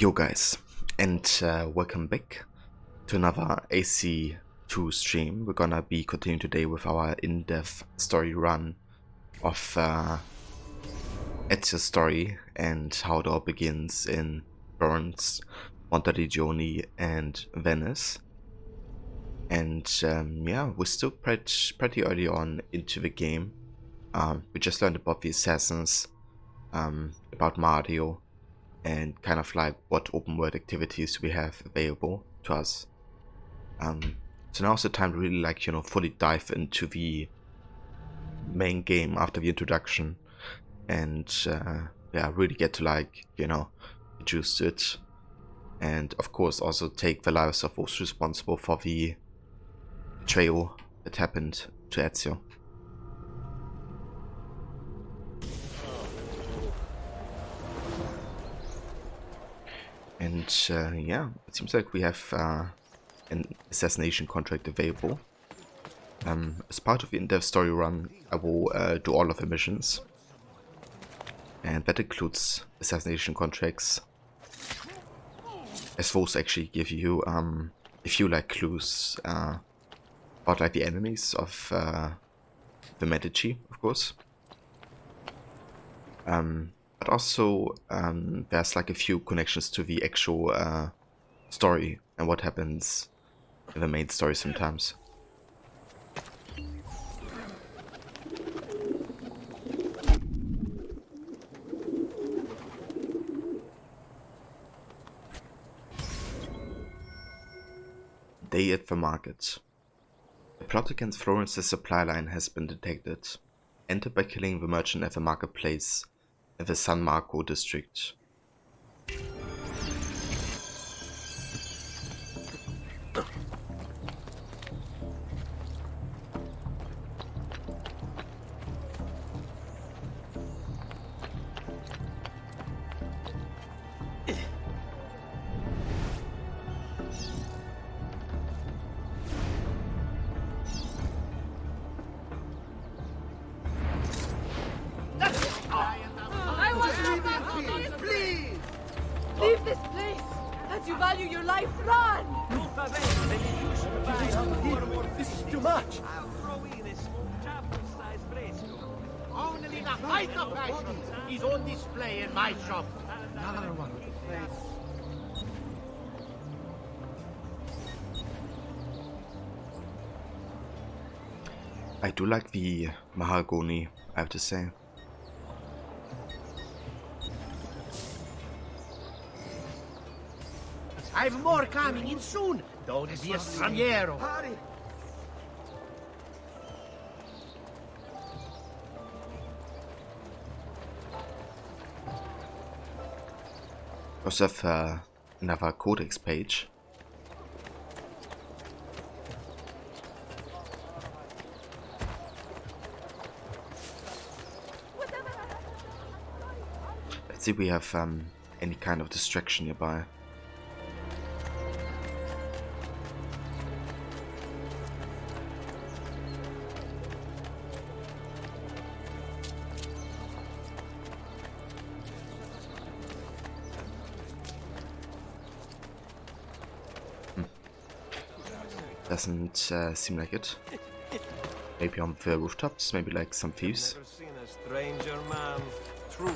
Yo guys, and welcome back to another AC2 stream. We're gonna be continuing today with our in-depth story run of Ezio's story and how it all begins in Florence, Monteriggioni and Venice. And yeah, we're still pretty early on into the game. We just learned about the assassins, about Mario, and kind of like what open world activities we have available to us. So now's the time to really fully dive into the main game after the introduction, and yeah, really get to introduce it, and of course also take the lives of those responsible for the betrayal that happened to Ezio. And yeah, it seems like we have an assassination contract available. As part of the in-depth story run, I will do all of the missions, and that includes assassination contracts, as those actually give you a few clues about the enemies of the Medici, of course. But also there's a few connections to the actual story and what happens in the main story sometimes. Day at the market. A plot against Florence's supply line has been detected. Enter by killing the merchant at the marketplace in the San Marco district. Leave this place! As you value your life, run! This is too much! Only the height of passion is on display in my shop. Another one. I do like the mahogany, I have to say. I've more coming in soon. Don't be a straniero. Hurry! We also have another codex page. Let's see if we have any kind of distraction nearby. Doesn't seem like it. Maybe on the rooftops, maybe some thieves. Never seen a stranger man, truly.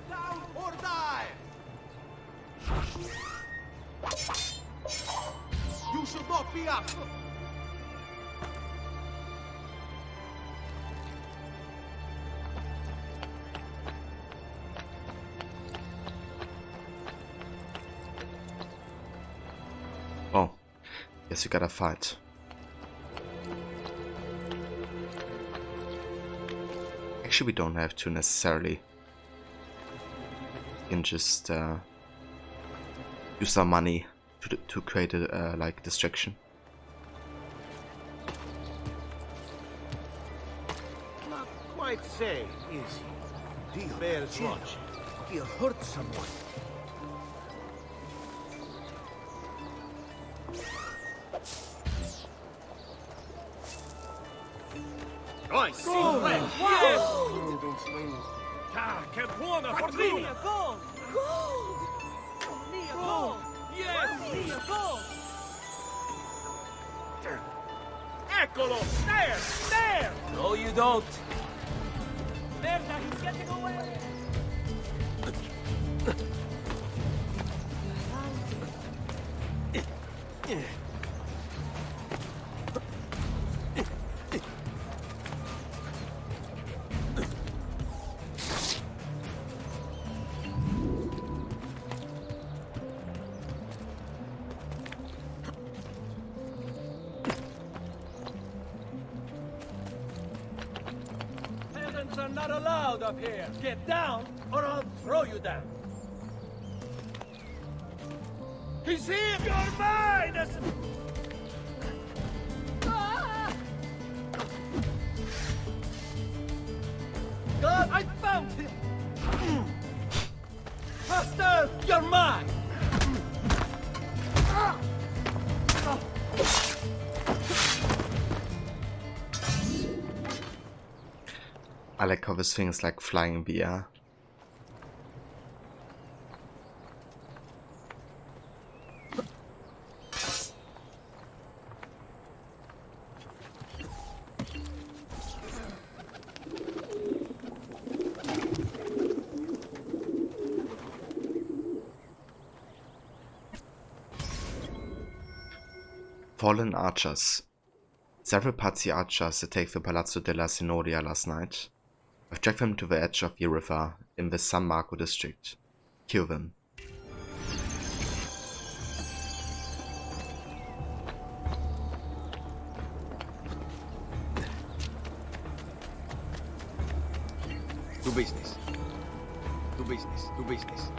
Down or die! You should not be up! Oh, guess we gotta fight. Actually, we don't have to necessarily. We can just use our money to create a distraction. Not quite safe, is he? Bears watch. He'll hurt someone. Vai, sempre! Yes! Ah, che buona Fortuna! Gold! Gold! Mia gold! Yes! Mia gold! Eccolo! There! There! No, you don't. Merda, he's getting away! Peasants are not allowed up here. Get down, or I'll throw you down. He's here! You're mine! Ah! God, I found him! Faster! You're mine! I like how this thing is like flying via. Fallen archers. Several Pazzi archers attacked the Palazzo della Signoria last night. I've dragged them to the edge of the river in the San Marco district. Kill them. Do business. Do business. Do business.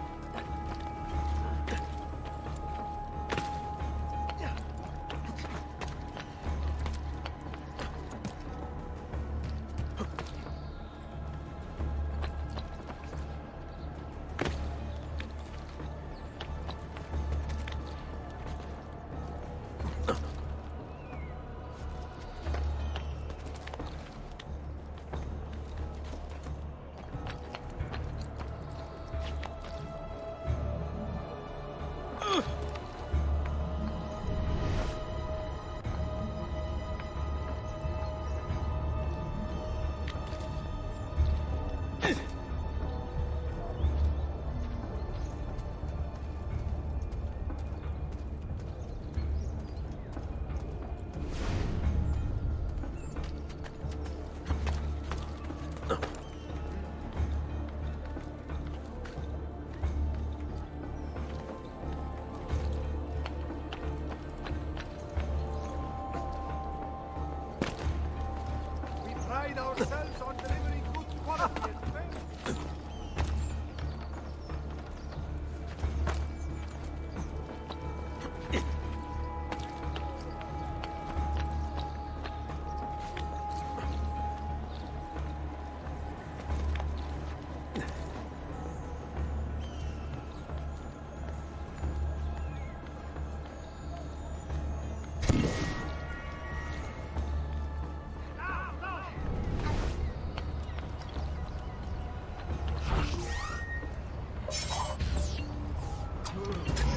We pride ourselves on delivering good quality.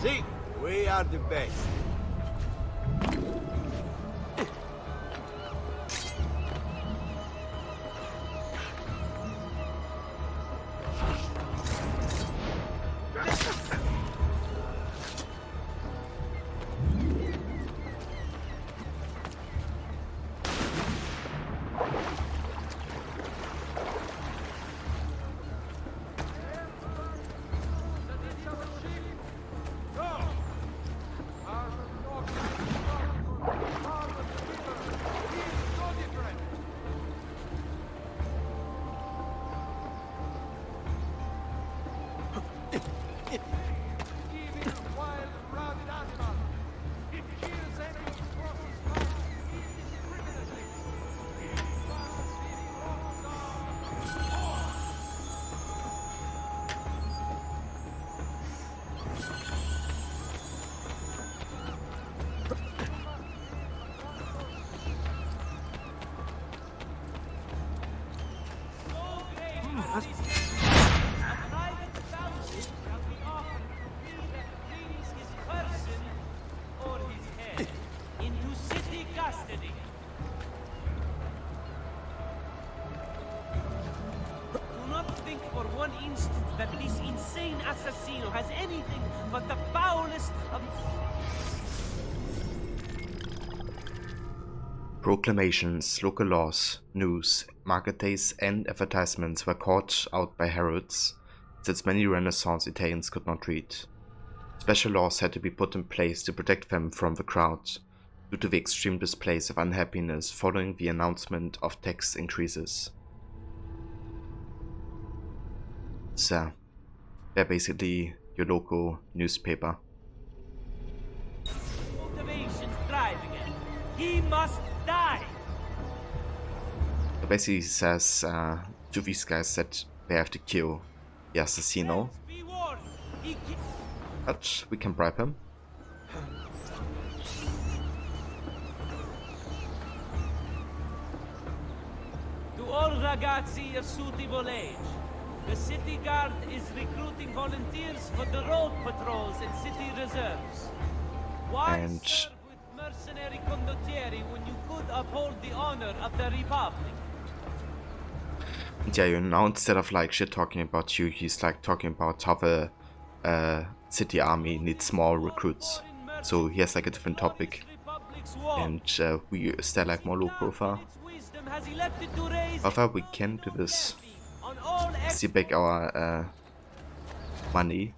See, we are the best. that this insane assassino has anything but the foulest of... Proclamations, local laws, news, market days, and advertisements were caught out by heralds, since many Renaissance Italians could not read. Special laws had to be put in place to protect them from the crowd, due to the extreme displays of unhappiness following the announcement of tax increases. So, they're basically your local newspaper. Motivation's driving it. He must die! So basically says to these guys that they have to kill the assassino, Be warned. He but we can bribe him. To all ragazzi of suitable age, the city guard is recruiting volunteers for the road patrols and city reserves. Why And- serve with mercenary condottieri when you could uphold the honor of the Republic? And yeah, you know, instead of like shit talking about you, he's like talking about how the city army needs more recruits. So he has like a different topic, and we stay like more low profile. However, we can do this. See back our money,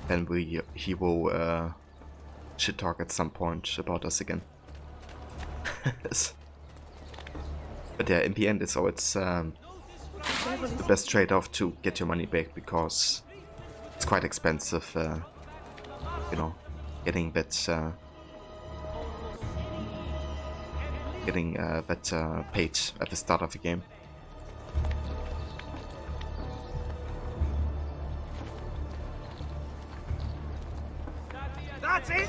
then he will shit talk at some point about us again. But yeah, in the end, it's always the best trade-off to get your money back, because it's quite expensive, you know, getting that paid at the start of the game. That's it!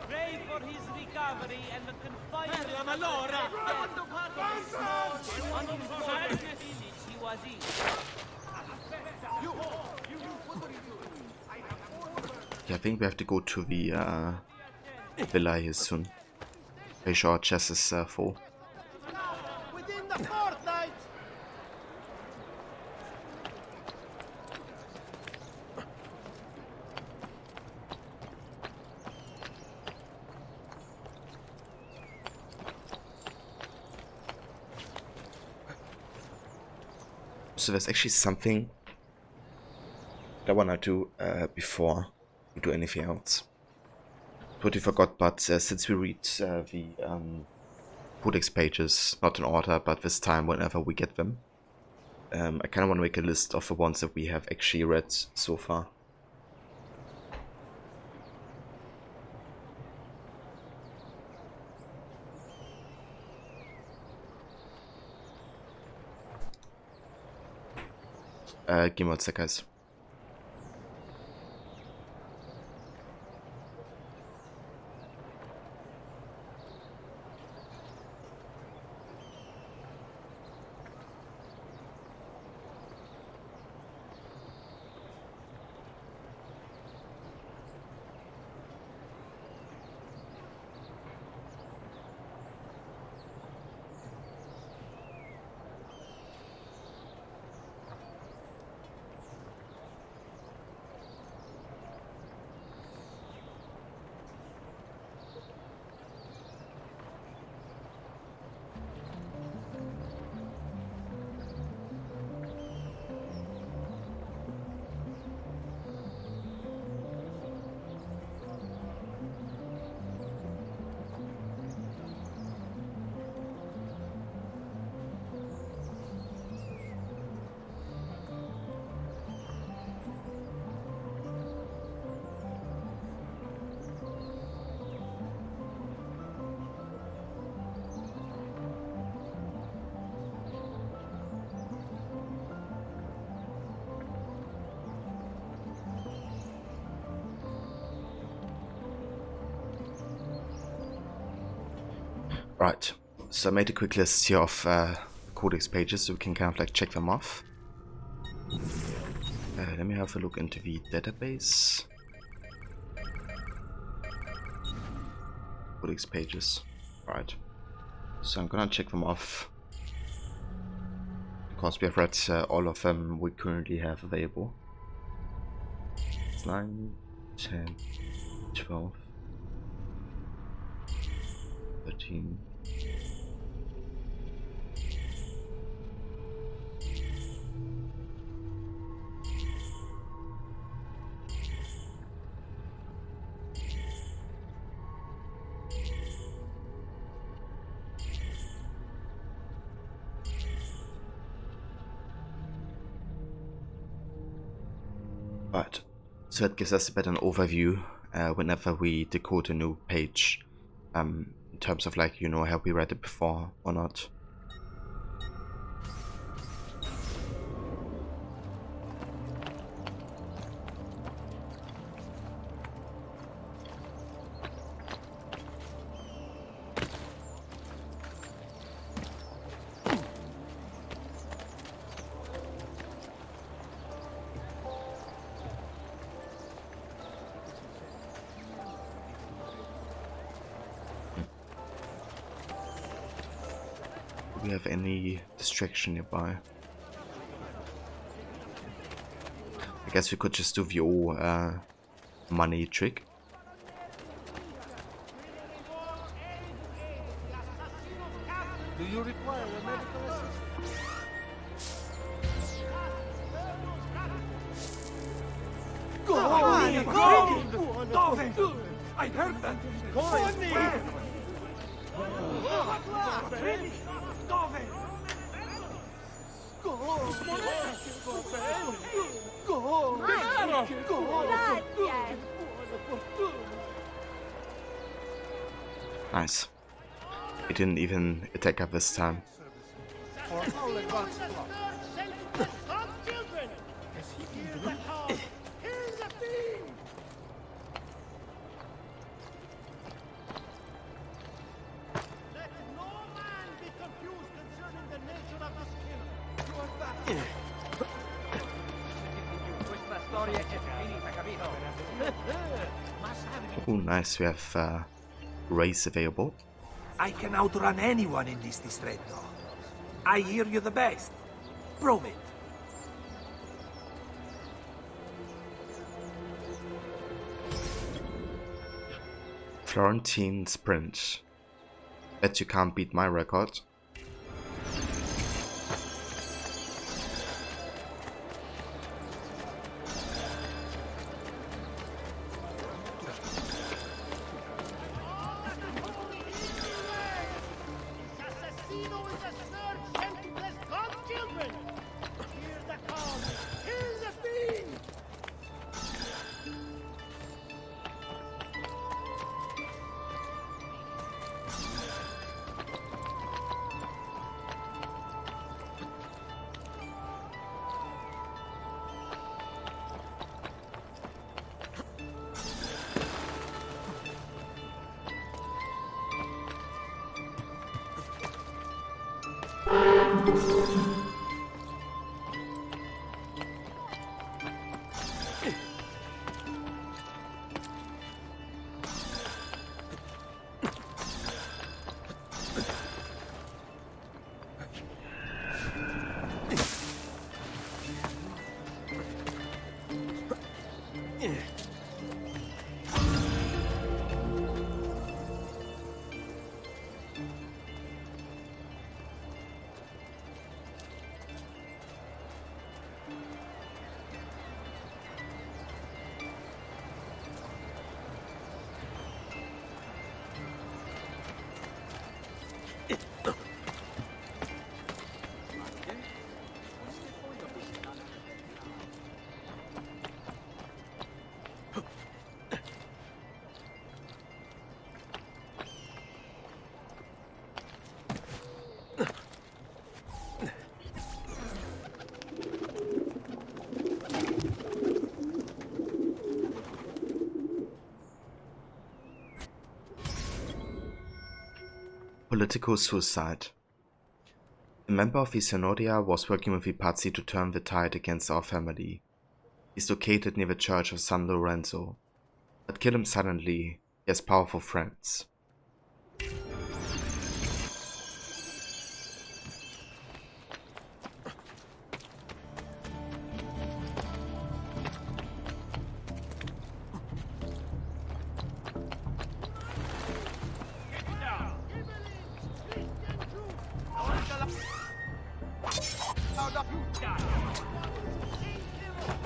Pray for his recovery and the confinement of the unimportant village he was in. Yeah, I think we have to go to the villa here soon. Pretty sure our chest is full. Within the fortnight! So there's actually something that I wanna do before we do anything else. Totally forgot, but since we read the codex pages, not in order, but this time whenever we get them, I kind of want to make a list of the ones that we have actually read so far. Give me one sec, guys. Right, so I made a quick list here of codex pages so we can kind of like check them off. Let me have a look into the database. Codex pages. Right. So I'm gonna check them off. Because we have read all of them we currently have available. 9, 10, 12, 13. Right, so that gives us a bit an overview whenever we decode a new page, in terms of like, you know, have we read it before or not. Do we have any distraction nearby? I guess we could just do the old money trick. Do you require a medical assistance? Dove! I heard that! Money! Dove! Nice. We didn't even attack up this time. For all advanced Stop children! Hear the call! Here's the thing! Let no man be confused concerning the nature of this killer. You are back. Questa storia è finita, capito? Oh, nice. We have race available. I can outrun anyone in this distretto. I hear you the best. Prove it. Florentine sprint. Bet you can't beat my record. Assassino is a search sent to bless God's children. Hear the call. Here's the thing. Political suicide. A member of the Synodia was working with the Pazzi to turn the tide against our family. He's located near the church of San Lorenzo. But kill him suddenly, he has powerful friends.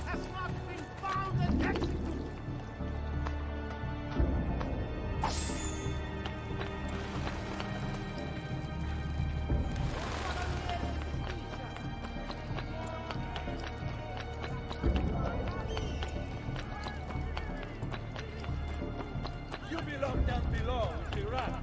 Has not been found and executed. You belong down below, Pirat.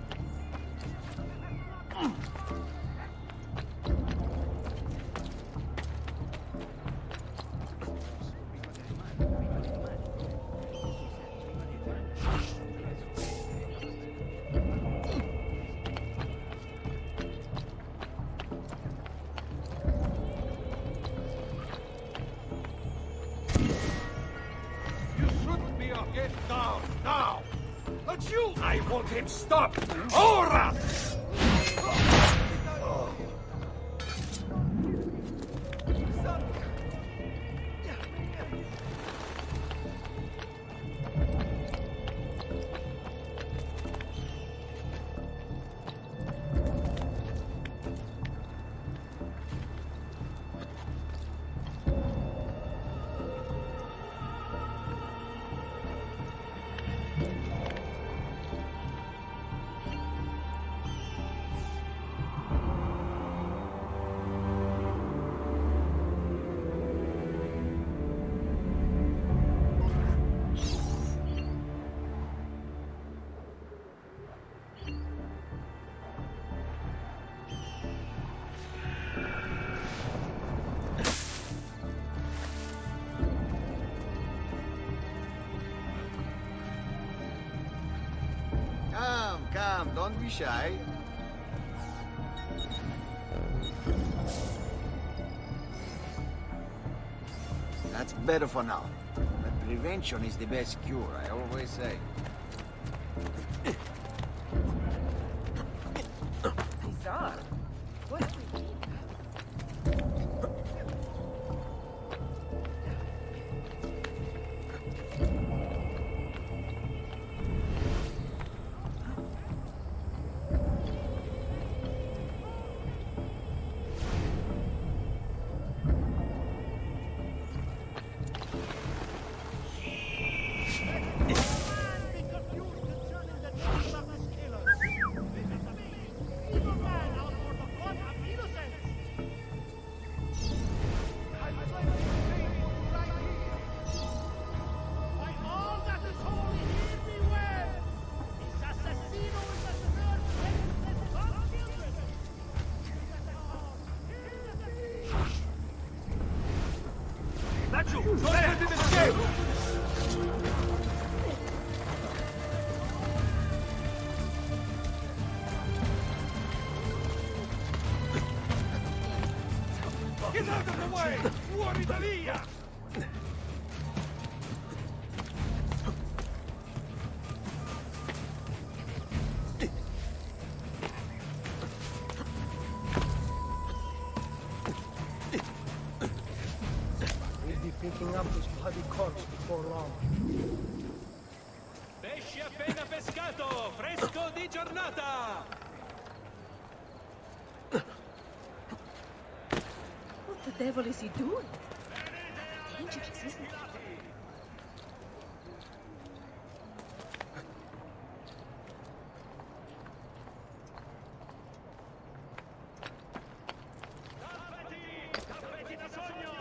You shouldn't be a get down now! But you! I want him stopped! Ora! Come, don't be shy. That's better for now. But prevention is the best cure, I always say. Bizarre. What do we mean? Nacho! Don't let him escape! Get out of the way! Fuori da via! We'll be picking up this bloody corpse before long. Pesce appena pescato, fresco di giornata! What the devil is he doing? Dangerous, isn't it? Tappeti da sogno!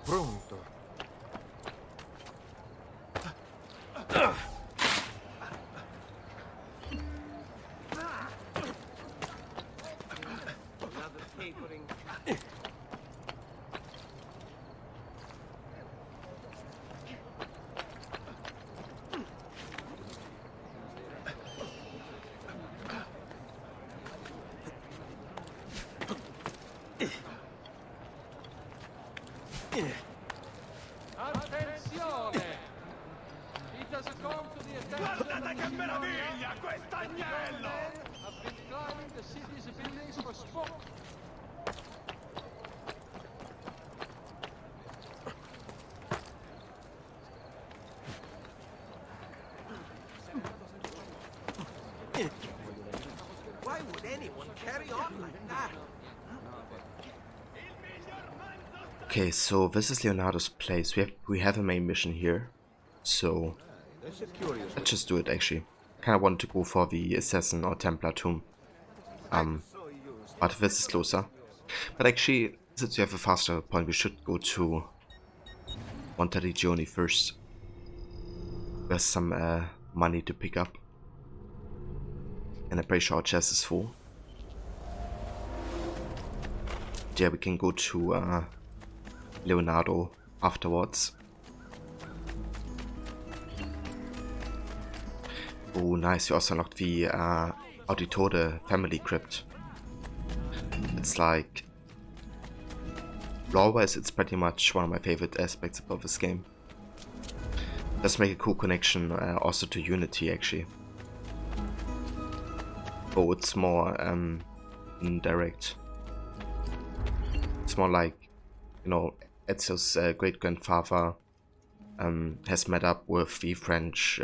Pronto. Attenzione! It has come to the attention. Guardate che meraviglia, quest'agnello! Have been climbing the city's buildings for smoke. Why would anyone carry on like that? Okay, so this is Leonardo's place. We have a main mission here, so let's just do it. Actually, kind of wanted to go for the assassin or Templar tomb, but this is closer. But actually, since we have a faster point, we should go to Monteriggioni first. There's some money to pick up, and I'm pretty sure our chest is full. Yeah, we can go to Leonardo afterwards. Oh, nice. We also unlocked the Auditore family crypt. It's like, lore-wise, it's pretty much one of my favorite aspects about this game. Does make a cool connection also to Unity, actually. Oh, it's more indirect. It's more like, you know, Ezio's great-grandfather has met up with the French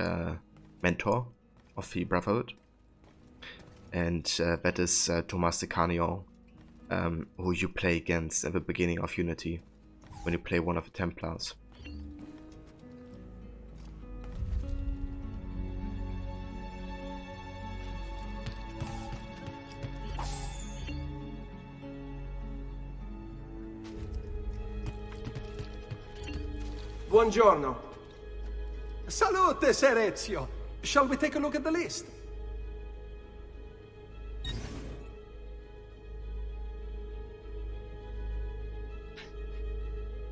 mentor of the Brotherhood, and that is Thomas de Carnion, who you play against at the beginning of Unity when you play one of the Templars. Buongiorno. Salute, Ser Ezio. Shall we take a look at the list?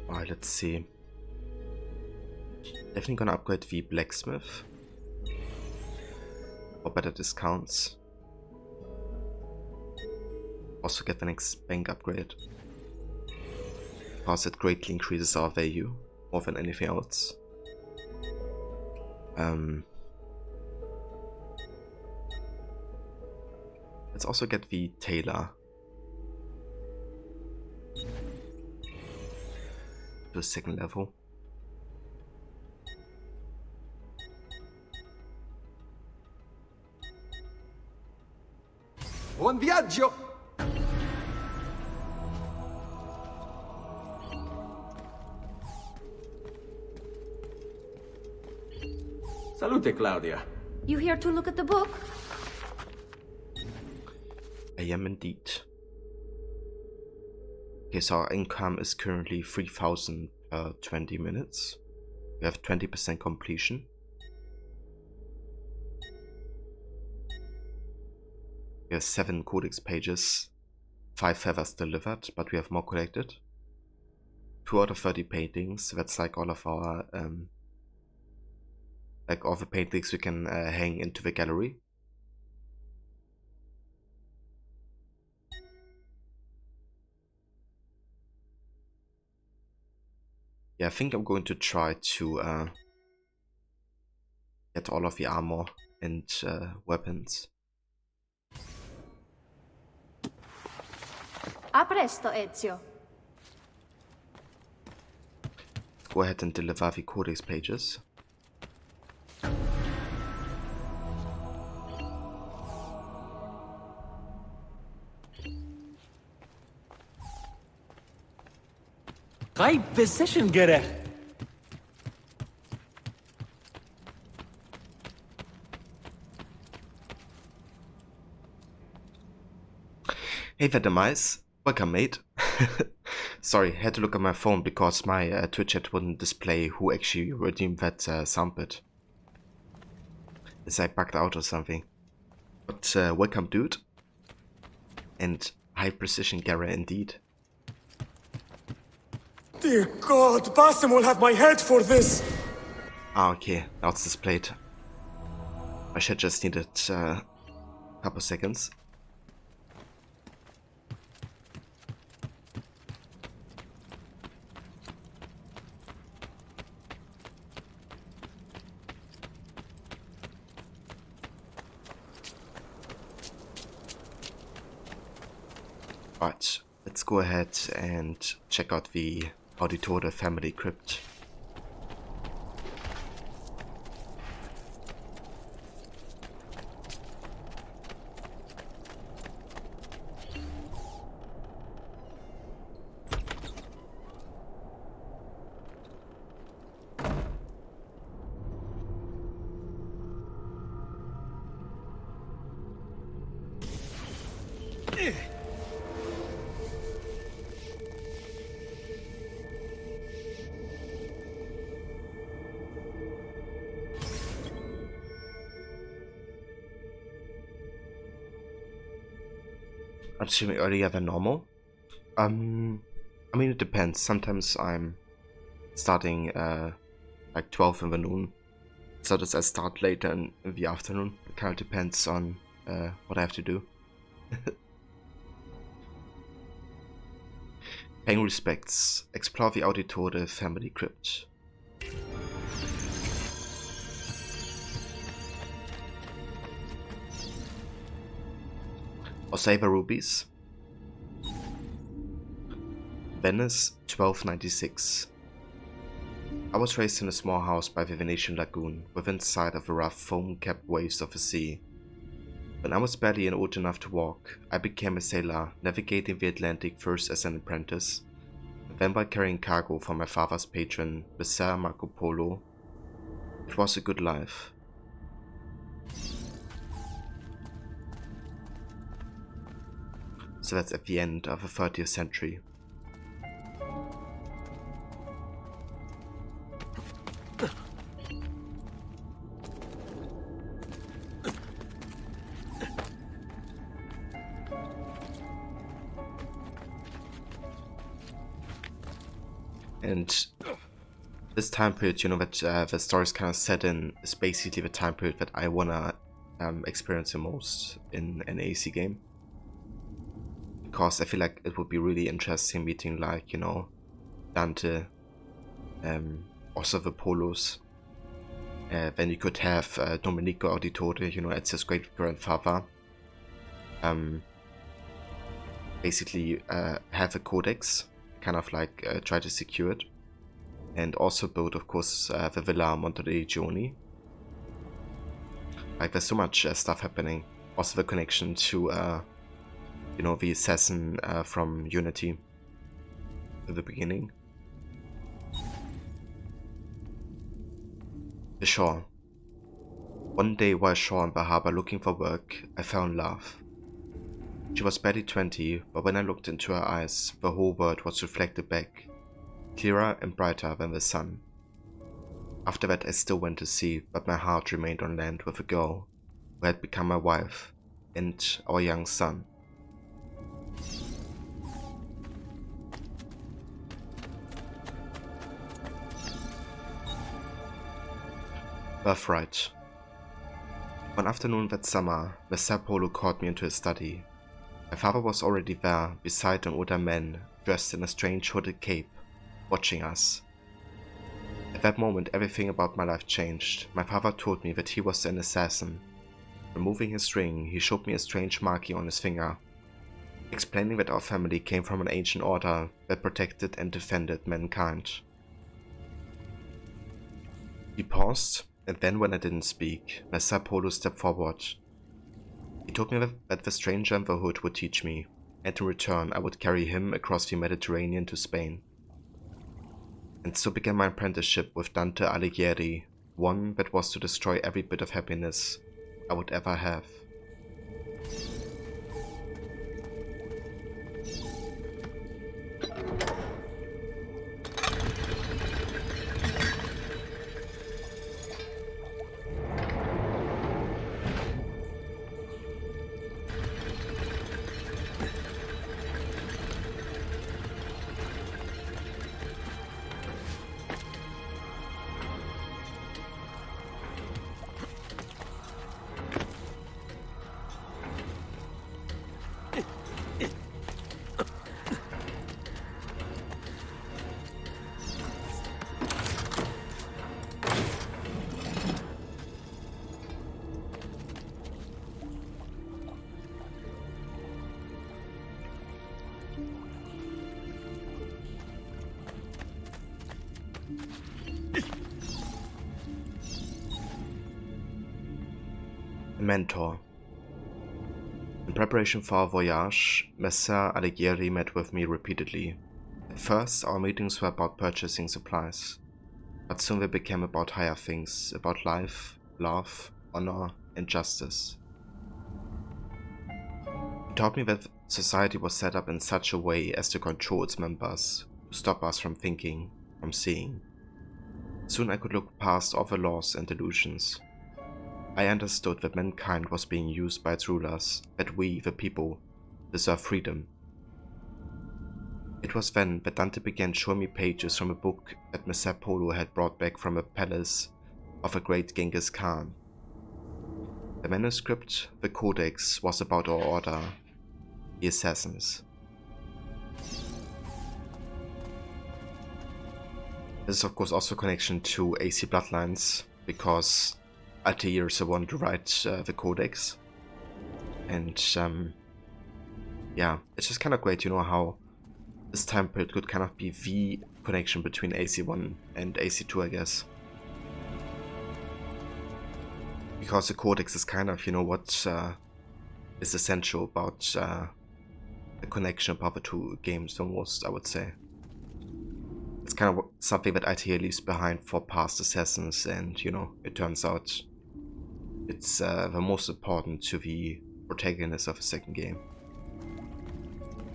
Alright, let's see. Definitely gonna upgrade the blacksmith for better discounts. Also get the next bank upgrade, because it greatly increases our value more than anything else. Let's also get the tailor to the second level. Buon viaggio! Salute, Claudia. You here to look at the book? I am indeed. Okay, so our income is currently 3,000 per 20 minutes. We have 20% completion. We have 7 codex pages, 5 feathers delivered, but we have more collected. 2 out of 30 paintings. That's like all of our like all the paintings we can hang into the gallery. Yeah, I think I'm going to try to get all of the armor and weapons. A presto, Ezio. Go ahead and deliver the codex pages. High position, Gere. Hey there, Demise. Welcome, mate. Sorry, had to look at my phone because my Twitch chat wouldn't display who actually redeemed that sound bit. Is I bugged out or something? But welcome, dude. And high precision Gara indeed. Dear God, Basim will have my head for this! Ah, okay, now it's displayed. I should just needed a couple seconds. Right, let's go ahead and check out the Auditore family crypt. I'm streaming earlier than normal. I mean, it depends. Sometimes I'm starting like 12 in the noon. Sometimes I start later in the afternoon. It kind of depends on what I have to do. Paying respects. Explore the Auditore family crypt. Osava rubies. Venice, 1296. I was raised in a small house by the Venetian lagoon, within sight of the rough foam-capped waves of the sea. When I was barely old enough to walk, I became a sailor, navigating the Atlantic first as an apprentice, then by carrying cargo for my father's patron, the Sir Marco Polo. It was a good life. So that's at the end of the 30th century. And this time period, you know, that the story's kind of set in, is basically the time period that I wanna experience the most in an AC game. Because I feel like it would be really interesting meeting, like, you know, Dante, also the Polos. Then you could have Domenico Auditore, you know, Ezio's great grandfather. Basically have a codex, kind of like try to secure it. And also build, of course, the Villa Monteriggioni. Like, there's so much stuff happening. Also the connection to you know, the assassin from Unity at the beginning. The shore. One day while ashore on the harbor looking for work, I fell in love. She was barely 20, but when I looked into her eyes, the whole world was reflected back, clearer and brighter than the sun. After that I still went to sea, but my heart remained on land with a girl who had become my wife and our young son. Birthright. One afternoon that summer, Messer Polo called me into his study. My father was already there, beside an older man, dressed in a strange hooded cape, watching us. At that moment, everything about my life changed. My father told me that he was an assassin. Removing his ring, he showed me a strange marking on his finger, explaining that our family came from an ancient order that protected and defended mankind. He paused, and then when I didn't speak, Messer Polo stepped forward. He told me that the stranger in the hood would teach me, and in return I would carry him across the Mediterranean to Spain. And so began my apprenticeship with Dante Alighieri, one that was to destroy every bit of happiness I would ever have. Mentor. In preparation for our voyage, Messer Alighieri met with me repeatedly. At first, our meetings were about purchasing supplies, but soon they became about higher things, about life, love, honor, and justice. He taught me that society was set up in such a way as to control its members, to stop us from thinking, from seeing. Soon I could look past all the laws and delusions. I understood that mankind was being used by its rulers, that we, the people, deserve freedom. It was then that Dante began showing me pages from a book that Messer Polo had brought back from a palace of the great Genghis Khan. The manuscript, the Codex, was about our order, the Assassins. This is of course also a connection to AC Bloodlines, because Altair is the one to write the Codex. And yeah, it's just kind of great, you know, how this time period could kind of be the connection between AC1 and AC2, I guess. Because the Codex is kind of, you know, what is essential about the connection about the two games almost, I would say. It's kind of something that Altair leaves behind for past Assassins, and, you know, it turns out it's the most important to the protagonist of the second game.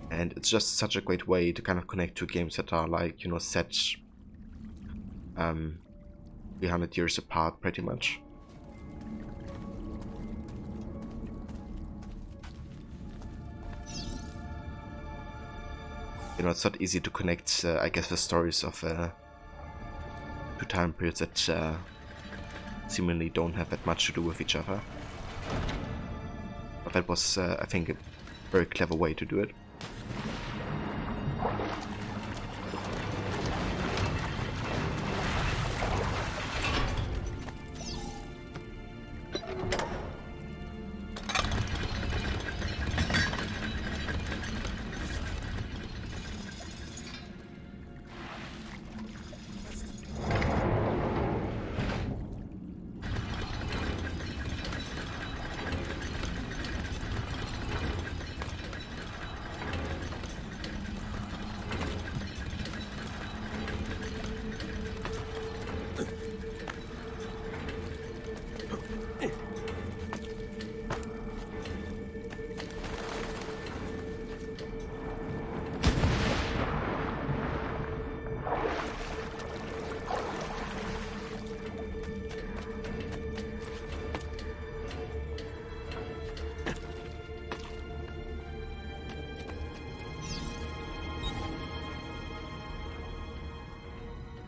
And it's just such a great way to kind of connect two games that are, like, you know, set 300 years apart, pretty much. You know, it's not easy to connect, I guess, the stories of two time periods that seemingly don't have that much to do with each other. But that was, I think, a very clever way to do it.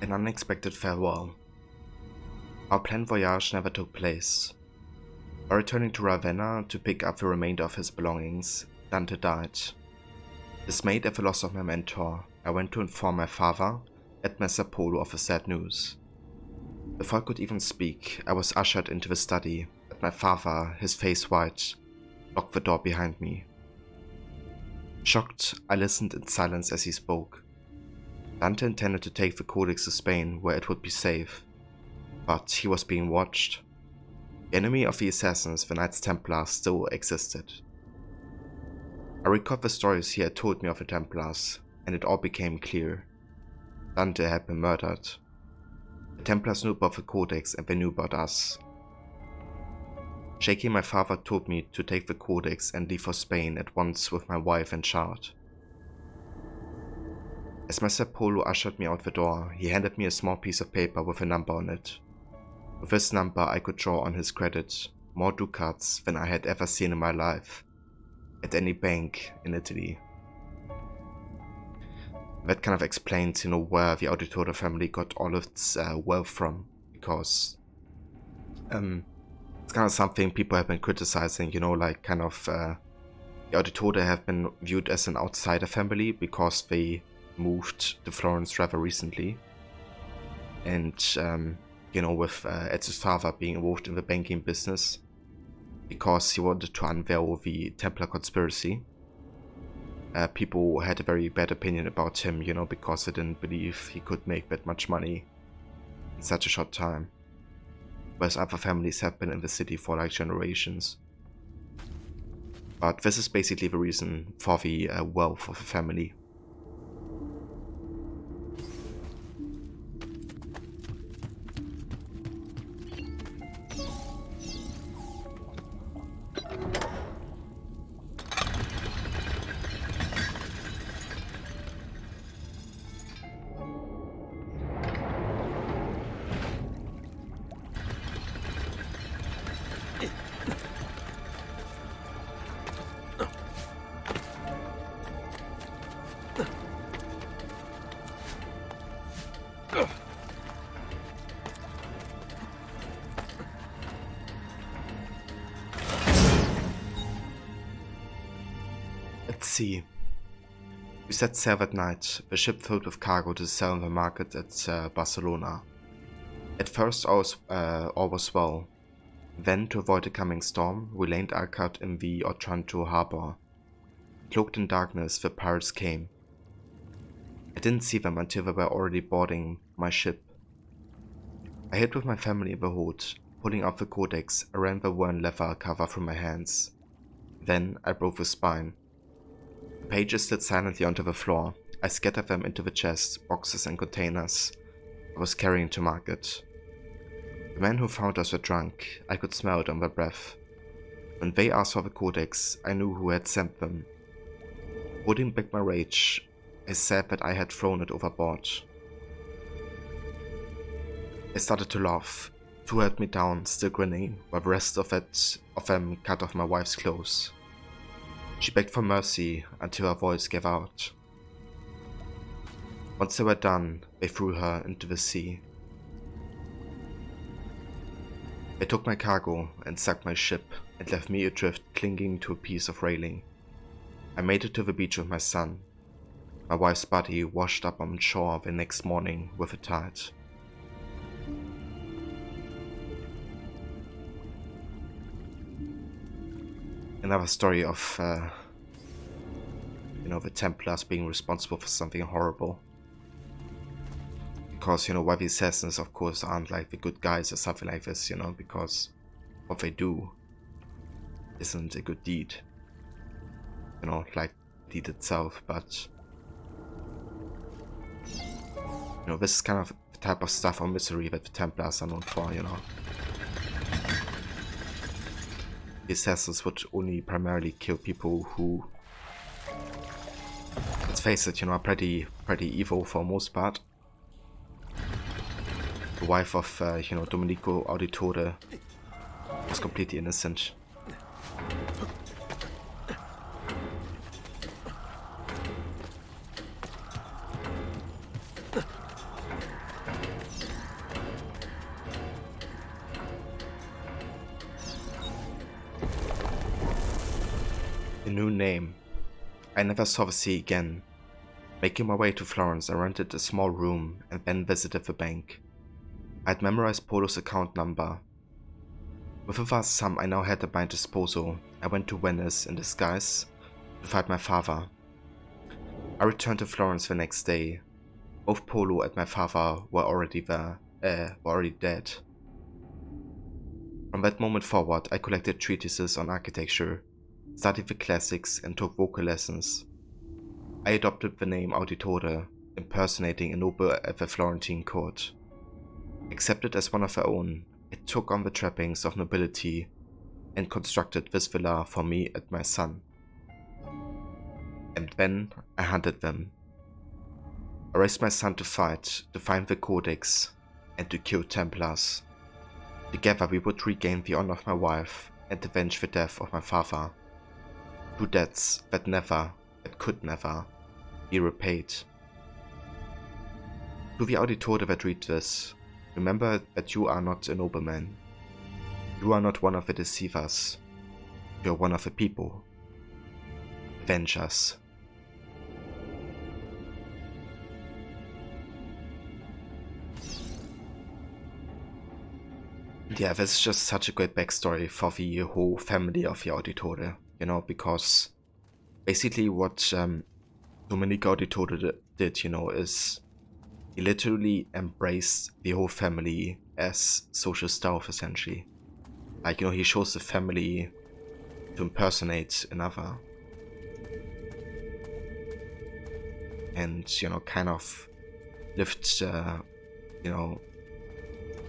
An unexpected farewell. Our planned voyage never took place. While returning to Ravenna to pick up the remainder of his belongings, Dante died. Dismayed at the loss of my mentor, I went to inform my father and Messer Polo of the sad news. Before I could even speak, I was ushered into the study, and my father, his face white, locked the door behind me. Shocked, I listened in silence as he spoke. Dante intended to take the Codex to Spain, where it would be safe, but he was being watched. The enemy of the Assassins, the Knights Templar, still existed. I recalled the stories he had told me of the Templars, and it all became clear. Dante had been murdered. The Templars knew about the Codex, and they knew about us. Shaking, my father told me to take the Codex and leave for Spain at once with my wife and child. As Messer Polo ushered me out the door, he handed me a small piece of paper with a number on it. With this number I could draw on his credit more ducats than I had ever seen in my life, at any bank in Italy. That kind of explains, you know, where the Auditore family got all of its wealth from, because it's kind of something people have been criticizing, you know, like kind of the Auditore have been viewed as an outsider family because they moved to Florence rather recently, and you know, with Ezio's father being involved in the banking business because he wanted to unveil the Templar conspiracy. People had a very bad opinion about him, you know, because they didn't believe he could make that much money in such a short time. whereas other families have been in the city for like generations. But this is basically the reason for the wealth of the family. Let's see. We set sail that night, the ship filled with cargo to sell in the market at Barcelona. At first all was well. Then, to avoid a coming storm, we landed anchored in the Otranto harbor. Cloaked in darkness, the pirates came. I didn't see them until they were already boarding my ship. I hid with my family in the hold. Pulling out the codex, I ran the worn leather cover from my hands. Then I broke the spine. The pages slid silently onto the floor. I scattered them into the chests, boxes and containers I was carrying to market. The men who found us were drunk. I could smell it on their breath. When they asked for the codex, I knew who had sent them. Holding back my rage, I said that I had thrown it overboard. I started to laugh. Two held me down, still grinning, while the rest of them cut off my wife's clothes. She begged for mercy until her voice gave out. Once they were done, they threw her into the sea. They took my cargo and sank my ship and left me adrift, clinging to a piece of railing. I made it to the beach with my son. My wife's body washed up on shore the next morning with the tide. Another story of, the Templars being responsible for something horrible. Because, why the assassins, of course, aren't like the good guys or something like this, because what they do isn't a good deed. Like the deed itself, but, this is kind of the type of stuff or misery that the Templars are known for, The assassins would only primarily kill people who, let's face it, are pretty evil for the most part. The wife of, Domenico Auditore was completely innocent. A new name. I never saw the sea again. Making my way to Florence, I rented a small room and then visited the bank. I had memorized Polo's account number. With a vast sum I now had at my disposal, I went to Venice in disguise to find my father. I returned to Florence the next day. Both Polo and my father were already dead. From that moment forward, I collected treatises on architecture, studied the classics and took vocal lessons. I adopted the name Auditore, impersonating a noble at the Florentine court. Accepted as one of their own, I took on the trappings of nobility and constructed this villa for me and my son. And then I hunted them. I raised my son to fight, to find the Codex, and to kill Templars. Together we would regain the honor of my wife and avenge the death of my father. Two debts that could never, be repaid. To the Auditore that read this, remember that you are not a nobleman. You are not one of the deceivers. You are one of the people. Avenge us. Yeah, this is just such a great backstory for the whole family of the Auditore, because basically what Domenico Auditore did, is he literally embraced the whole family as social staff, essentially. Like, you know, he chose the family to impersonate another. And, you know, kind of lived, you know,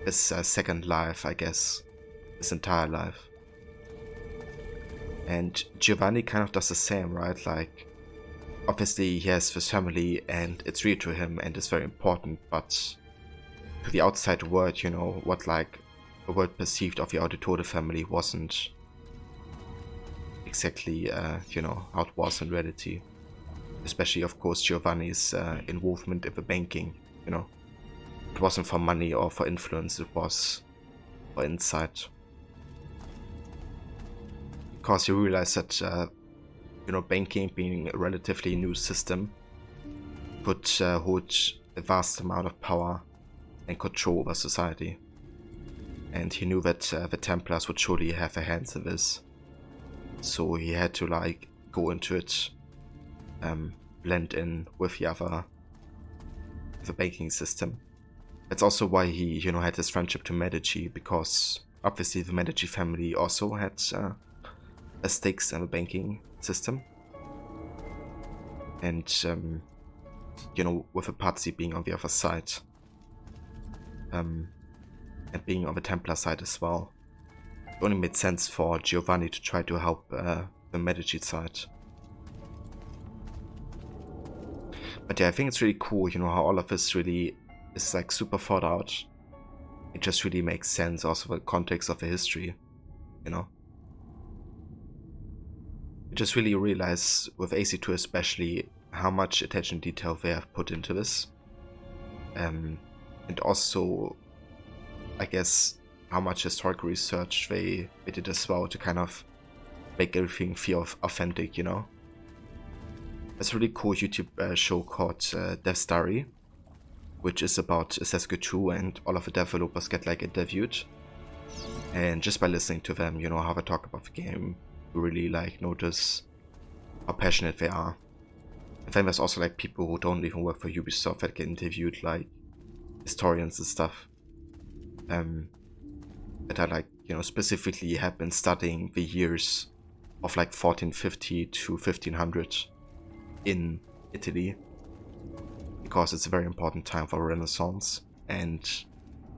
his second life, I guess, his entire life. And Giovanni kind of does the same, right? Like, obviously he has this family and it's real to him and it's very important, but to the outside world, you know, what like the world perceived of the Auditore family wasn't exactly, you know, how it was in reality. Especially, of course, Giovanni's involvement in the banking, you know. It wasn't for money or for influence, it was for insight. Because you realize that, you know, banking being a relatively new system could hold a vast amount of power and control over society. And he knew that the Templars would surely have their hands in this. So he had to, like, go into it, blend in with the banking system. That's also why he, you know, had his friendship to Medici, because obviously the Medici family also had stakes in the banking system. And, you know, with the Pazzi being on the other side, and being on the Templar side as well, it only made sense for Giovanni to try to help the Medici side. But yeah, I think it's really cool, you know, how all of this really is like super thought out. It just really makes sense also for the context of the history, you know. You just really realize with AC2 especially how much attention detail they have put into this. And also, I guess, how much historical research they did as well to kind of make everything feel authentic, you know. There's a really cool YouTube show called Dev's Diary, which is about CSGO 2, and all of the developers get like interviewed. And just by listening to them, you know, how they talk about the game, you really like notice how passionate they are. And then there's also like people who don't even work for Ubisoft that get interviewed, like historians and stuff. That are like, you know, specifically have been studying the years of like 1450 to 1500 in Italy, because it's a very important time for Renaissance, and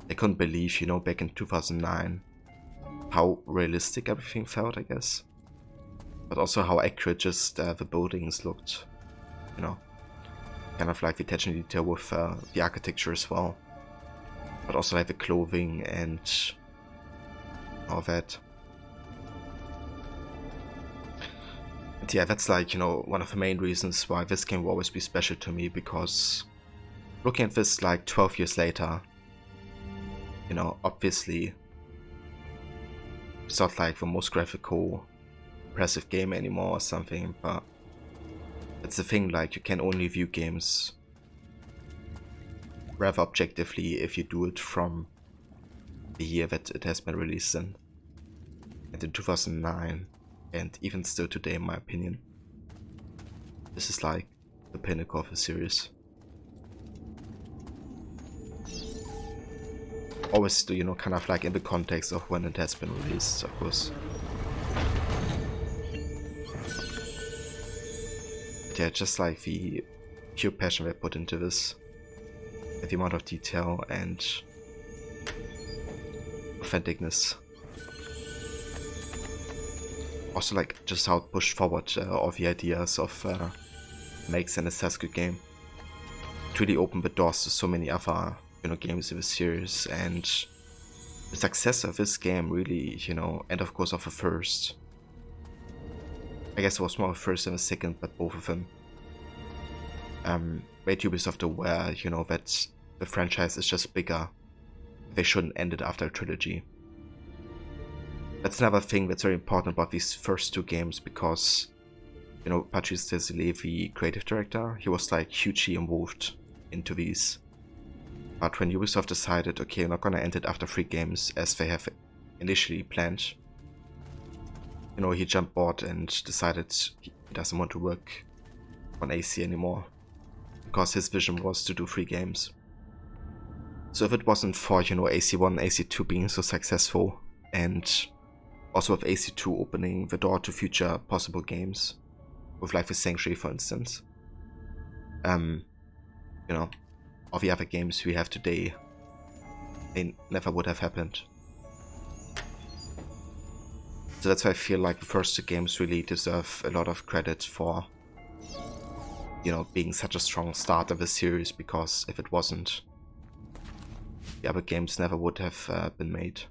they couldn't believe, you know, back in 2009 how realistic everything felt, I guess, but also how accurate just the buildings looked, you know, kind of like the attention to detail with the architecture as well, but also like the clothing and all that. And yeah, that's like, you know, one of the main reasons why this game will always be special to me, because looking at this like 12 years later, you know, obviously it's not like the most graphical, impressive game anymore or something, but it's the thing, like, you can only view games rather objectively if you do it from the year that it has been released in. And in 2009, and even still today, in my opinion, this is like the pinnacle of the series. Always, you know, kind of like in the context of when it has been released, of course. But yeah, just like the pure passion they put into this, the amount of detail and authenticness. Also, like, just how it pushed forward all the ideas of makes an CSGO game. It really opened the doors to so many other, you know, games in the series, and the success of this game really, you know, and of course of the first. I guess it was more the first than the second, but both of them made Ubisoft aware, you know, that the franchise is just bigger. They shouldn't end it after a trilogy. That's another thing that's very important about these first two games, because, you know, Patrice Désilets, the creative director, he was like hugely involved into these. But when Ubisoft decided, okay, we're not gonna end it after 3 games as they have initially planned, you know, he jumped board and decided he doesn't want to work on AC anymore, because his vision was to do 3 games. So if it wasn't for, you know, AC1, AC2 being so successful, and also with AC2 opening the door to future possible games, with Life is Sanctuary, for instance, you know, all the other games we have today, they never would have happened. So that's why I feel like the first two games really deserve a lot of credit for, you know, being such a strong start of the series, because if it wasn't, the other games never would have been made.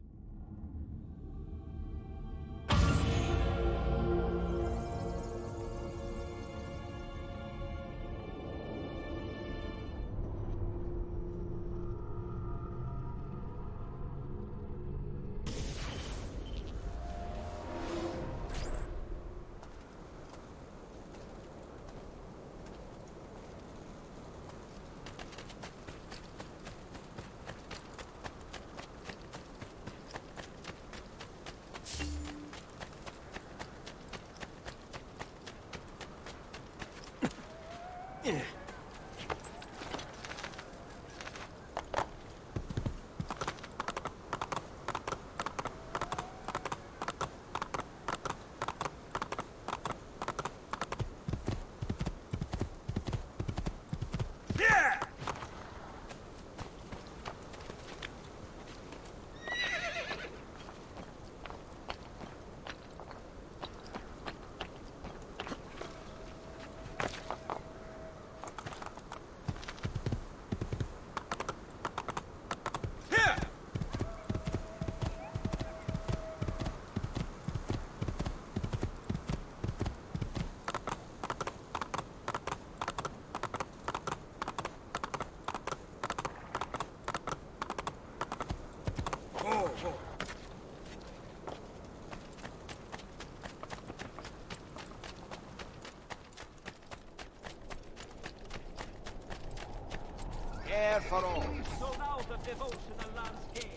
Air for all. Sold out of devotional landscape.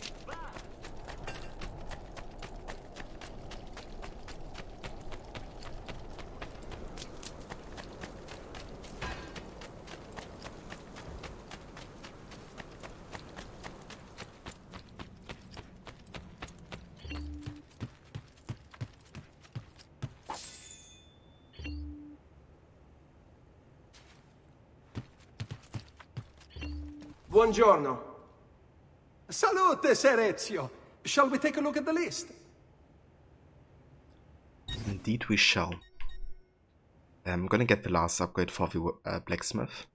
Buongiorno. Salute, Ser Ezio. Shall we take a look at the list? Indeed we shall. I'm gonna get the last upgrade for the blacksmith,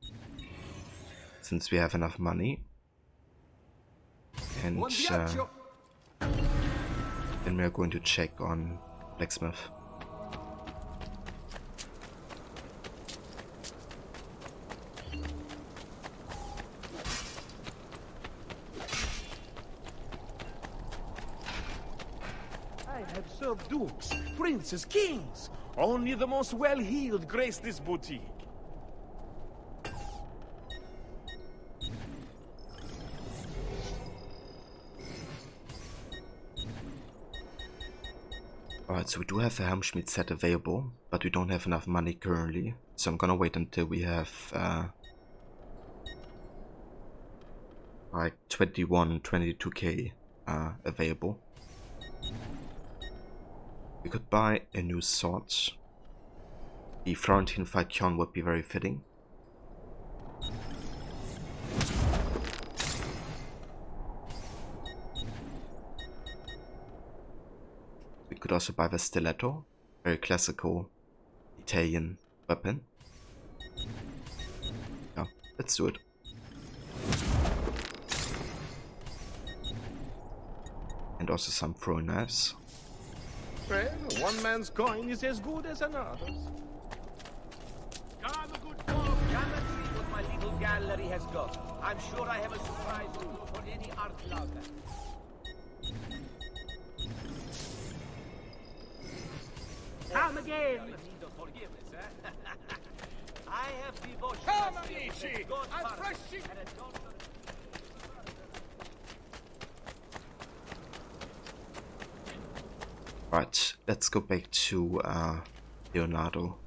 since we have enough money. And then we're going to check on blacksmith. Have served dukes, princes, kings. Only the most well-heeled grace this boutique. Alright, so we do have a Helmschmied set available, but we don't have enough money currently. So I'm gonna wait until we have like 22k available. We could buy a new sword. The Florentine Falchion would be very fitting. We could also buy the Stiletto, very classical Italian weapon. Yeah, let's do it. And also some throwing knives. Well, one man's coin is as good as another's. Come, good folk, come and see what my little gallery has got. I'm sure I have a surprise for any art lover. Come again! Forgiveness, eh? I have devotion. Come, amici! I'm fresh. Right, let's go back to Leonardo.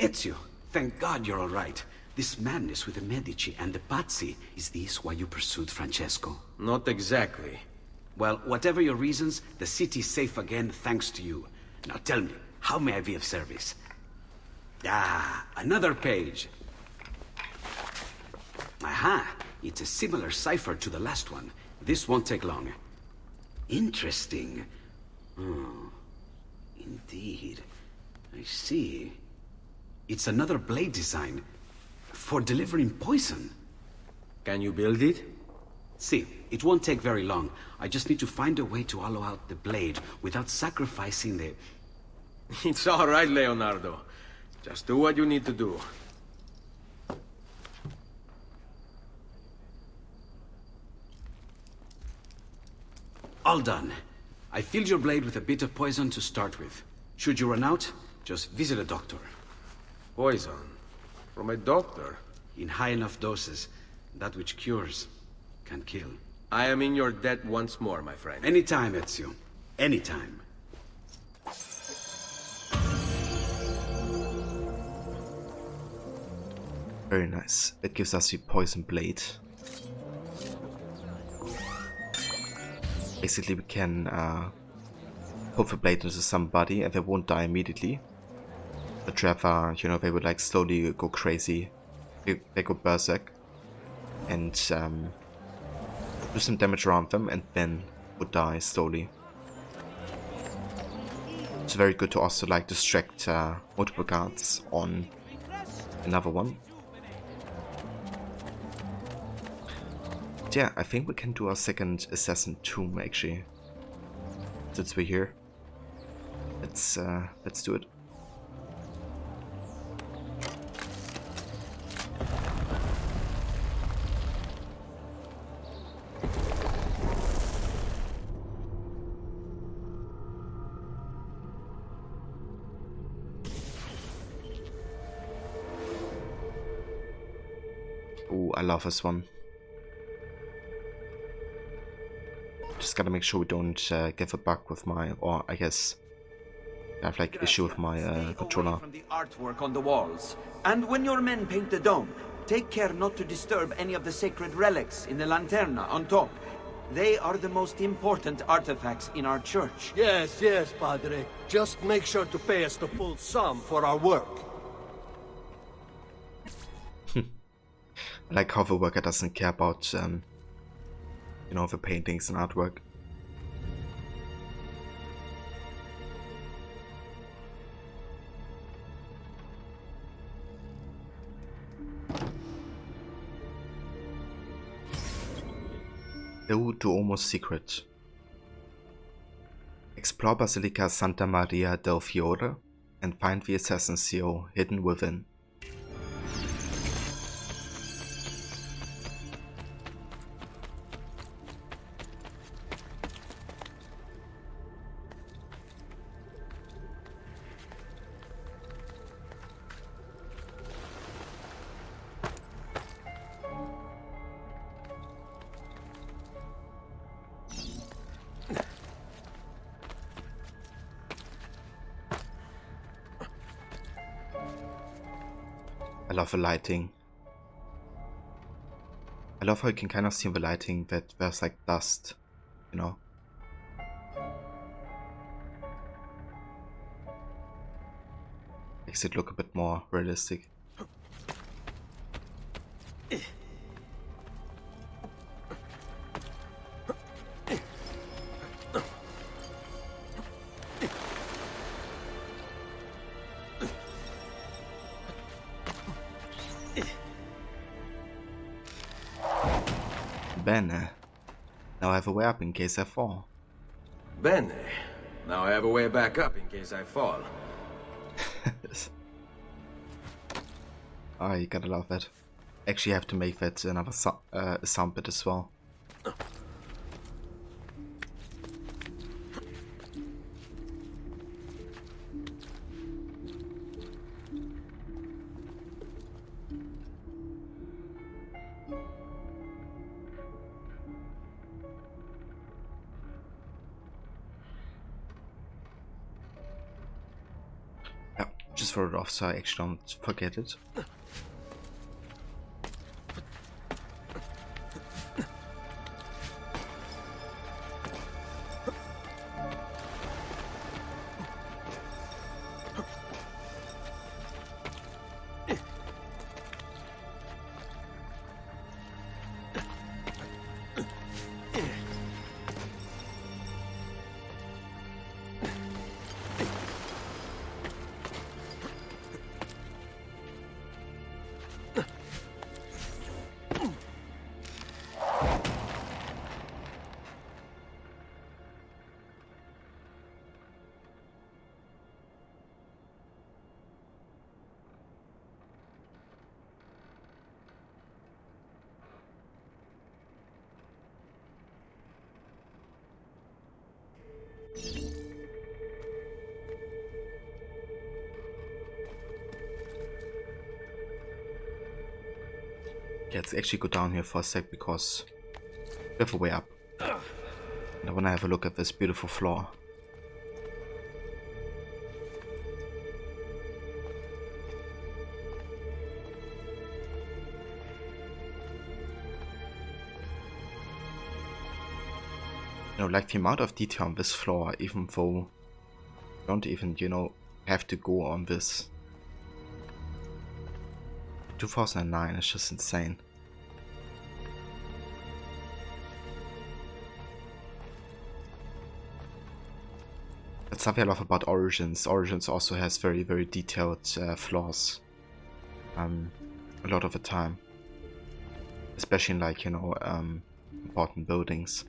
Ezio, thank God you're all right. This madness with the Medici and the Pazzi, is this why you pursued Francesco? Not exactly. Well, whatever your reasons, the city's safe again thanks to you. Now tell me, how may I be of service? Ah, another page. Aha, it's a similar cipher to the last one. This won't take long. Interesting. Oh, indeed. I see. It's another blade design for delivering poison. Can you build it? See, it won't take very long. I just need to find a way to hollow out the blade without sacrificing the... It's all right, Leonardo. Just do what you need to do. All done. I filled your blade with a bit of poison to start with. Should you run out, just visit a doctor. Poison? From a doctor? In high enough doses, that which cures can kill. I am in your debt once more, my friend. Anytime, Ezio. Anytime. Very nice. It gives us the poison blade. Basically, we can put the blade into somebody and they won't die immediately. But rather, you know, they would like slowly go crazy. They go berserk. And do some damage around them and then would die slowly. It's very good to also like distract multiple guards on another one. Yeah, I think we can do our second assassin tomb actually. Since we're here. Let's do it. Ooh, I love this one. Just gotta make sure we don't get a bug with my, or I guess I have like issue with my controller. From the artwork on the walls, and when your men paint the dome, take care not to disturb any of the sacred relics in the lanterna on top. They are the most important artifacts in our church. Yes, yes, Padre. Just make sure to pay us the full sum for our work. I like how the worker doesn't care about you know, the paintings and artwork. Duomo secret. Explore Basilica Santa Maria del Fiore and find the assassin's seal hidden within. I love the lighting. I love how you can kind of see in the lighting that there's like dust, you know. Makes it look a bit more realistic. Bene. Now I have a way up in case I fall. Bene. Now I have a way back up in case I fall. Oh, you gotta love that. Actually, I have to make that another sound bit as well. Just wrote it off so I actually don't forget it. Yeah, let's actually go down here for a sec because we have a way up. And I want to have a look at this beautiful floor. You know, like the amount of detail on this floor, even though you don't even, you know, have to go on this. 2009 is just insane. That's something I love about Origins. Origins also has very, very detailed floors. A lot of the time. Especially in, like, you know, important buildings.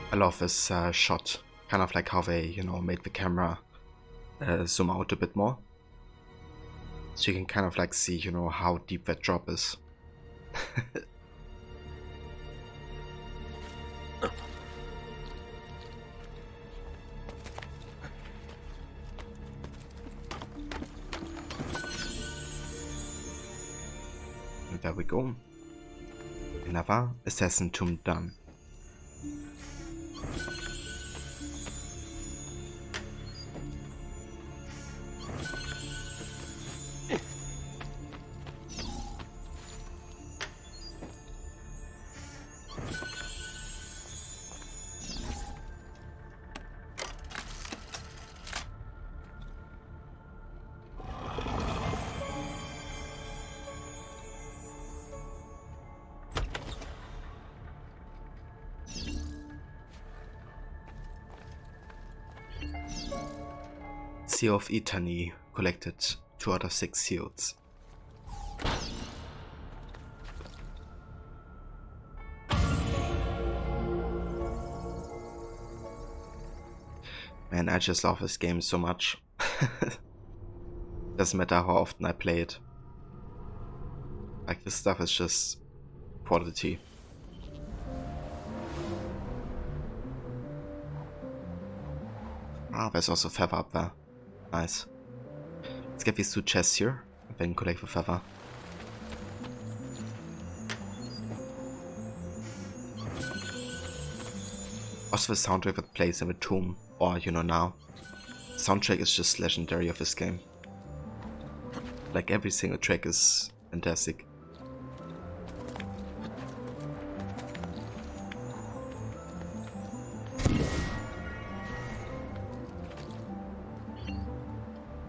I love this shot, kind of like how they, you know, made the camera zoom out a bit more. So you can kind of like see, you know, how deep that drop is. And there we go. Another assassin tomb done. Seal of Eternity collected 2 out of 6 seals. Man, I just love this game so much. Doesn't matter how often I play it. Like, this stuff is just quality. Ah, there's also feather up there. Nice. Let's get these 2 chests here, and then collect the feather. Also the soundtrack that plays in the tomb, or you know now. The soundtrack is just legendary of this game. Like every single track is fantastic.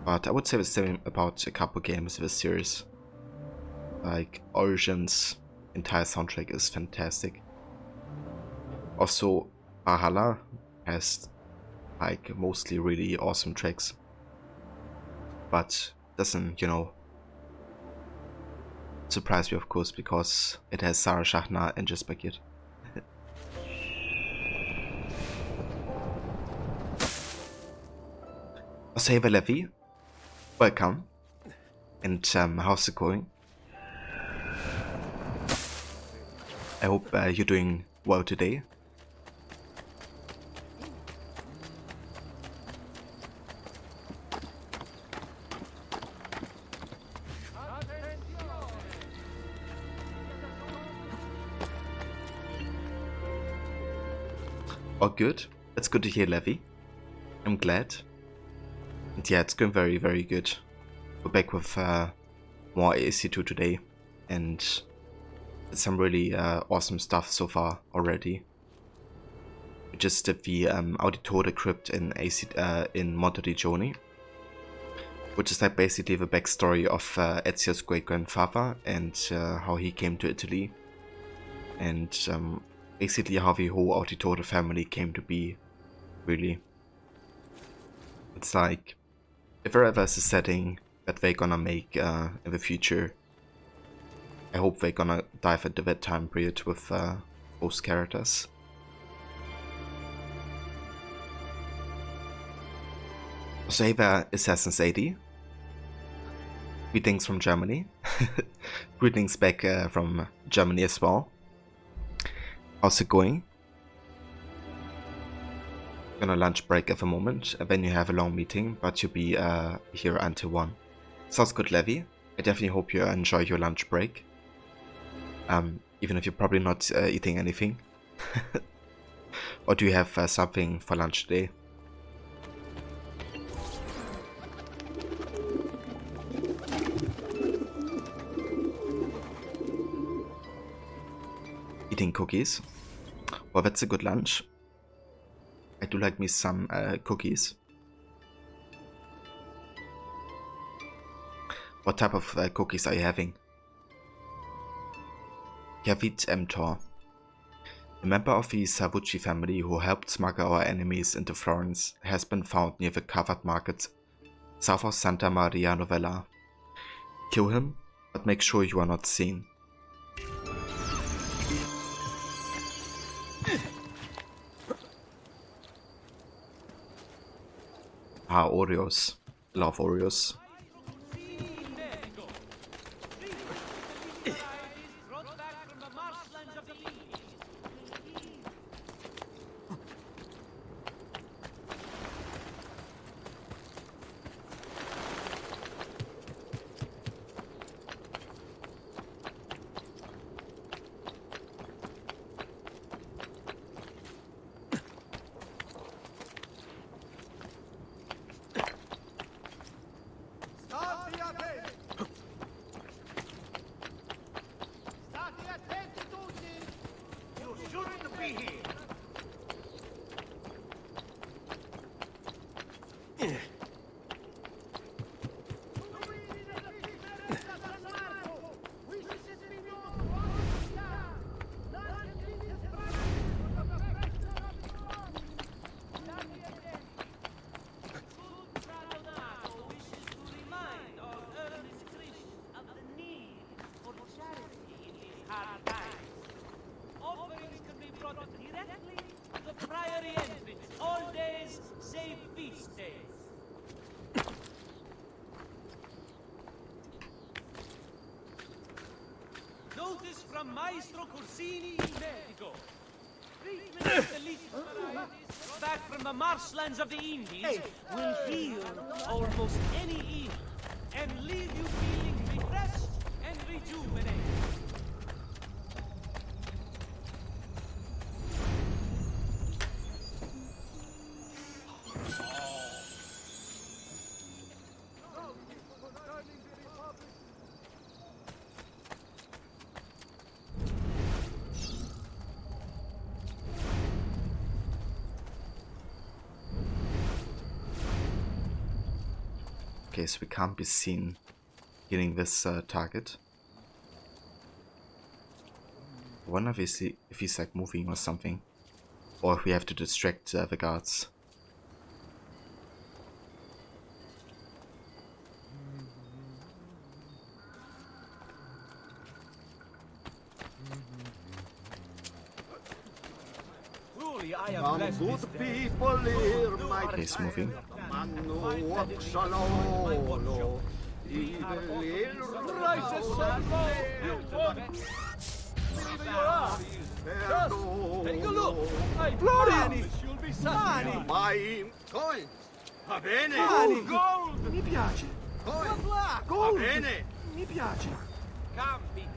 But I would say the same about a couple games of this series. Like Origins' entire soundtrack is fantastic. Also, Valhalla has like mostly really awesome tracks. But doesn't, you know, surprise me of course, because it has Sarah Schachner and Jesper Gitt. Osava Levy, welcome, and how's it going? I hope you're doing well today. Oh good, that's good to hear, Levy. I'm glad. And yeah, it's going very, very good. We're back with more ASC2 today, and it's some really awesome stuff so far already. We just did the Auditore crypt in Monteriggioni, which is like basically the backstory of Ezio's great-grandfather and how he came to Italy, and basically how the whole Auditore family came to be, really. It's like, if there ever is a setting that they're gonna make in the future, I hope they're gonna dive into that time period with those characters. So hey there, Assassins 80. Greetings from Germany. Greetings back from Germany as well. How's it going? Gonna lunch break at the moment, and then you have a long meeting, but you'll be here until 1. Sounds good, Levy. I definitely hope you enjoy your lunch break. Even if you're probably not eating anything. Or do you have something for lunch today? Eating cookies. Well, that's a good lunch. I do like me some cookies. What type of cookies are you having? Kavit Mtor. A member of the Savucci family who helped smuggle our enemies into Florence has been found near the covered market south of Santa Maria Novella. Kill him, but make sure you are not seen. Ah, Oreos. Love Oreos. State attenti! State attenti tutti! You shouldn't be here! Offerings can be brought directly to the priory entrance, all days save feast days. Notice from Maestro Corsini in Medico. Treatment of the least varieties back from the marshlands of the Indies will heal almost any evil and leave you feeling refreshed and rejuvenated. Okay, so we can't be seen hitting this target. I wonder if he's like moving or something, or if we have to distract the guards. Truly, I am blessed Good this day. people here, my Okay, he's moving. Take a look! I promise you'll be satisfied! My coins! Va bene! Gold! Mi piace. Va Gold. bene! Mi piace. Come, people.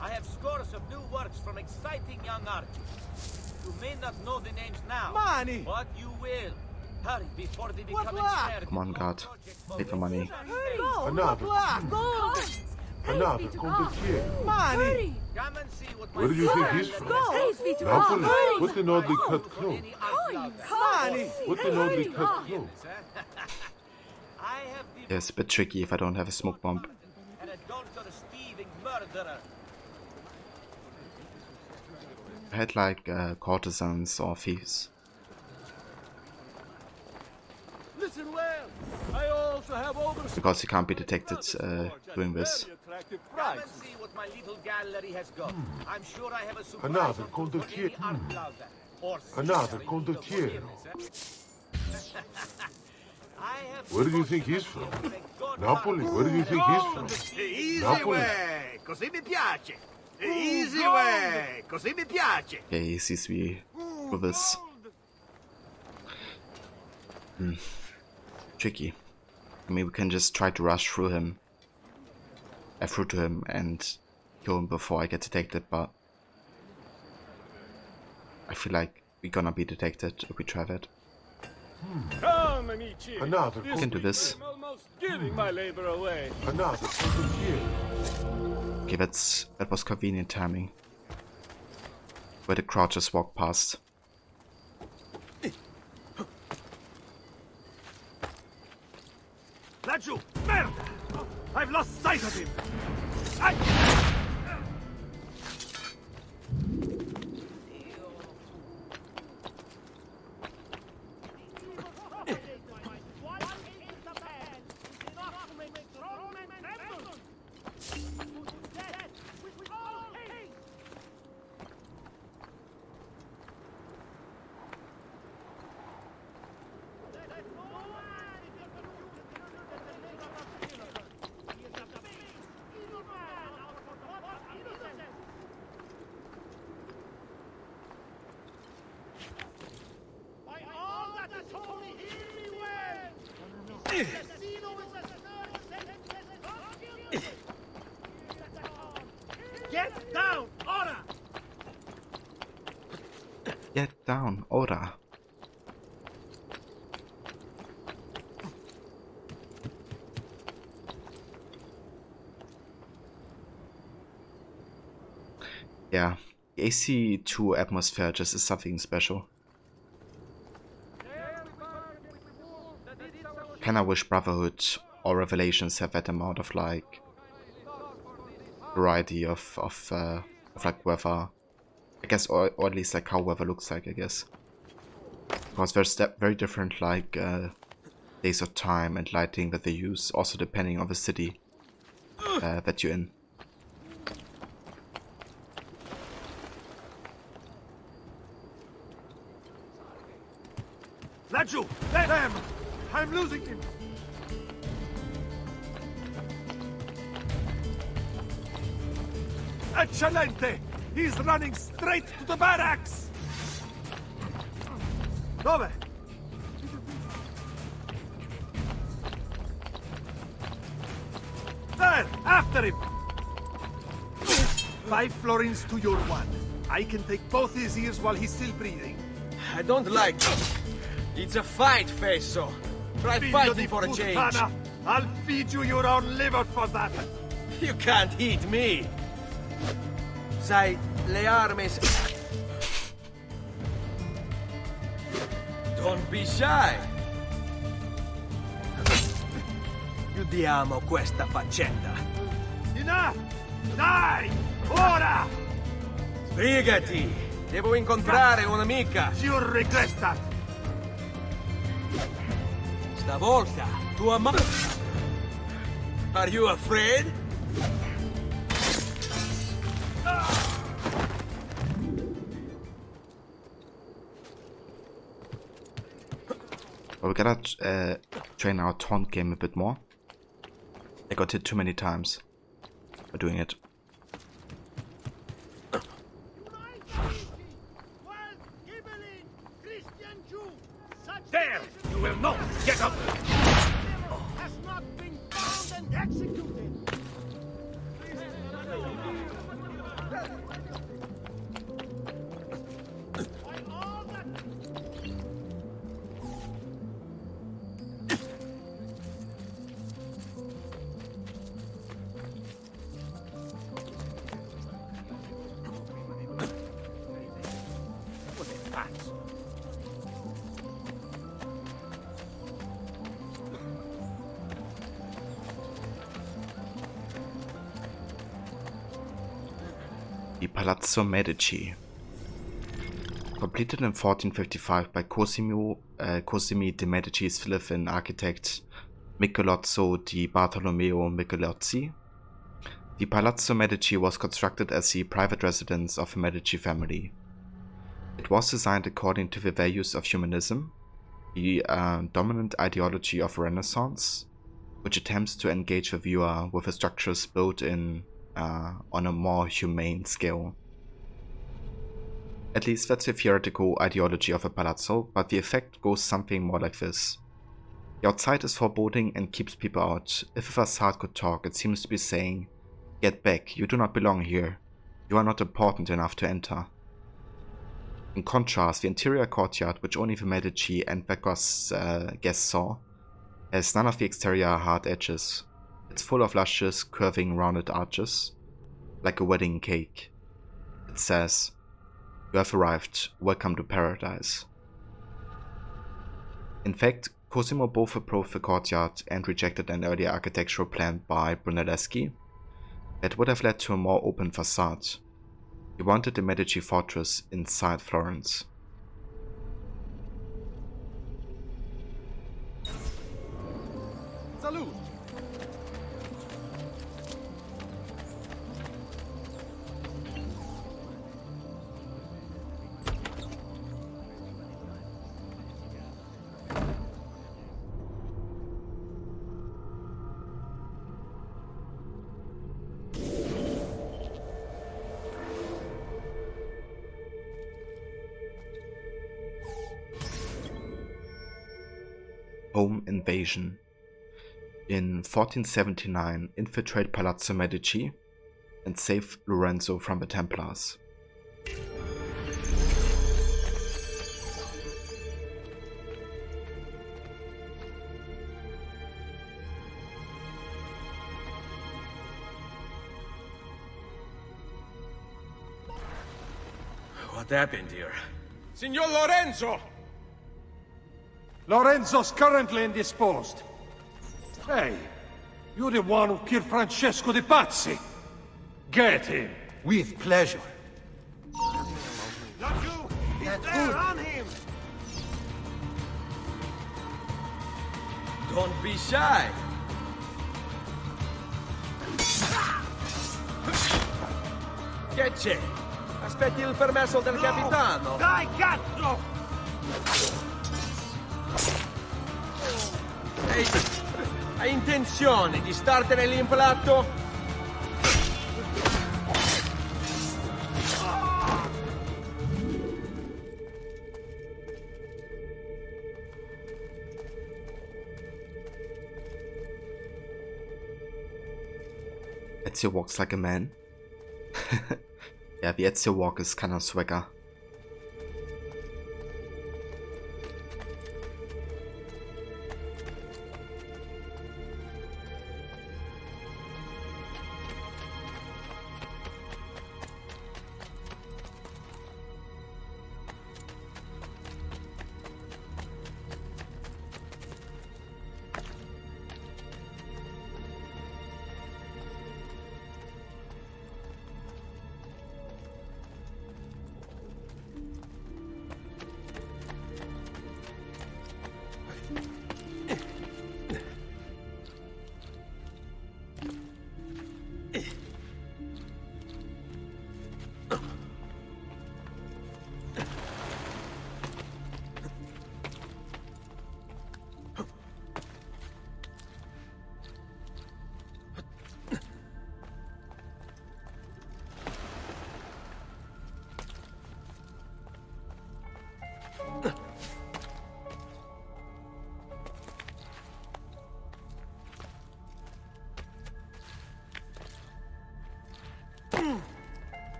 I have scores of new works from exciting young artists. You may not know the names now, Money. but you will. Hurry before they become luck. ensnared. Come on, guard. Take the money. Another. Another condottiere. Money. Come and see what my Where do you think he's father from? Praise be to Napoli. God. With an oddly cut cloak. Any art lover. Money. With an oddly cut cloak. I have the Yeah, it's a bit tricky if I don't have a smoke bomb. an adulterous, thieving murderer. I had like courtesans or thieves. Listen well! I also have over... Because you can't be detected doing this. Very attractive Come price. and see what my little gallery has got. I'm sure I have a surprise Another for any condottiere. art lover. Or Another seeker in condottiere. the forgiveness, eh? I have Where do you think he's from? Napoli. Where do you think he's from? Easy Napoli. way! Così mi piace! Easy way! Così mi piace! Yeah, he sees me with this. Tricky. I mean, we can just try to rush through him. Through to him and kill him before I get detected, but I feel like we're gonna be detected if we try that. Come, amici! Another I can do this. I'm almost giving my labor away. Another condottiere. Okay, that was convenient timing. Where the crowd just walked past. Laggiù! Merda! I've lost sight of him! Get down, ora! Get down, ora. Yeah, the AC2 atmosphere just is something special. Kinda wish Brotherhood or Revelations have that amount of like variety of like weather, I guess, or at least like how weather looks like, I guess. Because there's very different like days of time and lighting that they use, also depending on the city that you're in. Laju, let them! I'm losing him! Eccellente! He's running straight to the barracks! Dove? There! After him! 5 florins to your 1. I can take both his ears while he's still breathing. I don't like it. It's a fight, Fesso. Try fighting for a change. Puttana. I'll feed you your own liver for that. You can't eat me. Sai, le armes... Don't be shy. Chiudiamo questa faccenda. Enough! Die! Ora! Sbrigati! Devo incontrare un'amica. You'll regret that. Stavolta, tua madre. Are you afraid? But we gotta train our taunt game a bit more. I got hit too many times by doing it. There! You will not get up! Has not been found and executed. By all that The Palazzo Medici. Completed in 1455 by Cosimo de' Medici's Philippine architect Michelozzo di Bartolomeo Michelozzi. The Palazzo Medici was constructed as the private residence of the Medici family. It was designed according to the values of humanism, the dominant ideology of Renaissance, which attempts to engage the viewer with the structures built in on a more humane scale. At least that's the theoretical ideology of a palazzo, but the effect goes something more like this. The outside is foreboding and keeps people out. If a facade could talk, it seems to be saying, "Get back, you do not belong here. You are not important enough to enter." In contrast, the interior courtyard, which only the Medici and their guests saw, has none of the exterior hard edges. It's full of luscious, curving, rounded arches, like a wedding cake. It says, "You have arrived, welcome to paradise." In fact, Cosimo both approved the courtyard and rejected an earlier architectural plan by Brunelleschi that would have led to a more open facade. He wanted the Medici fortress inside Florence. Salute! Home invasion. In 1479, infiltrate Palazzo Medici. and save Lorenzo from the Templars. What happened here? Signor Lorenzo! Lorenzo's currently indisposed. Hey, you're the one who killed Francesco de Pazzi. Get him. With pleasure. Not you! He's there on him! Don't be shy! Che c'è? Aspetti il permesso del capitano! Dai, cazzo! Ehi, hai intenzione di startene l'impianto? Ezio walks like a man. Ja, wie Ezio walk ist keiner Swagger.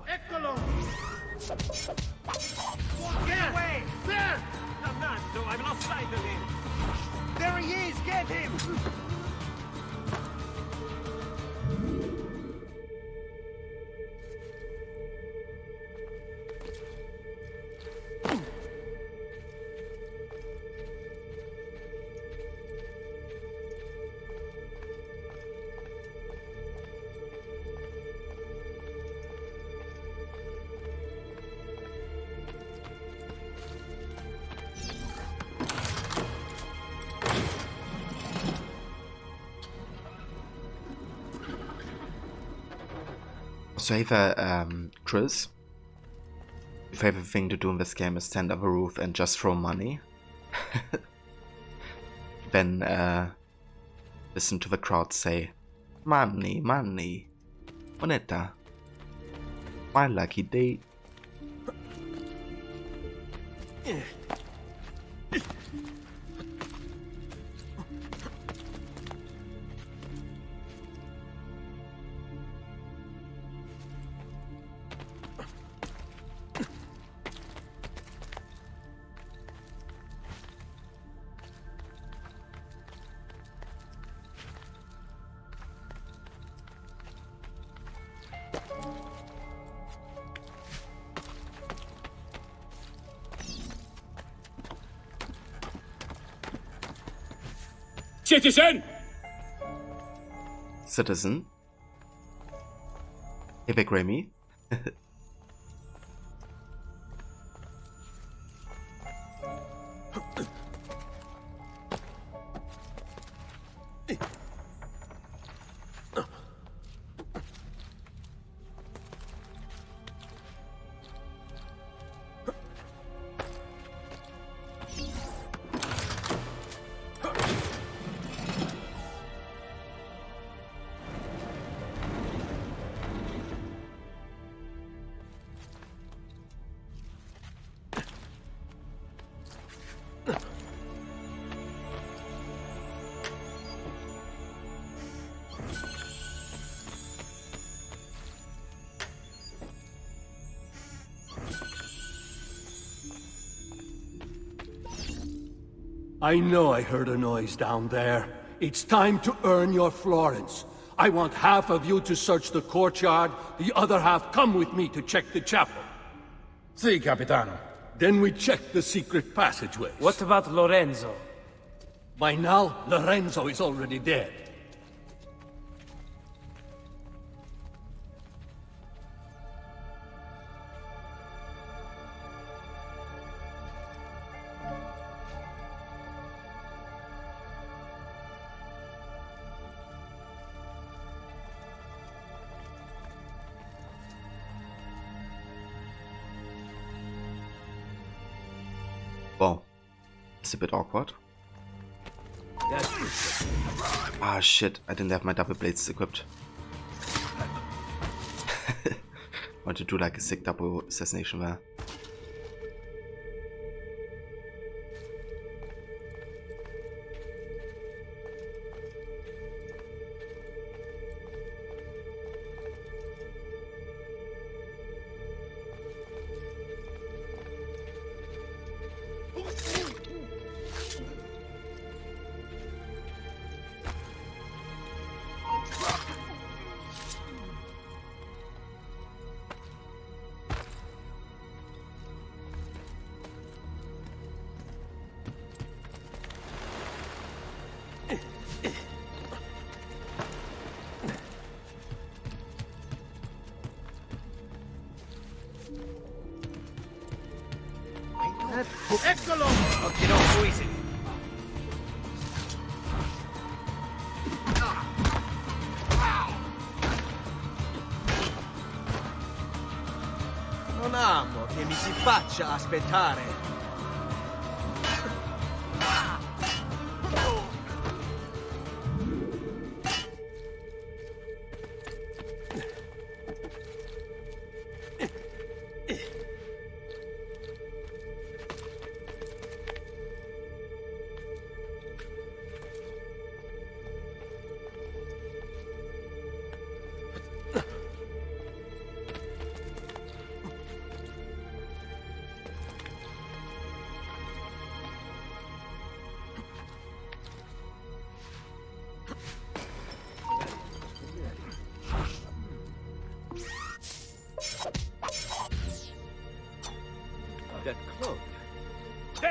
Eccolo! Get away! There! Dannato, I've lost sight of him! There he is! Get him! So Chris, your favorite thing to do in this game is stand on the roof and just throw money. Then listen to the crowd say, "Money, money, moneta, my lucky day." Citizen! Citizen? Epic Remy? I know I heard a noise down there. It's time to earn your florins. I want half of you to search the courtyard, the other half come with me to check the chapel. Sì, capitano. Then we check the secret passageways. What about Lorenzo? By now, Lorenzo is already dead. Well, it's a bit awkward. Ah shit, I didn't have my double blades equipped. Want to do like a sick double assassination there. Eccolo! Occhio, no, easy. Non amo che mi si faccia aspettare. That cloak. He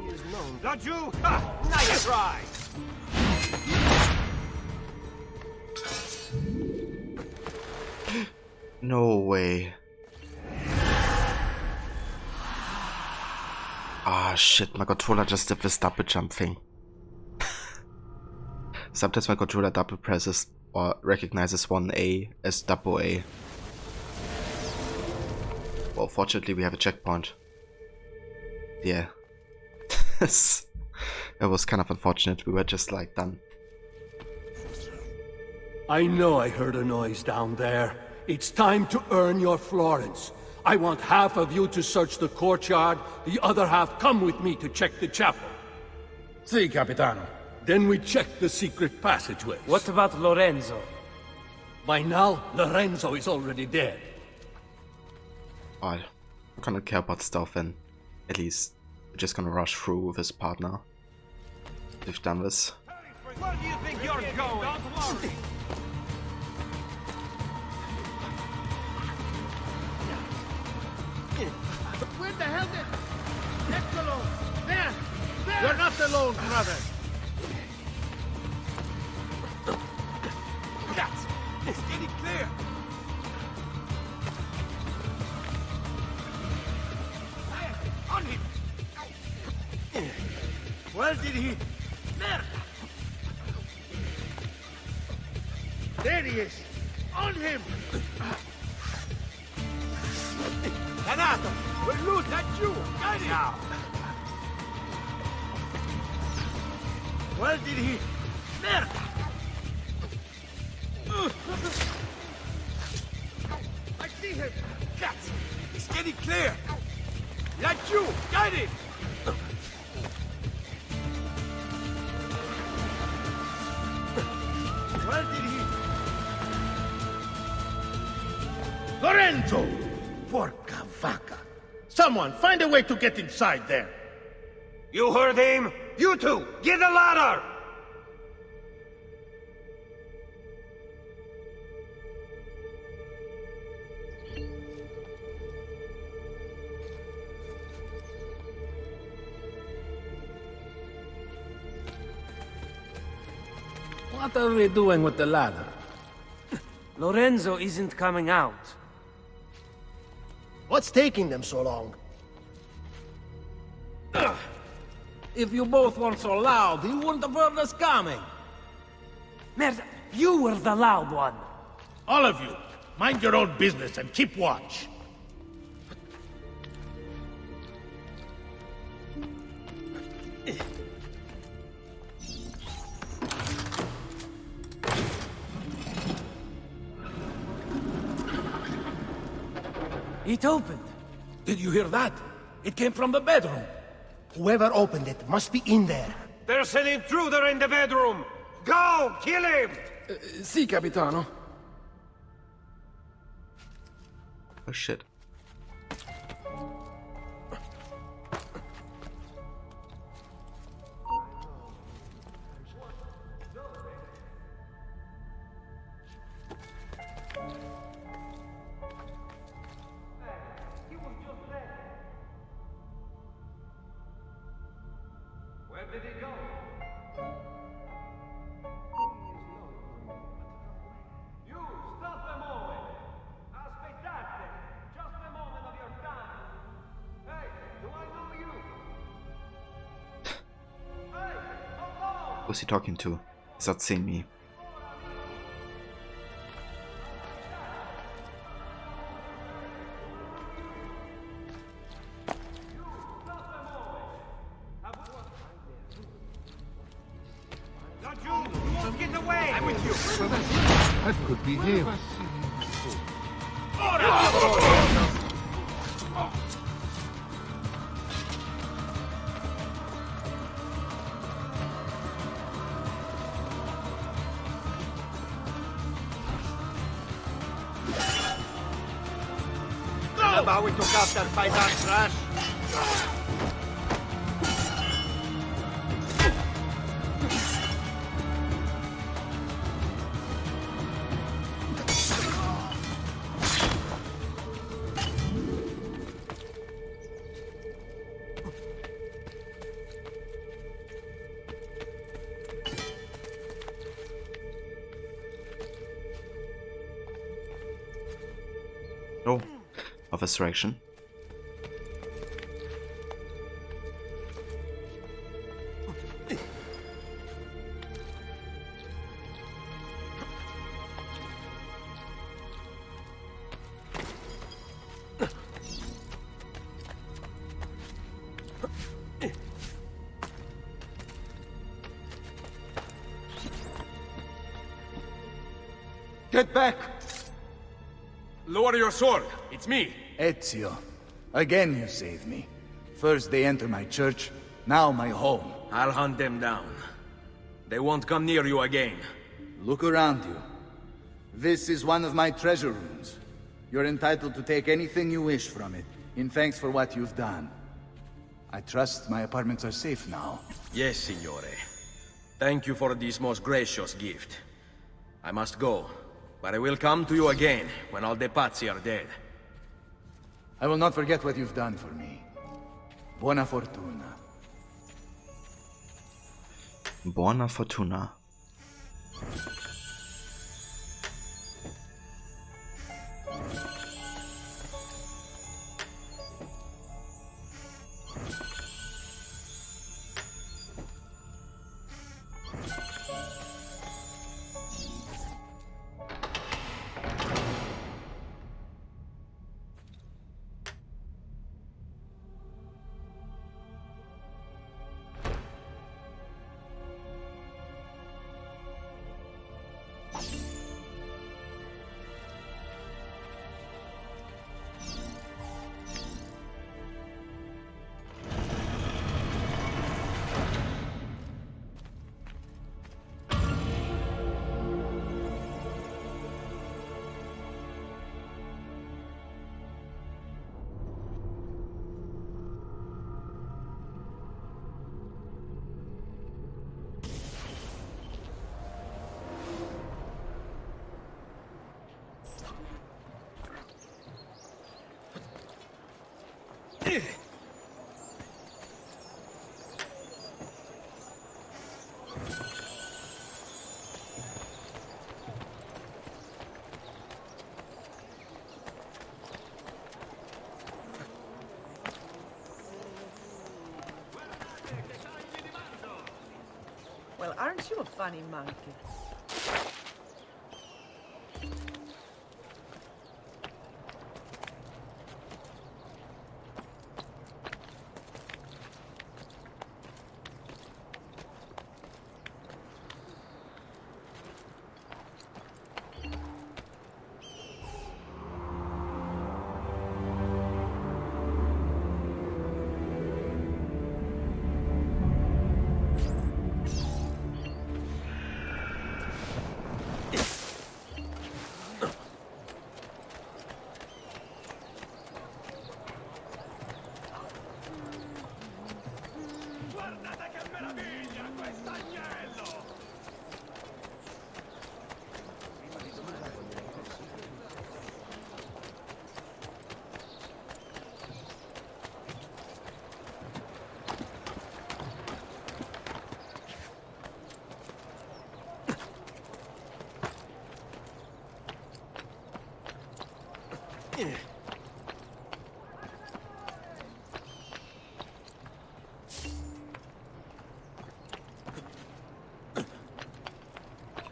is known. Laggiù! Ha! Nice try! No way. Ah shit, my controller just did this double jump thing. Sometimes my controller double presses or recognizes one A as double A. Well, fortunately we have a checkpoint. Yeah. It was kind of unfortunate, we were just like done. I know I heard a noise down there. It's time to earn your florins. I want half of you to search the courtyard, the other half come with me to check the chapel. Sì, capitano. Then we check the secret passageways. What about Lorenzo? By now, Lorenzo is already dead. I don't care about stuff, and at least we're just gonna rush through with his partner. We've done this. Where do you think you're going? Don't worry. Where the hell did... Eccolo! There! There! You're not alone, brother! Cats! It's getting clear! On him! Where did he... Merda! There he is! On him! Danato! We'll lose that Jew! Guide him! Now! Where did he... Merda! I see him! Cats! It's getting clear! That Jew! Guide him! Where did he... Lorenzo! Porca vaca! Someone, find a way to get inside there! You heard him? You two, get a ladder! What are we doing with the ladder? Lorenzo isn't coming out. What's taking them so long? If you both weren't so loud, he wouldn't have heard us coming. Merda, you were the loud one. All of you, mind your own business and keep watch. It opened. Did you hear that? It came from the bedroom. Whoever opened it must be in there. There's an intruder in the bedroom! Go! Kill him! Sì, capitano. Oh shit. Where did he go? You, stop the moment! Aspettate! Just a moment of your time! Hey, do I know you? Hey, hold on! Who's he talking to? Is that seeing me? That could be him. How we took after Paisan trash? Oh, of resurrection. Get back! Lower your sword. It's me. Ezio, again you saved me. First they enter my church, now my home. I'll hunt them down. They won't come near you again. Look around you. This is one of my treasure rooms. You're entitled to take anything you wish from it, in thanks for what you've done. I trust my apartments are safe now. Yes, signore. Thank you for this most gracious gift. I must go, but I will come to you again when all the Pazzi are dead. I will not forget what you've done for me. Buona fortuna. Buona fortuna. Well, aren't you a funny monkey?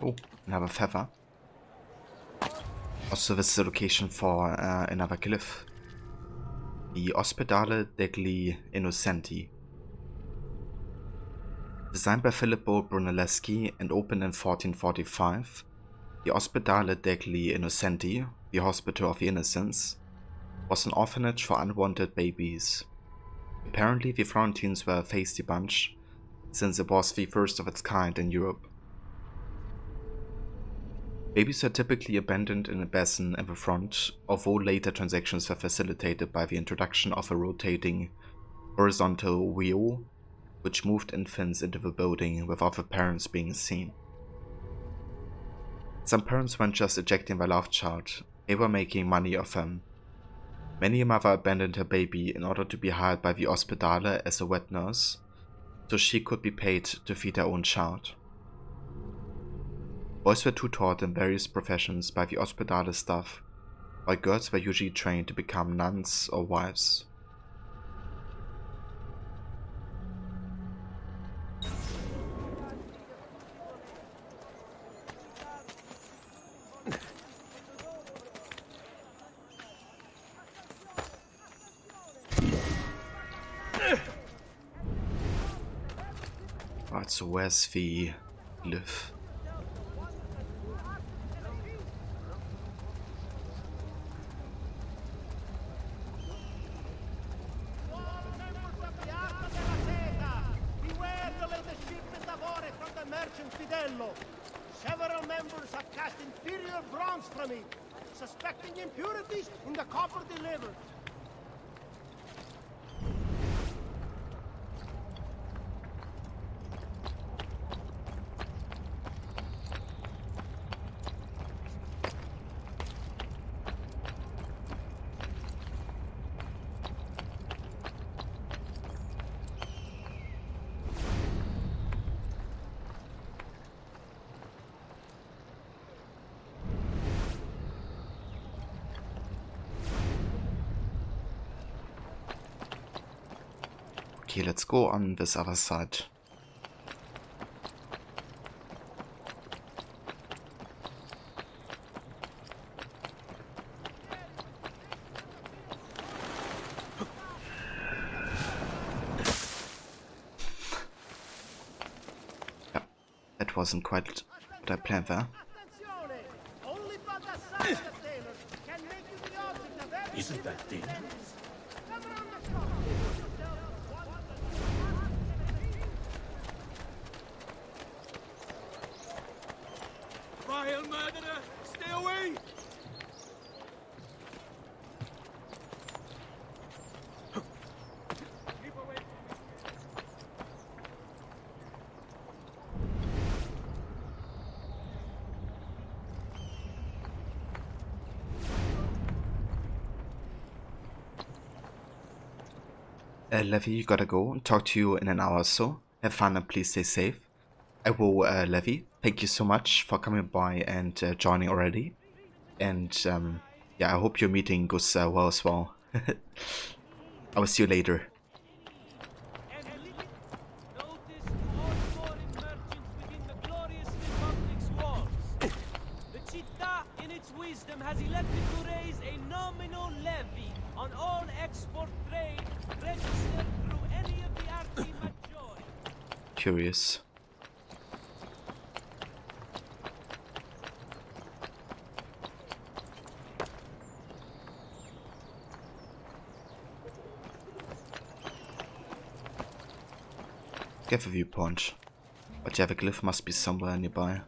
Oh, another feather. Also, this is the location for another glyph. The Ospedale degli Innocenti. Designed by Filippo Brunelleschi and opened in 1445, the Ospedale degli Innocenti, the Hospital of the Innocents, was an orphanage for unwanted babies. Apparently the Florentines were a feisty bunch, since it was the first of its kind in Europe. Babies are typically abandoned in a basin at the front, although later transactions were facilitated by the introduction of a rotating horizontal wheel, which moved infants into the building without the parents being seen. Some parents weren't just ejecting their love child, they were making money off them. Many a mother abandoned her baby in order to be hired by the Ospedale as a wet nurse, so she could be paid to feed her own child. Boys were tutored in various professions by the Ospedale staff, while girls were usually trained to become nuns or wives. Right, so where's the glyph? Several members have cast inferior bronze from it, suspecting impurities in the copper delivered. Okay, let's go on this other side. Yeah, that wasn't quite what I planned there. Isn't that dangerous? Vile murderer! Stay away! Levy, you gotta go. Talk to you in an hour or so. Have fun and please stay safe. I will, Levy, thank you so much for coming by and joining already. And yeah, I hope your meeting goes well as well. I will see you later. The città, in its wisdom, has elected to raise a nominal levy on all export trade registered through any of the Arti Maggiori. Curious. Give a viewpoint. But yeah, the glyph must be somewhere nearby.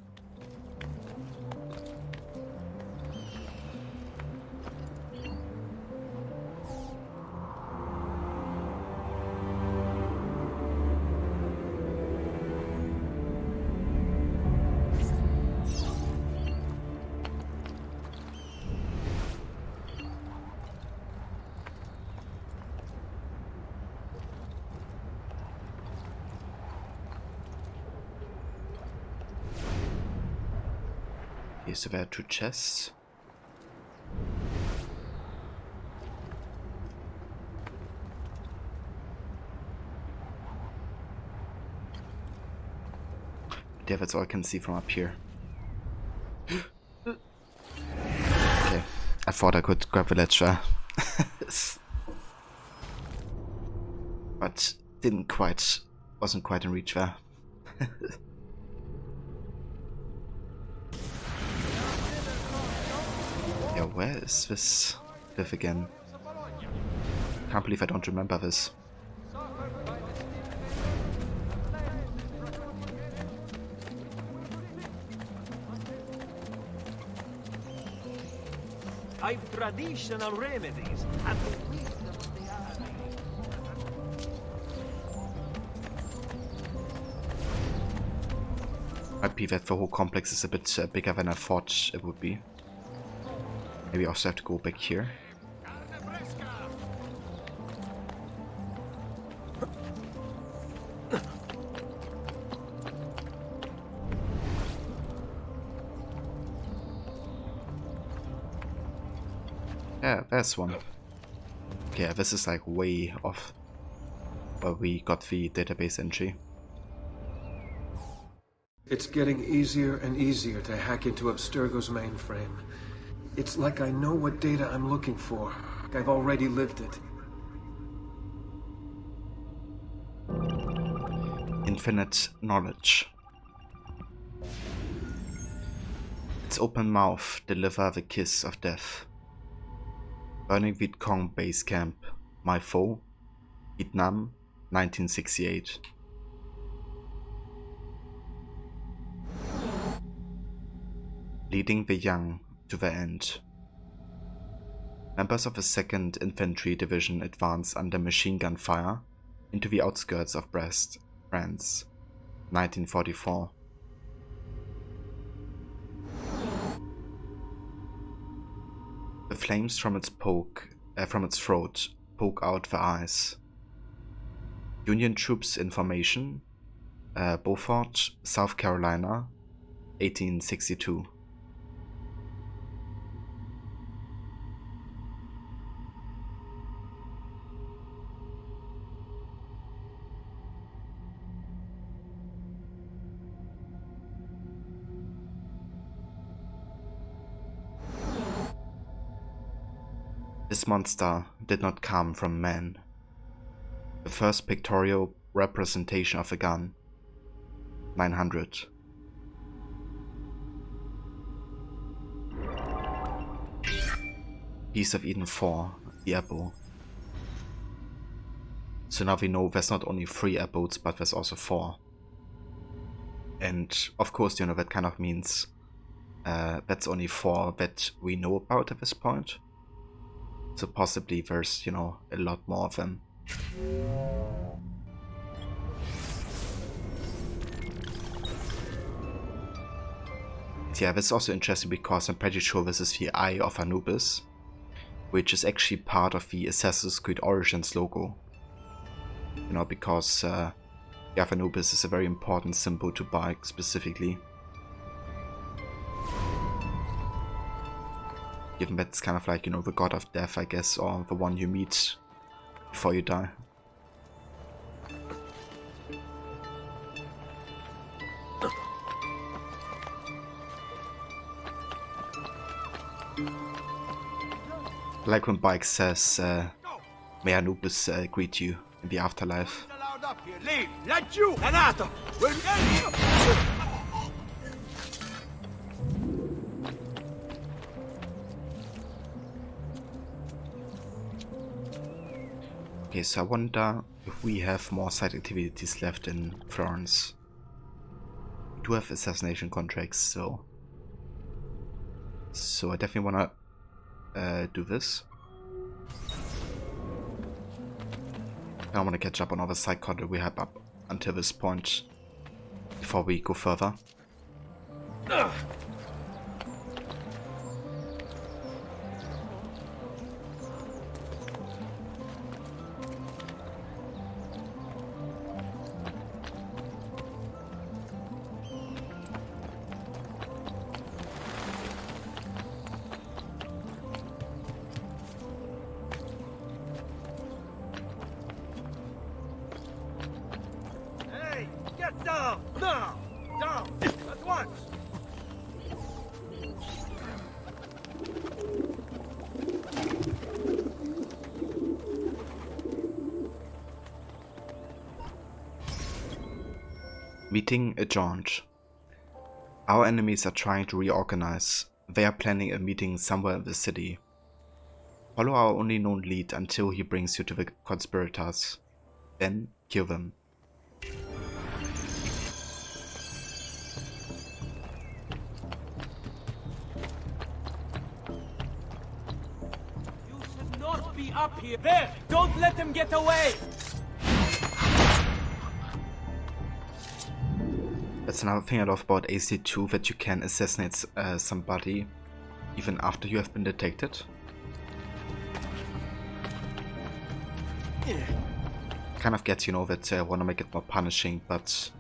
So there are 2 chests. Yeah, that's all I can see from up here. Okay, I thought I could grab the ledge there. But wasn't quite in reach there. Yeah, where is this glyph again? Can't believe I don't remember this. I've traditional remedies and the wisdom of the army. Might be that the whole complex is a bit bigger than I thought it would be. Maybe I also have to go back here. Yeah, there's one. Okay, this is like way off where we got the database entry. It's getting easier and easier to hack into Abstergo's mainframe. It's like I know what data I'm looking for. I've already lived it. Infinite knowledge. Its open mouth deliver the kiss of death. Burning Viet Cong base camp. My foe. Vietnam, 1968. Leading the young to the end. Members of the 2nd Infantry Division advance under machine gun fire into the outskirts of Brest, France, 1944. The flames from its throat poke out the eyes. Union troops in formation, Beaufort, South Carolina, 1862. This monster did not come from man. The first pictorial representation of a gun. 900. Piece of Eden 4, the Abo. So now we know there's not only 3 abodes, but there's also 4. And of course, you know, that kind of means that's only 4 that we know about at this point. So possibly there's, you know, a lot more of them. Yeah, this is also interesting because I'm pretty sure this is the Eye of Anubis, which is actually part of the Assassin's Creed Origins logo. You know, because Gavaanubis is a very important symbol to Bike specifically. Given that it's kind of like, you know, the god of death, I guess, or the one you meet before you die. Like when Bike says, may Anubis greet you in the afterlife. Leave! Let you! Renato! Okay, so I wonder if we have more side activities left in Florence. We do have assassination contracts, so I definitely wanna do this. I want to catch up on all the side content we have up until this point before we go further. Get down! Now! Down! At once! Meeting adjourned. Our enemies are trying to reorganize. They are planning a meeting somewhere in the city. Follow our only known lead until he brings you to the conspirators. Then kill them. Be up here. There! Don't let them get away! That's another thing I love about AC2, that you can assassinate somebody even after you have been detected. Kind of get, you know, that I want to make it more punishing, but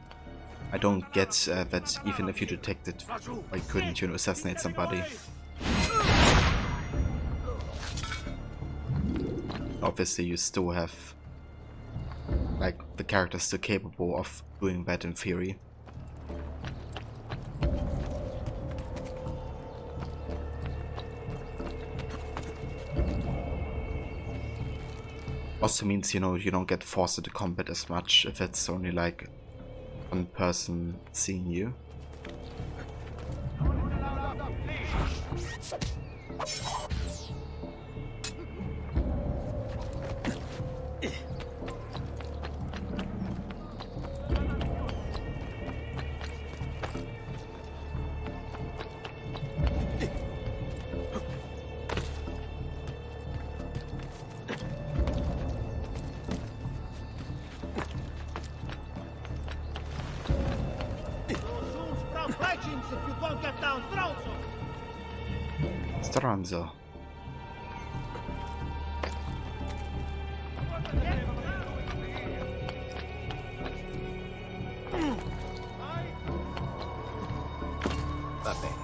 I don't get that even if you detected, why couldn't you assassinate somebody? Obviously you still have, like, the character still capable of doing that in theory. Also means, you know, you don't get forced into combat as much if it's only like one person seeing you. Stronzo. Va bene.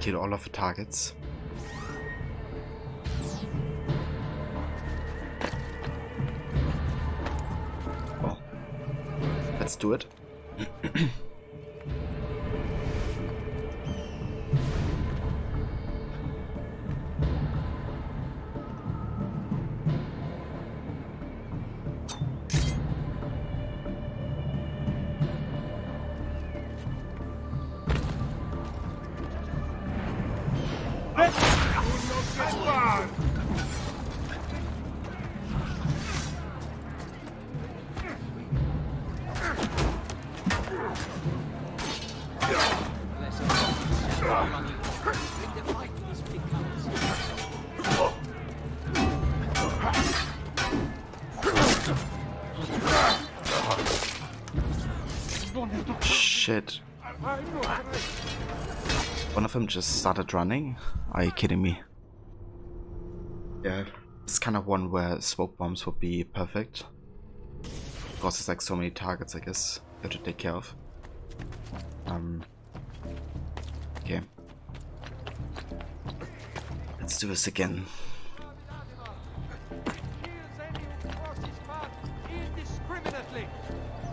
kill all of the targets. Well, let's do it. Shit. One of them just started running? Are you kidding me? Yeah, it's kind of one where smoke bombs would be perfect. Because there's like so many targets, I guess, you have to take care of. Okay. Let's do this again. Indiscriminately.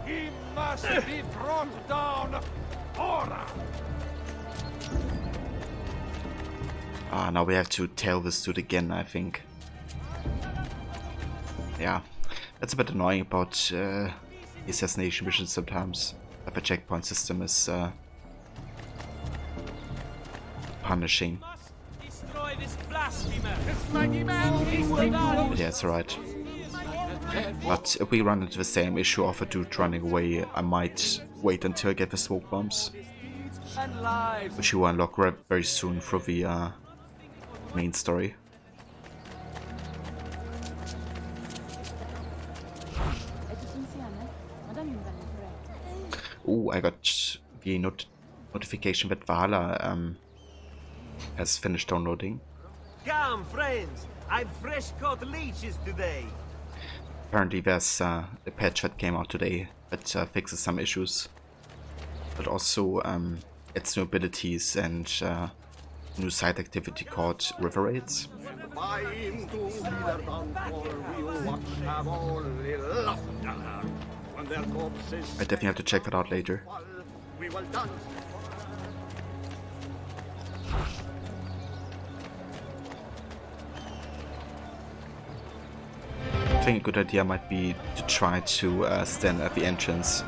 He must be brought down. Ora! Ah, now we have to tail this dude again, I think. Yeah, that's a bit annoying about the assassination missions sometimes. If a checkpoint system is punishing. Destroy this blasphemer. Yeah, it's alright. But if we run into the same issue of a dude running away, I might wait until I get the smoke bombs, which you will unlock very soon through the main story. Oh, I got the notification that Valhalla has finished downloading. Come, friends! I've fresh caught leeches today. Apparently there's a patch that came out today that fixes some issues, but also adds new abilities and new side activity called River Raids. I definitely have to check that out later. I think a good idea might be to try to stand at the entrance.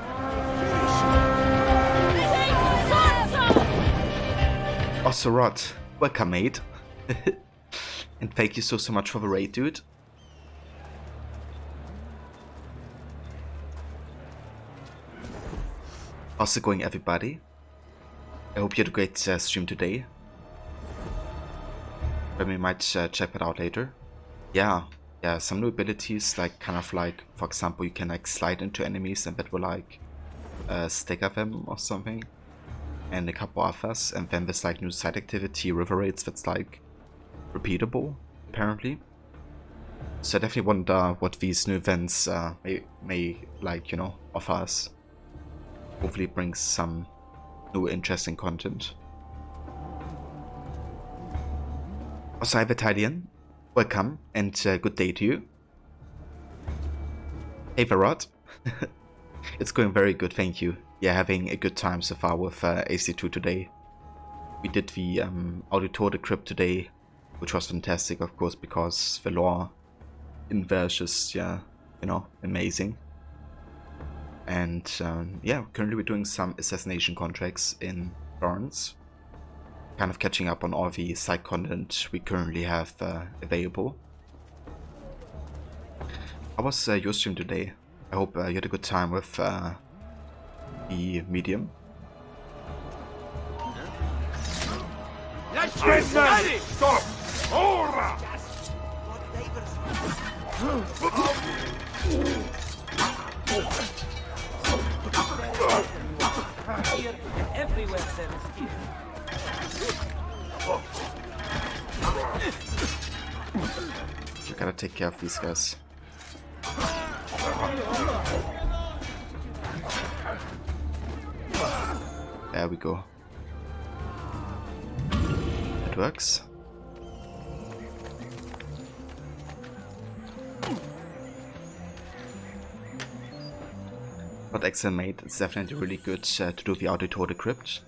Ocelot, welcome mate. And thank you so much for the raid, dude. How's it going, everybody? I hope you had a great stream today. But we might check that out later. Yeah, some new abilities, like kind of like, for example, you can like slide into enemies and that will like stagger them or something. And a couple others, and then there's like new side activity, River Raids, that's like repeatable, apparently. So I definitely wonder what these new events may like, you know, offer us. Hopefully it brings some new interesting content. Also, hi Vitalian, welcome and good day to you. Hey Varrot. It's going very good, thank you. Yeah, having a good time so far with AC2 today. We did the Auditor Decrypt today, which was fantastic, of course, because the lore in there is just, yeah, you know, amazing. And yeah, currently we're doing some assassination contracts in Florence. Kind of catching up on all the side content we currently have available. How was your stream today? I hope you had a good time with the medium. Let's get ready! Stop! Ora! Here, everywhere there is fear. You gotta take care of these guys. There we go. it works. What Excel made, it's definitely really good to do the Auditor Decrypt.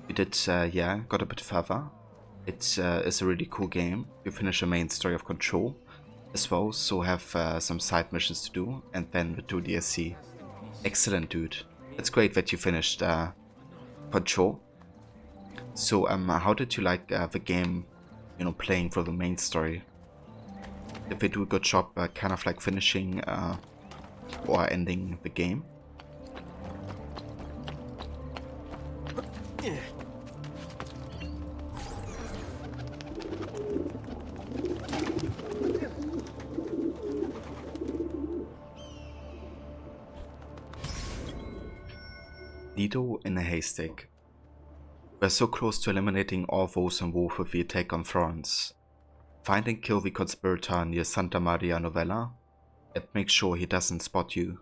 We did, yeah, got a bit further. It is a really cool game. You finish the main story of Control as well, so have some side missions to do, and then the 2 DLC. Excellent, dude. It's great that you finished Control. So, how did you like the game, you know, playing for the main story? Did they do a good job kind of like finishing or ending the game? Dido in a haystack. We're so close to eliminating all those involved with the attack on Florence. Find and kill the conspirator near Santa Maria Novella and make sure he doesn't spot you.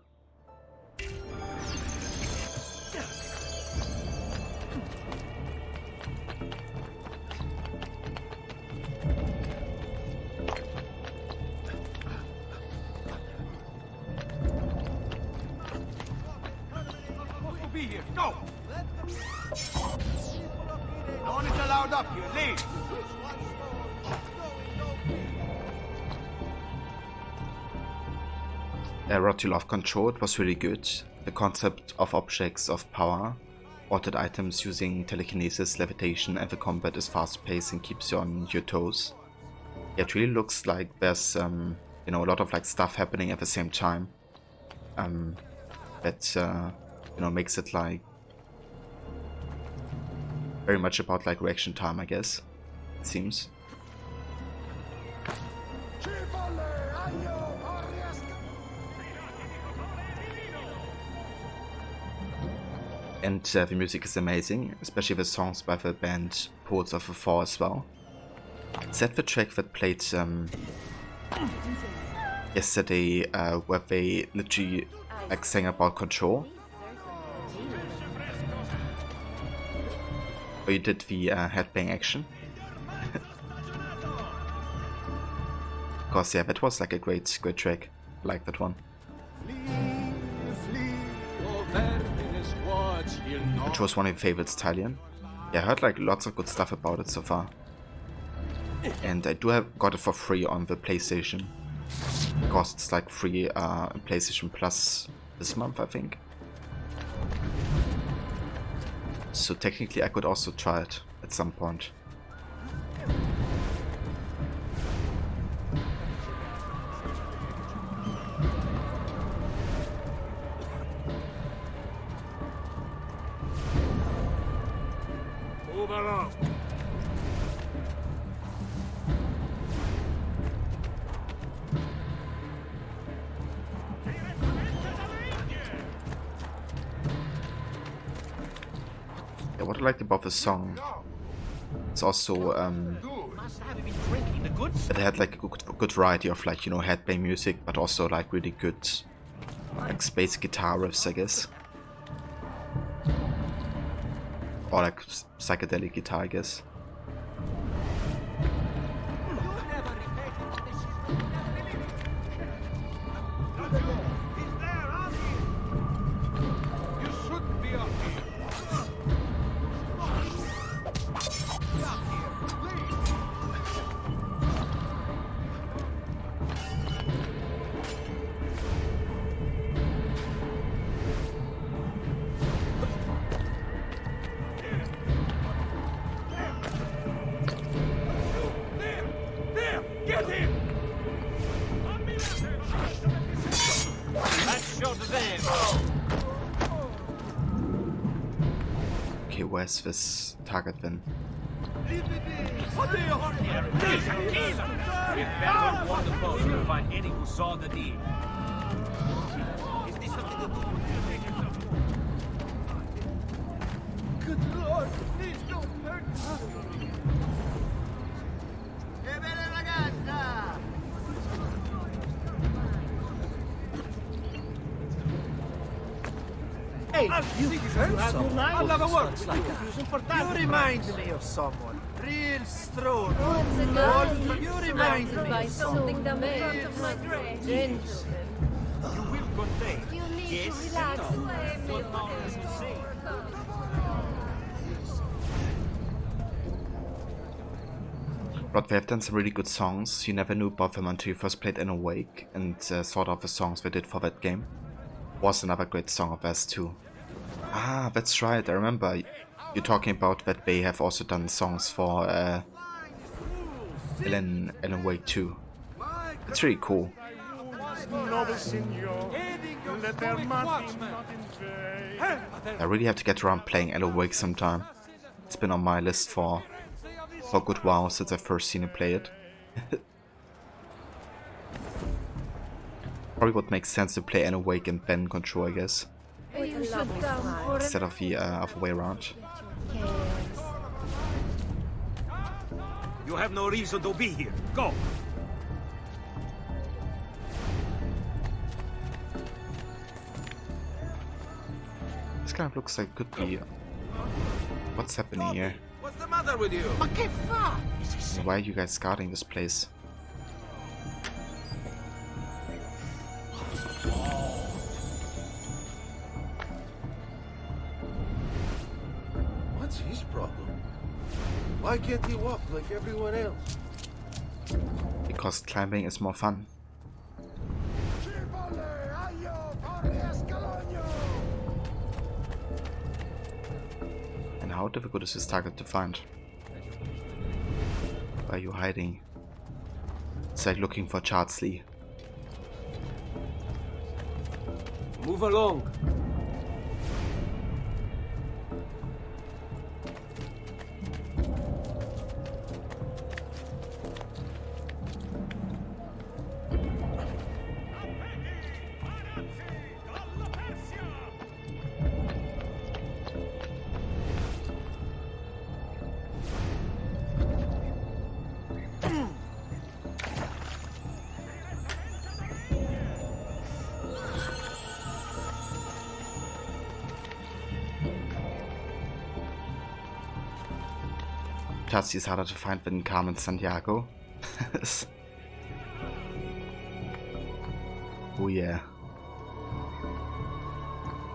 Go! No one is allowed up here. Leave! Rotulov Control, it was really good. The concept of objects of power, altered items using telekinesis, levitation, and the combat is fast paced and keeps you on your toes. Yeah, it really looks like there's you know, a lot of like stuff happening at the same time. That you know, makes it like very much about like reaction time, I guess. It seems. And the music is amazing, especially the songs by the band Poets of the Fall as well. Is that the track that played yesterday, where they literally like sang about Control? Or you did the headbang action? Because yeah, that was like a great track. I like that one. Which was one of your favorites, Talion. Yeah, I heard like lots of good stuff about it so far. And I do have got it for free on the PlayStation. Because it's like free PlayStation Plus this month, I think. So technically I could also try it at some point. Move along. Yeah, what I liked about the song, it's also it had like a good variety of like, you know, headbang music, but also like really good like space guitar riffs, I guess. Or like psychedelic guitar, I guess. Get him! Let's show them. Okay, where's this target then? What do you want here? We'd better warn the boat to find any who saw the deed. Is this something to do? Good Lord, please don't hurt me! Hey, you heard someone. You remind me of someone. real stroll. Once a All girl, you I remind to me buy of something down the front of my dress. Gentlemen. You will contain. You need Yes, to relax. what more is to say? But they have done some really good songs. You never knew about them until you first played Alan Wake, and sort of the songs they did for that game was another great song of theirs too. Ah, that's right, I remember you talking about that they have also done songs for Alan Wake 2. It's really cool. I really have to get around playing Alan Wake sometime. It's been on my list for a good while since I first seen him play it. Probably would make sense to play Alan Wake and then Control, I guess, instead of the other way around. You have no reason to be here. Go! This kind of looks like it could be... What's happening here? What's the matter with you? Why are you guys guarding this place? What's his problem? Why can't he walk like everyone else? Because climbing is more fun. And how difficult is this target to find? Why are you hiding? It's like looking for Chardsley. Move along. Chardsley is harder to find than Carmen Sandiego. Oh yeah.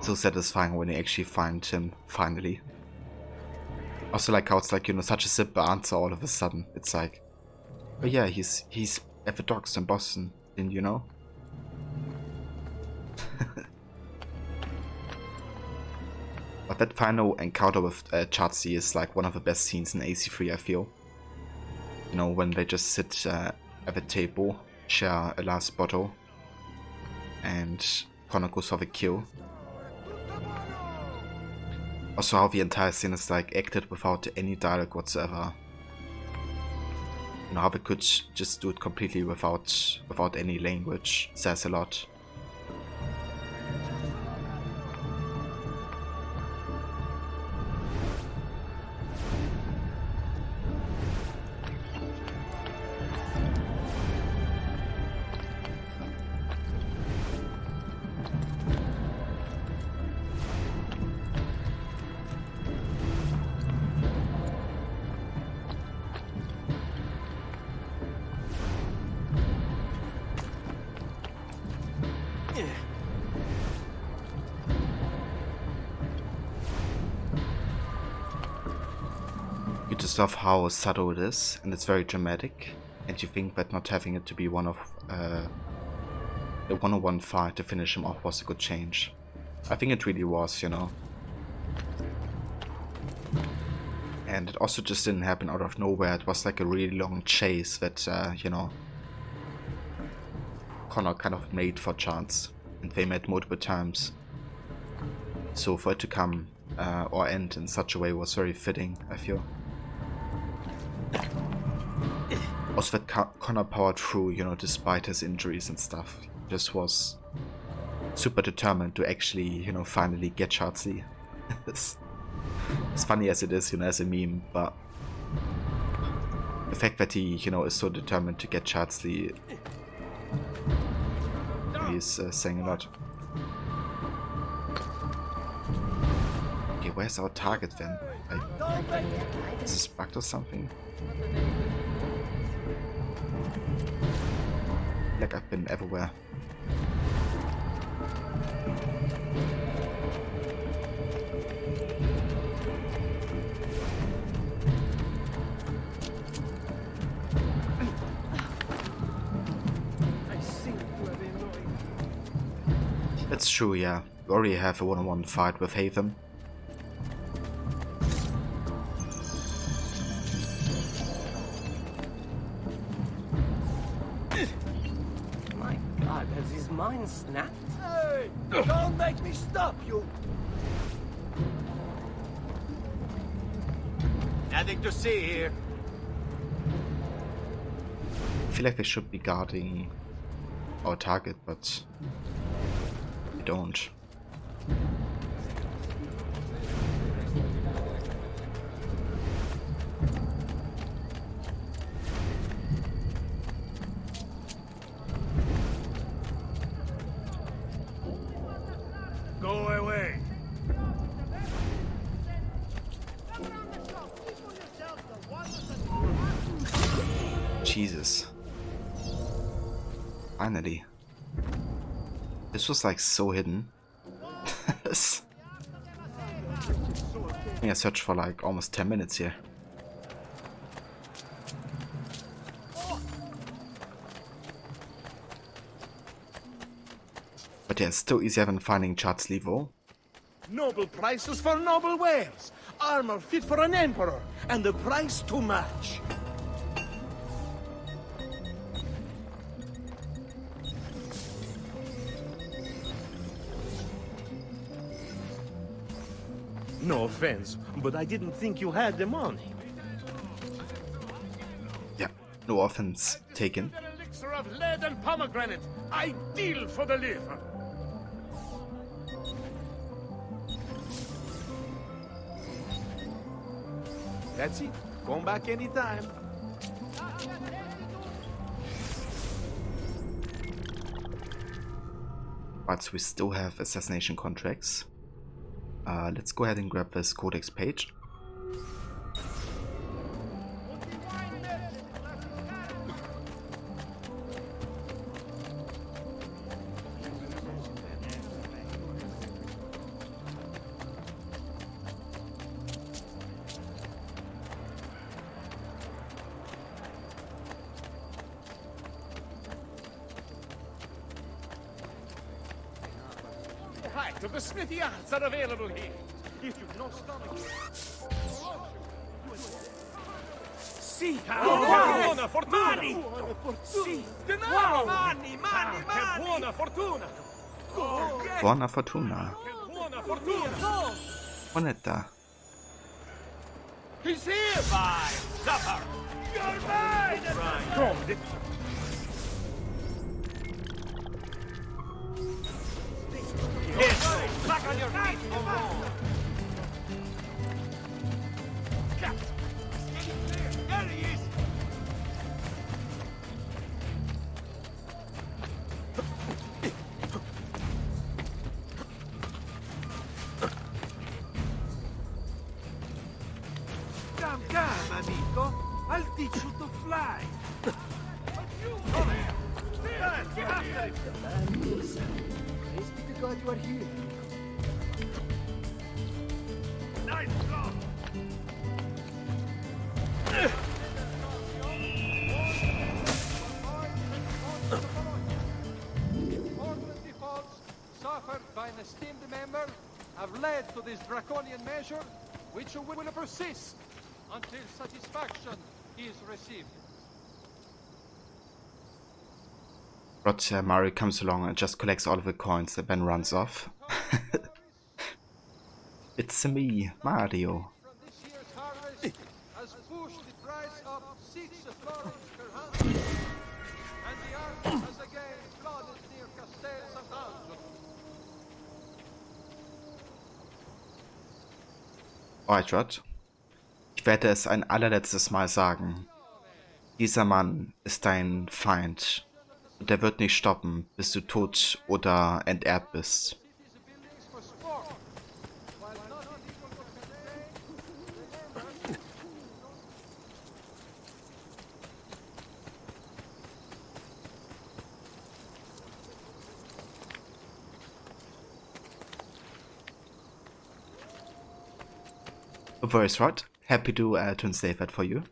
So satisfying when you actually find him, finally. Also like how it's like, you know, such a simple answer all of a sudden. It's like, oh yeah, he's at the docks in Boston, didn't you know? But that final encounter with Chardsley is like one of the best scenes in AC3, I feel. You know, when they just sit at the table, share a last bottle, and Connor goes for the kill. Also how the entire scene is like acted without any dialogue whatsoever. You know, how they could just do it completely without any language says a lot. You just love how subtle it is, and it's very dramatic, and you think that not having it to be one of the one-on-one fight to finish him off was a good change. I think it really was, you know. And it also just didn't happen out of nowhere. It was like a really long chase that, you know, Connor kind of made for chance, and they met multiple times. So for it to come or end in such a way was very fitting, I feel. Also that Connor powered through, you know, despite his injuries and stuff. He just was super determined to actually, you know, finally get Chardsley. As funny as it is, you know, as a meme, but the fact that he, you know, is so determined to get Chardsley is saying a lot. Okay, where's our target then? Like, is this bugged or something? Like I've been everywhere. It's true, yeah. We already have a one-on-one fight with Haven. My God, has his mind snapped? Hey! Don't make me stop you! Nothing to see here. I feel like they should be guarding our target, but they don't. Go away. Jesus. Finally. This was like so hidden. I think I searched for like almost 10 minutes here. But yeah, it's still easier than finding Chad's Levo. Noble prices for noble wares. Armor fit for an emperor, and the price to match. No offense, but I didn't think you had the money. Yeah, no offense taken. Elixir of lead and pomegranate, ideal for the liver. That's it. Come back anytime. But we still have assassination contracts. Let's go ahead and grab this codex page. The height of the smithy arts are available here. If you've no stomach. Sì, buona fortuna! Sì, denaro! Mani! Che buona fortuna! Buona fortuna. Che buona fortuna! Moneta. He's here! Fine, suffer! You're mine! Come, yes, back on your feet, Momo! There he is! Calm down, amico. I'll teach you to fly. Come here. Praise be to God you are here. Nice job. Important defaults suffered by an esteemed member have led to this draconian measure, which will persist until satisfaction is received. But Mario comes along and just collects all of the coins and then runs off. It's me, Mario. From this year's harvest has pushed the price up 6 florins per hundred, and the art has again flooded near Castel Sant'Angelo. Alright, Rod. Ich werde es ein allerletztes Mal sagen. Dieser Mann ist dein Feind. Und er wird nicht stoppen, bis du tot oder enterbt bist. Cities and buildings for sport, while not illegal for Voice Rod, happy to translate that for you.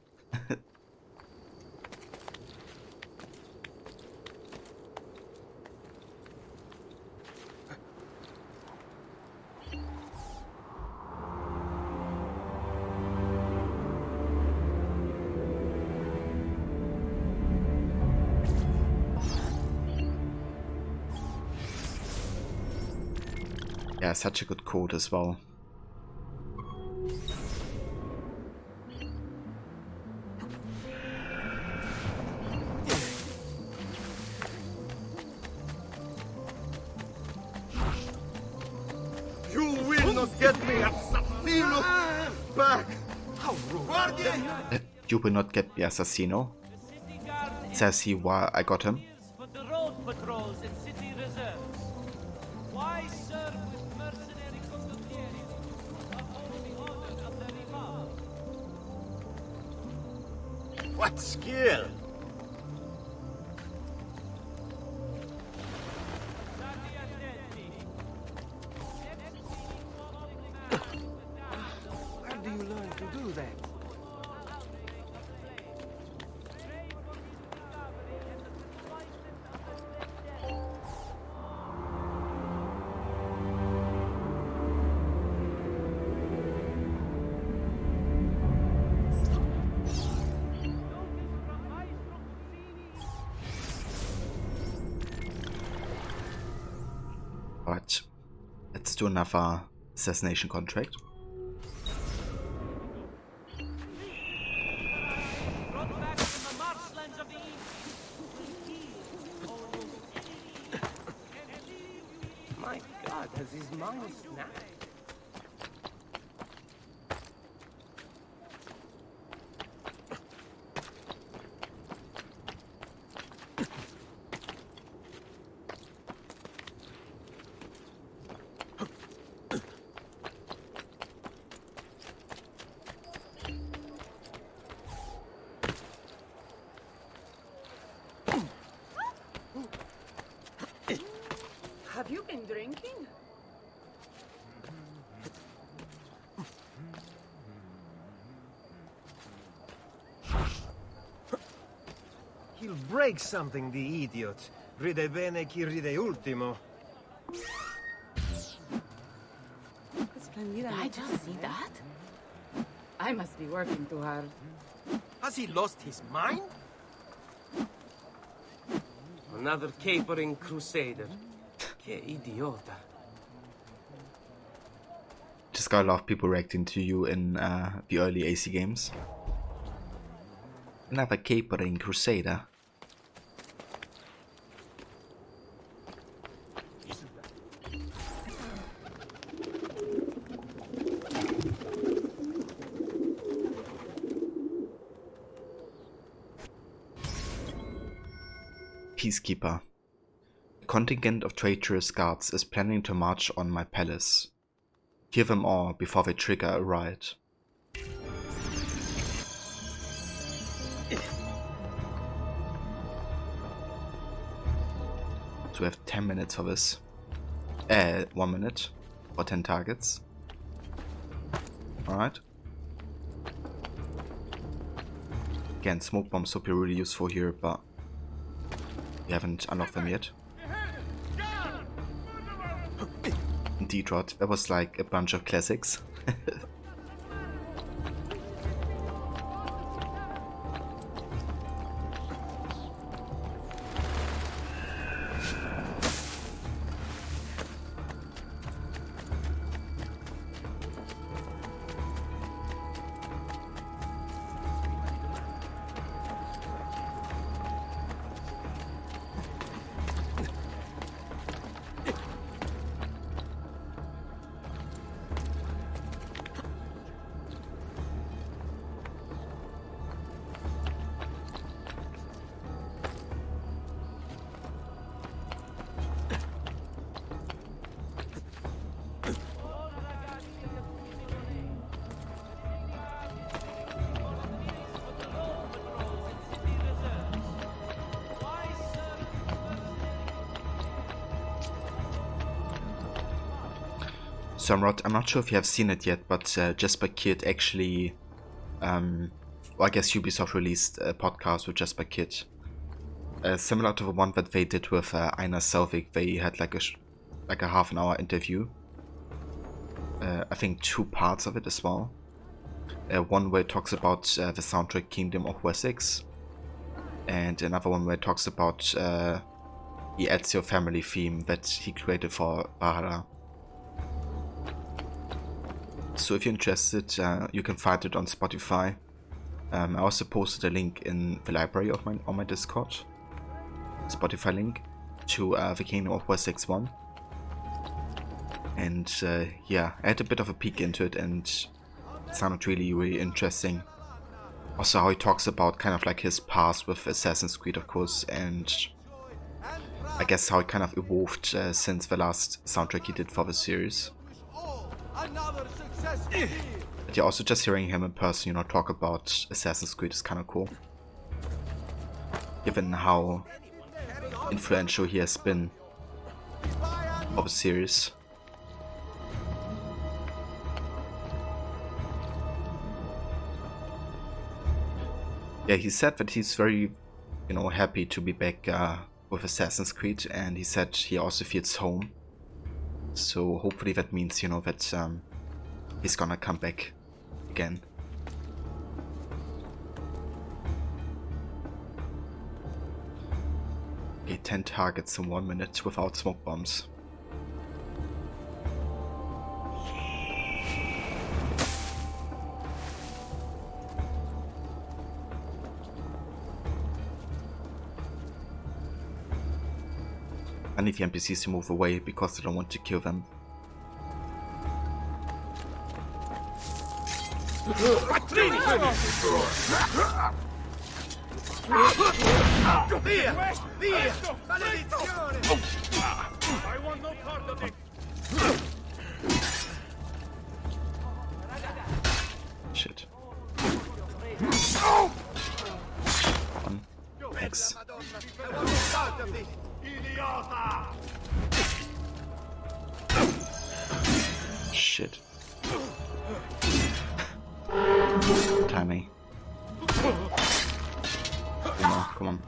Yeah, such a good quote as well. You will not get me, assassino! Back! How rude! You will not get the assassino. Says he while I got him. For the road patrols and city reserves. Why serve with mercenary condottieri who uphold the order of the Republic? What skill! Where do you learn to do that? Alright, let's do another assassination contract. Brought back from the marshlands of the East. My God, has his mind snapped? Have you been drinking? He'll break something, the idiot. Ride bene chi ride ultimo. Did I just see that? I must be working too hard. Has he lost his mind? Another capering crusader. Che idiota. Just got a lot of people reacting to you in the early AC games. Another capering crusader. Peacekeeper. A contingent of traitorous guards is planning to march on my palace. Kill them all before they trigger a riot. So we have 10 minutes for this. 1 minute for 10 targets. Alright. Again, smoke bombs would be really useful here, but we haven't unlocked them yet. Indeed, Rod, that was like a bunch of classics. So I'm not sure if you have seen it yet, but Jesper Kyd actually, well, I guess Ubisoft released a podcast with Jesper Kyd, similar to the one that they did with Einar Selvig. They had like a half an hour interview. I think 2 parts of it as well. One where it talks about the soundtrack Kingdom of Wessex, and another one where it talks about the Ezio family theme that he created for Valhalla. So if you're interested, you can find it on Spotify. I also posted a link in the library of on my Discord, Spotify link to the Kingdom of Wessex 1. And yeah, I had a bit of a peek into it and it sounded really interesting. Also how he talks about kind of like his past with Assassin's Creed, of course, and I guess how it kind of evolved since the last soundtrack he did for the series. But yeah, also just hearing him in person, you know, talk about Assassin's Creed is kind of cool, given how influential he has been for the series. Yeah, he said that he's very, you know, happy to be back with Assassin's Creed, and he said he also feels home. So hopefully that means, you know, that he's gonna come back again. Okay, 10 targets in 1 minute without smoke bombs. I need the NPCs to move away because they don't want to kill them. Shit. One. X. Shit. Timing. Come on. Come on.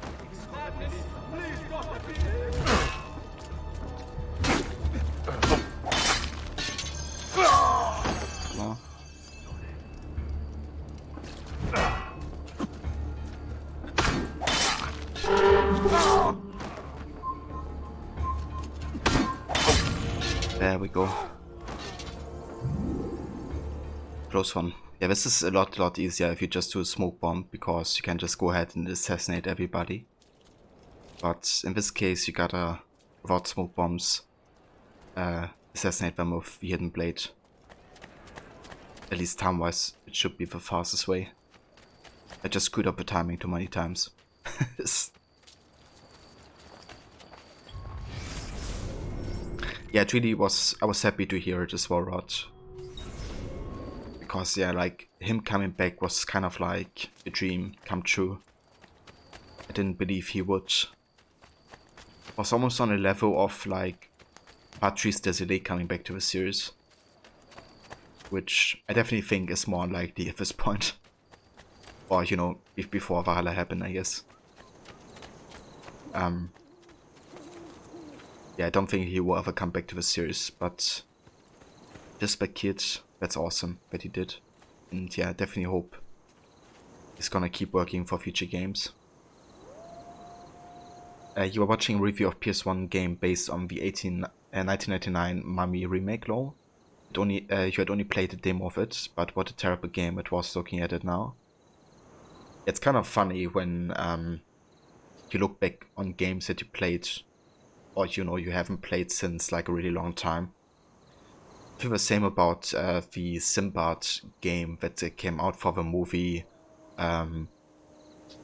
There we go. Close one. Yeah, this is a lot easier if you just do a smoke bomb, because you can just go ahead and assassinate everybody. But in this case, you gotta, without smoke bombs, assassinate them with the hidden blade. At least time-wise, it should be the fastest way. I just screwed up the timing too many times. Yeah, it really was. I was happy to hear it as well, Rod. Because yeah, like him coming back was kind of like a dream come true. I didn't believe he would. It was almost on a level of like Patrice Désilets coming back to the series, which I definitely think is more unlikely at this point. Or, you know, if before Valhalla happened, I guess. Yeah, I don't think he will ever come back to the series, but Jesper Kyd, that's awesome that he did. And yeah, I definitely hope he's gonna keep working for future games. You were watching a review of PS1 game based on the 1999 Mummy remake, lol. You had only played a demo of it, but what a terrible game it was looking at it now. It's kind of funny when you look back on games that you played, or you know, you haven't played since like a really long time. I feel the same about the Sinbad game that came out for the movie that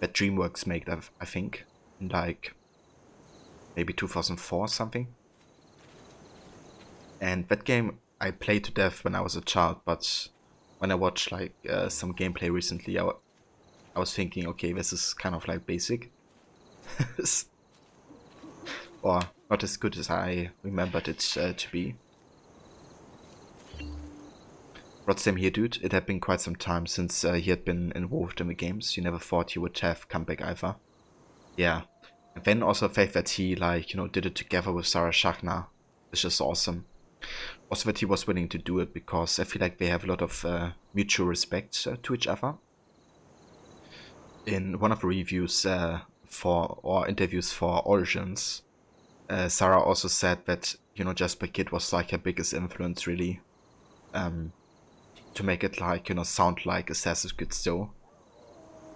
DreamWorks made, I think, in like maybe 2004 or something. And that game I played to death when I was a child, but when I watched like some gameplay recently, I was thinking, okay, this is kind of like basic. Or not as good as I remembered it to be. Rod, same here, dude. It had been quite some time since he had been involved in the games. You never thought he would have come back either. Yeah. And then also the fact that he, like, you know, did it together with Sarah Schachner is just awesome. Also that he was willing to do it, because I feel like they have a lot of mutual respect to each other. In one of the reviews or interviews for Origins, Sarah also said that, you know, Jesper Kyd was like her biggest influence, really, to make it, like, you know, sound like Assassin's Creed still.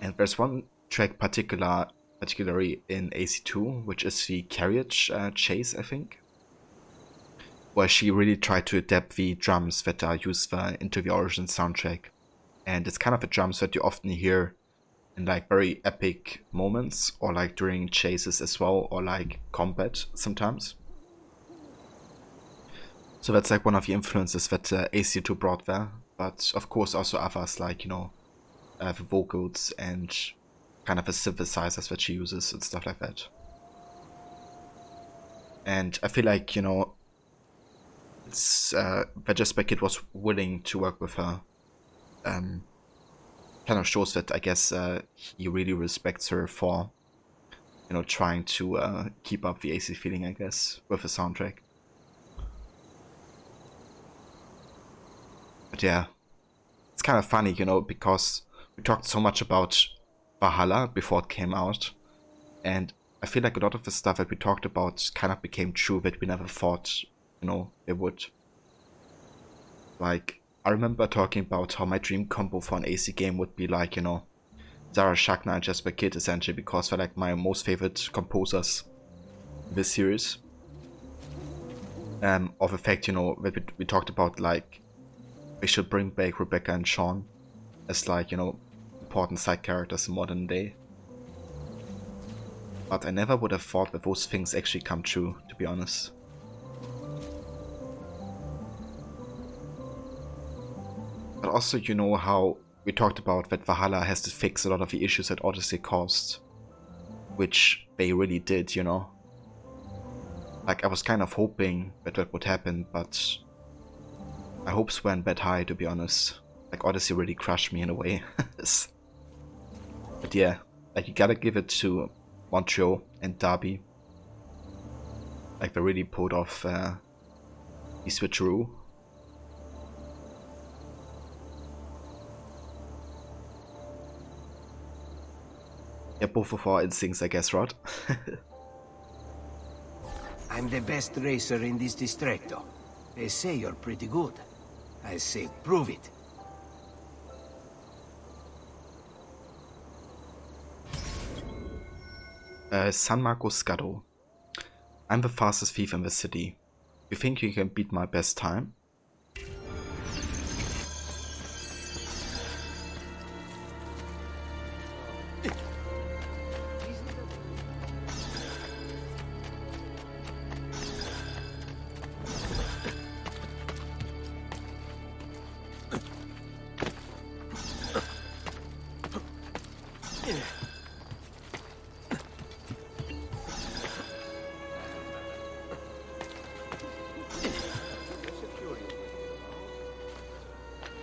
And there's one track particularly in AC2, which is the carriage chase, I think, where she really tried to adapt the drums that are used into the Origins soundtrack. And it's kind of the drums that you often hear in like very epic moments, or like during chases as well, or like combat sometimes. So that's like one of the influences that AC2 brought there, but of course also others, like, you know, the vocals and kind of the synthesizers that she uses and stuff like that. And I feel like, you know, it's that Jesper Kyd was willing to work with her. Kind of shows that, I guess, he really respects her for, you know, trying to keep up the AC feeling, I guess, with the soundtrack. But yeah, it's kind of funny, you know, because we talked so much about Valhalla before it came out, and I feel like a lot of the stuff that we talked about kind of became true that we never thought, you know, it would. Like, I remember talking about how my dream combo for an AC game would be like, you know, Sarah Schachner and Jesper Kyd, essentially, because they're like my most favorite composers in this series. Of the fact, you know, that we talked about, like, we should bring back Rebecca and Sean as, like, you know, important side characters in modern day. But I never would have thought that those things actually come true, to be honest. But also, you know, how we talked about that Valhalla has to fix a lot of the issues that Odyssey caused, which they really did, you know. Like, I was kind of hoping that that would happen, but my hopes weren't that high, to be honest. Like, Odyssey really crushed me in a way. But yeah, like, you gotta give it to Montreal and Derby. Like, they really pulled off the switcheroo. Yeah, both of our instincts, I guess, Rod. I'm the best racer in this distretto. They say you're pretty good. I say, prove it. San Marco Scuddo. I'm the fastest thief in the city. You think you can beat my best time?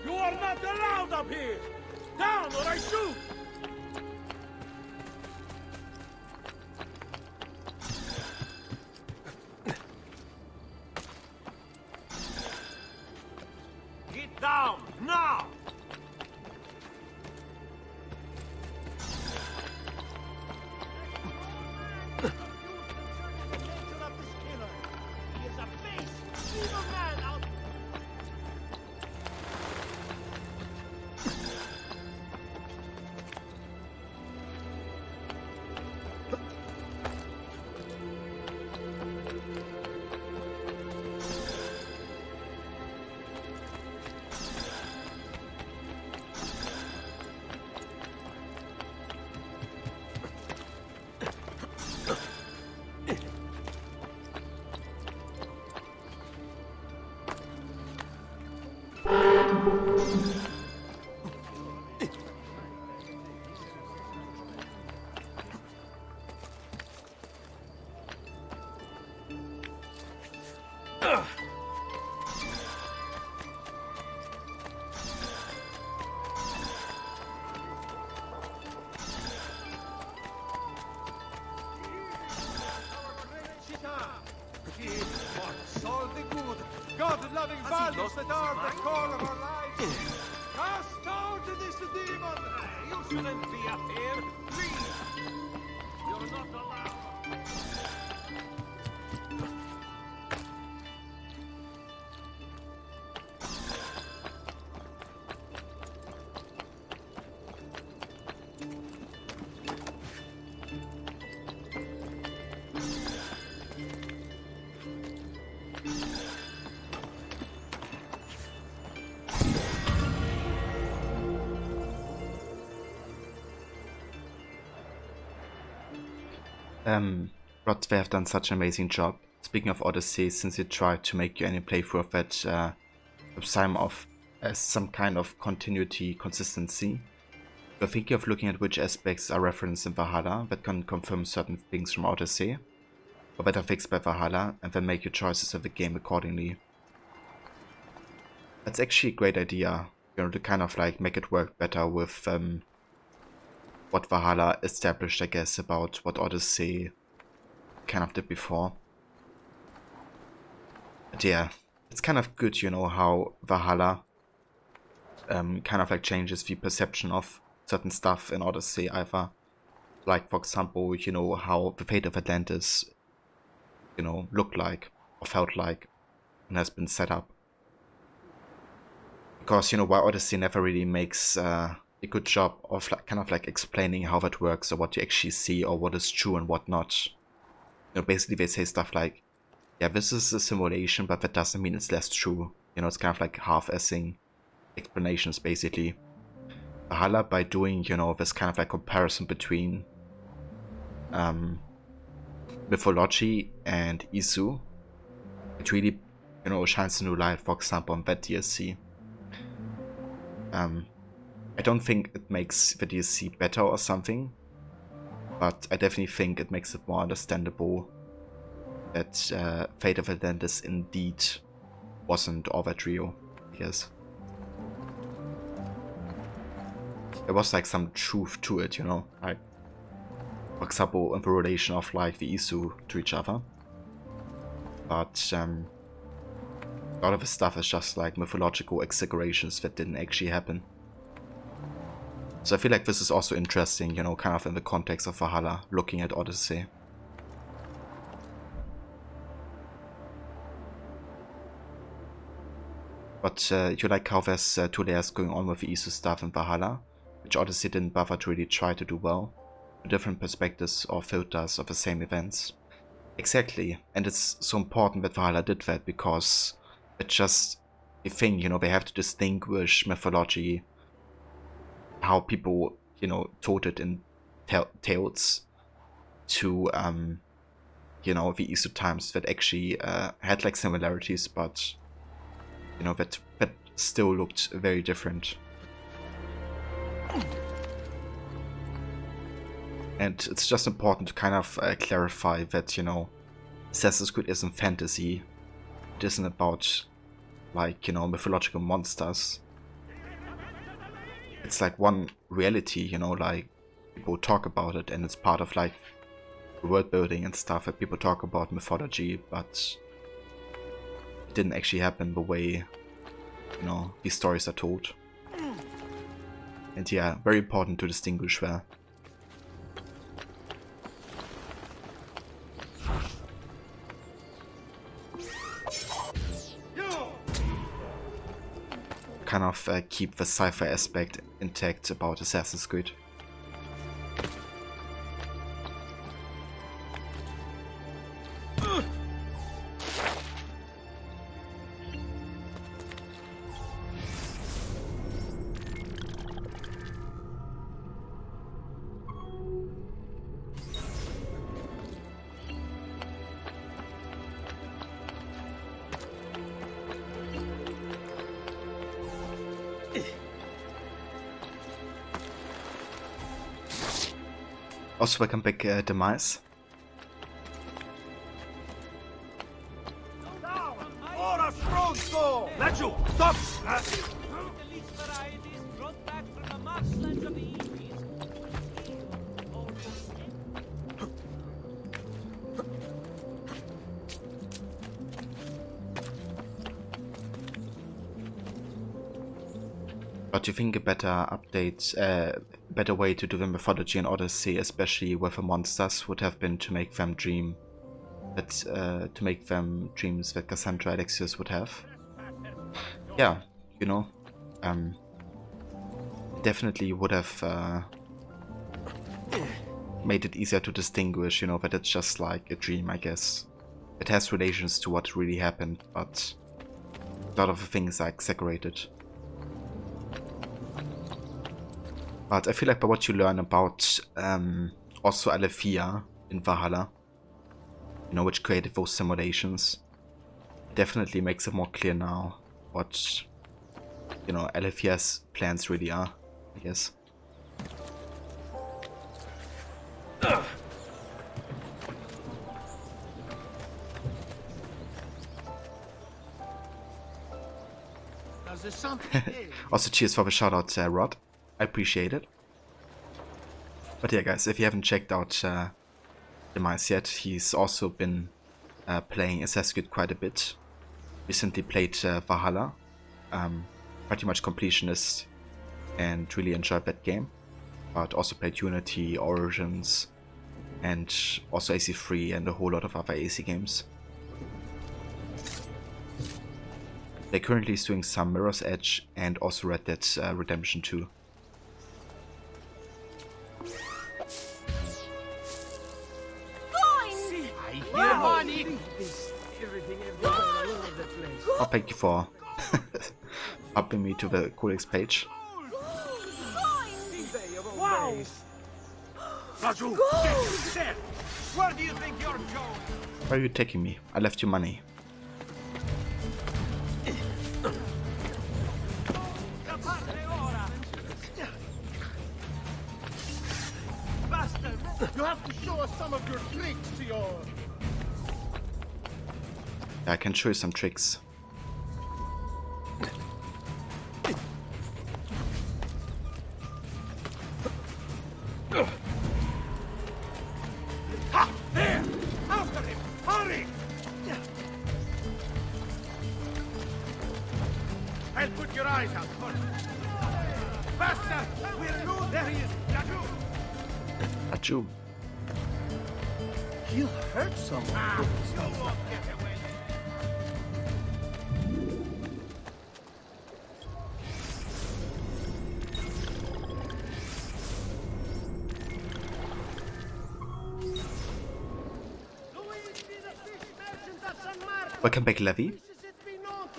You are not allowed up here! Down or I shoot! Get down, now! He is a base, evil man out. Give what's all the good, God-loving values that are the core of our lives. Cast out this demon! You shouldn't be up here. Please! You're not allowed. But they have done such an amazing job. Speaking of Odyssey, since they tried to make any playthrough of it as some kind of continuity, consistency, you're thinking of looking at which aspects are referenced in Valhalla that can confirm certain things from Odyssey, or that are fixed by Valhalla, and then make your choices of the game accordingly. That's actually a great idea, you know, to kind of like make it work better with what Valhalla established, I guess, about what Odyssey kind of did before. But yeah, it's kind of good, you know, how Valhalla kind of like changes the perception of certain stuff in Odyssey, either like, for example, you know, how the fate of Atlantis, you know, looked like or felt like and has been set up. Because, you know, while Odyssey never really makes a good job of like, kind of like explaining how that works or what you actually see or what is true and what not. You know, basically they say stuff like, yeah, this is a simulation, but that doesn't mean it's less true. You know, it's kind of like half-assing explanations, basically. Valhalla, by doing, you know, this kind of like comparison between mythology and Isu, it really, you know, shines a new light, for example, on that DLC. I don't think it makes the DLC better or something, but I definitely think it makes it more understandable that Fate of Atlantis indeed wasn't all that real, I guess. There was like some truth to it, you know, like, for example, in the relation of like the Isu to each other. But a lot of the stuff is just like mythological exaggerations that didn't actually happen. So I feel like this is also interesting, you know, kind of in the context of Valhalla, looking at Odyssey. But you like how there's 2 layers going on with the Isu stuff in Valhalla, which Odyssey didn't bother to really try to do well. Different perspectives or filters of the same events. Exactly, and it's so important that Valhalla did that, because it's just a thing, you know, they have to distinguish mythology, how people, you know, told it in tales, to, you know, the Isu times that actually had like similarities, but, you know, that still looked very different. And it's just important to kind of clarify that, you know, Assassin's Creed isn't fantasy. It isn't about, like, you know, mythological monsters. It's like one reality, you know, like, people talk about it, and it's part of, like, world building and stuff that people talk about mythology, but it didn't actually happen the way, you know, these stories are told. And yeah, very important to distinguish there. Kind of keep the sci-fi aspect intact about Assassin's Creed. Also, welcome back, Demise. Ora stronzo! Laggiù, stop! But do you think a better update, better way to do the mythology in Odyssey, especially with the monsters, would have been to make them dream, to make them dreams that Cassandra Alexios would have? Yeah, you know, definitely would have made it easier to distinguish, you know, that it's just like a dream, I guess. It has relations to what really happened, but a lot of the things are exaggerated. But I feel like by what you learn about also Aletheia in Valhalla, you know, which created those simulations, definitely makes it more clear now what, you know, Aletheia's plans really are, I guess. Also, cheers for the shout out, Rod. I appreciate it. But yeah, guys, if you haven't checked out Demise yet, he's also been playing Assassin's Creed quite a bit. Recently played Valhalla, pretty much completionist, and really enjoyed that game. But also played Unity, Origins, and also AC3 and a whole lot of other AC games. They currently is doing some Mirror's Edge and also Red Dead Redemption 2. Oh, thank you for upping me to the Codex page. Wow! Raju, get where do you think you're going? Where are you taking me? I left you money. Bastard! You have to show us some of your tricks, Sior! Yeah, I can show you some tricks. Ha! There! After him! Hurry! I'll put your eyes out for him. Faster! We're new! There he is! Raju! Raju. He'll hurt someone. You won't get away. Welcome back, Levy.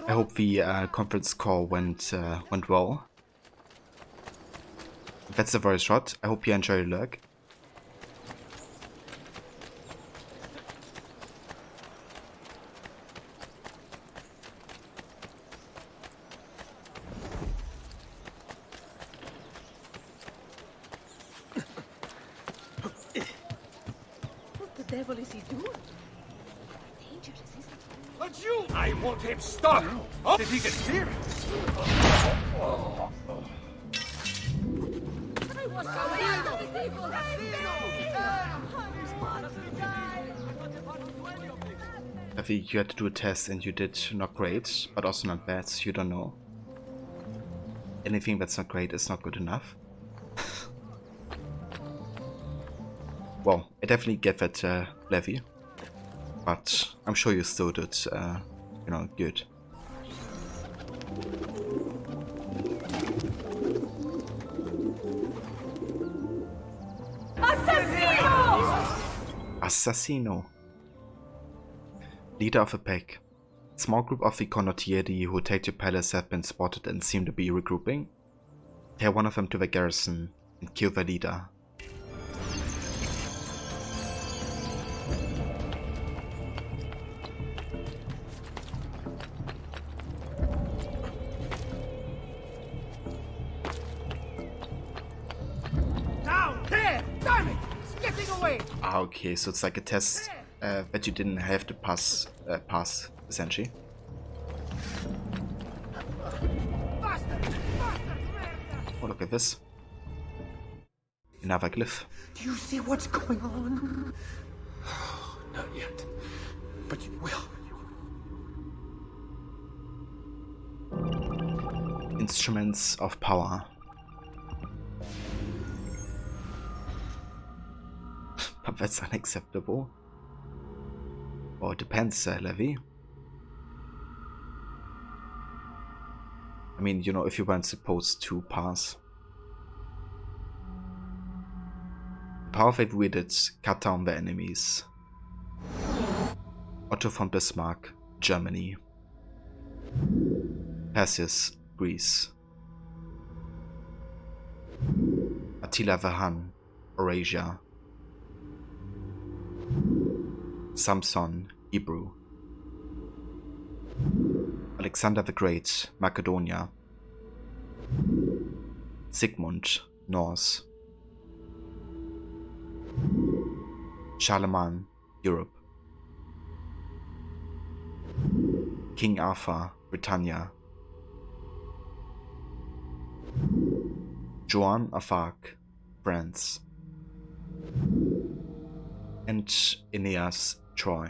I hope the conference call went well. If that's the voice shot, I hope you enjoy your lurk. What the devil is he doing? Dangerous, isn't it? But you! I want him stuck! Oh, did he get serious? I think you had to do a test and you did not great, but also not bad, so you don't know. Anything that's not great is not good enough. Well, I definitely get that, Levy. But I'm sure you still did, you know, good. Assassino! Assassino. Leader of a pack. Small group of the Condottieri who attacked your palace have been spotted and seem to be regrouping. Tear one of them to the garrison and kill the leader. Down there! Damn it! It's getting away! Ah, okay, so it's like a test that you didn't have to pass, essentially. Oh, look at this. Another glyph. Do you see what's going on? Not yet. But you will. Instruments of power. But that's unacceptable. Or it depends, Levy. I mean, you know, if you weren't supposed to pass. Power Fate wielded cut down their enemies. Otto von Bismarck, Germany. Perseus, Greece. Attila the Hun, Eurasia. Samson, Hebrew. Alexander the Great, Macedonia. Sigmund, Norse. Charlemagne, Europe. King Arthur, Britannia. Joan of Arc, France. And Aeneas, Troy.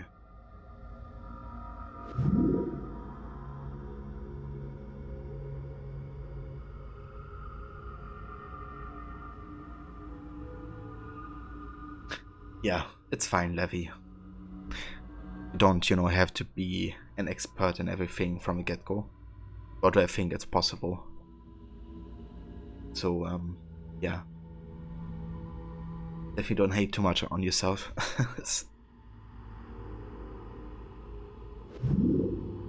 Yeah, it's fine, Levy. You don't, you know, have to be an expert in everything from the get-go. Although I think it's possible. So, yeah. If you don't hate too much on yourself.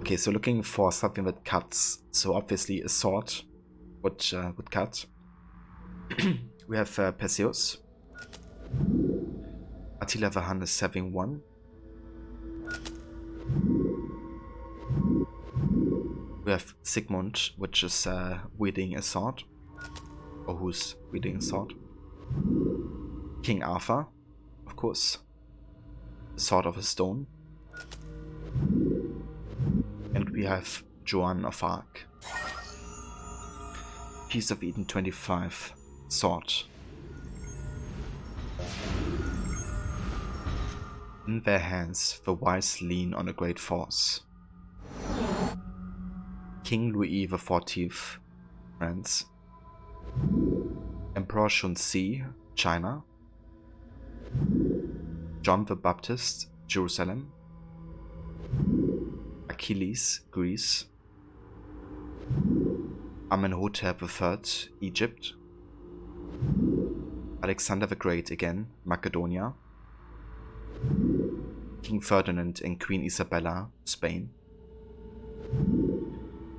Okay, so looking for something that cuts. So obviously a sword would cut. We have Perseus. Attila the Hun is having one. We have Sigmund, which is wielding a sword. Or who's wielding a sword. King Arthur, of course. Sword of a Stone. And we have Joan of Arc. Piece of Eden 25. Sword. In their hands, the wise lean on a great force. King Louis XIV, France. Emperor Shunxi, China. John the Baptist, Jerusalem. Achilles, Greece. Amenhotep III, Egypt. Alexander the Great again, Macedonia. King Ferdinand and Queen Isabella, Spain.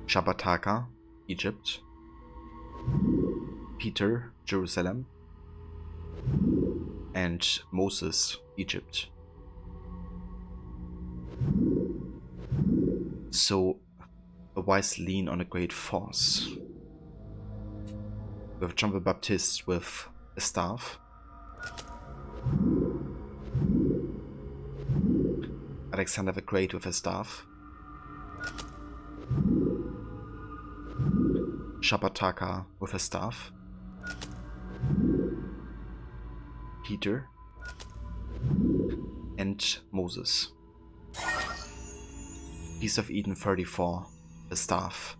Shabbataka, Egypt. Peter, Jerusalem. And Moses, Egypt. So, the wise lean on a great force. We have John the Baptist with a staff. Alexander the Great with a staff. Shabbataka with a staff. Peter. And Moses. Piece of Eden 34, the staff.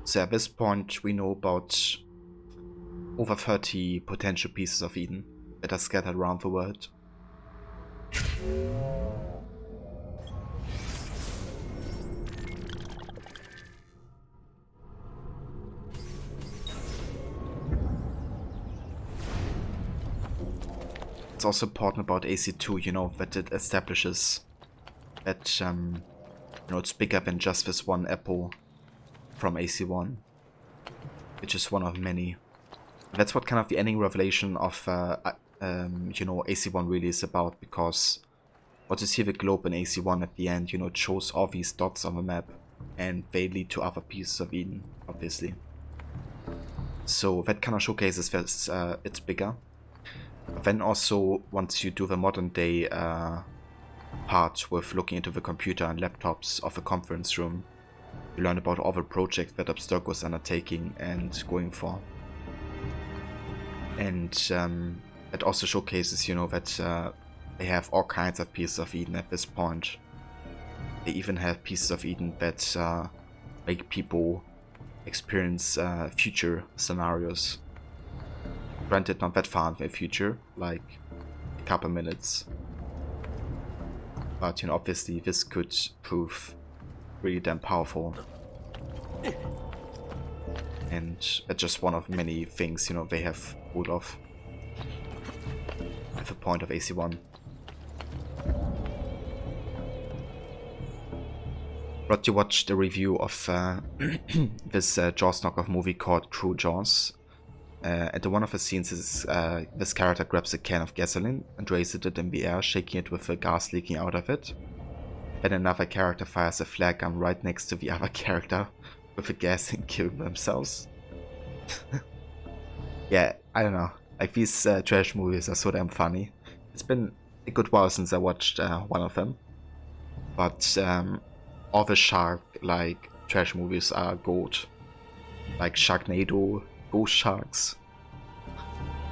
So at this point we know about over 30 potential pieces of Eden that are scattered around the world. It's also important about AC2, you know, that it establishes that, you know, it's bigger than just this one apple from AC1, which is one of many. That's what kind of the ending revelation of, you know, AC1 really is about, because what you see the globe in AC1 at the end, you know, it shows all these dots on the map, and they lead to other pieces of Eden, obviously. So that kind of showcases that it's bigger. Then also, once you do the modern day part with looking into the computer and laptops of a conference room, you learn about all the projects that Abstergo is undertaking and going for. And it also showcases, you know, that they have all kinds of pieces of Eden at this point. They even have pieces of Eden that make people experience future scenarios. Granted, not that far in the future, like a couple minutes. But, you know, obviously this could prove really damn powerful. And that's just one of many things, you know, they have pulled off at the point of AC1. But you watched a review of this Jaws knockoff movie called True Jaws. And one of the scenes is this character grabs a can of gasoline and raises it in the air, shaking it with the gas leaking out of it. Then another character fires a flare gun right next to the other character with the gas and kill themselves. Yeah, I don't know. Like, these trash movies are so damn funny. It's been a good while since I watched one of them. But all the shark-like trash movies are gold. Like Sharknado, Ghost Sharks,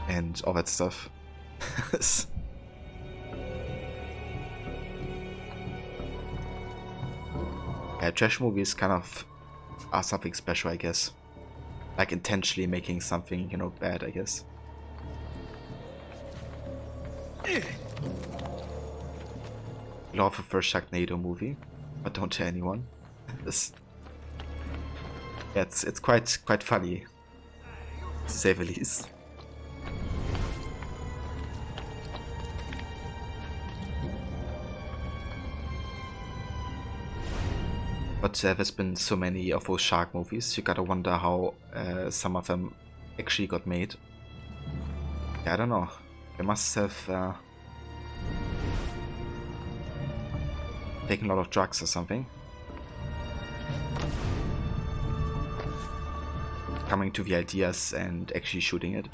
and all that stuff. Yeah, trash movies kind of are something special, I guess. Like intentionally making something, you know, bad, I guess. Love the first Sharknado movie, but don't tell anyone. Yeah, it's quite funny, to say the least. But there's been so many of those shark movies, you gotta wonder how some of them actually got made. Yeah, I don't know. They must have taken a lot of drugs or something. Coming to the ideas and actually shooting it.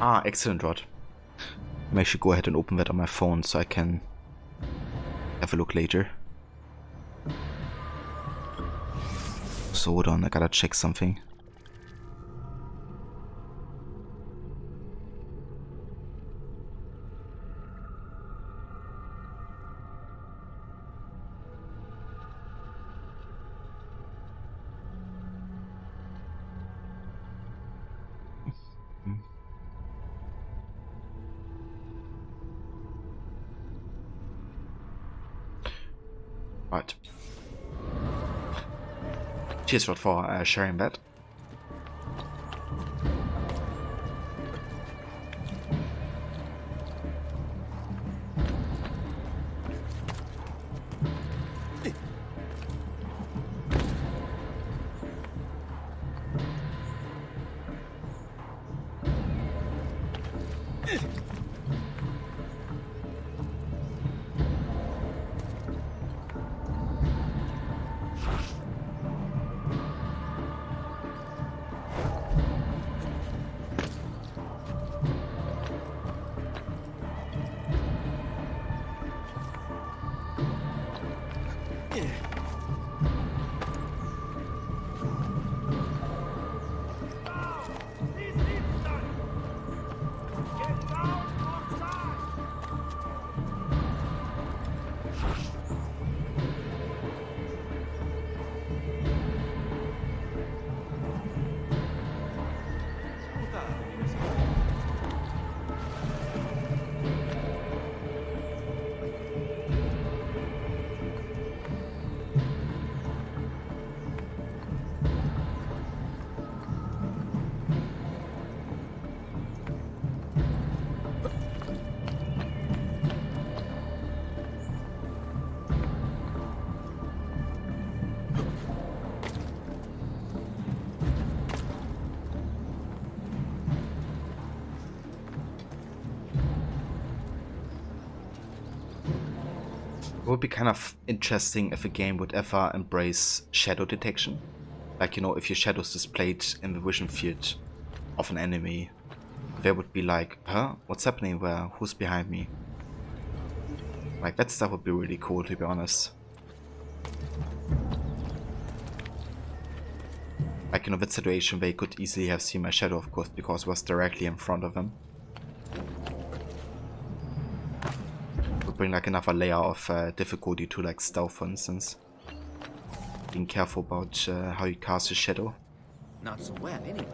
Ah, excellent, Rod. I should go ahead and open that on my phone so I can have a look later. So hold on, I gotta check something. Right. Cheers, Rod, for sharing that. It would be kind of interesting if a game would ever embrace shadow detection. Like, you know, if your shadow is displayed in the vision field of an enemy, They would be like, huh? What's happening there? Who's behind me? Like, that stuff would be really cool, to be honest. Like, that situation, they could easily have seen my shadow, of course, because it was directly in front of them. Would bring like another layer of difficulty to like stealth, for instance. Being careful about how you cast your shadow. Not so well, anyway.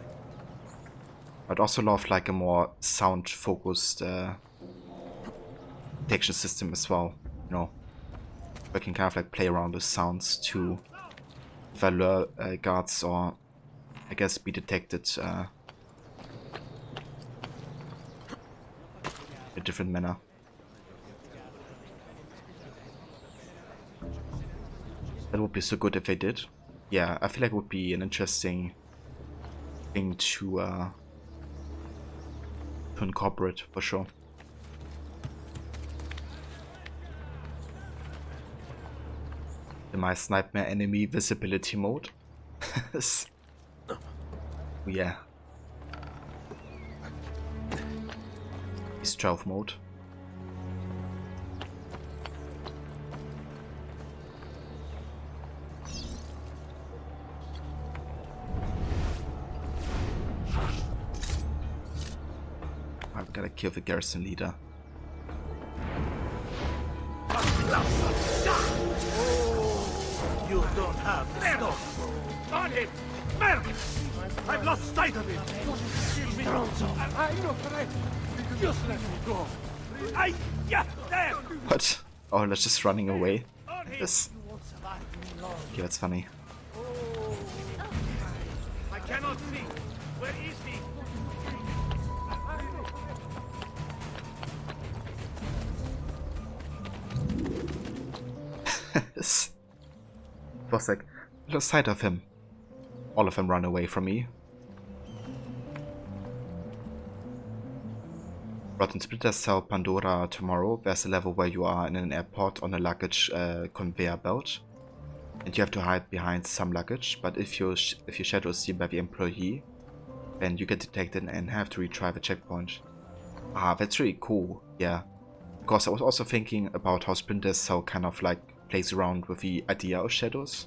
I'd also love like a more sound-focused detection system as well, you know. We can kind of like play around with sounds to lure guards or I guess be detected in a different manner. That would be so good if they did. Yeah, I feel like it would be an interesting thing to incorporate for sure. In my Nightmare enemy visibility mode. Yeah. Stealth mode. I've gotta kill the garrison leader. You don't have the stuff. On him! Merv! I've lost sight of him! Kill me! I'm not afraid. Just let me go. Yeah, there! What? Oh, that's just running away. Yes. Okay, that's funny. I cannot see. Where is he? It was like, lost sight of him. All of them run away from me. Rotten Splinter Cell Pandora tomorrow. There's a level where you are in an airport on a luggage conveyor belt, and you have to hide behind some luggage. But if your shadow is seen by the employee, then you get detected and have to retry the checkpoint. Ah, that's really cool. Yeah, because I was also thinking about how Splinter Cell kind of like plays around with the idea of shadows,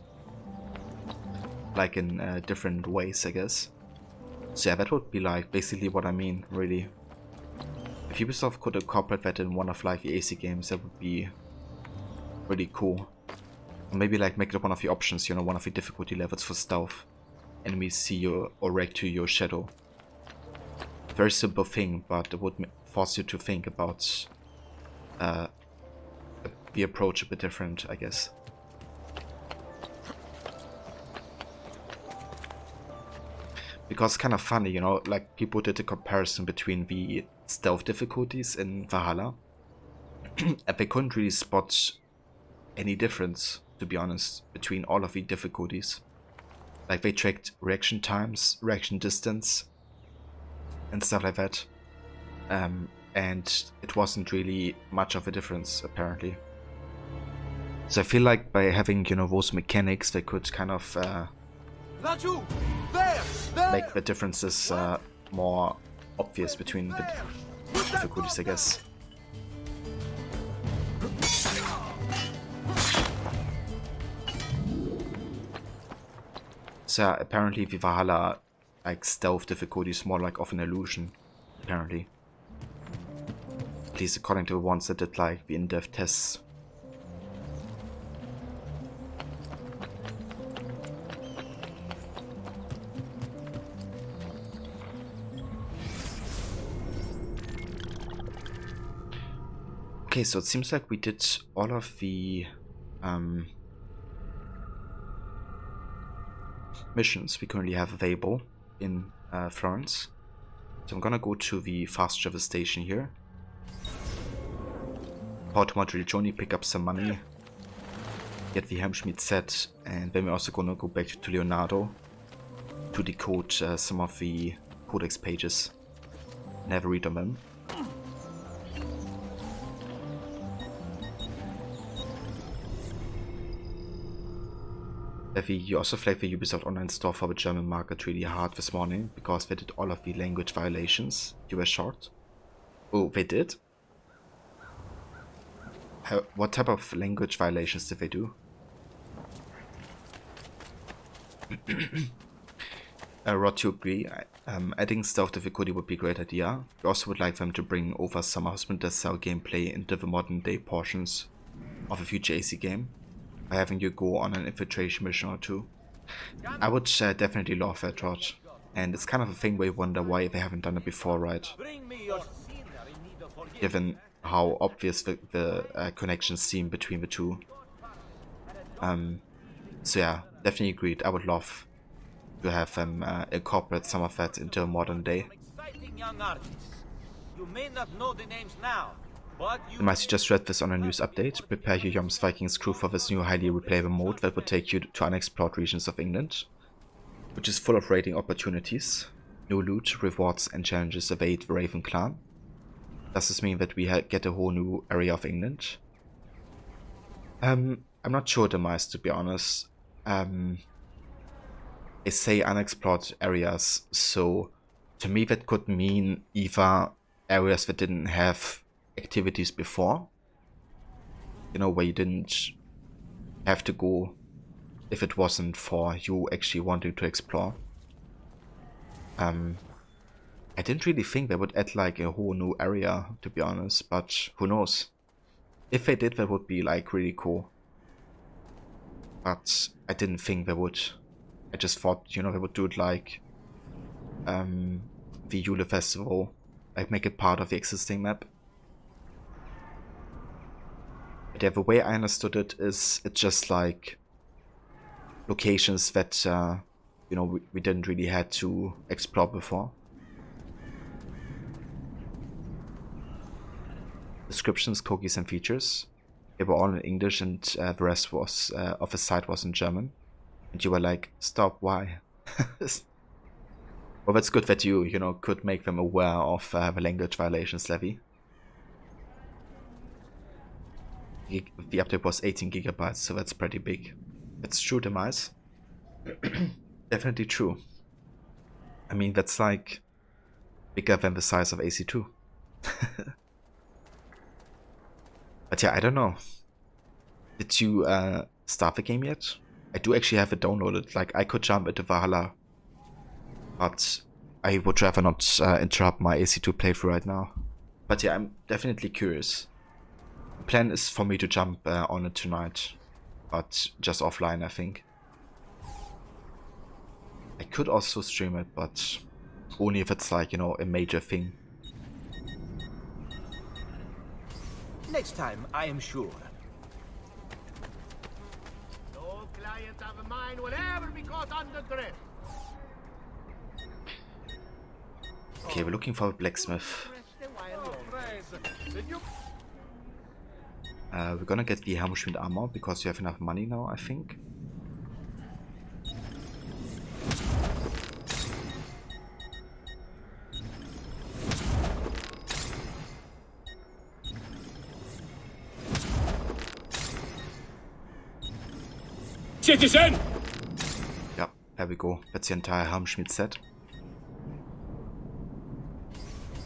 like in different ways, I guess. So yeah, that would be like basically what I mean, really. If Ubisoft could incorporate that in one of like the AC games, that would be really cool. Or maybe like make it one of the options, you know, one of the difficulty levels for stealth. Enemies see you or react to your shadow. Very simple thing, but it would force you to think about the approach a bit different, I guess. Because it's kind of funny, you know, like people did a comparison between the stealth difficulties in Valhalla, and they couldn't really spot any difference, to be honest, between all of the difficulties. Like they tracked reaction times, reaction distance, and stuff like that, and it wasn't really much of a difference, apparently. So I feel like by having, you know, those mechanics, they could kind of make the differences more obvious between the difficulties, I guess. So apparently the Valhalla like stealth difficulty is more like of an illusion, apparently. At least according to the ones that did like the in-depth tests. Okay, so it seems like we did all of the missions we currently have available in Florence. So I'm gonna go to the fast travel station here. Power to Monteriggioni, pick up some money, get the Helmschmied set, and then we're also gonna go back to Leonardo to decode some of the codex pages and have a read on them. Levy, you also flagged the Ubisoft Online store for the German market really hard this morning because they did all of the language violations. You were shocked? Oh, they did? What type of language violations did they do? Rod, you agree? Adding stealth difficulty would be a great idea. We also would like them to bring over some husband-style gameplay into the modern day portions of a future AC game, by having you go on an infiltration mission or two. I would definitely love that, Rod. And it's kind of a thing where you wonder why they haven't done it before, right? Given how obvious the connections seem between the two. So yeah, definitely agreed. I would love to have them incorporate some of that into a modern day. You may not know the names now, but you Might just read this on a news update. Prepare your Yoms Vikings crew for this new highly replayable mode that will take you to unexplored regions of England, which is full of raiding opportunities. New loot, rewards and challenges await the Raven clan. Does this mean that we get a whole new area of England? I'm not sure, Demise, to be honest. They say unexplored areas, so to me that could mean either areas that didn't have activities before, you know, where you didn't have to go if it wasn't for you actually wanting to explore. I didn't really think they would add like a whole new area, to be honest, but who knows. If they did, that would be like really cool. But I didn't think they would. I just thought, you know, they would do it like the Yule Festival, like make it part of the existing map. But yeah, the way I understood it is it's just like locations that you know, we didn't really had to explore before. Descriptions, cookies and features. They were all in English and the rest was of the site was in German. And you were like, stop, why? Well, that's good that you know, could make them aware of the language violations, Levy. The update was 18 gigabytes, so that's pretty big. That's true, Demise. Definitely true. I mean, that's like bigger than the size of AC2. But yeah, I don't know. Did you start the game yet? I do actually have it downloaded. Like, I could jump into Valhalla, but I would rather not interrupt my AC2 playthrough right now. But yeah, I'm definitely curious. The plan is for me to jump on it tonight, but just offline, I think. I could also stream it, but only if it's like, you know, a major thing. next time, I am sure. No client of mine will ever be caught under drift. Okay, we're looking for a blacksmith. We're gonna get the Hammerschmied armor because you have enough money now, I think. Citizen! Yeah, there we go. That's the entire Hammerschmied set.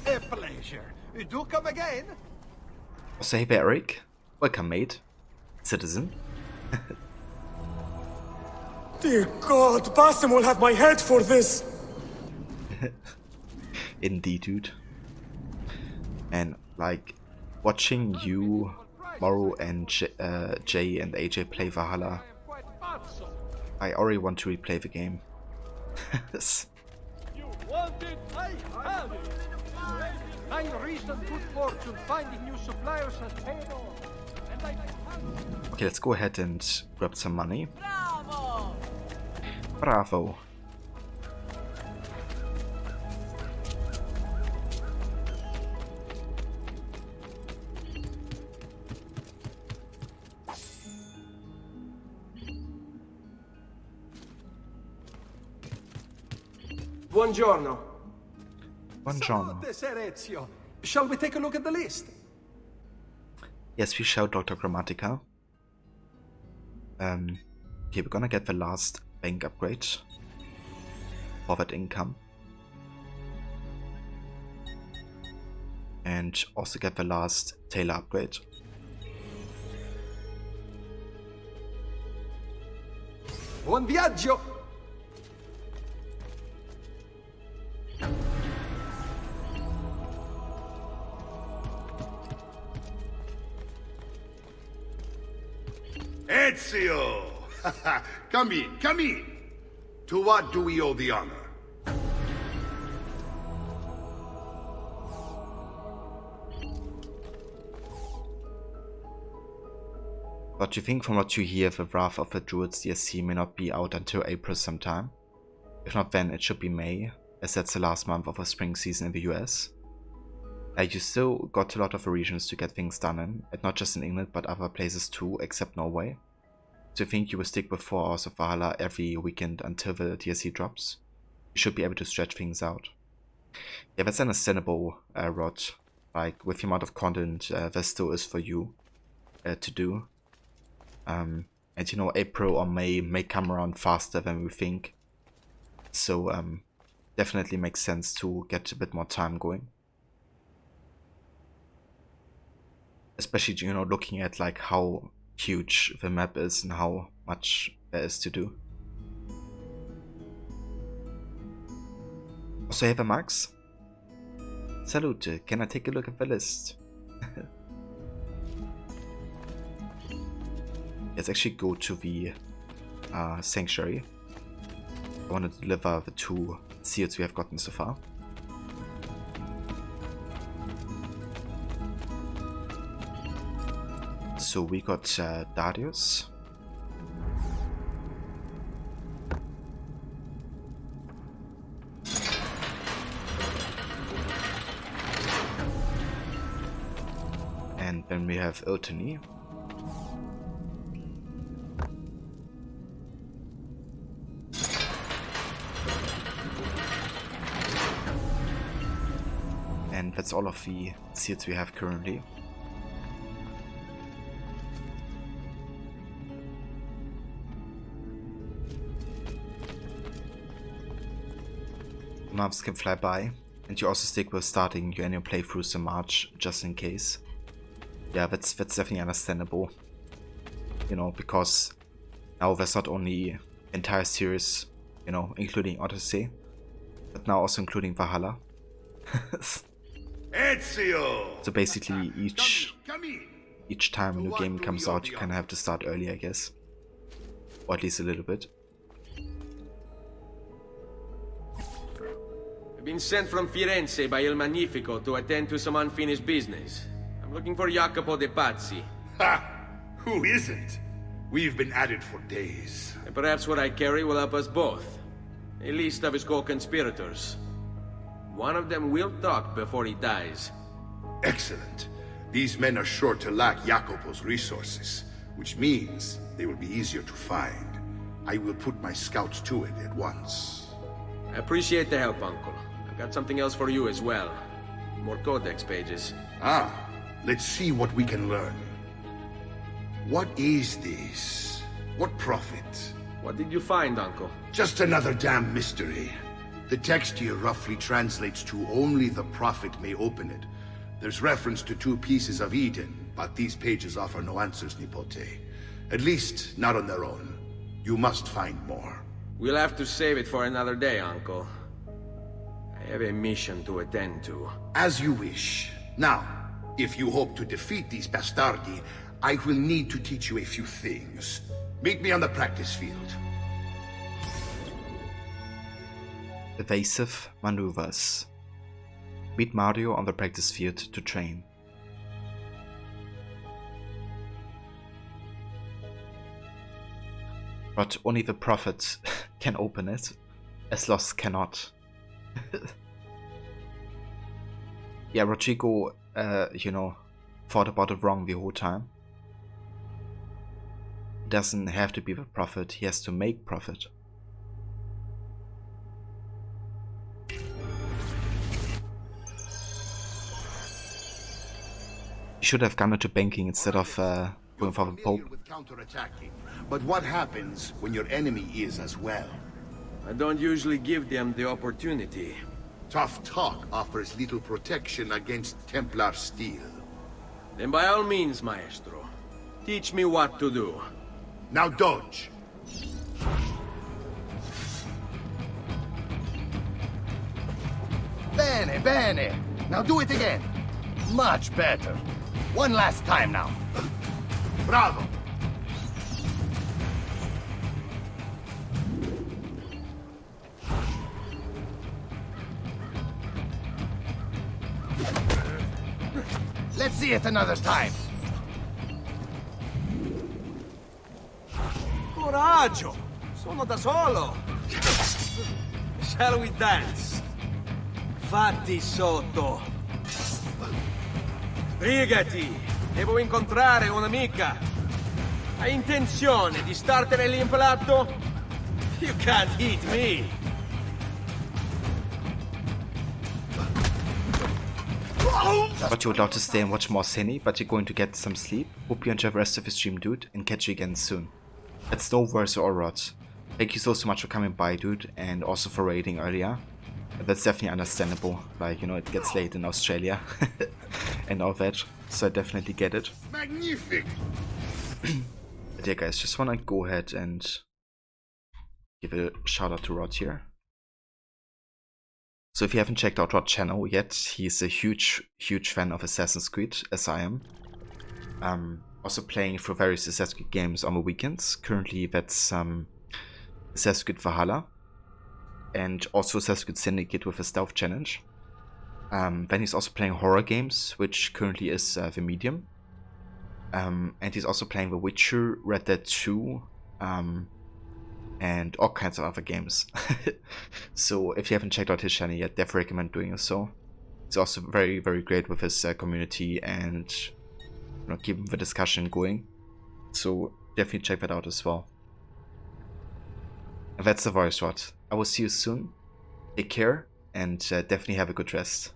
A pleasure. Do come again. So hey there, Eric. Welcome, mate. Citizen. Dear God, Basim will have my head for this. Indeed, dude. And like watching you, Morrow, and Jay and AJ play Valhalla, I already want to replay the game. You want it? I have it. My recent good fortune finding new suppliers has paid off. And I have... Okay, let's go ahead and grab some money. Bravo! Bravo. Buongiorno. Buongiorno. Serezio. Shall we take a look at the list? Yes, we shall, Dr. Grammatica. Okay, we're gonna get the last bank upgrade. Forward income. And also get the last tailor upgrade. Buon viaggio! Ezio! Come in, come in! To what do we owe the honor? But you think from what you hear, the Wrath of the Druids DLC may not be out until April sometime? If not then, it should be May, as that's the last month of the spring season in the US. You still got a lot of regions to get things done in, and not just in England but other places too, except Norway. So you think you will stick with 4 Hours of Valhalla every weekend until the DLC drops? You should be able to stretch things out. Yeah, that's understandable, Rod. Like, with the amount of content there still is for you to do. And you know, April or May come around faster than we think. So definitely makes sense to get a bit more time going. Especially, you know, looking at like how huge the map is and how much there is to do. Also, hey there, Max. Salute, can I take a look at the list? Let's actually go to the Sanctuary. I want to deliver the 2 seals we have gotten so far. So we got Darius. And then we have Iltony. And that's all of the seals we have currently. Months can fly by, and you also stick with starting your annual playthroughs in March, just in case. Yeah, that's definitely understandable. You know, because now there's not only entire series, you know, including Odyssey, but now also including Valhalla. Ezio! So basically each time a new game comes out, you kind of have to start early, I guess. Or at least a little bit. I've been sent from Firenze by Il Magnifico to attend to some unfinished business. I'm looking for Jacopo de Pazzi. Ha! Who isn't? We've been at it for days. And perhaps what I carry will help us both. A list of his co-conspirators. One of them will talk before he dies. Excellent. These men are sure to lack Jacopo's resources, which means they will be easier to find. I will put my scouts to it at once. I appreciate the help, Uncle. I've got something else for you as well. More codex pages. Ah, let's see what we can learn. What is this? What prophet? What did you find, Uncle? Just another damn mystery. The text here roughly translates to only the prophet may open it. There's reference to 2 pieces of Eden, but these pages offer no answers, Nipote. At least, not on their own. You must find more. We'll have to save it for another day, Uncle. I have a mission to attend to. As you wish. Now, if you hope to defeat these bastardi, I will need to teach you a few things. Meet me on the practice field. Evasive maneuvers. Meet Mario on the practice field to train. But only the prophet can open it, as Lost cannot. Yeah, Rodrigo, you know, thought about it wrong the whole time. He doesn't have to be the prophet, he has to make prophet. He should have gone into banking instead of going for the Pope. With counterattacking, but what happens when your enemy is as well? I don't usually give them the opportunity. Tough talk offers little protection against Templar steel. Then by all means, Maestro. Teach me what to do. Now dodge! Bene, bene. Now do it again. Much better. One last time now. Bravo! Let's see it another time. Coraggio! Sono da solo! Shall we dance? Fatti sotto! Sbrigati! Devo incontrare un'amica! Hai intenzione di startene lì in piatto? You can't eat me! But you would love to stay and watch more Cine, but you're going to get some sleep. Hope you enjoy the rest of the stream, dude, and catch you again soon. That's no worries or rot. Thank you so much for coming by, dude, and also for raiding earlier. That's definitely understandable. Like, you know, it gets late in Australia and all that, so I definitely get it. Magnific! But yeah, guys, just wanna go ahead and give a shout out to Rod here. So if you haven't checked out Rod's channel yet, he's a huge fan of Assassin's Creed, as I am. Also playing for various Assassin's Creed games on the weekends. Currently that's Assassin's Creed Valhalla. And also Assassin's Creed Syndicate with a stealth challenge. Then he's also playing horror games, which currently is The Medium. And he's also playing The Witcher, Red Dead 2, and all kinds of other games. So if you haven't checked out his channel yet, definitely recommend doing so. He's also very great with his community and, you know, keeping the discussion going. So definitely check that out as well. And that's the voice, Rod. I will see you soon. Take care and definitely have a good rest.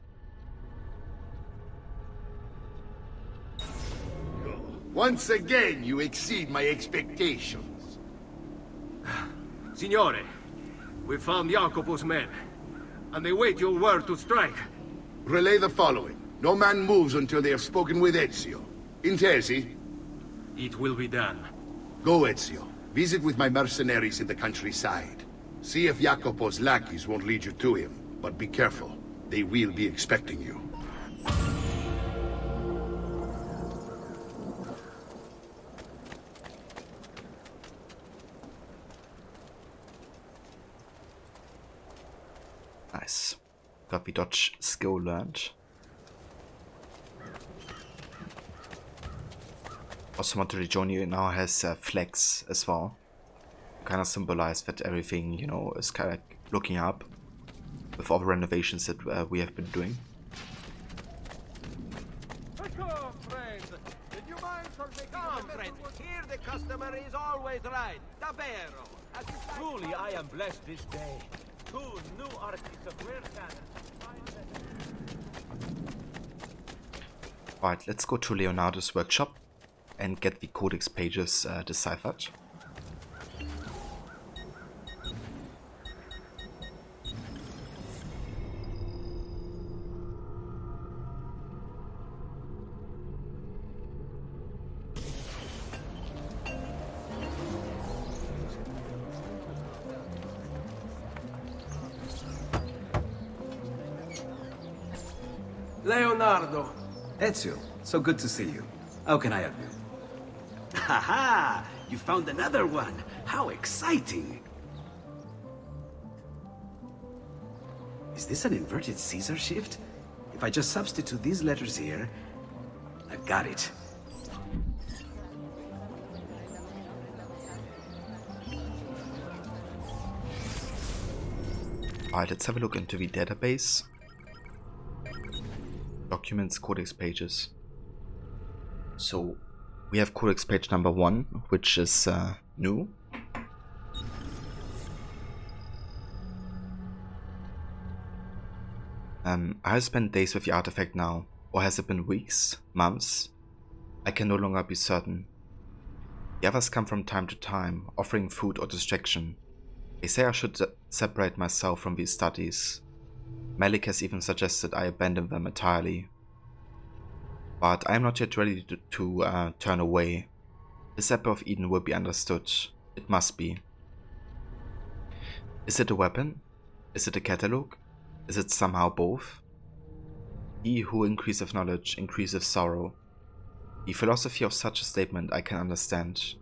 Once again, you exceed my expectations. Signore, we found Jacopo's men, and they wait your word to strike. Relay the following. No man moves until they have spoken with Ezio. Intesi? It will be done. Go, Ezio. Visit with my mercenaries in the countryside. See if Jacopo's lackeys won't lead you to him, but be careful. They will be expecting you. Nice. Got the dodge skill learned. Also, Monteriggioni now has flex as well. Kind of symbolize that everything, you know, is kind of looking up with all the renovations that we have been doing. Come, friend. Here the customer is always right. Davvero. Truly, I am blessed this day. 2 new artists of rare talent. Right, let's go to Leonardo's workshop and get the codex pages deciphered. Leonardo! Ezio, so good to see you. How can I help you? Haha! You found another one! How exciting! Is this an inverted Caesar shift? If I just substitute these letters here, I've got it. Alright, let's have a look into the database. Documents, codex pages. So we have codex page number 1, which is new. I have spent days with the artifact now, or has it been weeks, months? I can no longer be certain. The others come from time to time, offering food or distraction. They say I should separate myself from these studies. Malik has even suggested I abandon them entirely. But I am not yet ready to turn away. This apple of Eden will be understood. It must be. Is it a weapon? Is it a catalogue? Is it somehow both? He who increaseth knowledge increaseth sorrow. The philosophy of such a statement I can understand.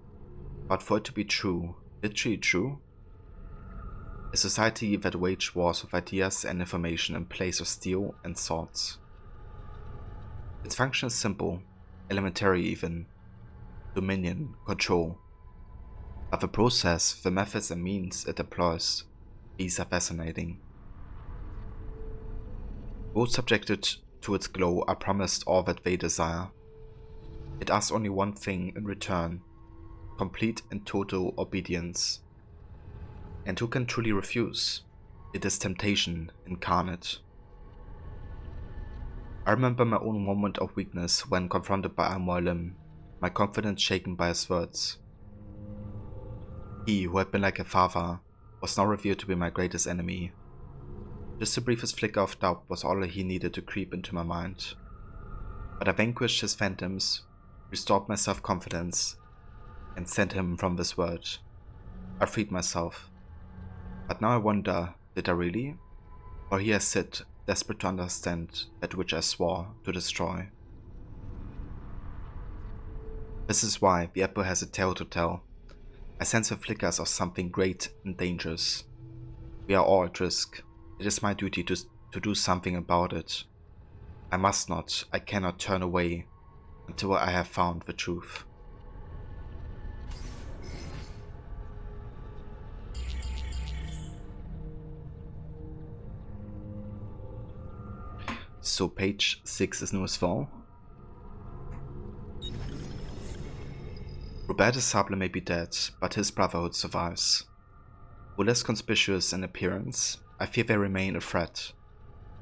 But for it to be true, literally true? A society that waged wars with ideas and information in place of steel and swords. Its function is simple, elementary even. Dominion, control. But the process, the methods and means it employs, these are fascinating. Those subjected to its glow are promised all that they desire. It asks only one thing in return, complete and total obedience. And who can truly refuse? It is temptation incarnate. I remember my own moment of weakness when confronted by Al-Mualim, my confidence shaken by his words. He, who had been like a father, was now revealed to be my greatest enemy. Just the briefest flicker of doubt was all he needed to creep into my mind. But I vanquished his phantoms, restored my self-confidence, and sent him from this world. I freed myself. But now I wonder, did I really? Or here I sit, desperate to understand that which I swore to destroy. This is why the apple has a tale to tell. I sense the flickers of something great and dangerous. We are all at risk. It is my duty to do something about it. I must not, I cannot turn away until I have found the truth. So page 6 is new as well. Robert de Sable may be dead, but his brotherhood survives. Though less conspicuous in appearance, I fear they remain a threat.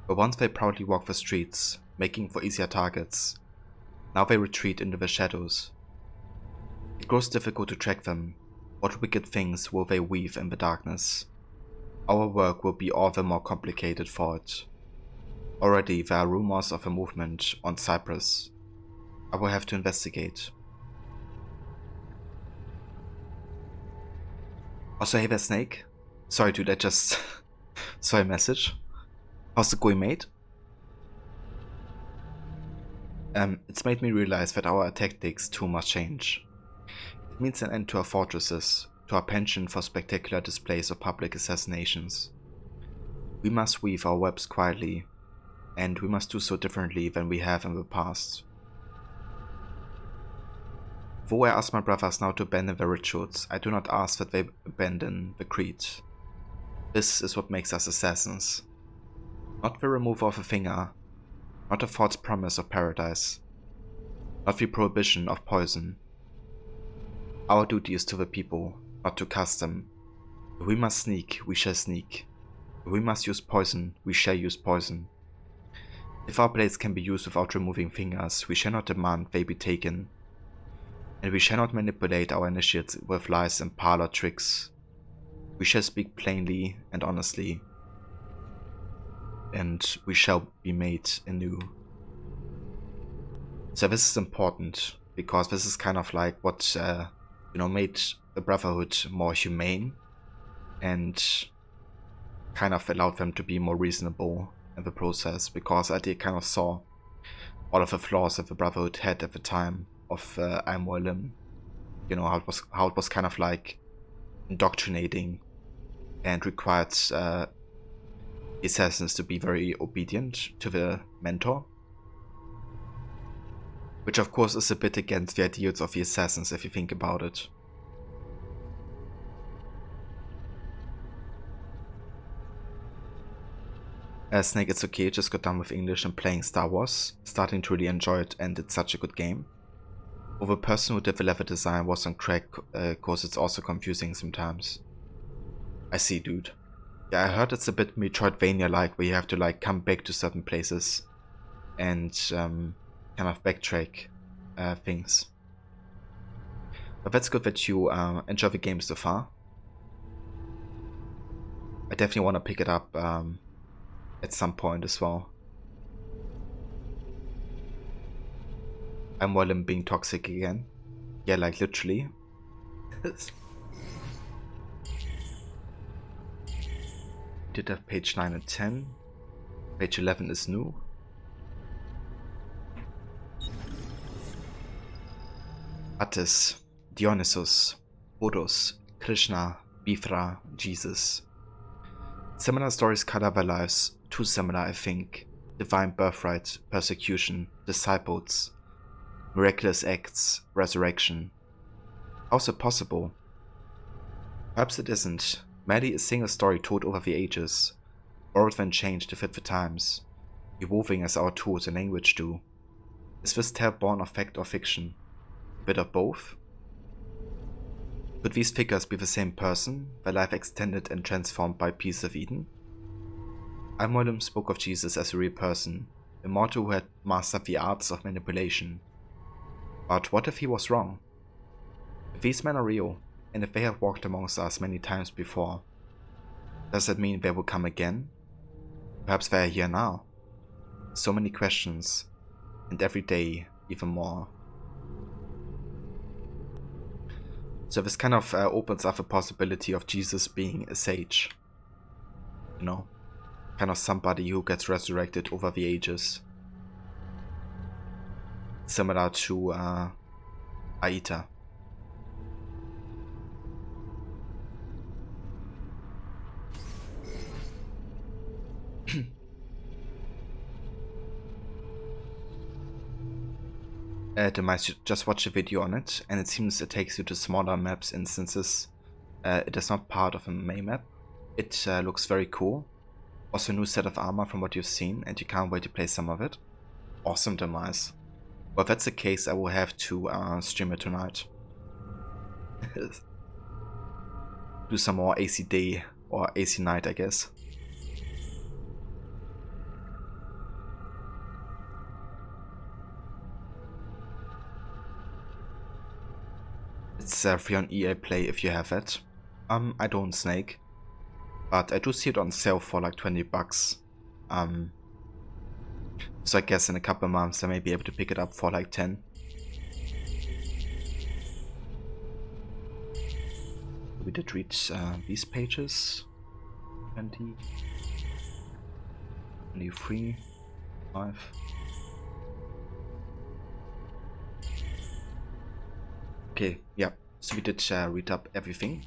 But once they proudly walk the streets, making for easier targets, now they retreat into the shadows. It grows difficult to track them. What wicked things will they weave in the darkness? Our work will be all the more complicated for it. Already there are rumors of a movement on Cyprus. I will have to investigate. Also, hey there, Snake. Sorry dude, I just saw a message. How's it going, mate? It's made me realize that our tactics too must change. It means an end to our fortresses, to our penchant for spectacular displays of public assassinations. We must weave our webs quietly, and we must do so differently than we have in the past. Though I ask my brothers now to abandon their rituals, I do not ask that they abandon the creed. This is what makes us assassins. Not the removal of a finger, not a false promise of paradise, not the prohibition of poison. Our duty is to the people, not to custom. If we must sneak, we shall sneak. If we must use poison, we shall use poison. If our blades can be used without removing fingers, we shall not demand they be taken. And we shall not manipulate our initiates with lies and parlor tricks. We shall speak plainly and honestly. And we shall be made anew. So this is important, because this is kind of like what, made the Brotherhood more humane, and kind of allowed them to be more reasonable in the process, because I kind of saw all of the flaws that the Brotherhood had at the time of Al-Mualim. You know, how it was kind of like indoctrinating and required assassins to be very obedient to the mentor. Which of course is a bit against the ideals of the assassins if you think about it. Snake, it's okay, just got done with English and playing Star Wars, starting to really enjoy it, and it's such a good game. Or the person who did the level design was on crack, cause it's also confusing sometimes. I see, dude. Yeah, I heard it's a bit Metroidvania-like, where you have to like come back to certain places and kind of backtrack things. But that's good that you enjoy the game so far. I definitely want to pick it up at some point as well. I'm well in being toxic again. Yeah, like literally. Did have page 9 and 10. Page 11 is new. Attis, Dionysus, Horus, Krishna, Mithra, Jesus. Similar stories color their lives, too similar I think. Divine birthright, persecution, disciples, miraculous acts, resurrection. How's it possible? Perhaps it isn't. Merely a single story told over the ages, or then changed to fit the times, evolving as our tools and language do. Is this tale born of fact or fiction? A bit of both? Could these figures be the same person, their life extended and transformed by Piece of Eden? Almolim spoke of Jesus as a real person, a mortal who had mastered the arts of manipulation. But what if he was wrong? If these men are real, and if they have walked amongst us many times before, does that mean they will come again? Perhaps they are here now. So many questions, and every day even more. So this kind of opens up the possibility of Jesus being a sage. You know? Kind of somebody who gets resurrected over the ages. Similar to Aita. I might just watch a video on it, and it seems it takes you to smaller maps instances. It is not part of a main map. It looks very cool. Also a new set of armor from what you've seen, and you can't wait to play some of it. Awesome demise. Well, if that's the case, I will have to stream it tonight. Do some more AC day, or AC night, I guess. It's free on EA Play if you have it. I don't Snake, but I do see it on sale for like 20 bucks. So I guess in a couple of months I may be able to pick it up for like 10. We did reach these pages. 20, 23, 5. Okay, yeah, so we did read up everything.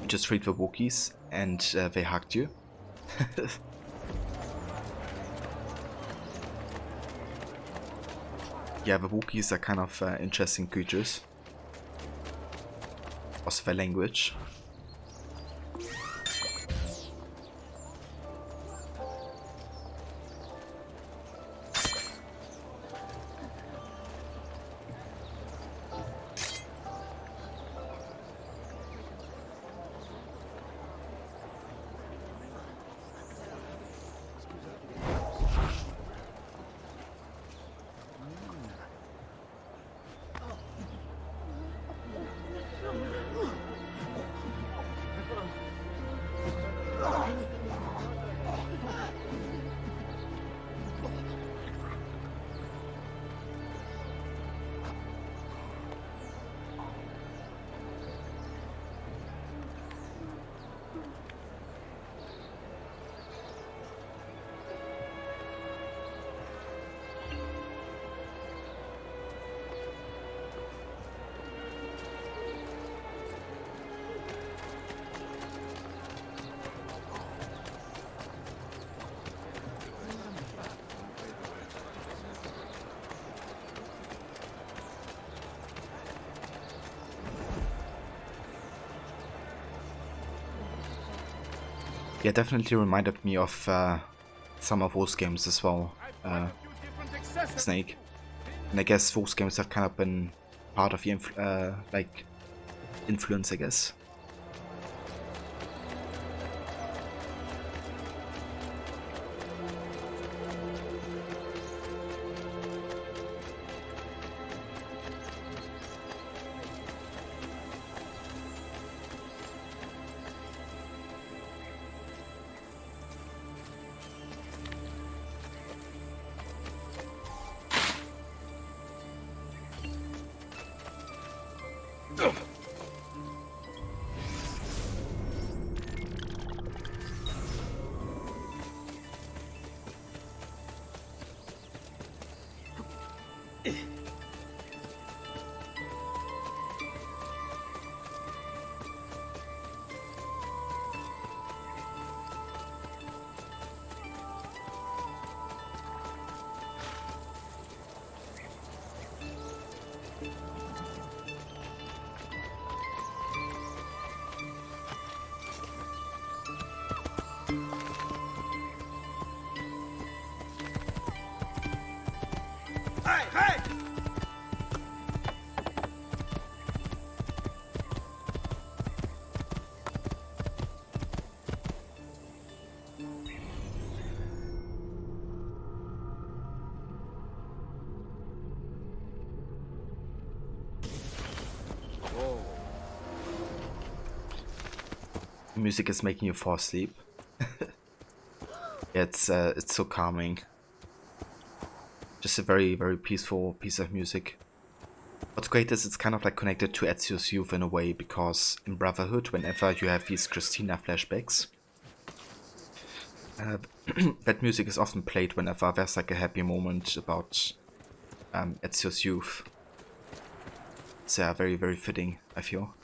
You just freed the Wookiees and they hugged you. Yeah, the Wookiees are kind of interesting creatures. Also their language. Yeah, definitely reminded me of some of those games as well. Snake. And I guess those games have kind of been part of the influence, I guess. The music is making you fall asleep. It's so calming. Just a very, very peaceful piece of music. What's great is it's kind of like connected to Ezio's youth in a way, because in Brotherhood, whenever you have these Christina flashbacks, that music is often played whenever there's like a happy moment about Ezio's youth. It's very, very fitting, I feel.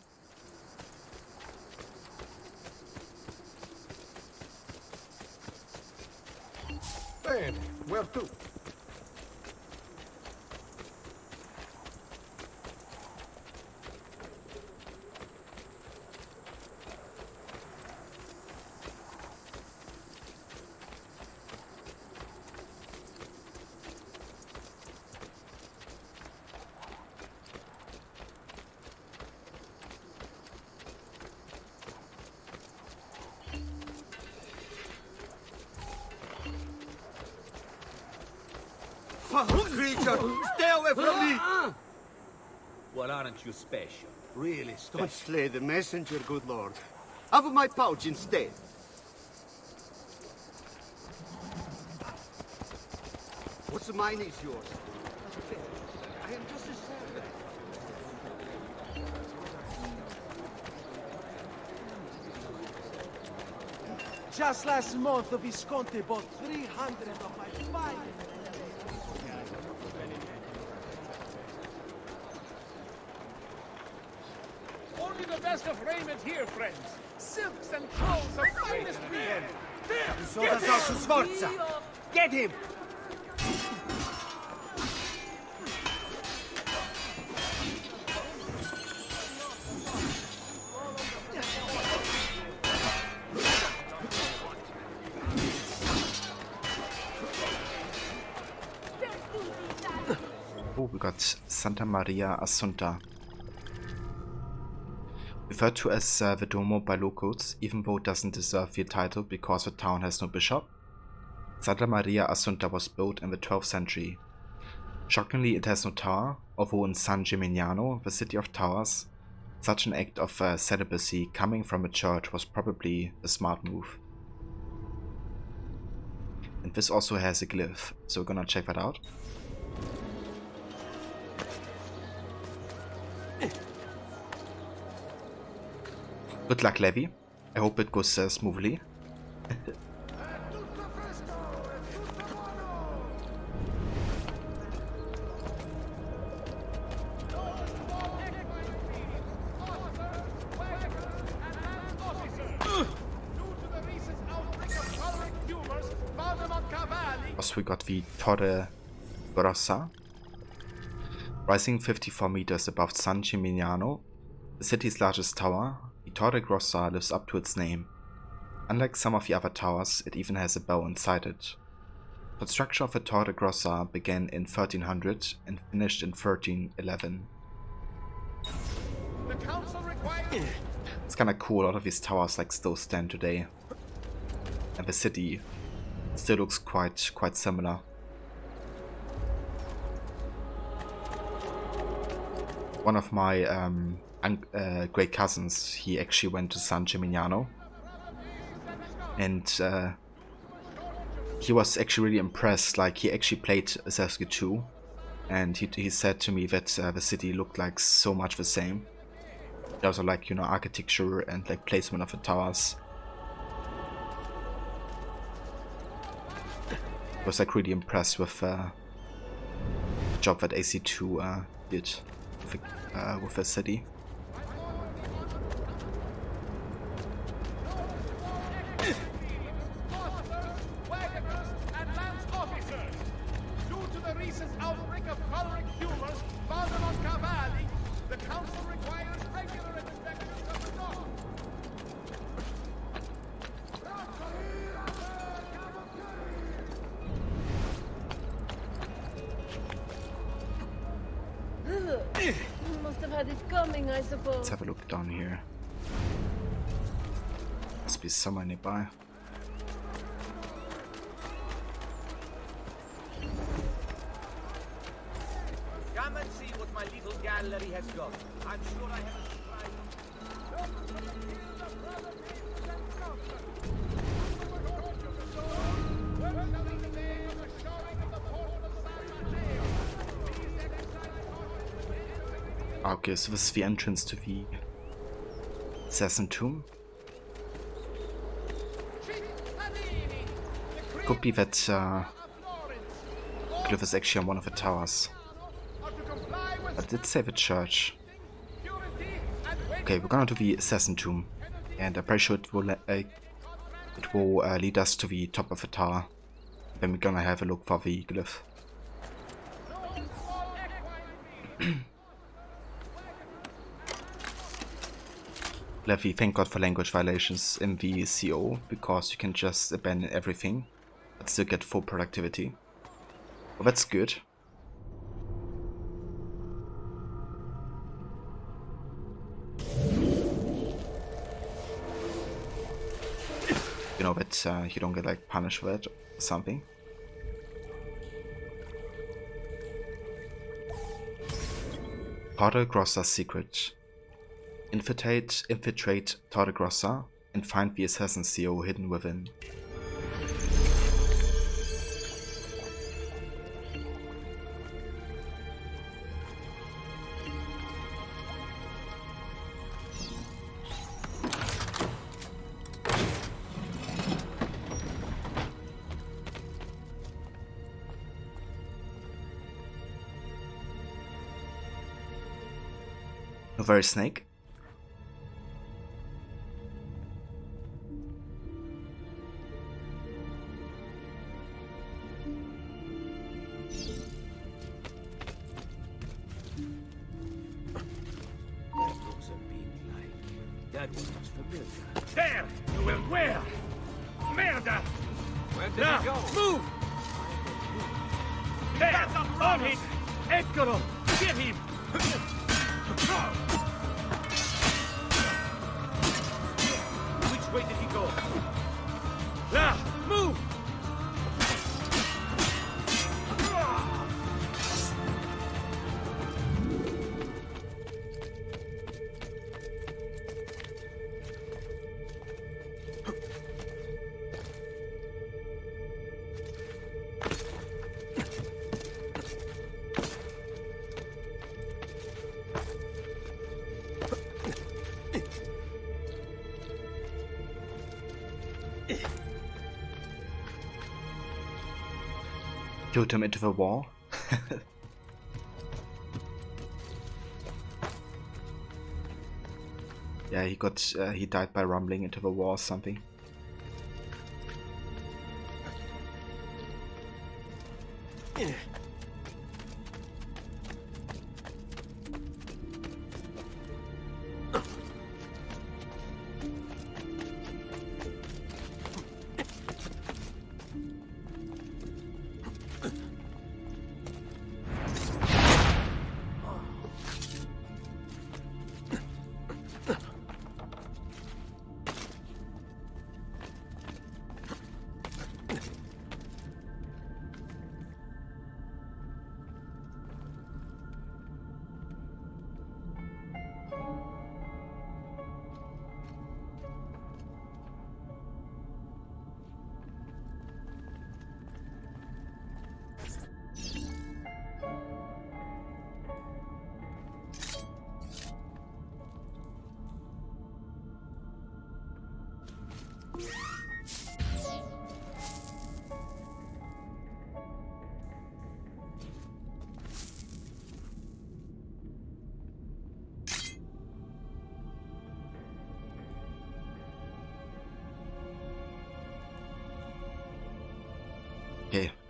Bene, where to? Foul creature! Stay away from me! Well, aren't you special? Really special. Don't slay the messenger, good lord. Have my pouch instead. What's mine is yours. I am just a servant. Just last month, the Visconti bought 300 of my finest. Only the best of raiment here, friends. Silks and clothes of finest being. There! Get him! Sforza! Get him! Oh, we got Santa Maria Assunta. Referred to as the Duomo by locals, even though it doesn't deserve the title because the town has no bishop. Santa Maria Assunta was built in the 12th century. Shockingly, it has no tower, although in San Gimignano, the city of towers, such an act of celibacy coming from a church was probably a smart move. And this also has a glyph, so we're gonna check that out. Good luck, Levi. I hope it goes smoothly. Also, we got the Torre Grossa. Rising 54 meters above San Gimignano, the city's largest tower, the Torre Grossa lives up to its name. Unlike some of the other towers, it even has a bell inside it. Construction of the Torre Grossa began in 1300 and finished in 1311. It's kinda cool, a lot of these towers like still stand today. And the city still looks quite similar. One of my great cousins, he actually went to San Gimignano, and he was actually really impressed. Like, he actually played Assassin's Creed 2, and he said to me that the city looked like so much the same. Also, like, you know, architecture and like placement of the towers. I was like really impressed with job that AC2 did with the city. You must have had it coming, I suppose. Let's have a look down here. Must be somewhere nearby. Come and see what my little gallery has got. I'm sure I have Okay, so this is the entrance to the Assassin Tomb. Could be that Glyph is actually on one of the towers. But let's say the church. Okay, we're gonna do the Assassin Tomb, and I'm pretty sure it will lead us to the top of the tower. Then we're gonna have a look for the glyph. Levy, thank God for language violations in the CO, because you can just abandon everything but still get full productivity. Well, that's good. You know that you don't get like punished for that or something. Tartagrossa's secret. Infiltrate Tartagrossa and find the assassin CO hidden within. No very snake. That one was familiar. There! You will where? Merda! Where did Now, he go? move! There! On him! Edgaro! Get him! Which way did he go? Now, move! Shoot him into the wall. Yeah, he died by rumbling into the wall or something.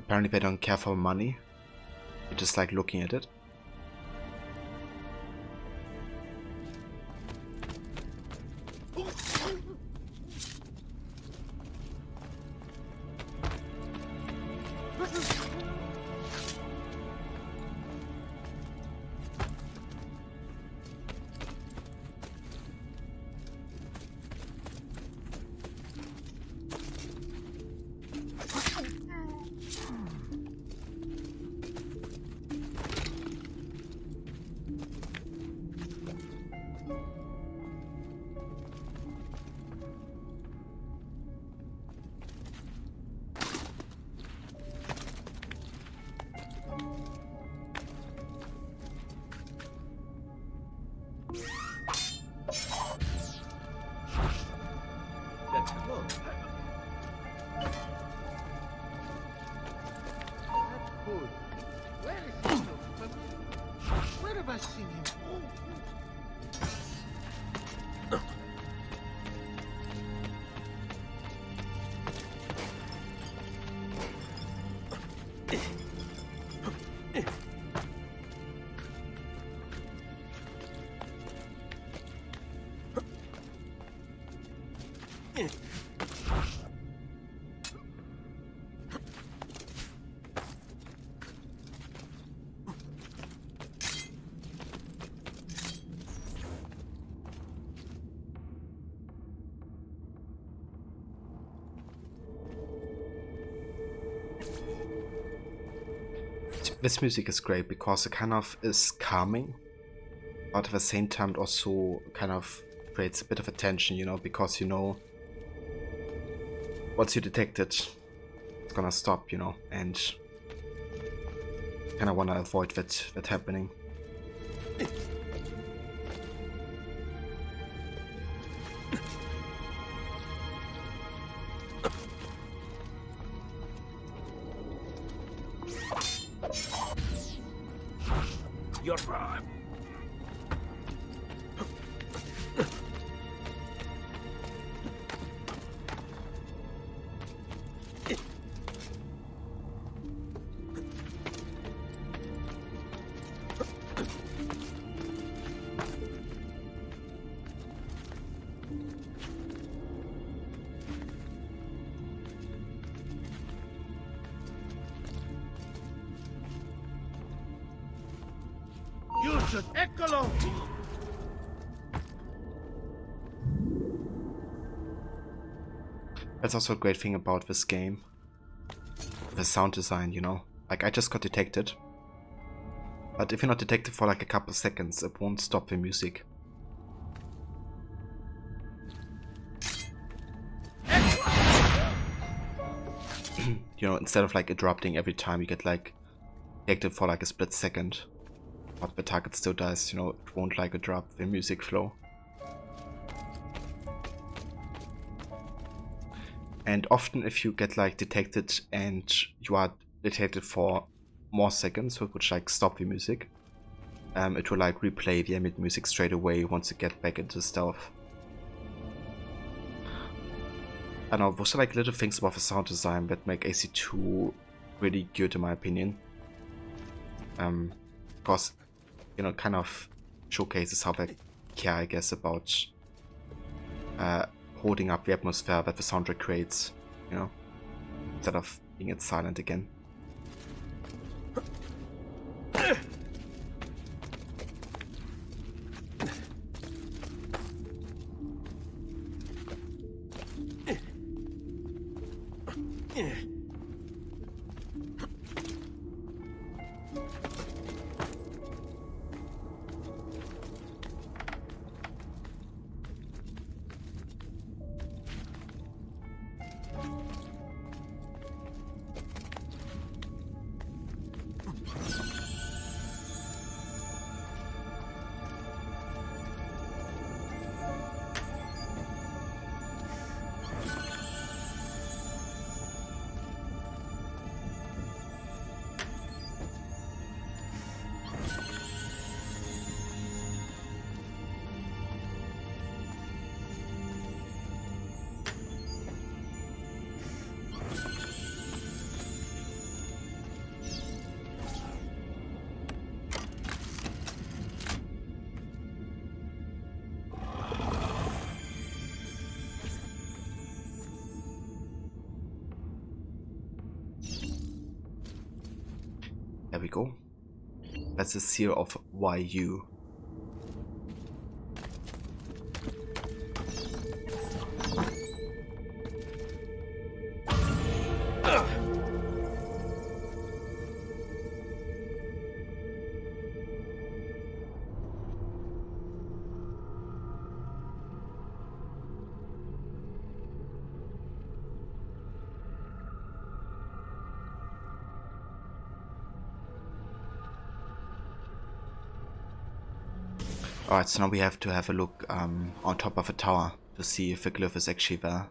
Apparently they don't care for money. They just like looking at it. This music is great because it kind of is calming, but at the same time it also kind of creates a bit of a tension, you know, because you know once you detect it, it's gonna stop, you know, and kind of want to avoid that happening. Your prime. Eccolo! That's also a great thing about this game. The sound design, you know. Like, I just got detected. But if you're not detected for like a couple seconds, it won't stop the music. You know, instead of like interrupting every time you get like detected for like a split second. But the target still dies, you know, it won't like interrupt the music flow. And often if you get like detected and you are detected for more seconds, which like stop the music, it will like replay the ambient music straight away once you get back into stealth. I don't know, those are like little things about the sound design that make AC2 really good in my opinion. Because, you know, kind of showcases how they care, I guess, about holding up the atmosphere that the soundtrack creates, you know, instead of being it silent again. go. That's the seal of YU. Alright, so now we have to have a look on top of a tower to see if a glyph is actually there.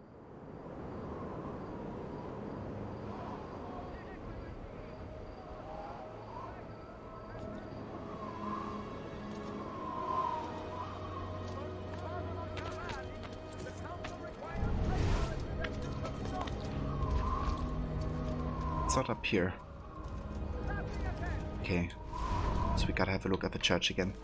It's not up here. Okay, so we gotta have a look at the church again.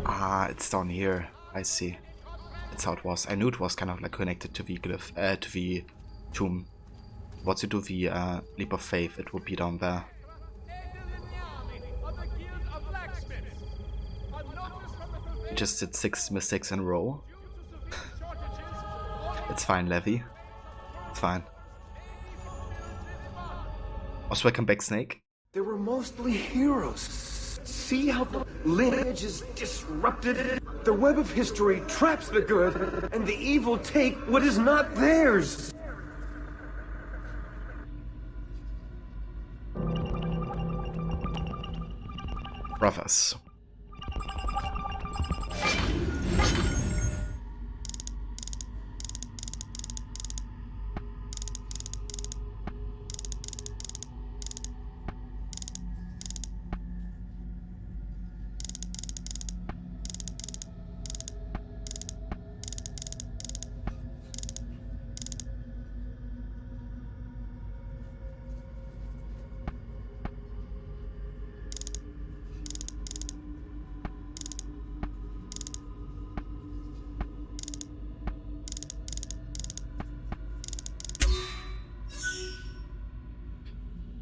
Ah, it's down here. I see. That's how it was. I knew it was kind of like connected to the glyph, to the tomb. Once you do the leap of faith, it will be down there. You just did 6 mistakes in a row. It's fine, Levy. It's fine. Also, welcome back, Snake. They were mostly heroes. See how the lineage is disrupted? The web of history traps the good, and the evil take what is not theirs. Brothers.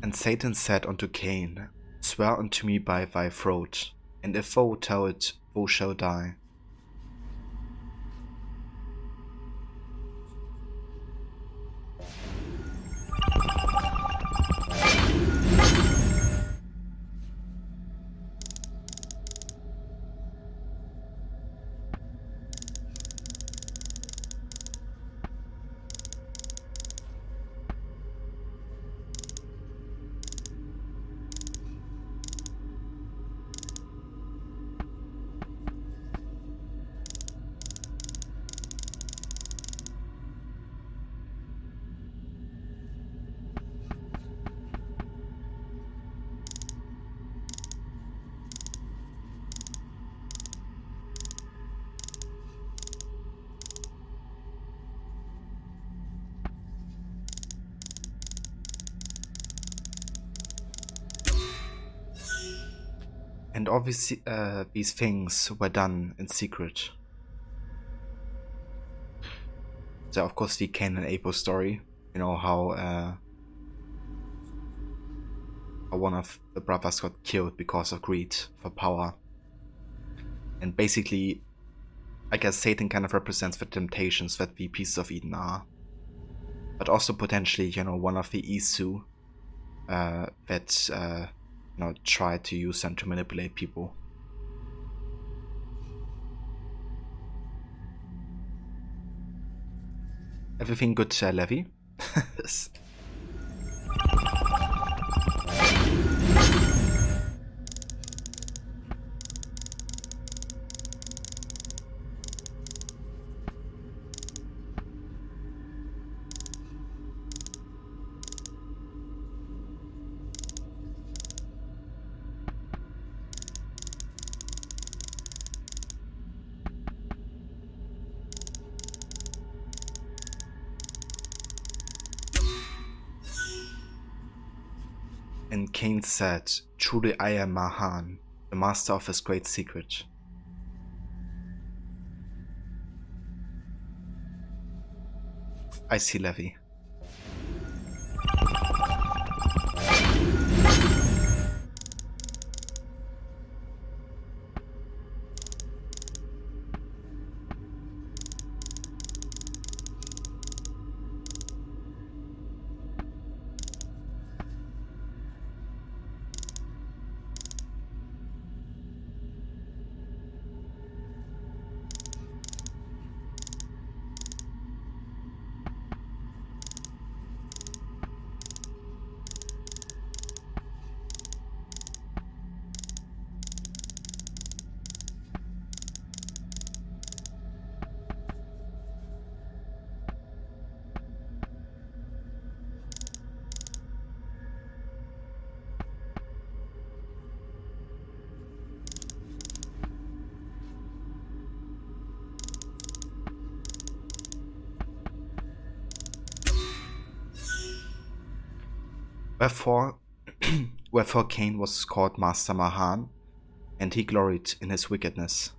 And Satan said unto Cain, Swear unto me by thy throat, and if thou tell it, thou shalt die. And obviously these things were done in secret. So of course the Cain and Abel story, you know how one of the brothers got killed because of greed for power. And basically, I guess Satan kind of represents the temptations that the pieces of Eden are. But also potentially, you know, one of the Isu that you know, try to use them to manipulate people. Everything good, Levy? And Cain said, "Truly I am Mahan, the master of this great secret." I see Levi. Wherefore Cain was called Master Mahan, and he gloried in his wickedness.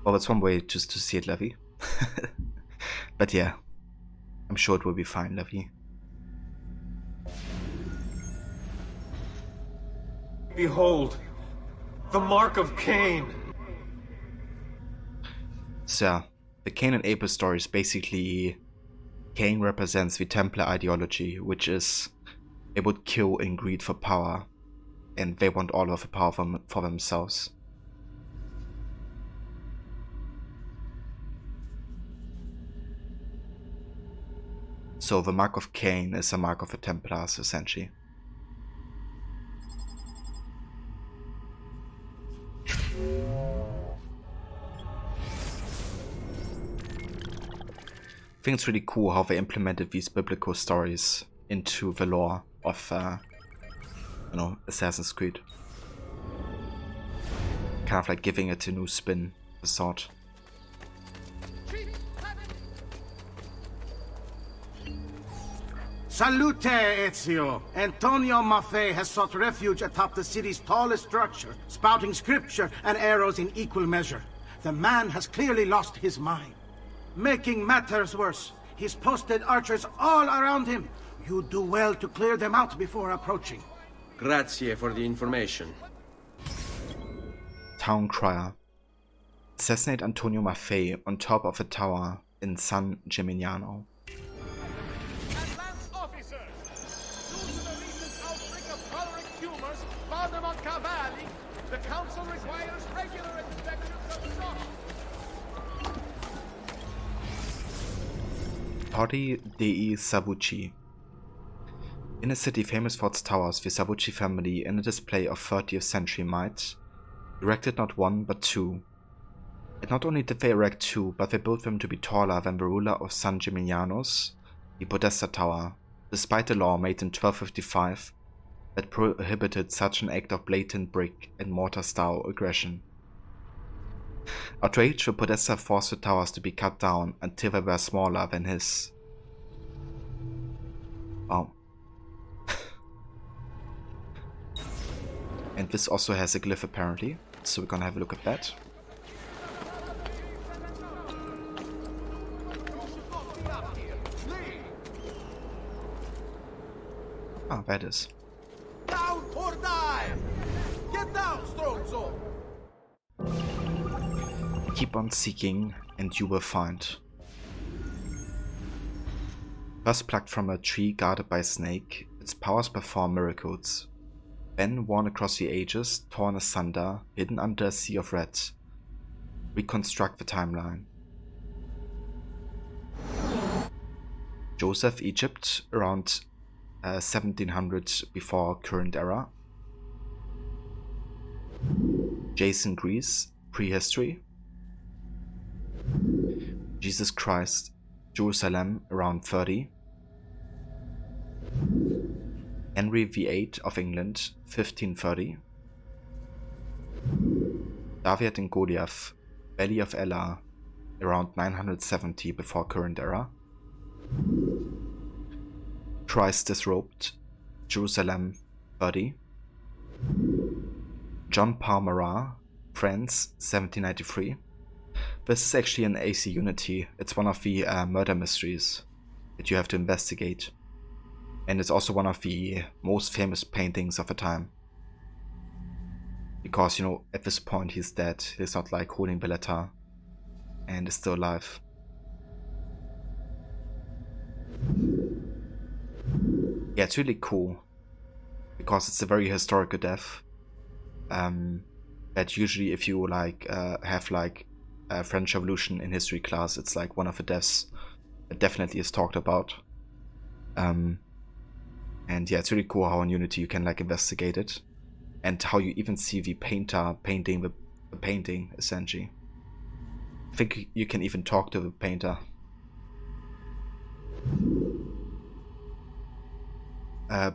Well, that's one way just to see it, Levi. But yeah, I'm sure it will be fine, Levi. Behold, the mark of Cain. So yeah, the Cain and Abel story is basically Cain represents the Templar ideology, which is they would kill in greed for power, and they want all of the power for themselves. So the mark of Cain is a mark of the Templars, essentially. I think it's really cool how they implemented these biblical stories into the lore of, Assassin's Creed. Kind of like giving it a new spin, a sort. Salute, Ezio! Antonio Maffei has sought refuge atop the city's tallest structure, spouting scripture and arrows in equal measure. The man has clearly lost his mind. Making matters worse, he's posted archers all around him. You do well to clear them out before approaching. Grazie for the information. Town Crier. Assassinate Antonio Maffei on top of a tower in San Gimignano. Advance officers! Due to the recent outbreak of choleric tumors found among Cavalli, the council requires regular inspections of stock. Torri dei Savucci. In a city famous for its towers, the Savucci family, in a display of 30th century might, erected not one but two. And not only did they erect two, but they built them to be taller than the ruler of San Gimignano's, the Podesta Tower, despite a law made in 1255 that prohibited such an act of blatant brick and mortar style aggression. Outraged, the Podesta forced the towers to be cut down until they were smaller than his. Wow. And this also has a glyph apparently, so we're gonna have a look at that. Ah, that is. Down or die! Get down, Stronzo! Keep on seeking, and you will find. First plucked from a tree guarded by a snake, its powers perform miracles. Then worn across the ages, torn asunder, hidden under a sea of red. Reconstruct the timeline. Joseph, Egypt, around 1700 before current era. Jason, Greece, prehistory. Jesus Christ, Jerusalem, around 30. Henry VIII of England, 1530. David and Goliath, Valley of Elah, around 970 before current era. Christ Disrobed, Jerusalem 30. John Palmera, France 1793. This is actually an AC Unity. It's one of the murder mysteries that you have to investigate. And it's also one of the most famous paintings of the time. Because, you know, at this point he's dead. He's not like holding Bellata and is still alive. Yeah, it's really cool. Because it's a very historical death. That usually if you like have like a French Revolution in history class, it's like one of the deaths that definitely is talked about. And yeah, it's really cool how in Unity you can like investigate it. And how you even see the painter painting the painting, essentially. I think you can even talk to the painter.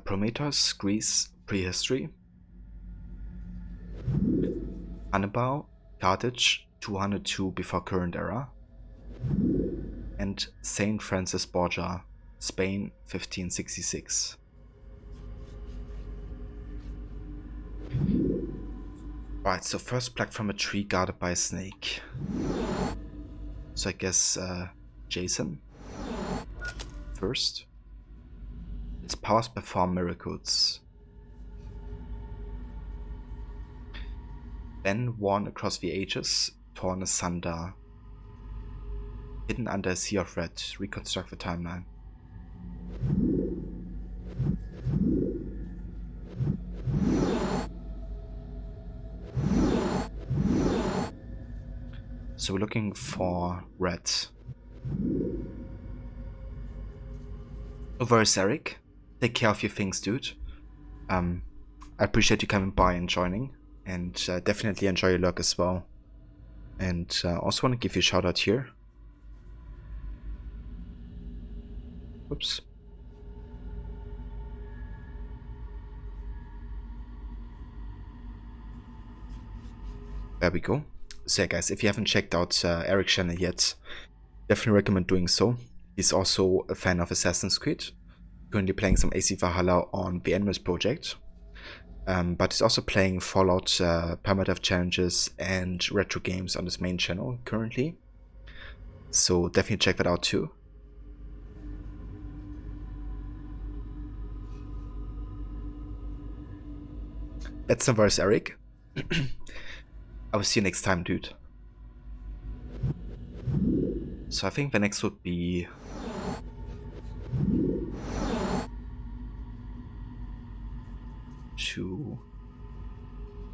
Prometheus, Greece, prehistory. Hannibal, Carthage, 202 before current era. And Saint Francis Borgia, Spain, 1566. Right, so first plucked from a tree guarded by a snake. So I guess Jason first. Its powers perform miracles. Then worn across the ages, torn asunder. Hidden under a sea of red, reconstruct the timeline. So we're looking for red. Where's Eric? Take care of your things, dude. I appreciate you coming by and joining, and definitely enjoy your luck as well. And also want to give you a shout out here. Oops. There we go. So yeah guys, if you haven't checked out Eric's channel yet, definitely recommend doing so. He's also a fan of Assassin's Creed, currently playing some AC Valhalla on the Endless project. But he's also playing Fallout permadeath challenges and retro games on his main channel currently. So definitely check that out too. That's some verse, Eric. I will see you next time, dude. So I think the next would be... two,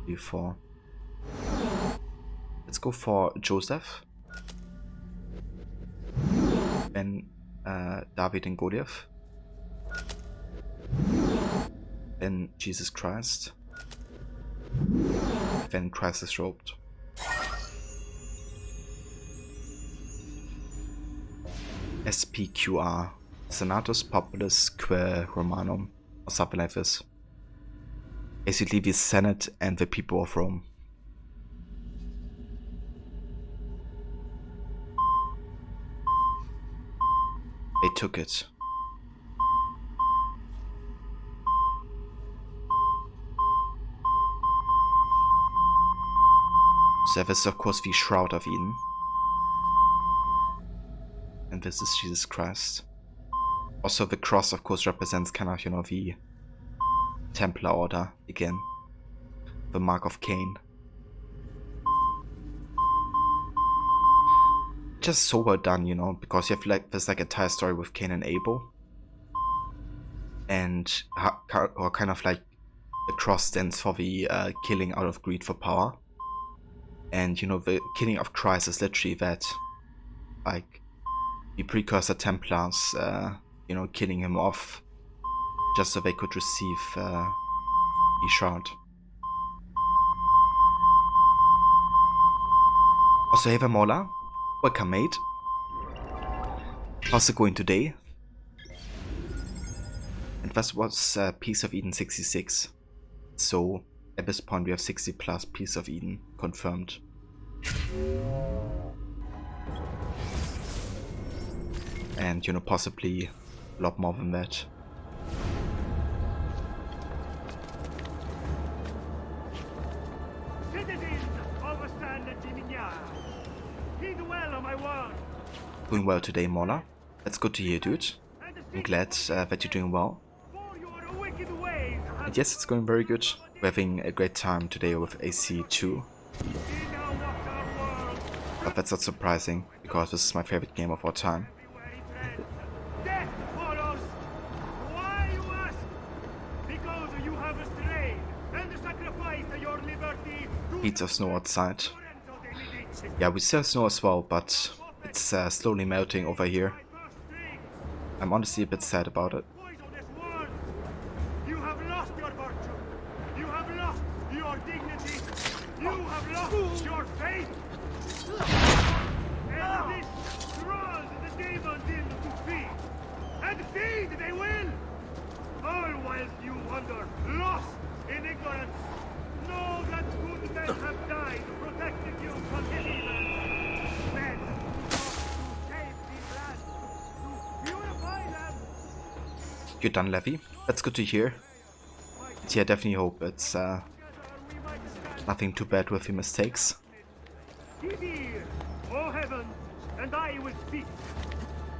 three, four. Let's go for Joseph. Then David and Goliath. Then Jesus Christ. Then Christ Disrobed. SPQR, Senatus Populus Quae Romanum, or something like this. Basically the Senate and the people of Rome. They took it. So this is of course the Shroud of Eden. And this is Jesus Christ. Also the cross of course represents kind of, you know, the Templar order again. The mark of Cain. Just so well done, you know, because you have like there's like a entire story with Cain and Abel. And or kind of like the cross stands for the killing out of greed for power. And you know, the killing of Christ is literally that. Like the precursor Templars, you know, killing him off just so they could receive the shroud. Also, hey Mola, welcome mate. How's it going today? And that was Piece of Eden 66. So at this point we have 60 plus Piece of Eden confirmed. and, you know, possibly a lot more than that. Citizens of San Gimignano, heed well of my word. Doing well today, Mola. That's good to hear, dude. I'm glad that you're doing well. And yes, it's going very good. We're having a great time today with AC2. But that's not surprising, because this is my favorite game of all time. Death follows. Why, you ask? Because you have strayed and sacrificed your liberty to Beats of snow outside. Yeah, we still have snow as well, but it's slowly melting over here. I'm honestly a bit sad about it. You have lost your virtue. You have lost your dignity. You have lost your faith. And this draws the demons in to feed. And feed they will. All whilst you wander, lost in ignorance. Know that good men have died, protecting you from evil. Men to save these lands, to purify them. You're done, Levy. That's good to hear. But yeah, I definitely hope it's nothing too bad with your mistakes. Hear, O heaven, and I will speak.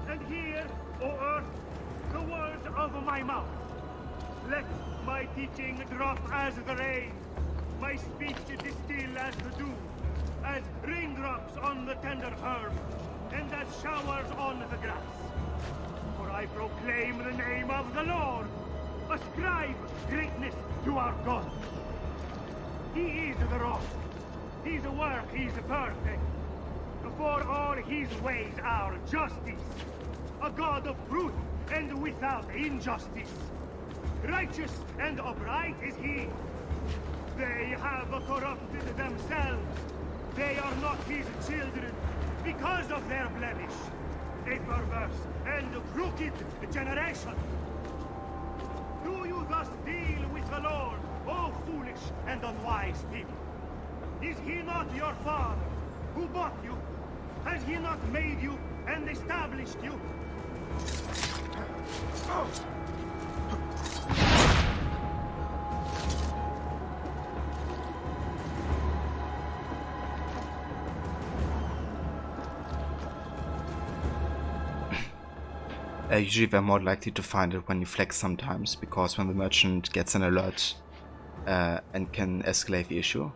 And hear, O earth, the words of my mouth. Let my teaching drop as the rain, my speech distill as the dew, as raindrops on the tender herb, and as showers on the grass. For I proclaim the name of the Lord. Ascribe greatness to our God. He is the rock. His work is perfect. For all his ways are justice. A God of truth and without injustice. Righteous and upright is he. They have corrupted themselves. They are not his children because of their blemish. A perverse and crooked generation. Do you thus deal with the Lord, O foolish and unwise people? Is he not your father, who bought you? Has he not made you and established you? Usually they're more likely to find it when you flex sometimes, because when the merchant gets an alert and can escalate the issue,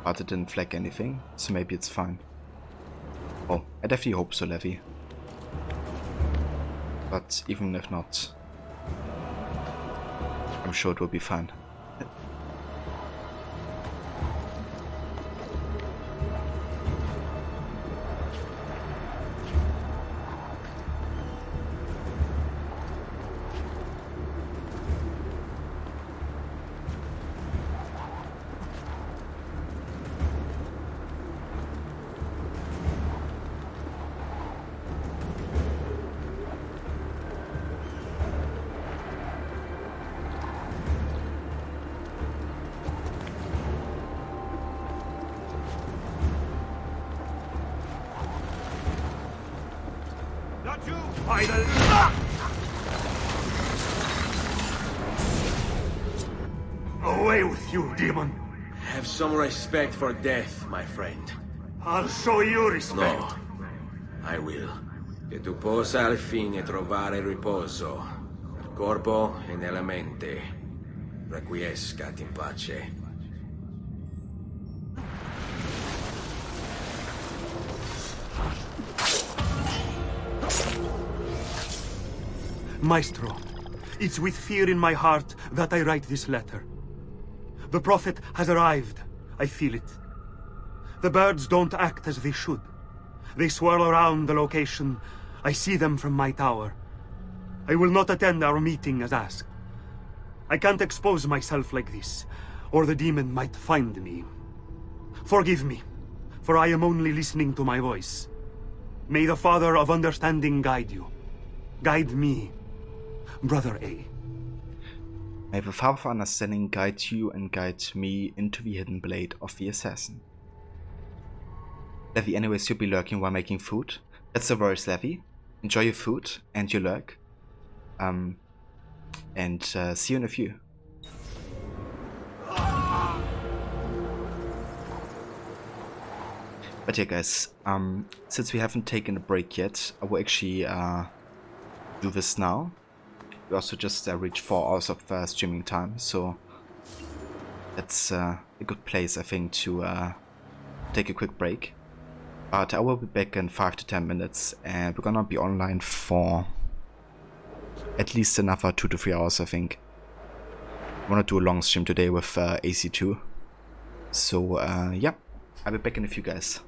but it didn't flag anything, so maybe it's fine. Oh, I definitely hope so, Levy. But even if not, I'm sure it will be fine. Not you, idol! Away with you, demon! Have some respect for death, my friend. I'll show you respect. No, I will. Che tu possa al fine trovare riposo, nel corpo e nella mente. Requiescat in pace. Maestro, it's with fear in my heart that I write this letter. The Prophet has arrived. I feel it. The birds don't act as they should. They swirl around the location. I see them from my tower. I will not attend our meeting as asked. I can't expose myself like this, or the demon might find me. Forgive me, for I am only listening to my voice. May the Father of Understanding guide you. Guide me, Brother A. May the Father of Understanding guide you and guide me into the hidden blade of the assassin. Levy, anyways, you'll be lurking while making food. That's the worst, Levy. enjoy your food and your lurk. And see you in a few. But yeah, guys, since we haven't taken a break yet, I will actually do this now. We also just reached 4 hours of streaming time, so that's a good place, I think, to take a quick break. But I will be back in 5 to 10 minutes, and we're gonna be online for at least another 2 to 3 hours, I think. I wanna do a long stream today with AC2. So yeah, I'll be back in a few, guys.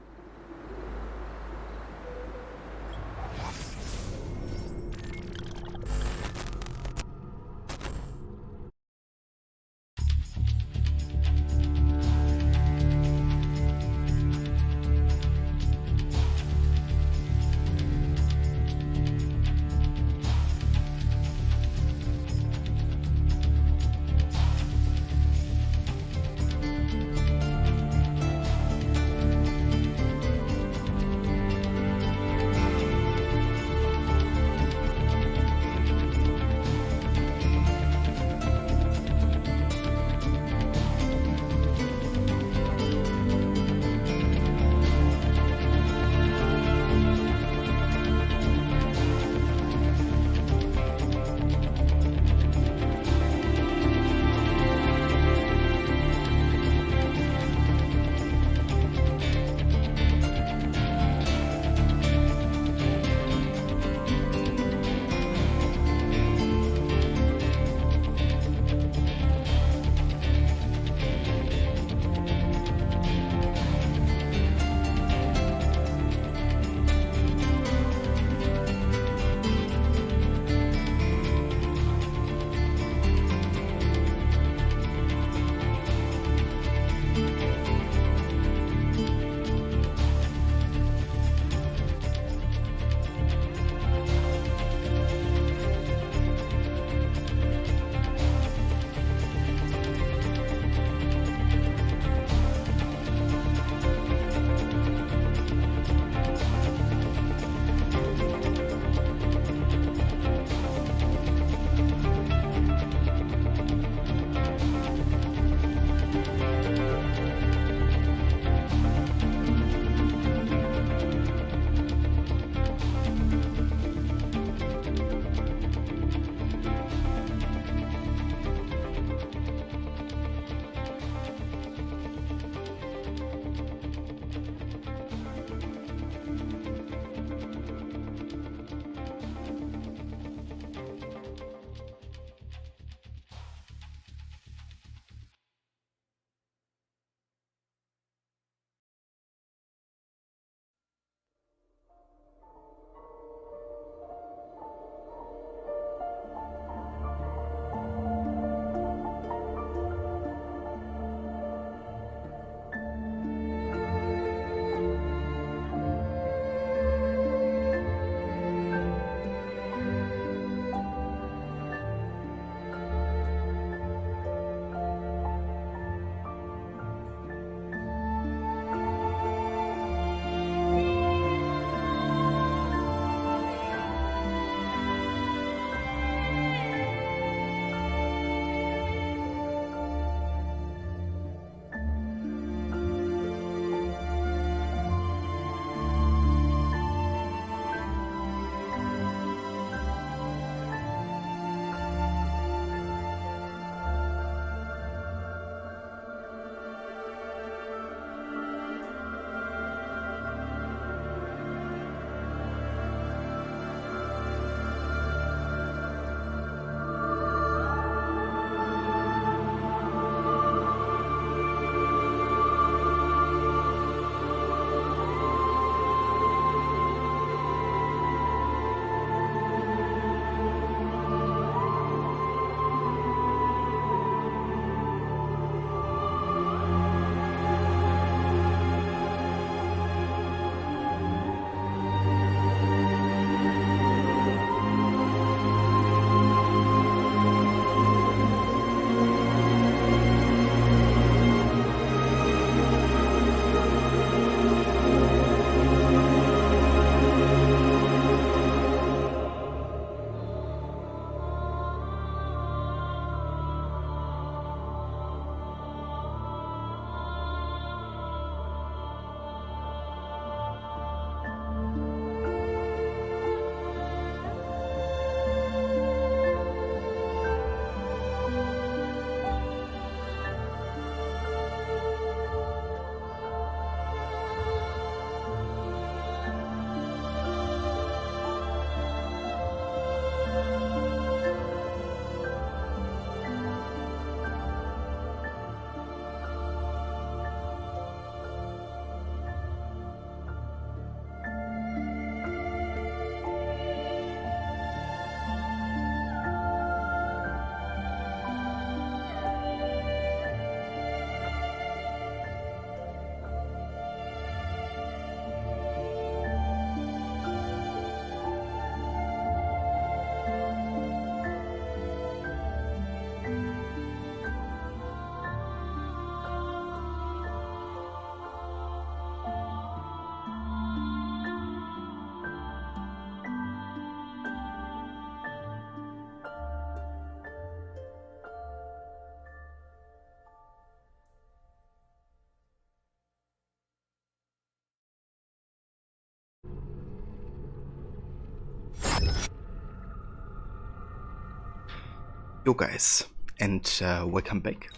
Yo guys, and welcome back.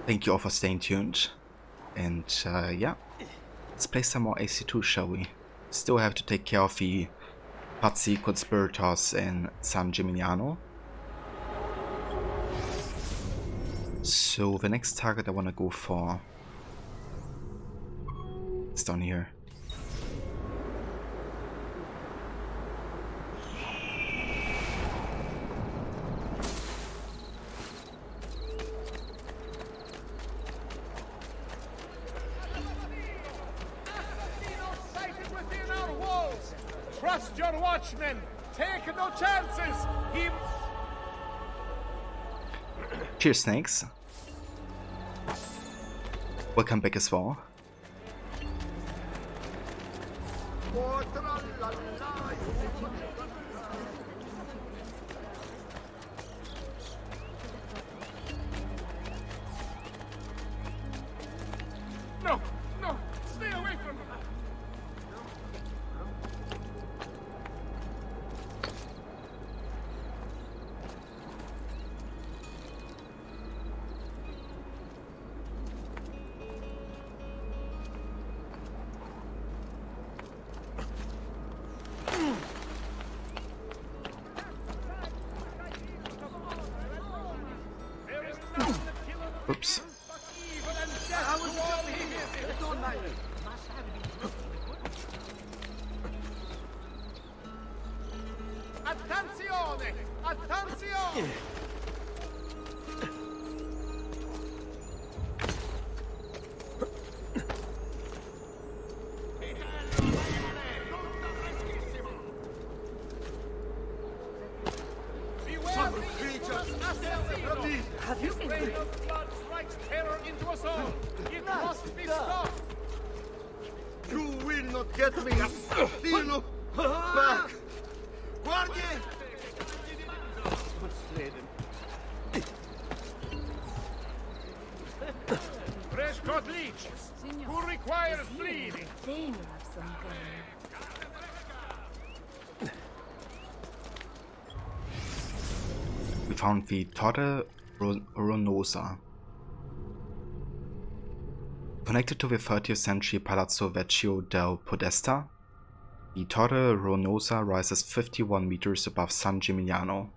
Thank you all for staying tuned, and yeah, let's play some more AC2, shall we? Still have to take care of the Pazzi Conspirators in San Gimignano. So the next target I want to go for is down here. Trust your watchmen! Take no chances! He... Cheers, snakes. Welcome back as well. No! No! Stay away from him! Oops. Attenzione! Attenzione! Some creatures! Have you seen Rain of blood strikes terror into us all! It must be stopped! You will not get me! Fino! Back! Guardie! Prescott Leech! Who requires bleeding? We found the Torre Ronosa. Connected to the 30th century Palazzo Vecchio del Podesta, the Torre Ronosa rises 51 meters above San Gimignano.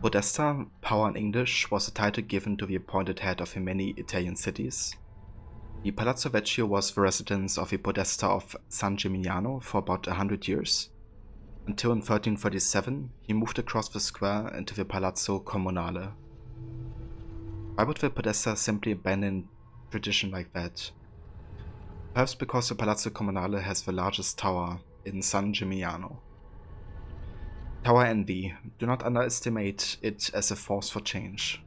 Podesta, power in English, was a title given to the appointed head of the many Italian cities. The Palazzo Vecchio was the residence of the Podesta of San Gimignano for about 100 years. Until in 1337, he moved across the square into the Palazzo Comunale. Why would the Podesta simply abandon tradition like that? Perhaps because the Palazzo Comunale has the largest tower in San Gimignano. Tower envy. Do not underestimate it as a force for change.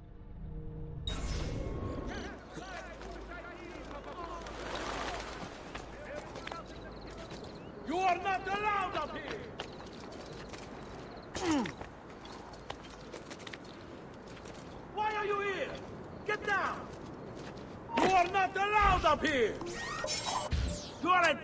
You are not allowed up here! Why are you here? Get down! You are not allowed up here! You are a...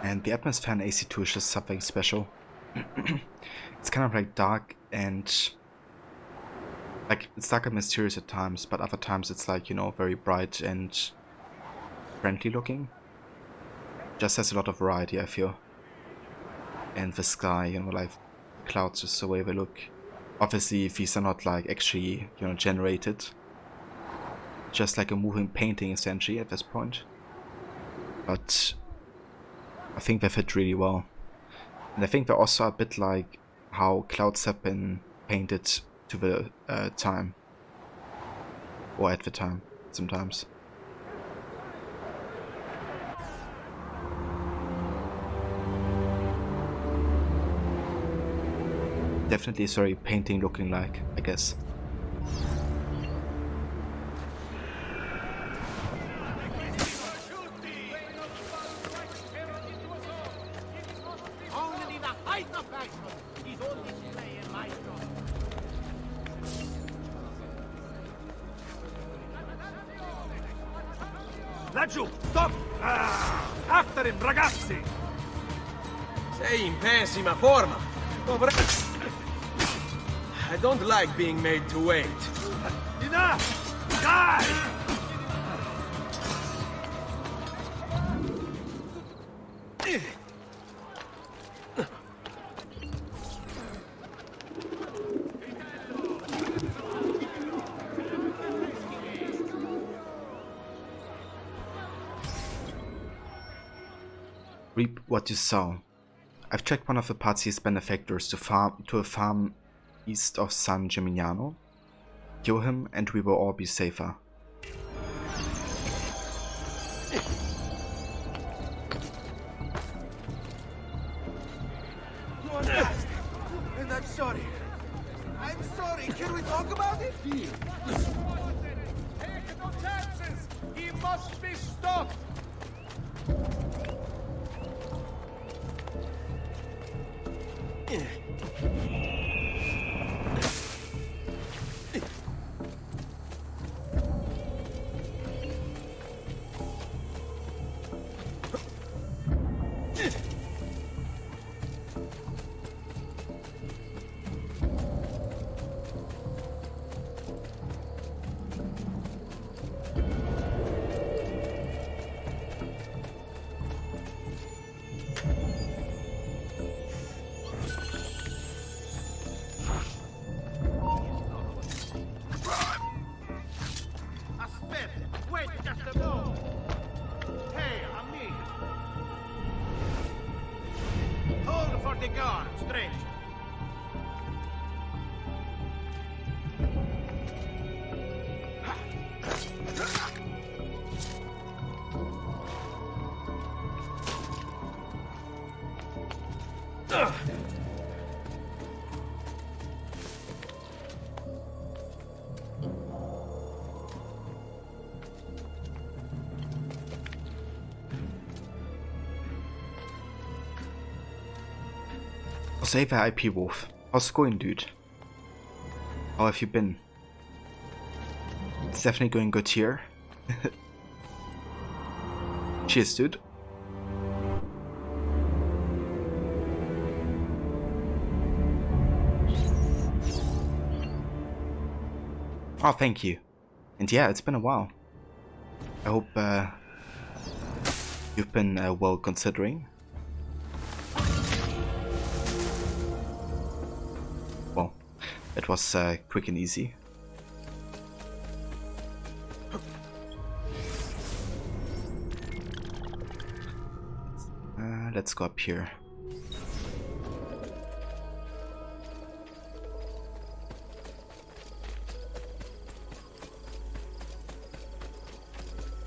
And the atmosphere in AC2 is just something special. It's kind of like dark and like it's dark and mysterious at times, but other times it's like, you know, very bright and friendly looking. Just has a lot of variety, I feel. And the sky, you know, like clouds, just the way they look. Obviously these are not like actually, you know, generated. Just like a moving painting essentially at this point. But I think they fit really well. And I think they're also a bit like how clouds have been painted to the time. Or at the time, sometimes. Definitely sorry painting looking like, I guess. Laggiù, stop! After him, ragazzi! Sei in pessima forma. I don't like being made to wait. Enough! Die! Reap what you sow. I've tracked one of the party's benefactors to a farm east of San Gimignano. Kill him and we will all be safer. You are nasty, and I'm sorry. I'm sorry. Can we talk about it? Take no chances. He must be stopped. Save IP Wolf. How's it going, dude? How have you been? It's definitely going good here. Cheers, dude. Oh, thank you. And yeah, it's been a while. I hope you've been well considering. Well, it was quick and easy. Let's go up here.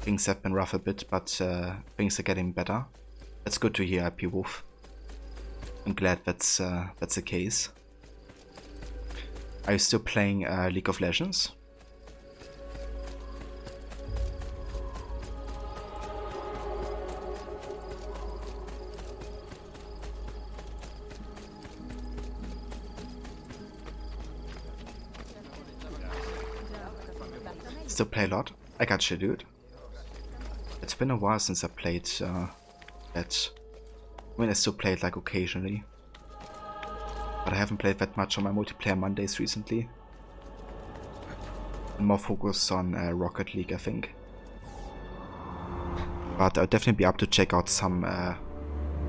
Things have been rough a bit, but things are getting better. It's good to hear, IP Wolf. I'm glad that's the case. Are you still playing League of Legends? Still play a lot? I got you, dude. It's been a while since I played that. I mean, I still play it like occasionally. But I haven't played that much on my multiplayer Mondays recently. I'm more focused on Rocket League, I think. But I'll definitely be up to check out some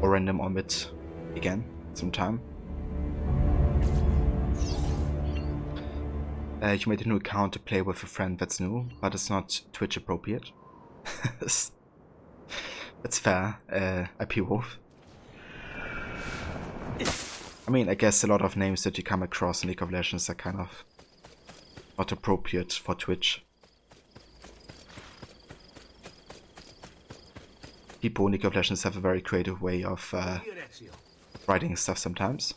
or random Omid again sometime. You made a new account to play with a friend, that's new, but it's not Twitch appropriate. That's fair, IP Wolf. I mean, I guess a lot of names that you come across in League of Legends are kind of not appropriate for Twitch. People in League of Legends have a very creative way of writing stuff sometimes.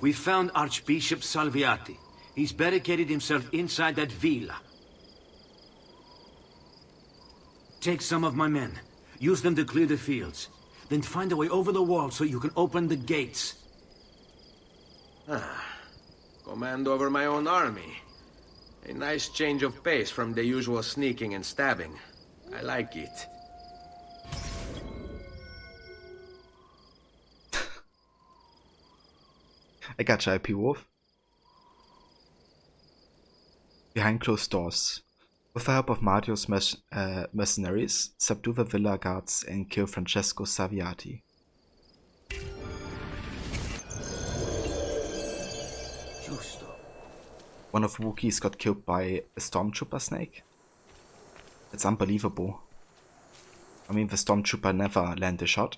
We found Archbishop Salviati. He's barricaded himself inside that villa. Take some of my men. Use them to clear the fields. Then find a way over the wall so you can open the gates. Command over my own army. A nice change of pace from the usual sneaking and stabbing. I like it. I gotcha, IP Wolf. Behind closed doors. With the help of Mario's mercenaries, subdue the villa guards and kill Francesco Salviati. One of Wookiees got killed by a stormtrooper snake? That's unbelievable. I mean, the stormtrooper never landed a shot.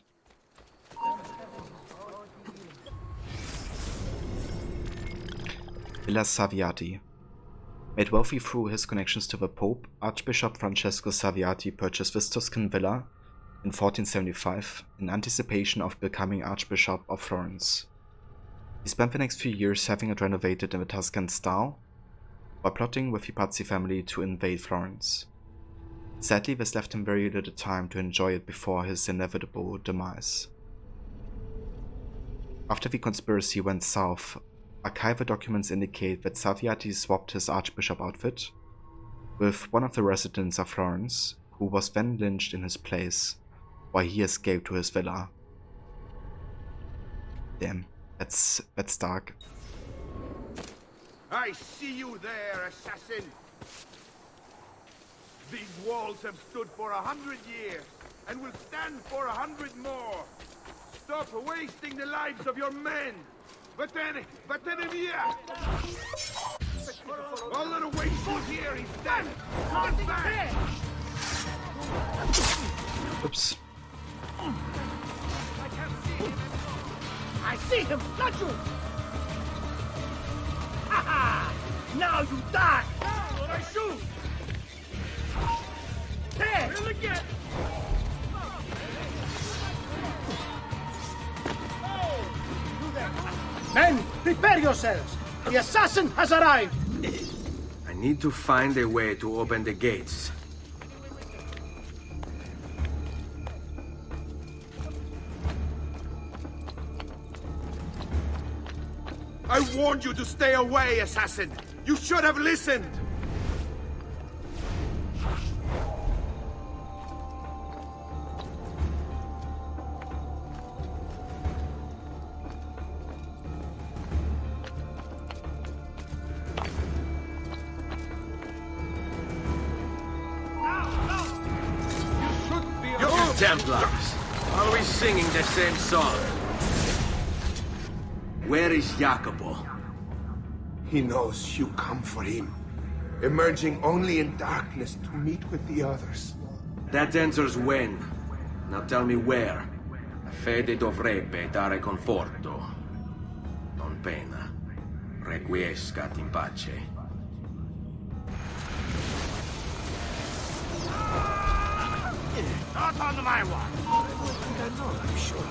Villa Salviati. Made wealthy through his connections to the Pope, Archbishop Francesco Salviati purchased this Tuscan villa in 1475 in anticipation of becoming Archbishop of Florence. He spent the next few years having it renovated in the Tuscan style, while plotting with the Pazzi family to invade Florence. Sadly, this left him very little time to enjoy it before his inevitable demise. After the conspiracy went south, archival documents indicate that Salviati swapped his archbishop outfit with one of the residents of Florence, who was then lynched in his place while he escaped to his villa. Damn, that's dark. I see you there, assassin! These walls have stood for 100 years, and will stand for 100 more! Stop wasting the lives of your men! Vatene via! All little wasteful here, he's dead! Get back! Oops. I see him! Got you! Ha ha! Now you die! I shoot! There! Kill again! Men, prepare yourselves! The assassin has arrived! I need to find a way to open the gates. I warned you to stay away, assassin! You should have listened! Templars, are we singing the same song? Where is Jacopo? He knows you come for him, emerging only in darkness to meet with the others. That answers when. Now tell me where. La fede dovrebbe dare conforto. Non pena. Requiescat in pace. Not on my watch! I'm sure.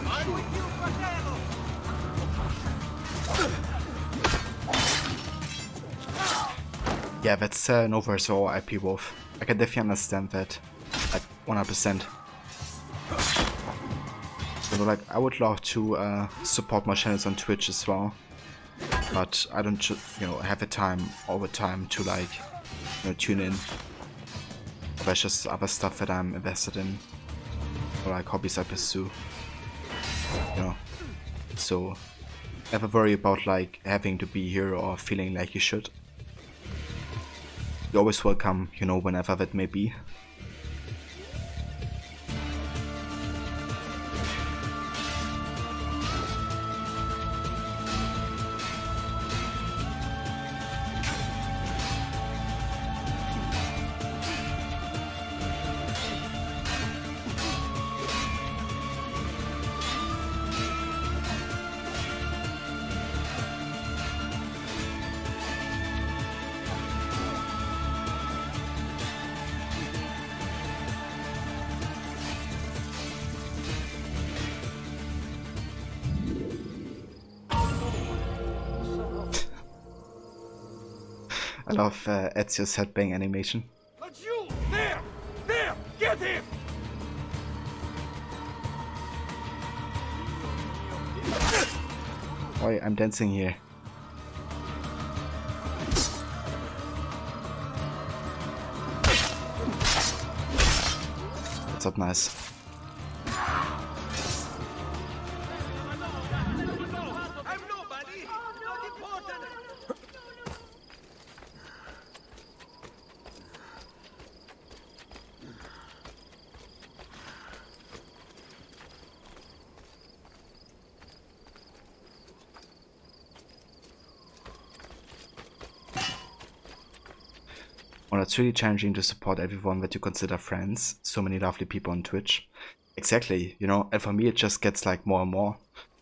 Yeah, that's an oversaw IP Wolf. I can definitely understand that, like 100%. You know, like I would love to support my channels on Twitch as well, but I don't, have the time all the time to like, tune in. There's just other stuff that I'm invested in, or like hobbies I pursue. So never worry about like having to be here or feeling like you should. You're always welcome, whenever that may be. I love Ezio's headbang animation. That's you! There! There! Get him! Why I'm dancing here. That's not nice. Well, it's really challenging to support everyone that you consider friends. So many lovely people on Twitch. Exactly, you know, and for me it just gets like more and more.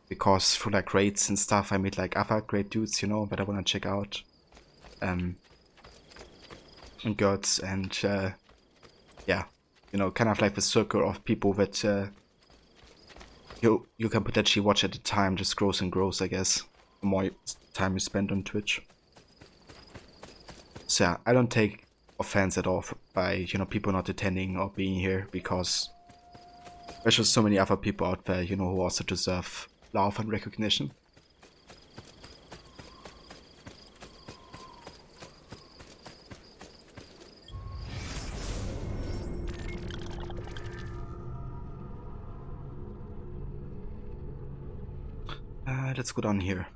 Because through like raids and stuff I meet like other great dudes, you know, that I wanna check out. And girls and yeah, you know, kind of like the circle of people that you can potentially watch at a time just grows and grows, I guess. The more time you spend on Twitch. So yeah, I don't take offense at all by, you know, people not attending or being here, because there's just so many other people out there, you know, who also deserve love and recognition. Let's go down here.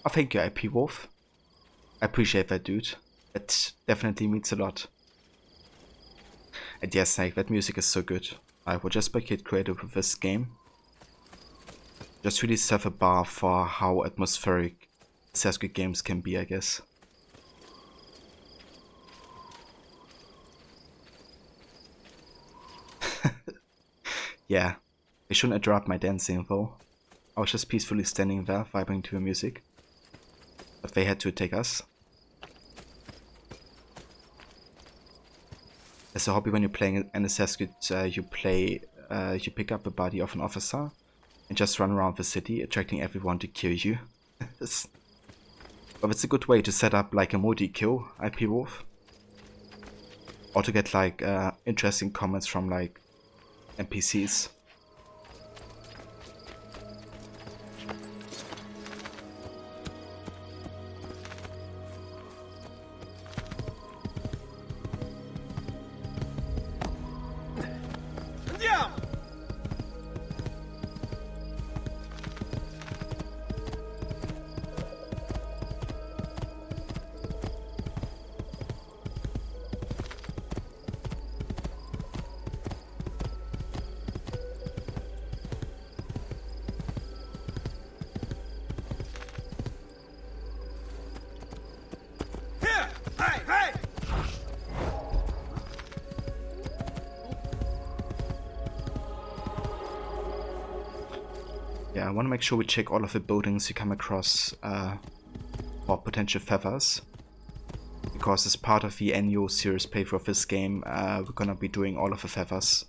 Oh, thank you, IP Wolf. I appreciate that, dude. That definitely means a lot. And yes, like, that music is so good. I would just get creative with this game. Just really set a bar for how atmospheric Assassin's Creed games can be, I guess. Yeah, I shouldn't interrupt my dancing though. I was just peacefully standing there, vibing to the music. But they had to take us. As a hobby, when you're playing an Assassin's Creed, you pick up the body of an officer and just run around the city, attracting everyone to kill you. But it's a good way to set up like a multi-kill, IP Wolf. Or to get like interesting comments from like NPCs. Yeah, I want to make sure we check all of the buildings you come across for potential feathers. Because as part of the annual series playthrough of this game, we're gonna be doing all of the feathers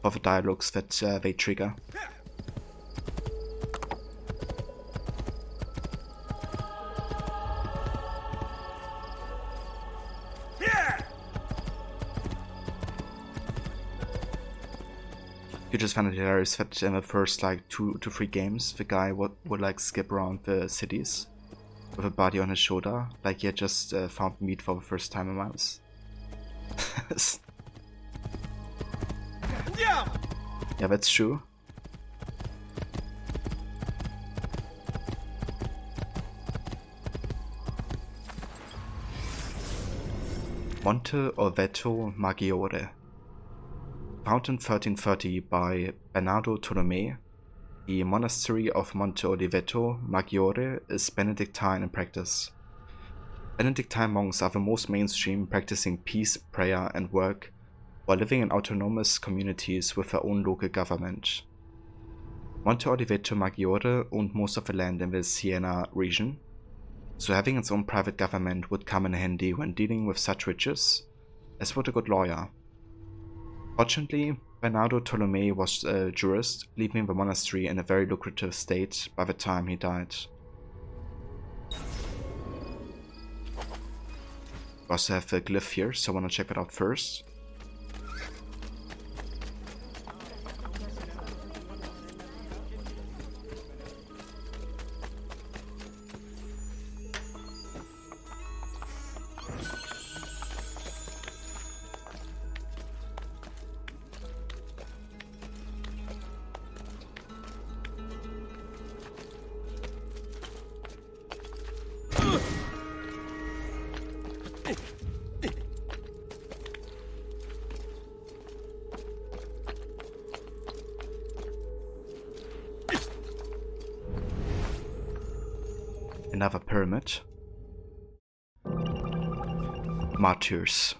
for the dialogues that they trigger. You just find it hilarious that in the first like 2 to 3 games, the guy would like skip around the cities with a body on his shoulder, like he had just found meat for the first time in months. Yeah, that's true. Monte Orvieto Maggiore. Founded in 1330 by Bernardo Tolomei, the monastery of Monte Orvieto Maggiore is Benedictine in practice. Benedictine monks are the most mainstream, practicing peace, prayer, and work while living in autonomous communities with their own local government. Monte Orvieto Maggiore owned most of the land in the Siena region, so having its own private government would come in handy when dealing with such riches, as would a good lawyer. Fortunately, Bernardo Tolomei was a jurist, leaving the monastery in a very lucrative state by the time he died. We also have a glyph here, so I want to check that out first. Another pyramid. Martyrs.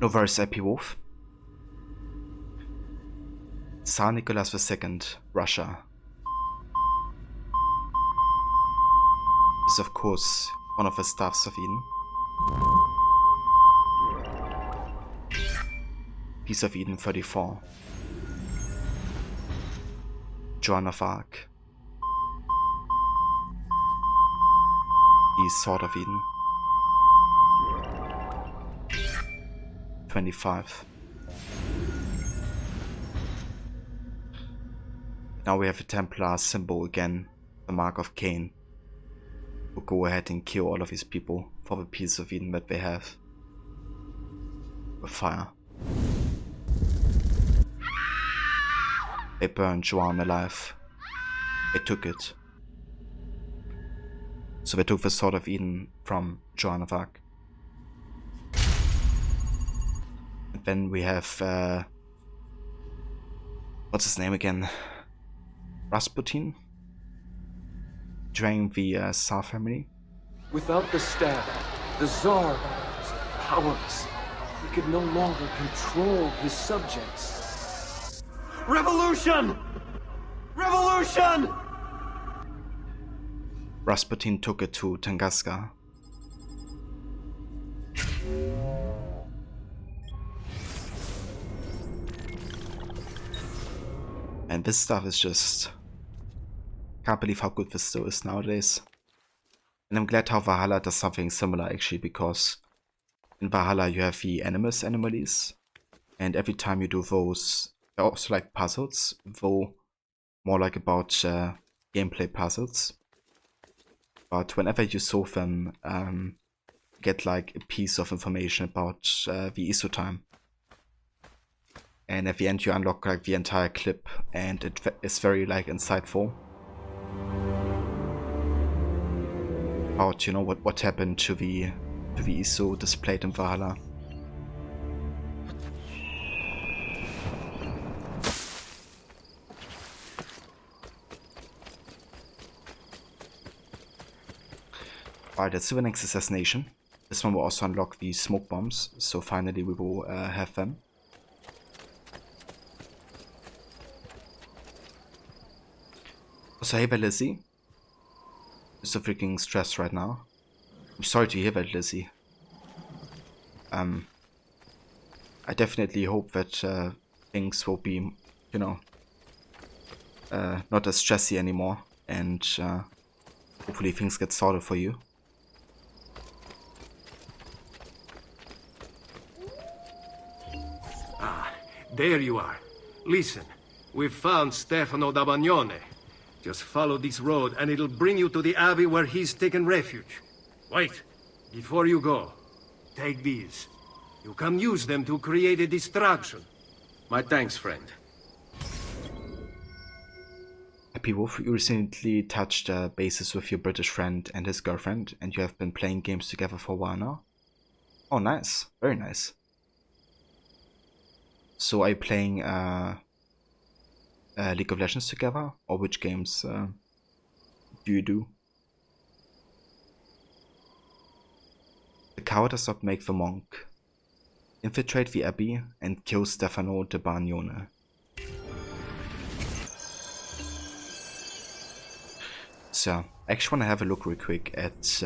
Novars Epipoph. Tsar Nicholas II, Russia. This is of course one of the staffs of Eden. Piece of Eden 34. Joan of Arc. The Sword of Eden. 25. Now we have a Templar symbol again, the Mark of Cain. We'll go ahead and kill all of these people for the piece of Eden that they have. With fire. They burned Joan alive. They took it. So they took the Sword of Eden from Joan of Arc. And then we have what's his name again? Rasputin? During the Tsar family. Without the staff, the Tsar is powerless. He could no longer control his subjects. Revolution! Revolution! Rasputin took it to Tunguska. And this stuff is just... Can't believe how good this still is nowadays. And I'm glad how Valhalla does something similar actually, because in Valhalla you have the Animus anomalies, and every time you do those, they're also like puzzles, though more like about gameplay puzzles. But whenever you solve them, you get like a piece of information about the ISO time. And at the end you unlock like the entire clip, and it is very like insightful. About, you know, what happened to the ISO displayed in Valhalla. Alright, that's the next assassination. This one will also unlock the smoke bombs, so finally we will have them. Also, hey there, Lizzie. I'm so freaking stressed right now. I'm sorry to hear that, Lizzie. I definitely hope that things will be, you know, not as stressy anymore, and hopefully things get sorted for you. Ah, there you are. Listen, we've found Stefano da Bagnone. Just follow this road and it'll bring you to the abbey where he's taken refuge. Wait, before you go, take these. You can use them to create a distraction. My thanks, friend. Epipoph, you recently touched bases with your British friend and his girlfriend, and you have been playing games together for a while now. Oh, nice. Very nice. So are you playing League of Legends together, or which games do you do? The coward does not make the monk. Infiltrate the abbey and kill Stefano da Bagnone. So, I actually want to have a look real quick at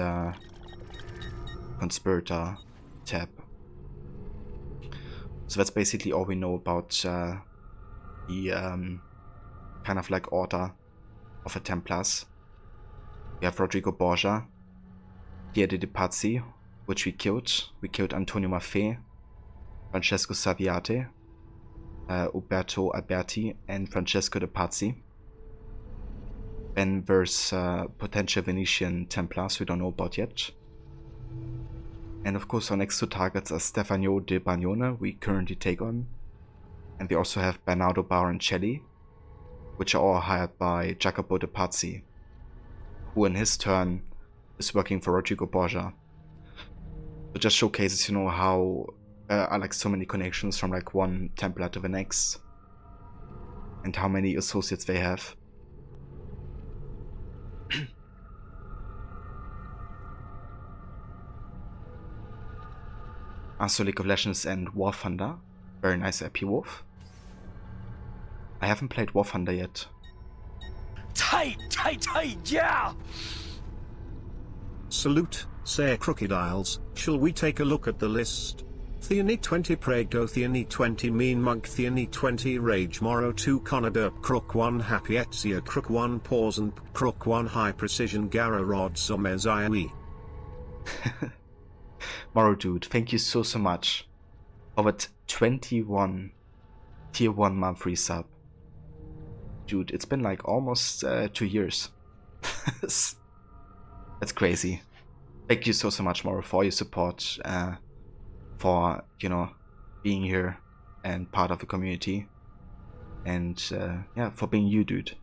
Conspirator tab. So that's basically all we know about the kind of like order of the Templars. We have Rodrigo Borgia, Diego de Pazzi, which we killed. We killed Antonio Maffei, Francesco Saviate, Uberto Alberti, and Francesco de Pazzi. Then there's potential Venetian Templars we don't know about yet. And of course our next two targets are Stefano de Bagnone, we currently take on. And we also have Bernardo Baroncelli, which are all hired by Jacopo de Pazzi, who in his turn is working for Rodrigo Borgia. It just showcases, you know, how are like so many connections from like one Templar to the next, and how many associates they have. Also League of Legends and War Thunder. Very nice IP Wolf. I haven't played War Thunder yet. Tight, yeah! Salute, say crocodiles, shall we take a look at the list? Theony 20 Prego Theony 20 Mean Monk Theony 20 Rage Moro 2 Conaderp Crook 1 Happy Etzia Crook 1 Pause and Crook 1 High Precision Gara Rod Somezaiwi. Moro dude, thank you so much for that 21 tier 1 monthly sub. Dude, it's been like almost 2 years. That's crazy. Thank you so much, Moro, for your support, for, you know, being here and part of the community, and yeah, for being you, dude.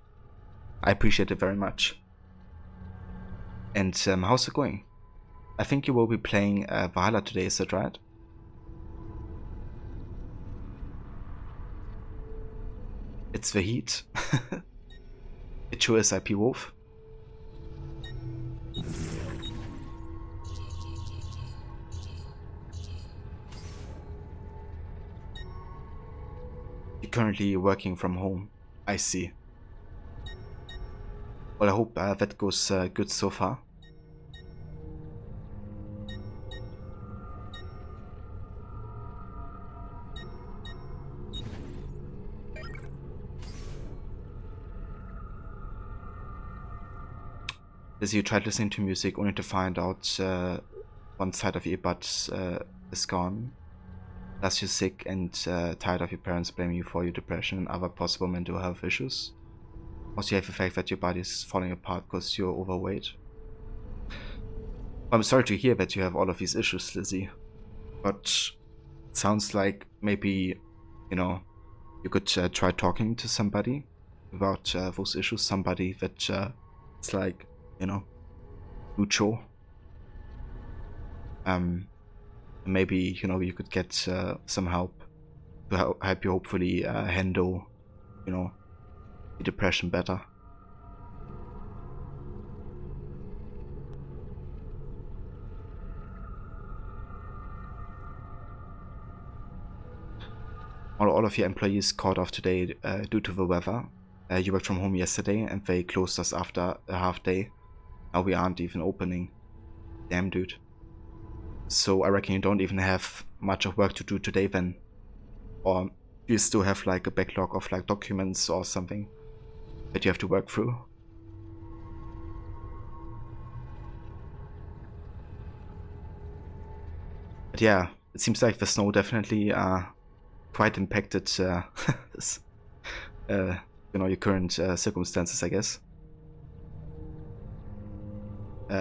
I appreciate it very much. And how's it going? I think you will be playing Valhalla today, is that right? It's the heat. It sure is, IP Wolf. You're currently working from home. I see. Well, I hope that goes good so far. As you tried listening to music only to find out one side of your earbuds is gone. Thus you're sick and tired of your parents blaming you for your depression and other possible mental health issues. Also you have the fact that your body is falling apart because you're overweight. I'm sorry to hear that you have all of these issues, Lizzie. But it sounds like maybe, you know, you could try talking to somebody about those issues. Somebody that it's like, you know, neutral. Maybe, you know, you could get some help to help you hopefully handle, you know, the depression better. All of your employees called off today due to the weather. You worked from home yesterday and they closed us after a half day. Now we aren't even opening. Damn, dude. So I reckon you don't even have much of work to do today then. Or you still have like a backlog of like documents or something that you have to work through. But yeah, it seems like the snow definitely quite impacted you know, your current circumstances, I guess.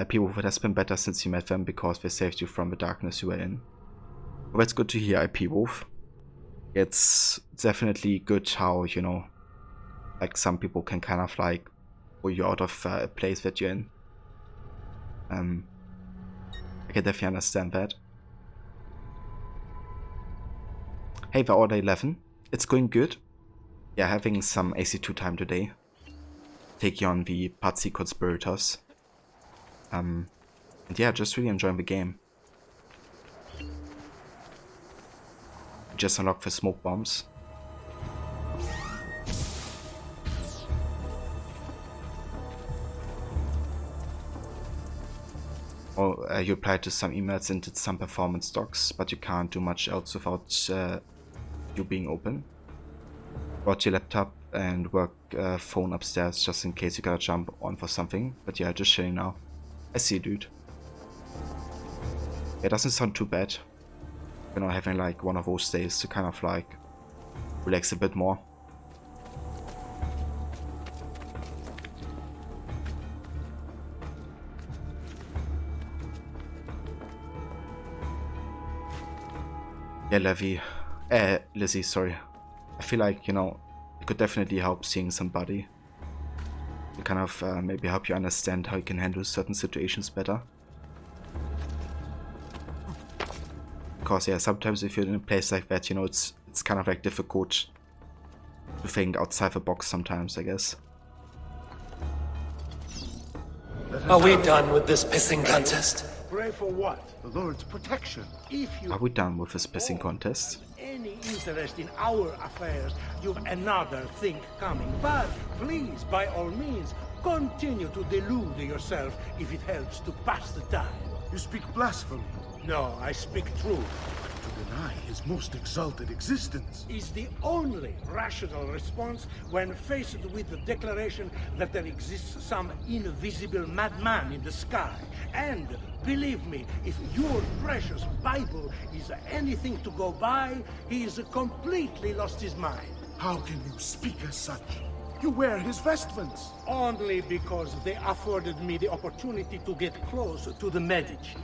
People, it has been better since you met them because they saved you from the darkness you were in. Well, that's good to hear, IP Wolf. It's definitely good how, you know, like some people can kind of like pull you out of a place that you're in. I can definitely understand that. Hey, the Order 11. It's going good. Yeah, having some AC2 time today. Taking on the Pazzi conspirators. And yeah, just really enjoying the game. Just unlocked the smoke bombs. Or you applied to some emails and did some performance docs, but you can't do much else without you being open. Brought your laptop and work phone upstairs just in case you gotta jump on for something. But yeah, just chilling now. I see you, dude. It doesn't sound too bad. You know, having like one of those days to kind of like relax a bit more. Yeah, Lizzie, sorry. I feel like, you know, it could definitely help seeing somebody to kind of maybe help you understand how you can handle certain situations better. Because yeah, sometimes if you're in a place like that, you know, it's kind of like difficult to think outside the box sometimes, I guess. Are we done with this pissing contest? Pray for what? The Lord's protection. If you Are we done with this pissing contest? Any interest in our affairs, you've another thing coming. But please, by all means, continue to delude yourself if it helps to pass the time. You speak blasphemy. No, I speak truth. To deny his most exalted existence Is the only rational response when faced with the declaration that there exists some invisible madman in the sky. And believe me, if your precious Bible is anything to go by, he is completely lost his mind. How can you speak as such? You wear his vestments. Only because they afforded me the opportunity to get close to the Medici.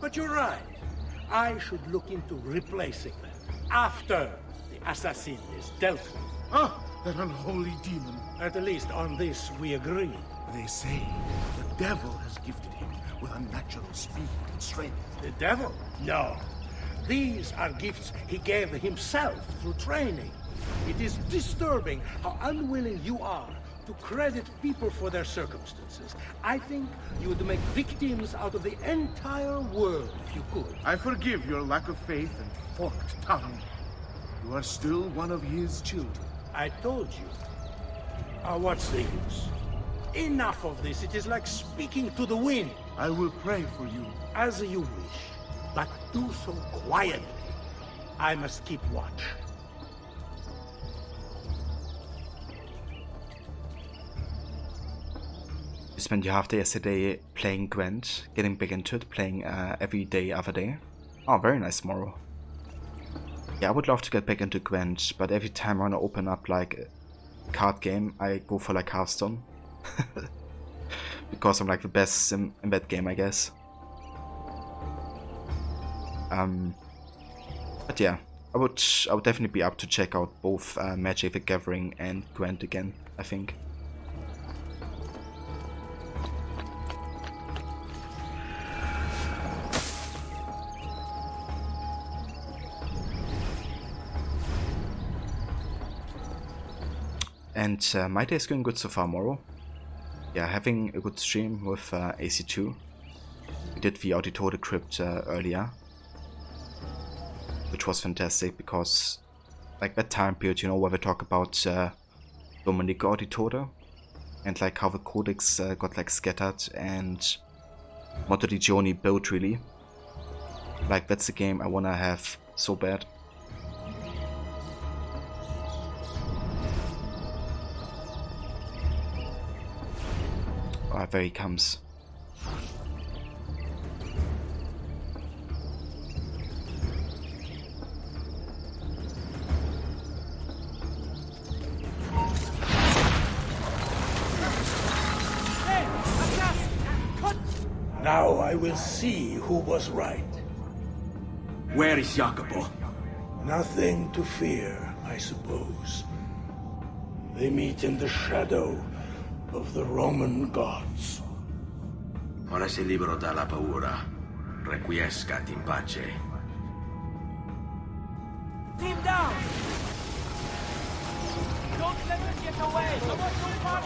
But you're right. I should look into replacing them after the assassin is dealt with. Ah, that unholy demon. At least on this we agree. They say the devil has gifted him with unnatural speed and strength. The devil? No. These are gifts he gave himself through training. It is disturbing how unwilling you are to credit people for their circumstances. I think you would make victims out of the entire world if you could. I forgive your lack of faith and forked tongue. You are still one of his children. I told you. What's the use? Enough of this. It is like speaking to the wind. I will pray for you. As you wish, but do so quietly. I must keep watch. You spent your half day yesterday playing Gwent, getting big into it, playing every day, other day. Oh, very nice, Moro. Yeah, I would love to get back into Gwent, but every time I want to open up like a card game, I go for like Hearthstone. Because I'm like the best in that game, I guess. But yeah, I would definitely be up to check out both Magic the Gathering and Gwent again, I think. And my day is going good so far, Moro. Yeah, having a good stream with AC2. We did the Auditore Crypt earlier, which was fantastic because, like, that time period, you know, where we talk about Domenico Auditore and like how the codex got like scattered and Monteriggioni built, really. Like, that's a game I wanna have so bad. Oh, there he comes. Now I will see who was right. Where is Jacopo? Nothing to fear, I suppose. They meet in the shadow of the Roman gods. Ora sei libero dalla paura. Requiescat in pace. Team down! Don't let them get away! Come on, too far!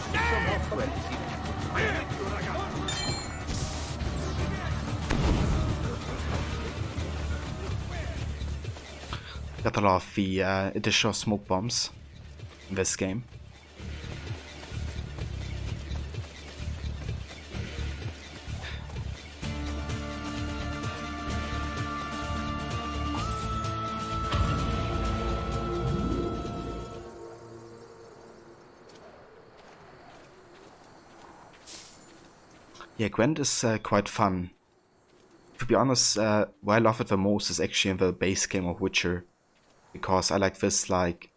Got a lot of the additional smoke bombs in this game. Yeah, Gwent is quite fun. To be honest, where I love it the most is actually in the base game of Witcher. Because I like this, like,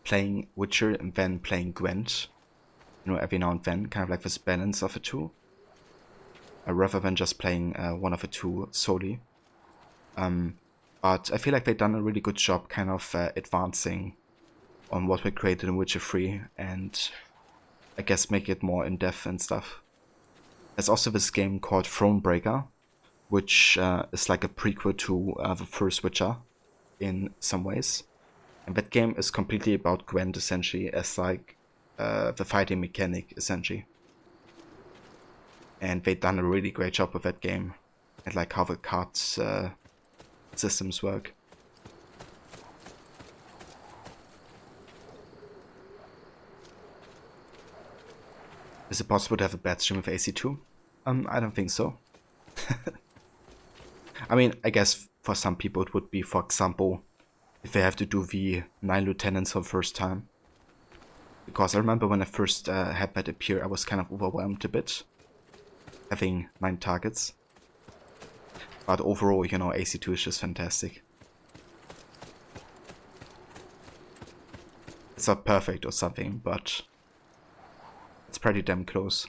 playing Witcher and then playing Gwent. You know, every now and then, kind of like this balance of the two. Rather than just playing one of the two solely. But I feel like they've done a really good job kind of advancing on what we created in Witcher 3 and I guess make it more in-depth and stuff. There's also this game called Thronebreaker, which is like a prequel to the first Witcher in some ways. And that game is completely about Gwent essentially as like the fighting mechanic essentially. And they've done a really great job with that game and like how the cards systems work. Is it possible to have a bad stream with AC2? I don't think so. I mean, I guess for some people it would be, for example, if they have to do the 9 lieutenants for the first time. Because I remember when I first had that appear, I was kind of overwhelmed a bit, having 9 targets. But overall, you know, AC2 is just fantastic. It's not perfect or something, but it's pretty damn close.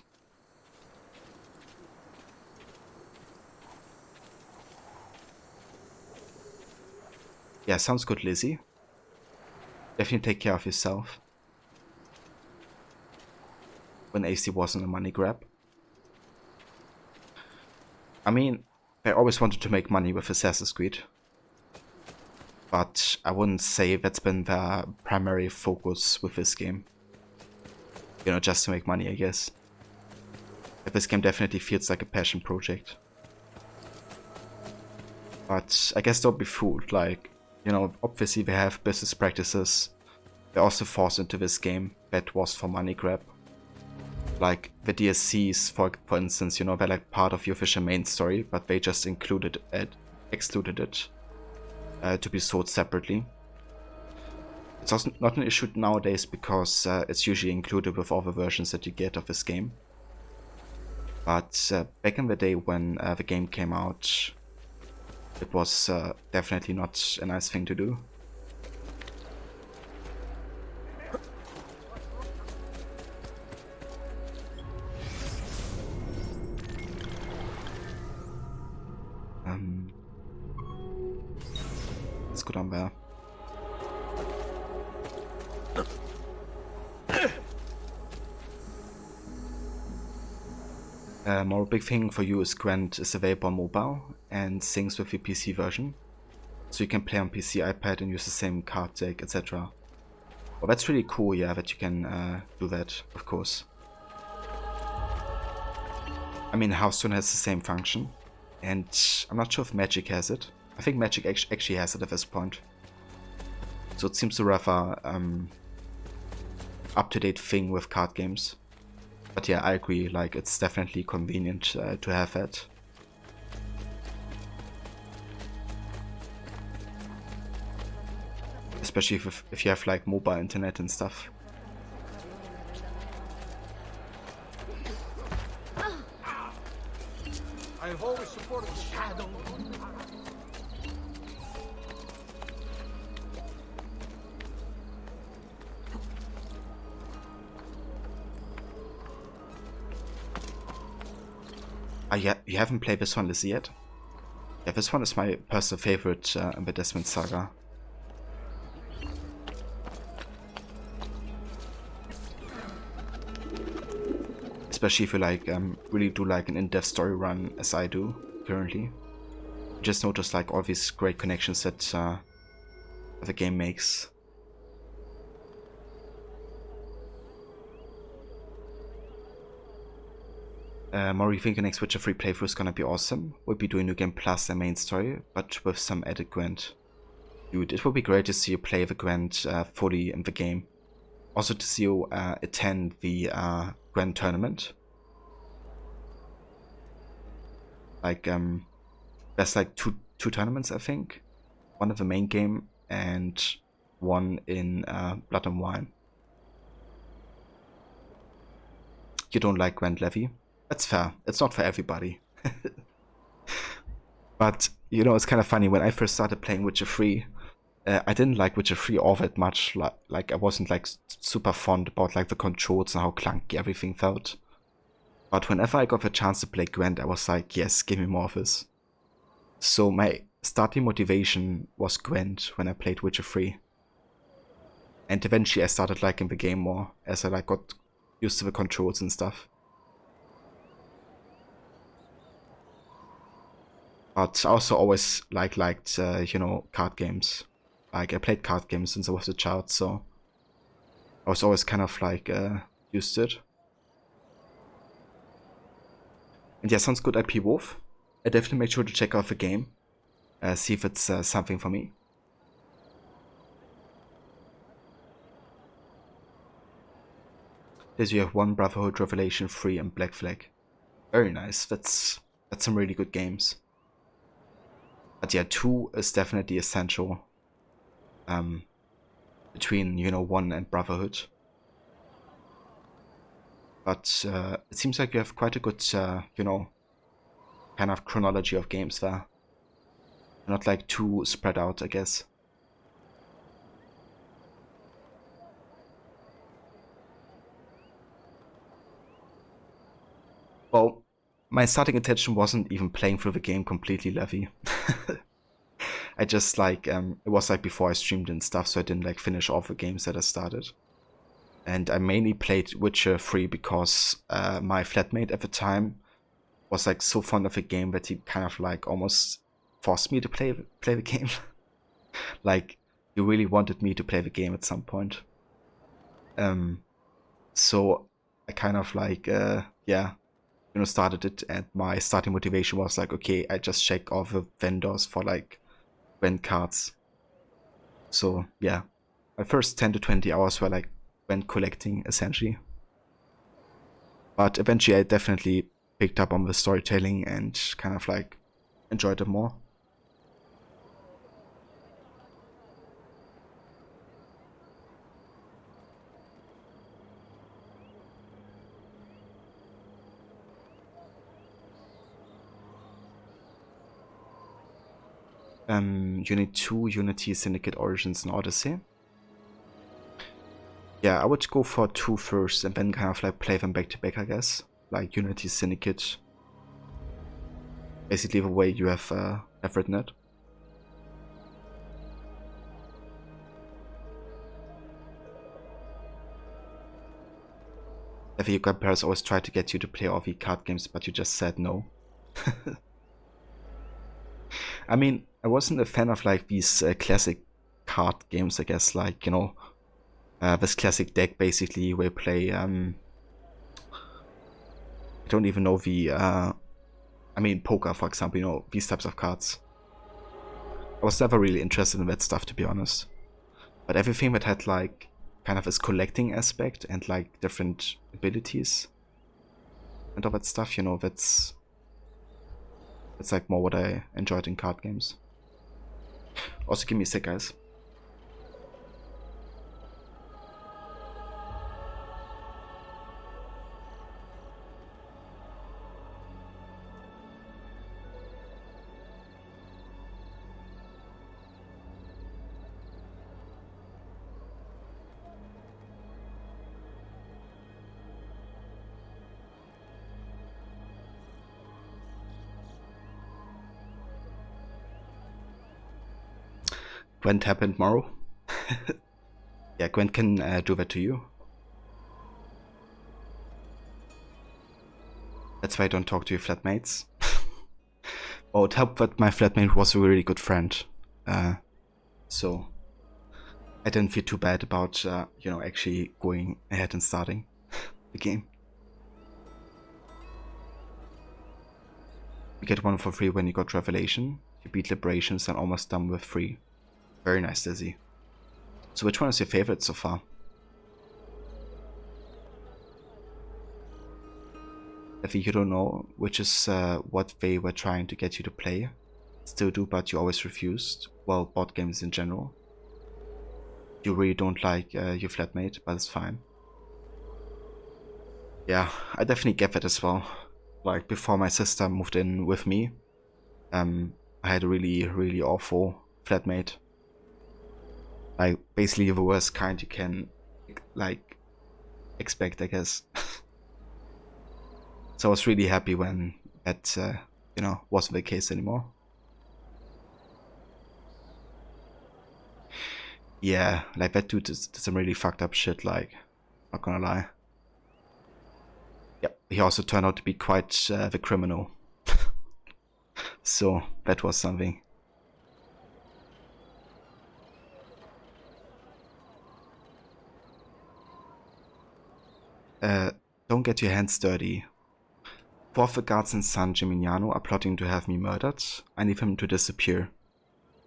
Yeah, sounds good, Lizzie. Definitely take care of yourself. When AC wasn't a money grab. I mean, I always wanted to make money with Assassin's Creed. But I wouldn't say that's been the primary focus with this game. You know, just to make money, I guess. But this game definitely feels like a passion project. But I guess don't be fooled, like, you know, obviously they have business practices. They also forced into this game that was for money grab. Like the DLCs, for instance, you know, they're like part of your official main story, but they just excluded it to be sold separately. It's also not an issue nowadays because it's usually included with all the versions that you get of this game. But back in the day when the game came out, it was definitely not a nice thing to do. Let's go down there. More big thing for you is Gwent is available on mobile and syncs with your PC version. So you can play on PC, iPad and use the same card deck, etc. Well, that's really cool, yeah, that you can do that, of course. I mean, Hearthstone has the same function. And I'm not sure if Magic has it. I think Magic actually has it at this point. So it seems a rather up-to-date thing with card games. But yeah, I agree, like, it's definitely convenient to have that. Especially if you have, like, mobile internet and stuff. I have always supported the shadow. Yeah, you haven't played this one, Lizzie, yet? Yeah, this one is my personal favorite in the Desmond Saga. Especially if you like really do like an in-depth story run as I do currently. Just notice like all these great connections that the game makes. Mori, you think the next Witcher 3 playthrough is gonna be awesome? We'll be doing New Game Plus and main story, but with some added Gwent. Dude, it would be great to see you play the Gwent fully in the game. Also to see you attend the Gwent tournament. Like, there's like two tournaments, I think. One in the main game and one in Blood and Wine. You don't like Gwent, Levy? That's fair. It's not for everybody. But, you know, it's kind of funny. When I first started playing Witcher 3, I didn't like Witcher 3 all that much. Like I wasn't like super fond about like the controls and how clunky everything felt. But whenever I got the chance to play Gwent, I was like, yes, give me more of this. So my starting motivation was Gwent when I played Witcher 3. And eventually I started liking the game more as I like got used to the controls and stuff. But I also always liked you know, card games. Like I played card games since I was a child, so I was always kind of like used to it. And yeah, sounds good, IP Wolf. I definitely make sure to check out the game, see if it's something for me. There's you have 1 Brotherhood, Revelation 3, and Black Flag. Very nice. That's some really good games. But yeah, 2 is definitely essential. Between, you know, 1 and Brotherhood. But it seems like you have quite a good, you know, kind of chronology of games there. Not like too spread out, I guess. Well, my starting intention wasn't even playing through the game completely, Levy. I just like, it was like before I streamed and stuff, so I didn't like finish all the games that I started. And I mainly played Witcher 3 because my flatmate at the time was like so fond of the game that he kind of like almost forced me to play the game. Like, he really wanted me to play the game at some point. So I kind of like, yeah, you know, started it, and my starting motivation was like, okay, I just check all the vendors for like Gwent cards. So yeah, my first 10 to 20 hours were like Gwent collecting essentially. But eventually I definitely picked up on the storytelling and kind of like enjoyed it more. Unit 2, Unity, Syndicate, Origins, and Odyssey. Yeah, I would go for 2 first and then kind of like play them back to back, I guess. Like Unity, Syndicate. Basically the way you have written it. I think your parents always tried to get you to play all the card games, but you just said no. I mean, I wasn't a fan of like these classic card games, I guess, like, you know, this classic deck basically where you play, I don't even know the, I mean, poker, for example, you know, these types of cards. I was never really interested in that stuff, to be honest. But everything that had like kind of this collecting aspect and like different abilities and all that stuff, you know, that's like more what I enjoyed in card games. Also, give me a sec, guys. Gwent happened tomorrow. Yeah, Gwent can do that to you. That's why I don't talk to your flatmates. Oh, it helped that my flatmate was a really good friend. So I didn't feel too bad about, you know, actually going ahead and starting the game. You get 1 for free when you got Revelation. You beat Liberations and almost done with 3. Very nice, Dizzy. So which one is your favorite so far? If you don't know, which is what they were trying to get you to play. Still do, but you always refused. Well, board games in general. You really don't like your flatmate, but it's fine. Yeah, I definitely get that as well. like before my sister moved in with me, I had a really awful flatmate. Like basically the worst kind you can like expect, I guess. So I was really happy when that you know, wasn't the case anymore. Yeah, like that dude did some really fucked up shit, like, not gonna lie. Yep, he also turned out to be quite the criminal. So that was something. Don't get your hands dirty. Four of the guards and son Gimignano are plotting to have me murdered. I need him to disappear.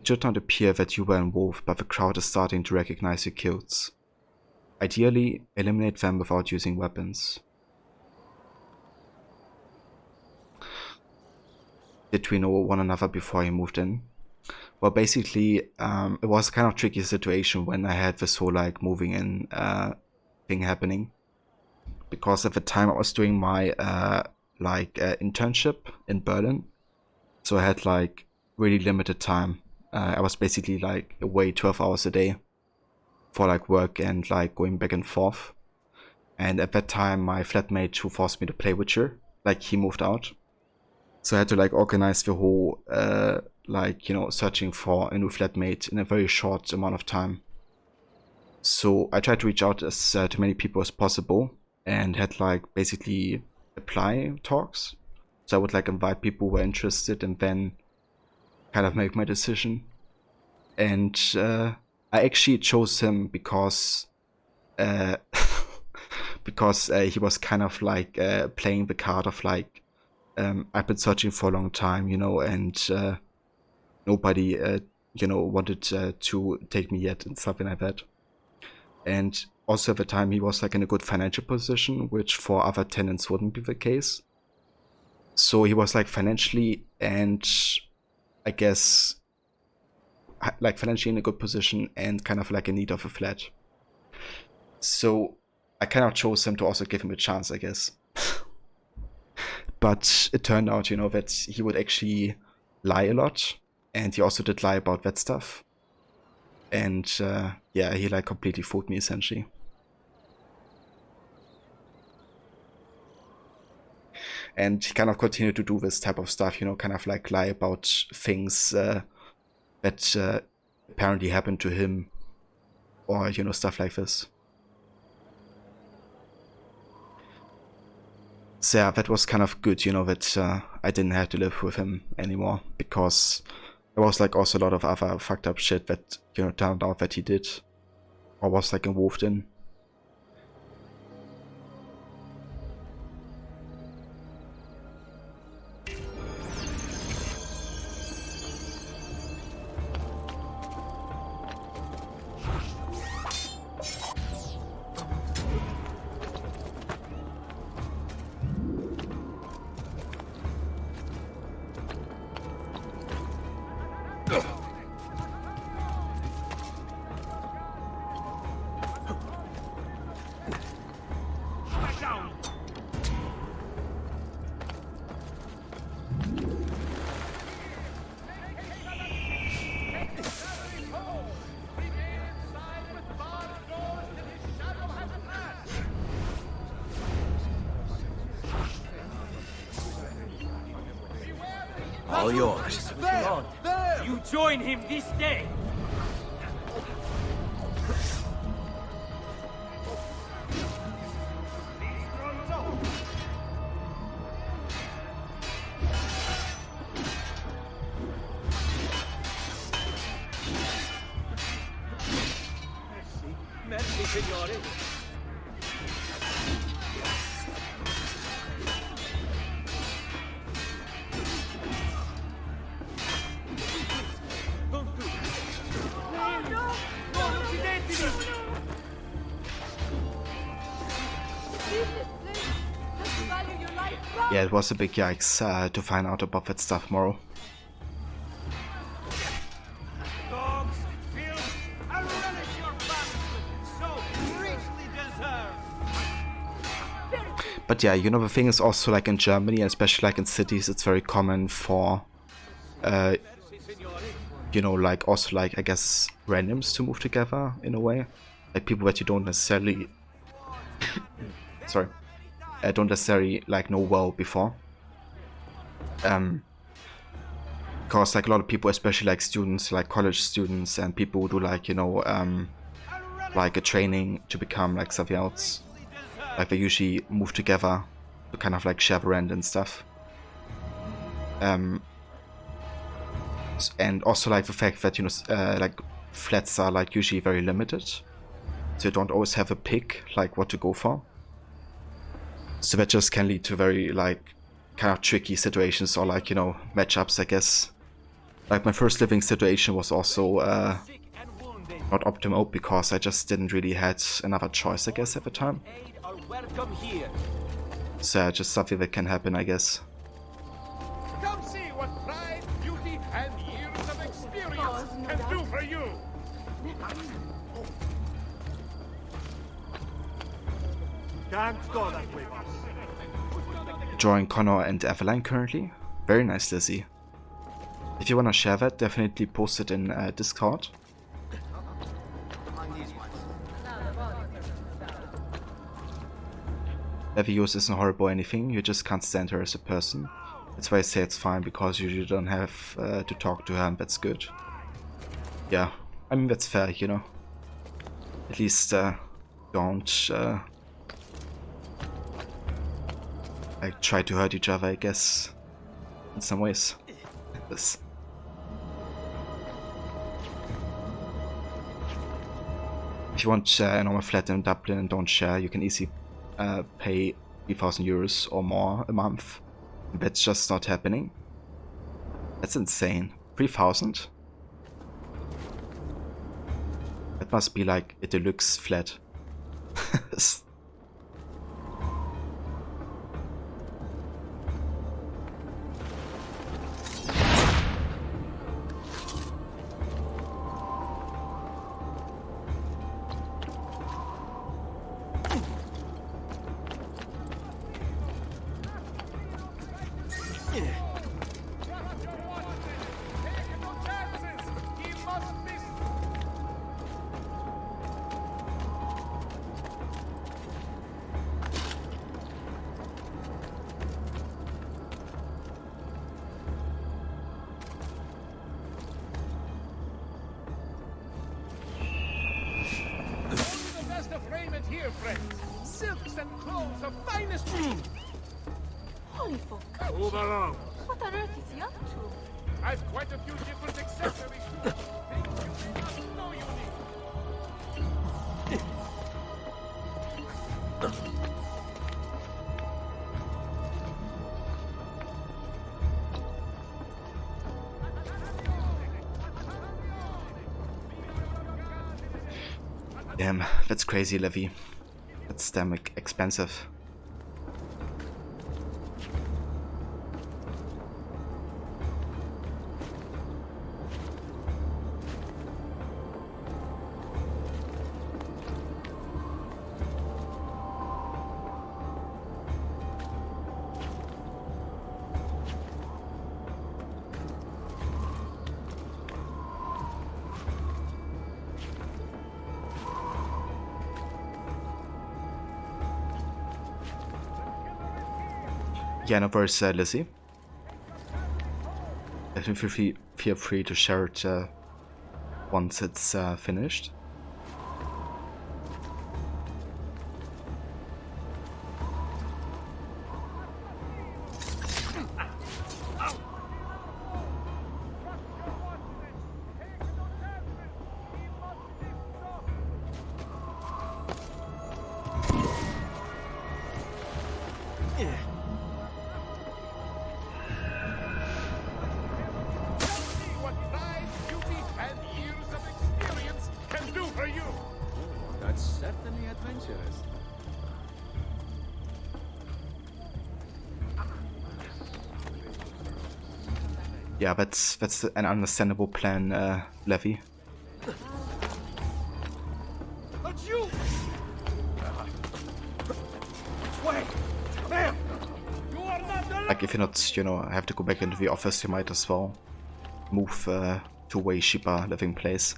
It should not appear that you were involved, but the crowd is starting to recognize your kills. Ideally, eliminate them without using weapons. Did we know one another before you moved in? Well, basically, it was a kind of tricky situation when I had this whole like moving in thing happening. Because at the time I was doing my internship in Berlin, so I had like really limited time. I was basically like away 12 hours a day for like work and like going back and forth. And at that time my flatmate who forced me to play Witcher, like he moved out. So I had to like organize the whole like, you know, searching for a new flatmate in a very short amount of time. So I tried to reach out as to many people as possible and had like basically apply talks. So I would like invite people who were interested and then kind of make my decision. And I actually chose him because because he was kind of like playing the card of like I've been searching for a long time, you know, and nobody you know, wanted to take me yet and something like that. And also at the time he was like in a good financial position, which for other tenants wouldn't be the case. So he was like financially and I guess like financially in a good position and kind of like in need of a flat. So I kind of chose him to also give him a chance, I guess. But it turned out, you know, that he would actually lie a lot, and he also did lie about that stuff. And yeah, he like completely fooled me essentially. And he kind of continued to do this type of stuff, you know, kind of like lie about things that apparently happened to him, or, you know, stuff like this. So yeah, that was kind of good, you know, that I didn't have to live with him anymore, because there was like also a lot of other fucked up shit that, you know, turned out that he did or was like involved in. All yours. Lord, you join him this day. Merci, signore. Yeah, it was a big yikes to find out about that stuff tomorrow. Dogs, filth, I relish your banishment, so richly deserved. But yeah, you know, the thing is also like in Germany, especially like in cities, it's very common for, you know, like also like I guess randoms to move together in a way, like people that you don't necessarily, sorry, don't necessarily like know well before. Because like a lot of people, especially like students, like college students and people who do like, you know, like a training to become like something else, like they usually move together to kind of like share the rent and stuff. And also like the fact that, you know, like flats are like usually very limited, so you don't always have a pick like what to go for. So that just can lead to very like kind of tricky situations or like, you know, matchups, I guess. Like my first living situation was also not optimal because I just didn't really had another choice, I guess, at the time. So just something that can happen, I guess. Come see what pride, beauty, and years of experience can do for you. Can't go that way. Drawing Connor and Evelyn currently. Very nice, Lizzie. If you wanna share that, definitely post it in Discord. Levius isn't horrible or anything, you just can't stand her as a person. That's why I say it's fine, because you don't have to talk to her, and that's good. Yeah, I mean that's fair, you know. At least don't like try to hurt each other, I guess, in some ways. This. If you want a normal flat in Dublin and don't share, you can easily pay 3,000 euros or more a month. That's just not happening. That's insane. 3,000? That must be like a deluxe flat. Here, friends. Silks and clothes of finest. Holy fuck. Move along. What on earth is he up to? I've quite a few different accessories too. Things you may not know you Damn, that's crazy, Levy. That's damn expensive. Yeah, no worries, Lizzie. Definitely feel free to share it once it's finished. Yeah, that's an understandable plan, Levy. But you! Wait! Like, if you're not, you know, have to go back into the office, you might as well move to a way cheaper living place.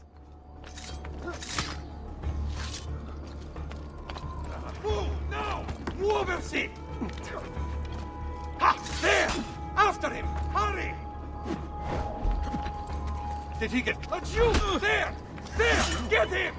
Move now! Muoversi! Ha! There! After him! Hurry! Did he get... That's you! There! There! Get him!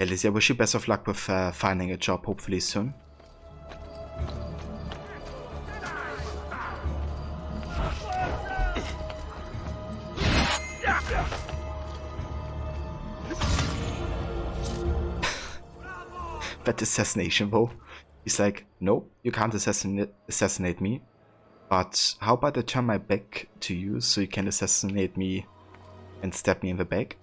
Yeah, Lizzie, I wish you best of luck with finding a job, hopefully soon. That assassination though. He's like, no, you can't assassinate me. But how about I turn my back to you so you can assassinate me and stab me in the back?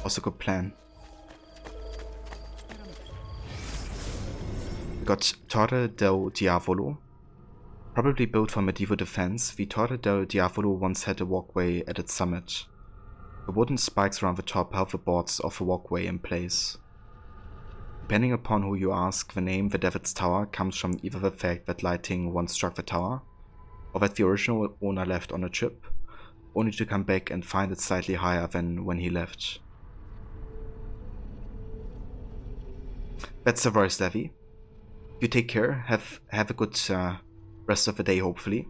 Was a good plan. We got Torre del Diavolo. Probably built for medieval defense, the Torre del Diavolo once had a walkway at its summit. The wooden spikes around the top held the boards of the walkway in place. Depending upon who you ask, the name The Devil's Tower comes from either the fact that lightning once struck the tower, or that the original owner left on a trip, only to come back and find it slightly higher than when he left. That's the voice, Levy. You take care, have a good rest of the day hopefully,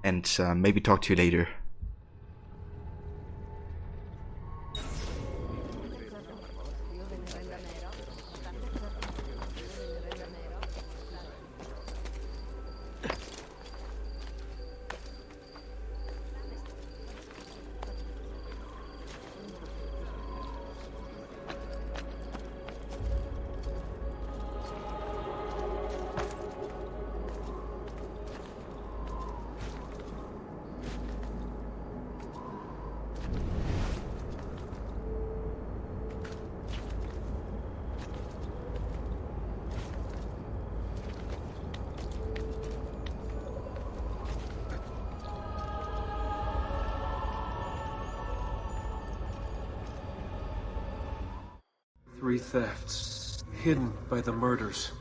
and maybe talk to you later. Three thefts, hidden by the murders.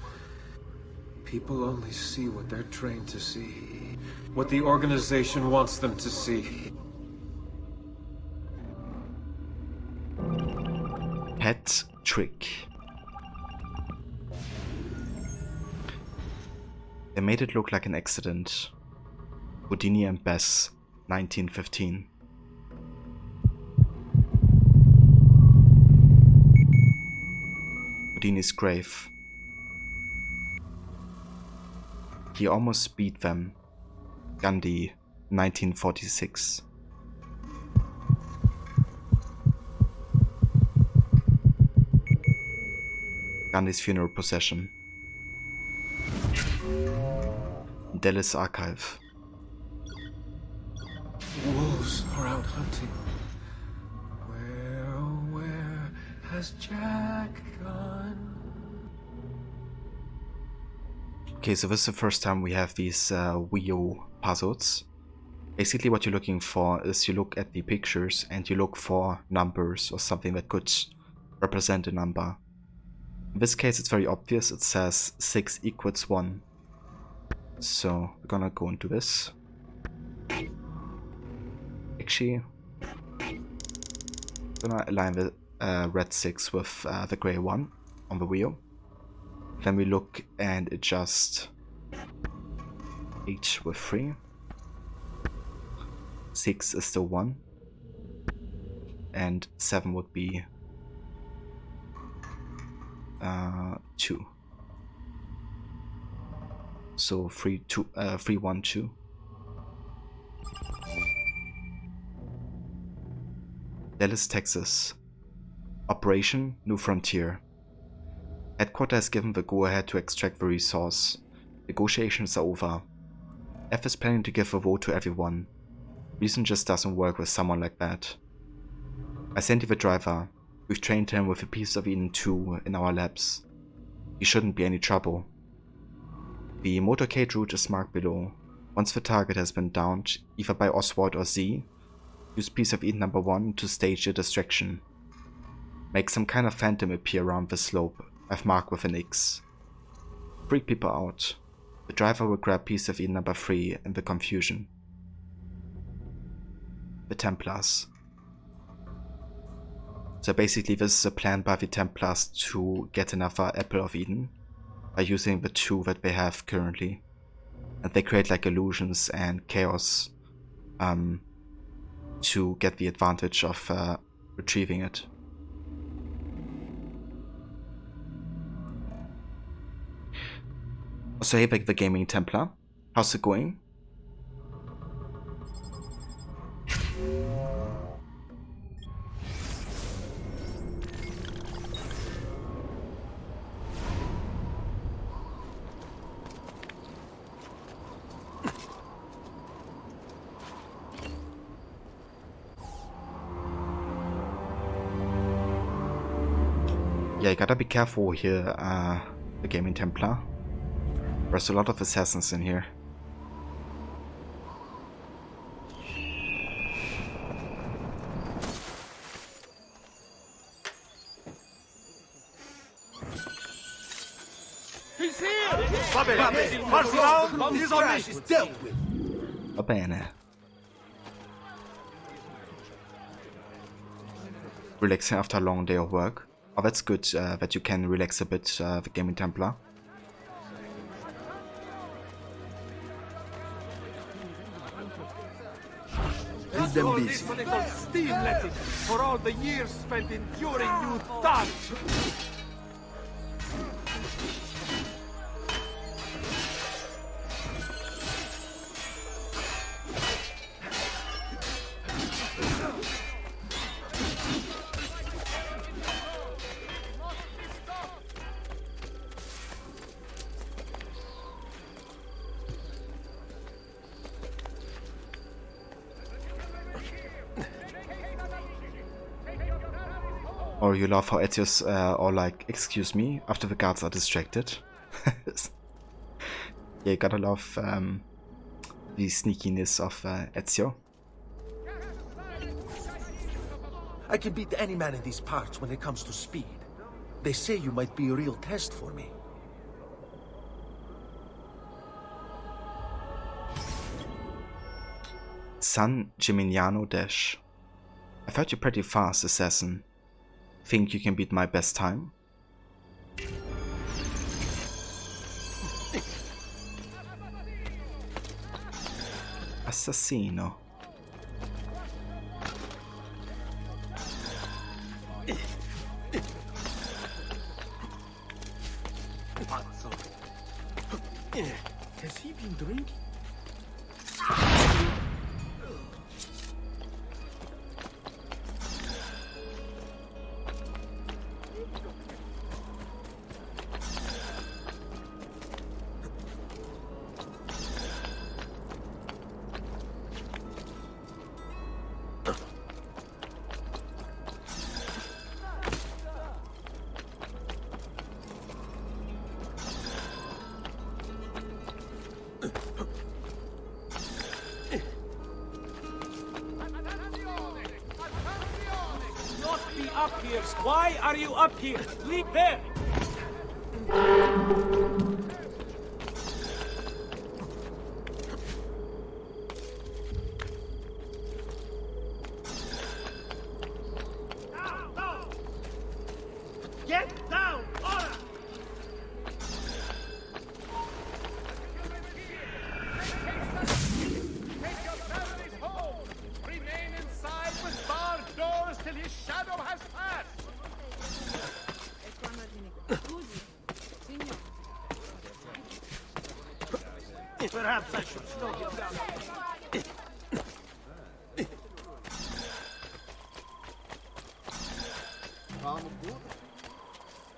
People only see what they're trained to see. What the organization wants them to see. Pet trick. They made it look like an accident. Houdini and Bess, 1915. Houdini's grave. He almost beat them. Gandhi, 1946. Gandhi's funeral procession. Dallas Archive. Wolves are out hunting. Where has Jack gone? Okay, so this is the first time we have these Wii puzzles. Basically what you're looking for is you look at the pictures and you look for numbers or something that could represent a number. In this case it's very obvious, it says 6 equals 1. So we're gonna go into this. Actually, I'm gonna align the red 6 with the grey 1 on the wheel. Then we look and adjust H with 3. 6 is still 1. And 7 would be 2. So 3, 1, 2. Dallas, Texas. Operation New Frontier. Headquarters has given the go-ahead to extract the resource. Negotiations are over. F is planning to give a vote to everyone. Reason just doesn't work with someone like that. I sent you the driver. We've trained him with a piece of Eden 2 in our labs. He shouldn't be any trouble. The motorcade route is marked below. Once the target has been downed, either by Oswald or Z, use piece of Eden number 1 to stage a distraction. Make some kind of phantom appear around the slope I've marked with an X. Freak people out. The driver will grab piece of Eden number 3 in the confusion. The Templars. So basically this is a plan by the Templars to get another Apple of Eden by using the 2 that they have currently. And they create like illusions and chaos to get the advantage of retrieving it. So hey, back the Gaming Templar. How's it going? Yeah, you gotta be careful here, the Gaming Templar. There's a lot of assassins in here. He's here! First round, he's on me. Is dealt with. Va bene. Relaxing after a long day of work. Oh, that's good that you can relax a bit, the Gaming Templar. Keep them busy. Steam letting for all the years spent enduring you thugs. Or you love how Ezio's all like, excuse me, after the guards are distracted. Yeah, you gotta love the sneakiness of Ezio. I can beat any man in these parts when it comes to speed. They say you might be a real test for me. San Gimignano Dash. I've heard you're pretty fast, assassin. Think you can beat my best time? Assassino. Has he been drinking? Up here. Why are you up here? Leave there. Get down! Order! Take your families home! Remain inside with barred doors till his shadow has passed! Perhaps I should slow you down.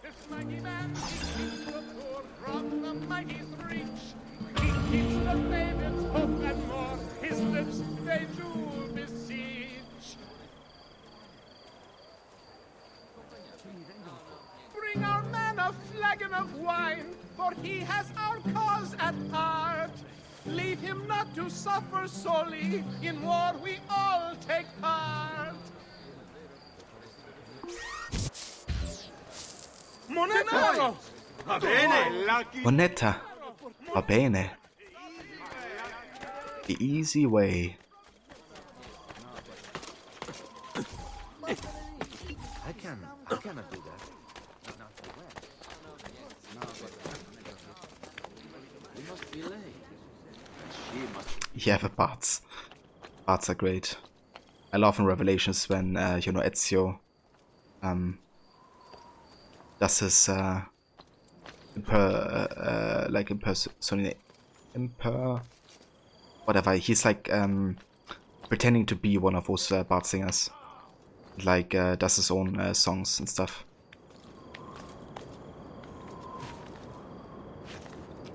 This mighty man keeps the poor from the mighty's reach. He keeps the maidens home. he has our cause at heart. Leave him not to suffer solely. In war we all take part. Moneta! Va bene! Moneta. Va bene. The easy way. I cannot do that. We must be late. She must. Yeah, the parts. Parts are great. I love in Revelations when you know, Ezio does his whatever. He's like pretending to be one of those bard singers. Like does his own songs and stuff.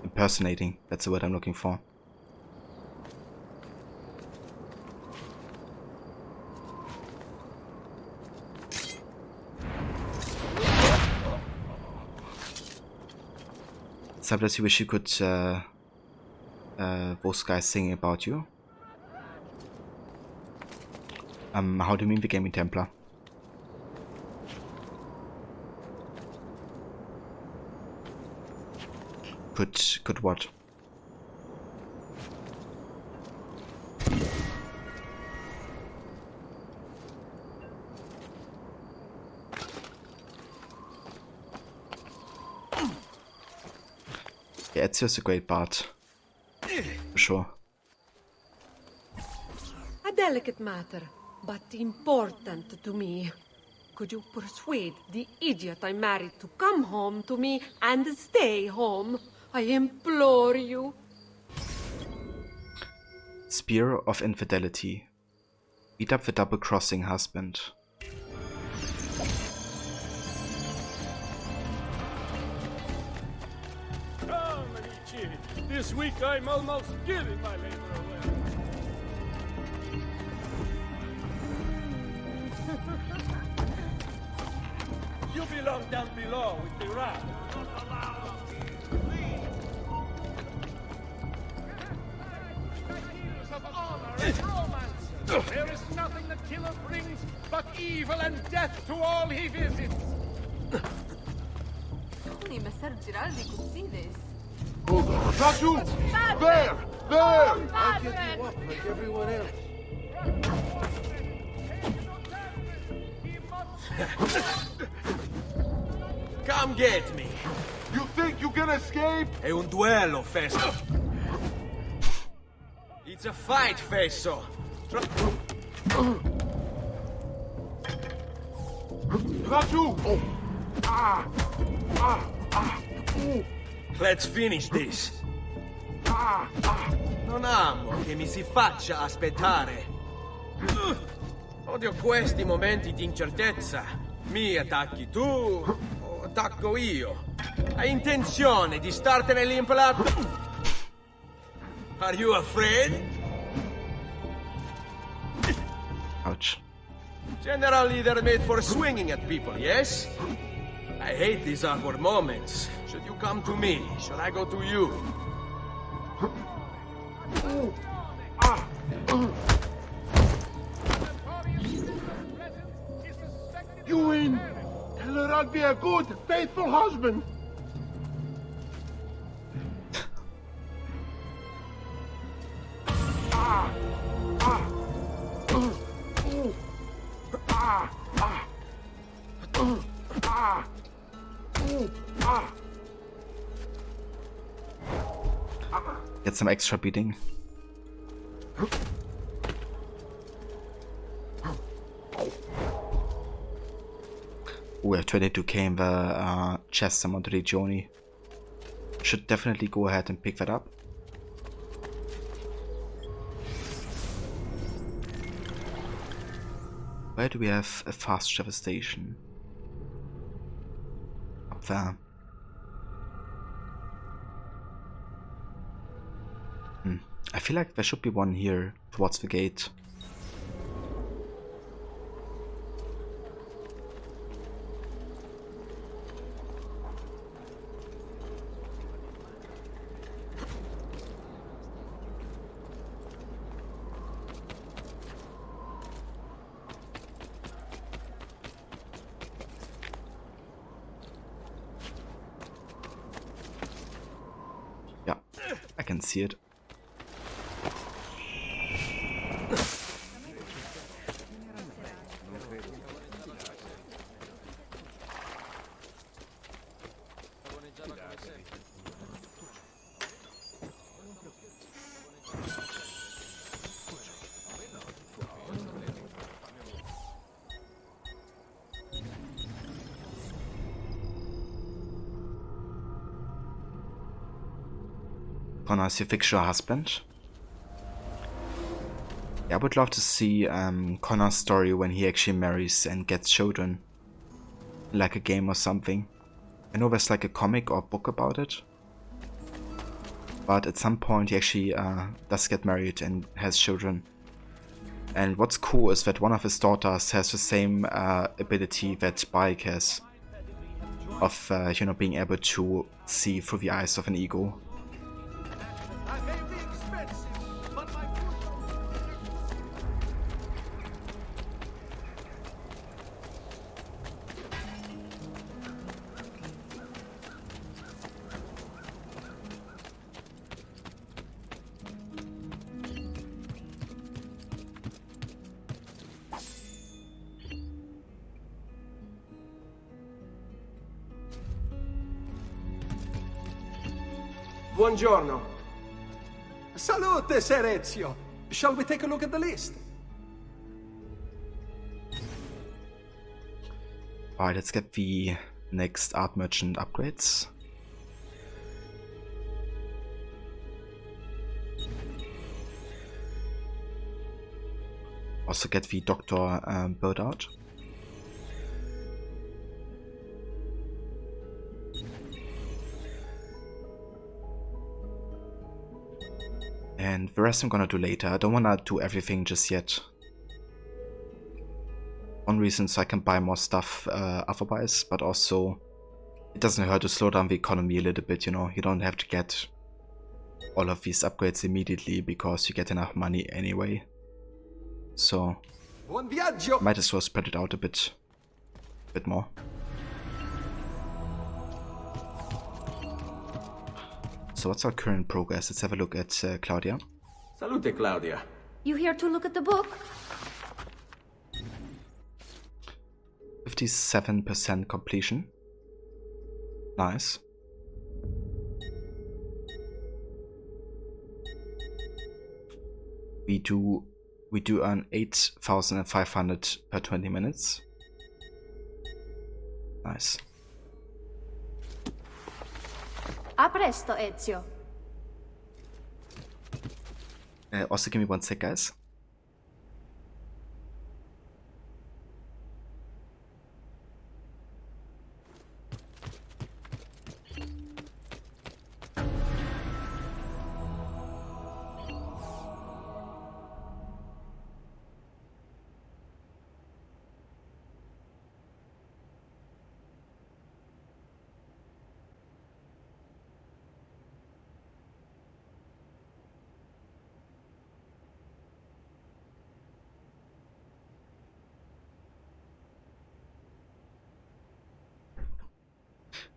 Impersonating, that's the word I'm looking for. Sometimes you wish you could those guys singing about you. How do you mean the Gaming Templar? Could what? Yeah, Ezio's a great bard. For sure. A delicate matter, but important to me. Could you persuade the idiot I married to come home to me and stay home? I implore you. Spear of Infidelity. Beat up the double-crossing husband. Come, amici. This week I'm almost giving my labor away. You belong down below with the rat. Of honor and romance. There is nothing the killer brings but evil and death to all he visits. Only Messer Giraldi could see this. Raju! There! There! I'll get you up like everyone else. Come get me. You think you can escape? È un duello, Festo. It's a fight, Festo. Raju! Oh. Let's finish this. Non amo che mi si faccia aspettare. Odio questi momenti di incertezza. Mi attacchi tu o attacco io. Hai intenzione di startene lì impalato? Are you afraid? Ouch. General leader made for swinging at people, yes? I hate these awkward moments. Should you come to me? Should I go to you? You win! Tell her I'll be a good, faithful husband! Get some extra beating. We have 22k in the chest amount of the Johnny. Should definitely go ahead and pick that up. Where do we have a fast travel station? Up there. I feel like there should be one here towards the gate. Yeah, I can see it. Connor's your fictional husband. Yeah, I would love to see Connor's story when he actually marries and gets children. Like a game or something. I know there's like a comic or book about it. But at some point he actually does get married and has children. And what's cool is that one of his daughters has the same ability that Bayek has. Of, you know, being able to see through the eyes of an eagle. Buongiorno. Salute, Ser Ezio. Shall we take a look at the list? Alright, let's get the next art merchant upgrades. Also get the doctor build out. And the rest I'm gonna do later. I don't wanna do everything just yet. One reason so I can buy more stuff otherwise, but also it doesn't hurt to slow down the economy a little bit, you know. You don't have to get all of these upgrades immediately because you get enough money anyway. So Buon viaggio. might as well spread it out a bit more. So what's our current progress? Let's have a look at Claudia. Salute, Claudia. You here to look at the book? 57% completion. Nice. We do earn 8,500 per 20 minutes. Nice. A presto, Ezio. Also give me one sec, guys.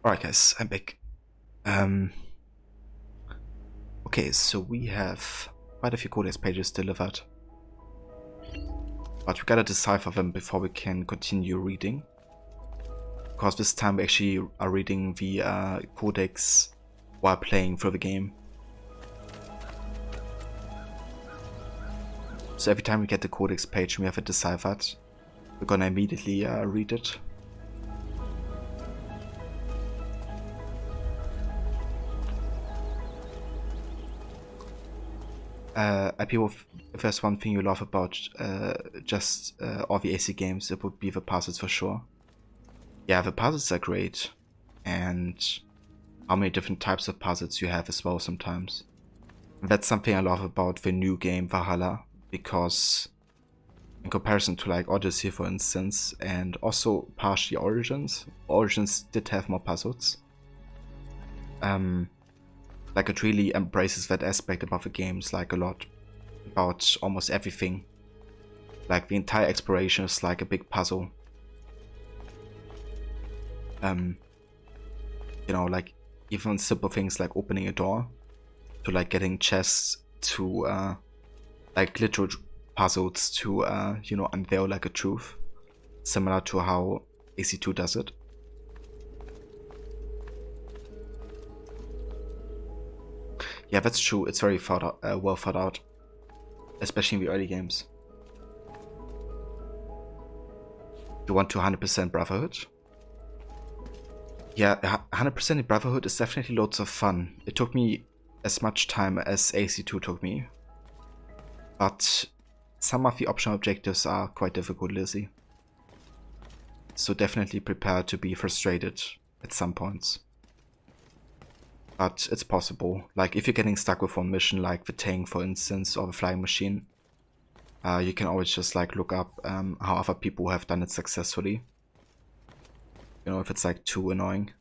Alright guys, I'm back. Okay, so we have quite a few codex pages delivered. But we gotta decipher them before we can continue reading. Because this time we actually are reading the codex while playing through the game. So every time we get the codex page and we have it deciphered, we're gonna immediately read it. If there's one thing you love about all the AC games, it would be the puzzles for sure. Yeah, the puzzles are great, and how many different types of puzzles you have as well sometimes. And that's something I love about the new game Valhalla, because in comparison to like Odyssey for instance, and also partially Origins did have more puzzles. Like it really embraces that aspect about the games like a lot, about almost everything. Like the entire exploration is like a big puzzle. You know, like even simple things like opening a door to like getting chests to like literal puzzles to you know, unveil like a truth, similar to how AC2 does it. Yeah, that's true. It's very well thought out, especially in the early games. You want to 100% Brotherhood? Yeah, 100% in Brotherhood is definitely loads of fun. It took me as much time as AC2 took me, but some of the optional objectives are quite difficult, Lizzie. So definitely prepare to be frustrated at some points. But it's possible. Like if you're getting stuck with one mission, like the tank for instance, or the flying machine, you can always just like look up how other people have done it successfully. You know, if it's like too annoying.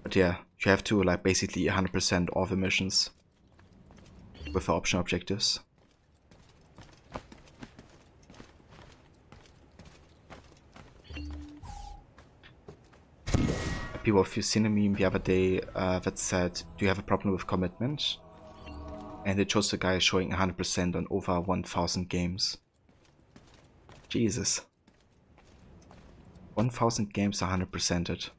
But yeah, you have to like basically 100% all the missions with the optional objectives. People, if you've seen a meme the other day that said, do you have a problem with commitment? And it shows the guy showing 100% on over 1000 games. Jesus. 1000 games 100%ed.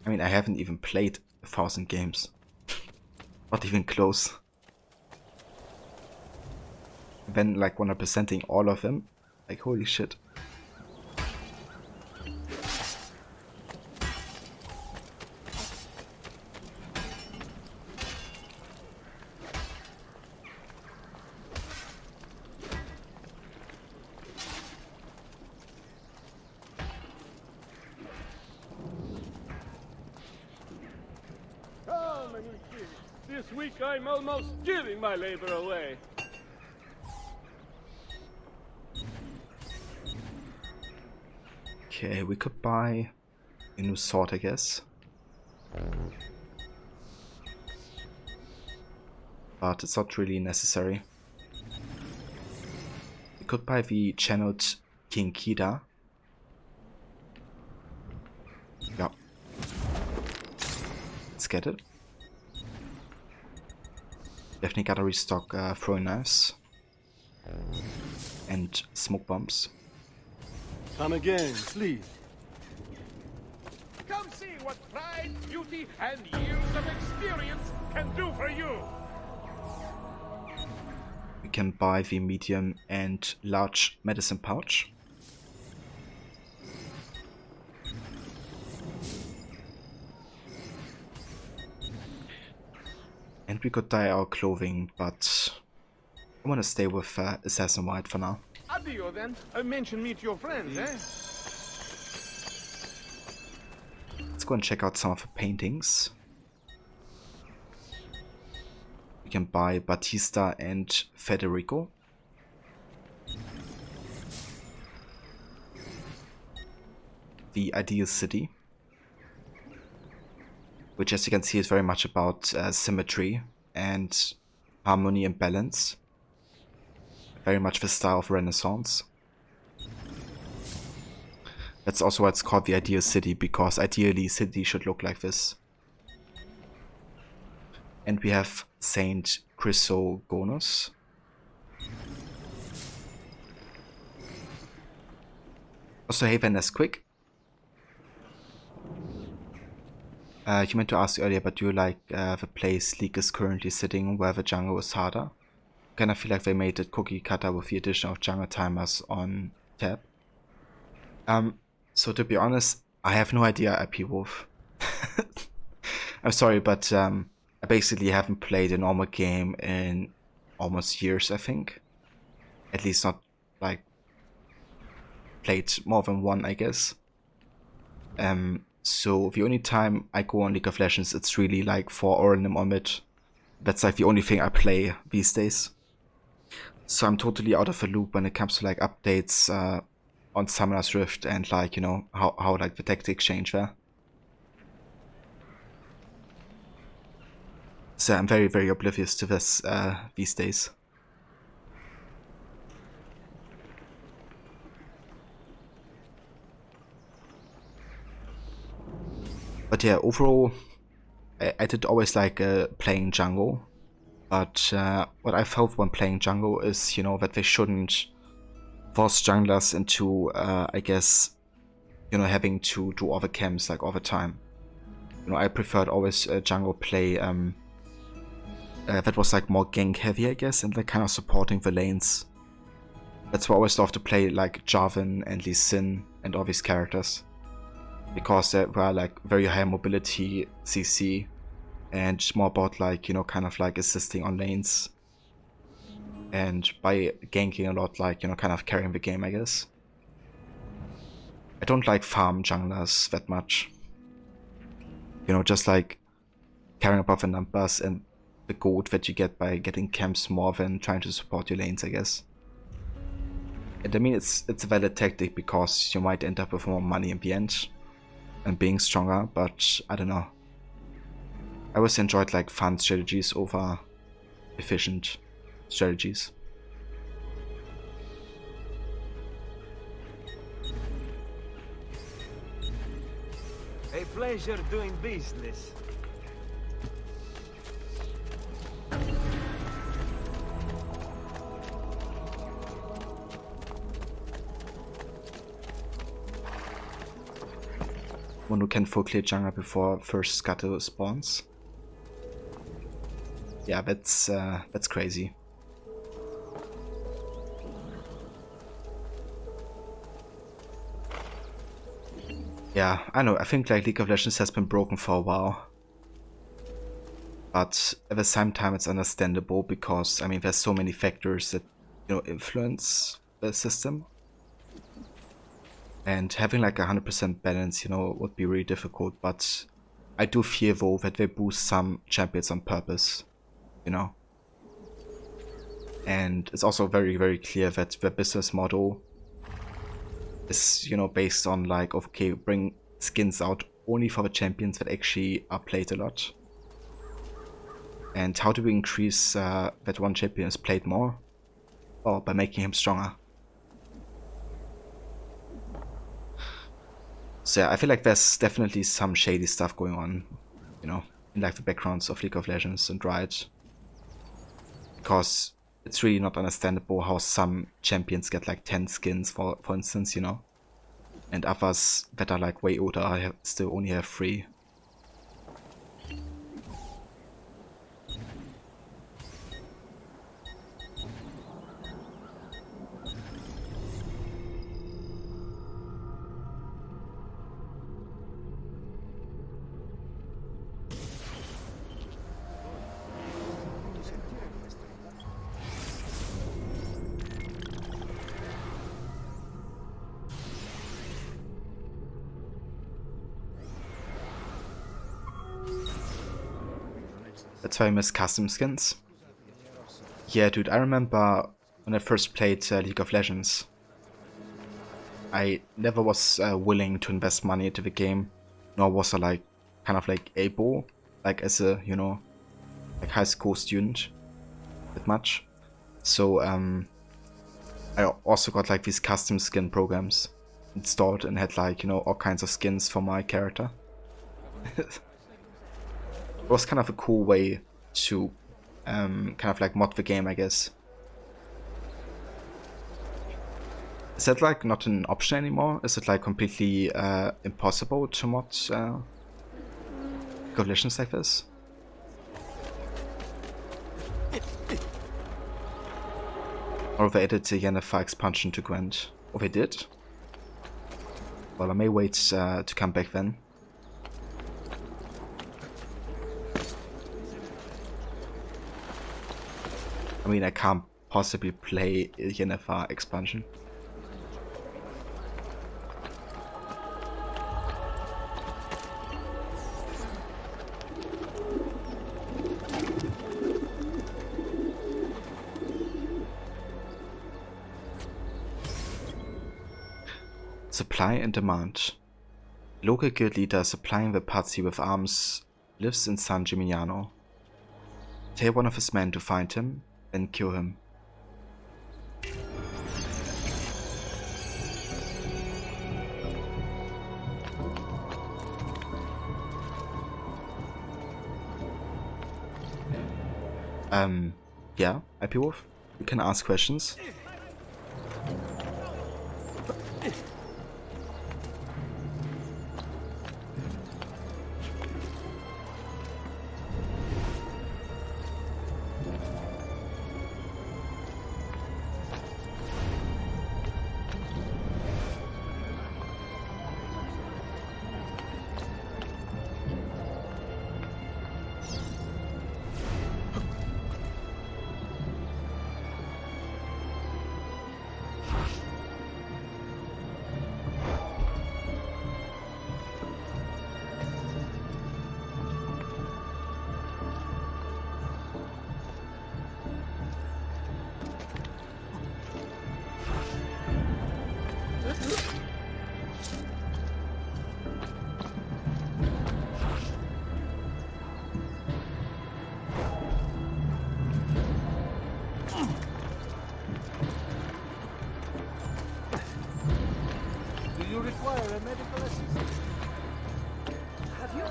I mean, I haven't even played 1000 games. Not even close. And then like 100%ing all of them. Like holy shit. This week I'm almost giving my labor away. Okay, we could buy a new sword, I guess. But it's not really necessary. We could buy the channeled King Kida. Yeah. Let's get it. Definitely gotta restock throwing knives and smoke bombs. Come again, please. Come see what pride, beauty, and years of experience can do for you. We can buy the medium and large medicine pouch. And we could dye our clothing, but I want to stay with Assassin White for now. Addio then. Mention me to your friends, eh? Let's go and check out some of the paintings. We can buy Batista and Federico. The Ideal City, which as you can see is very much about symmetry and harmony and balance. Very much the style of Renaissance. That's also why it's called the Ideal City, because ideally city should look like this. And we have Saint Chrysogonus. Also, hey Vanessa, quick. You meant to ask earlier, but do you like the place Leek is currently sitting where the jungle is harder? Kind of feel like they made it cookie cutter with the addition of jungle timers on tab. So to be honest, I have no idea, IP Wolf. I'm sorry, but I basically haven't played a normal game in almost years, I think. At least not like played more than one, I guess. So the only time I go on League of Legends, it's really like for Ornum or mid. That's like the only thing I play these days. So I'm totally out of the loop when it comes to like updates on Summoner's Rift and like, you know, how like the tactics change there. So I'm very, very oblivious to this these days. But yeah, overall, I did always like playing jungle. But what I felt when playing jungle is, you know, that they shouldn't force junglers into, I guess, you know, having to do all the camps like all the time. You know, I preferred always jungle play that was like more gank heavy, I guess, and like kind of supporting the lanes. That's why I always love to play like Jarvan and Lee Sin and all these characters, because they were like very high mobility CC and more about like, you know, kind of like assisting on lanes and by ganking a lot, like, you know, kind of carrying the game, I guess. I don't like farm junglers that much. You know, just like carrying above the numbers and the gold that you get by getting camps more than trying to support your lanes, I guess. And I mean, it's a valid tactic because you might end up with more money in the end and being stronger, but I don't know. I always enjoyed like fun strategies over efficient strategies. A pleasure doing business. One who can full clear jungle before first scuttle spawns. Yeah, that's crazy. Yeah, I know, I think like League of Legends has been broken for a while. But at the same time it's understandable because, I mean, there's so many factors that, you know, influence the system. And having like 100% balance, you know, would be really difficult, but I do fear though that they boost some champions on purpose, you know. And it's also very, very clear that the business model is, you know, based on like, okay, bring skins out only for the champions that actually are played a lot. And how do we increase that one champion is played more? Well, by making him stronger. So yeah, I feel like there's definitely some shady stuff going on, you know, in like the backgrounds of League of Legends and Riot. Because it's really not understandable how some champions get like 10 skins, for instance, you know. And others that are like way older still only have 3. That's why I miss custom skins. Yeah, dude, I remember when I first played League of Legends, I never was willing to invest money into the game, nor was I like kind of like able, like as a, you know, like high school student, that much. So I also got like these custom skin programs installed and had like, you know, all kinds of skins for my character. It was kind of a cool way to kind of like mod the game, I guess. Is that like not an option anymore? Is it like completely impossible to mod League of Legends like this? Or they added the Yennefer expansion to Gwent? Oh, they did? Well, I may wait to come back then. I mean, I can't possibly play a Yennefer expansion. Supply and demand. Local guild leader supplying the party with arms lives in San Gimignano. Tell one of his men to find him and kill him. Yeah, IP Wolf, you can ask questions. Do you require a medical assistance? Have you?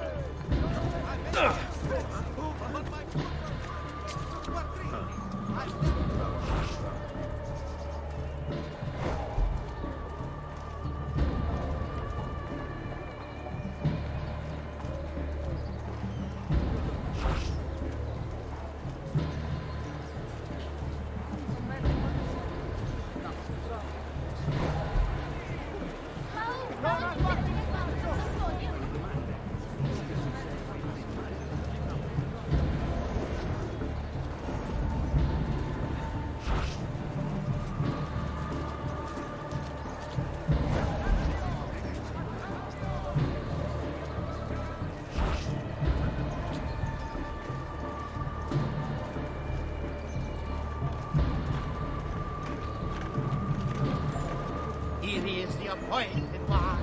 Here is the appointed one,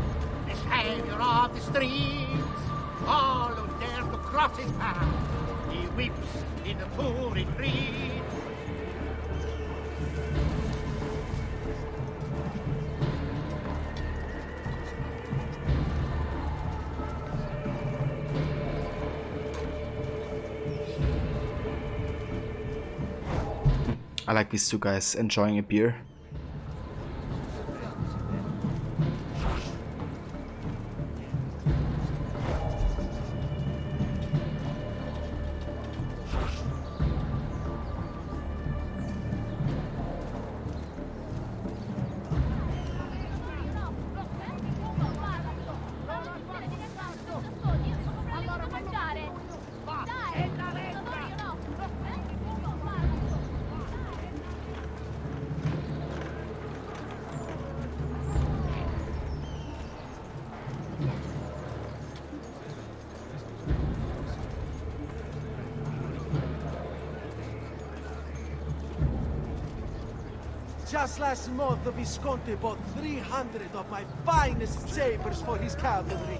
the savior of the streets. All who dare to cross his path, he weeps in the pouring rain. I like these two guys enjoying a beer. Just last month, the Visconti bought 300 of my finest sabers for his cavalry.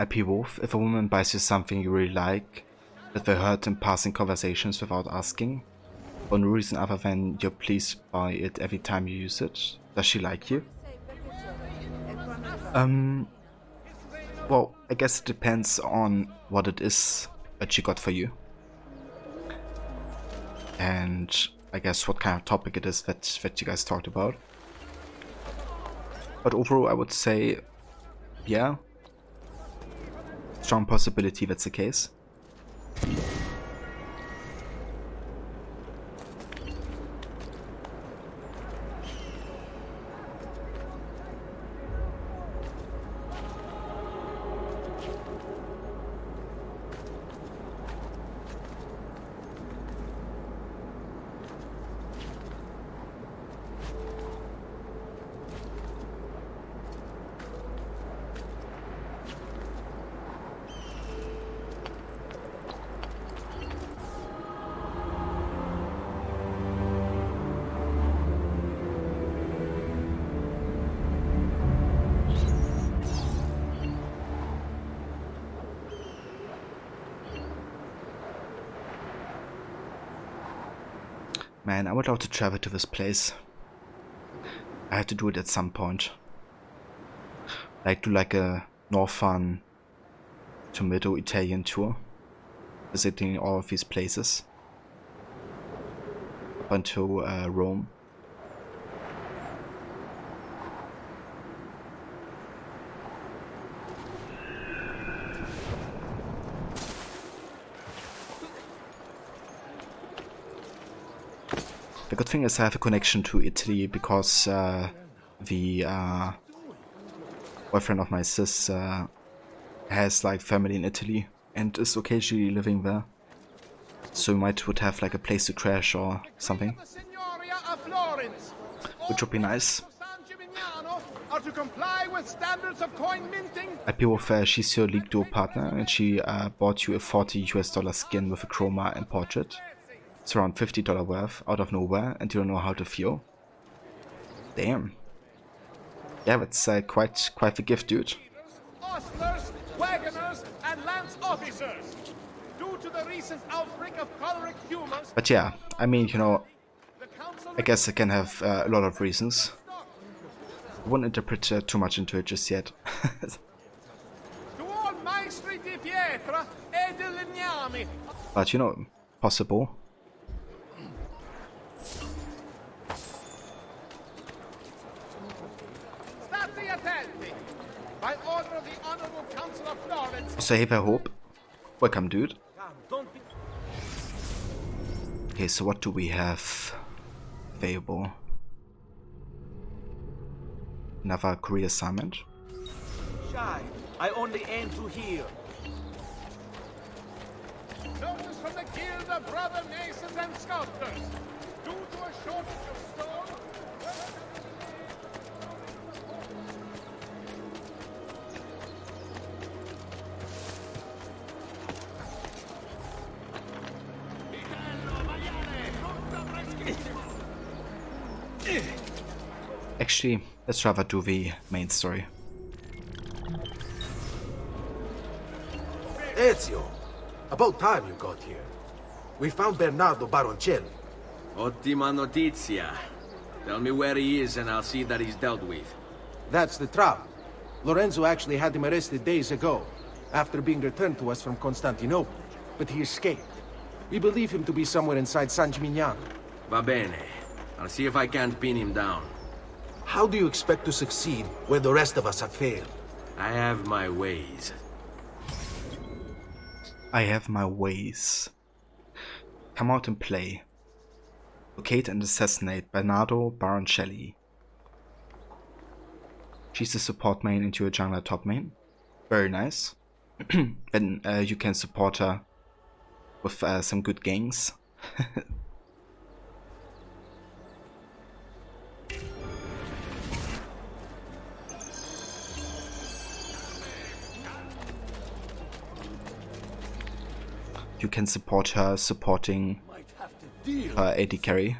IP Wolf, if a woman buys you something you really like, that they heard in passing conversations without asking, for no reason other than you're pleased by it every time you use it, does she like you? Well, I guess it depends on what it is that she got for you. And I guess what kind of topic it is that you guys talked about. But overall I would say, yeah, strong possibility that's the case. Man, I would love to travel to this place. I had to do it at some point. Like do like a northern to middle Italian tour, visiting all of these places up until Rome. The good thing is I have a connection to Italy because the boyfriend of my sis has like family in Italy and is occasionally living there. So we would have like a place to crash or something, which would be nice. Are to comply with standards of coin minting. I pay with she's your League Duo partner and she bought you a $40 skin with a chroma and portrait. It's around $50 worth out of nowhere and you don't know how to feel. Damn. Yeah, that's quite the gift, dude. Ostlers, wagoners, and lance officers. Due to the recent outbreak of choleric humors. But yeah, I mean, you know, I guess it can have a lot of reasons. I won't interpret too much into it just yet. To all maestri di pietra e di legnami. But you know, possible. State attenti. By order of the Honorable Council of Florence. Save I hope. Welcome, dude. Okay, so what do we have available? Another career assignment. Shy, I only aim to heal. Notice from the Guild of Brother Masons and Sculptors. Due to a shortage of stone. Actually, let's rather do the main story. Ezio, about time you got here. We found Bernardo Baroncelli. Ottima notizia. Tell me where he is and I'll see that he's dealt with. That's the trouble. Lorenzo actually had him arrested days ago, after being returned to us from Constantinople. But he escaped. We believe him to be somewhere inside San Gimignano. Va bene. I'll see if I can't pin him down. How do you expect to succeed where the rest of us have failed? I have my ways. I have my ways. Come out and play. Locate and assassinate Bernardo Baroncelli. She's a support main into a jungler top main. Very nice. Then you can support her with some good ganks. You can support her supporting her AD carry.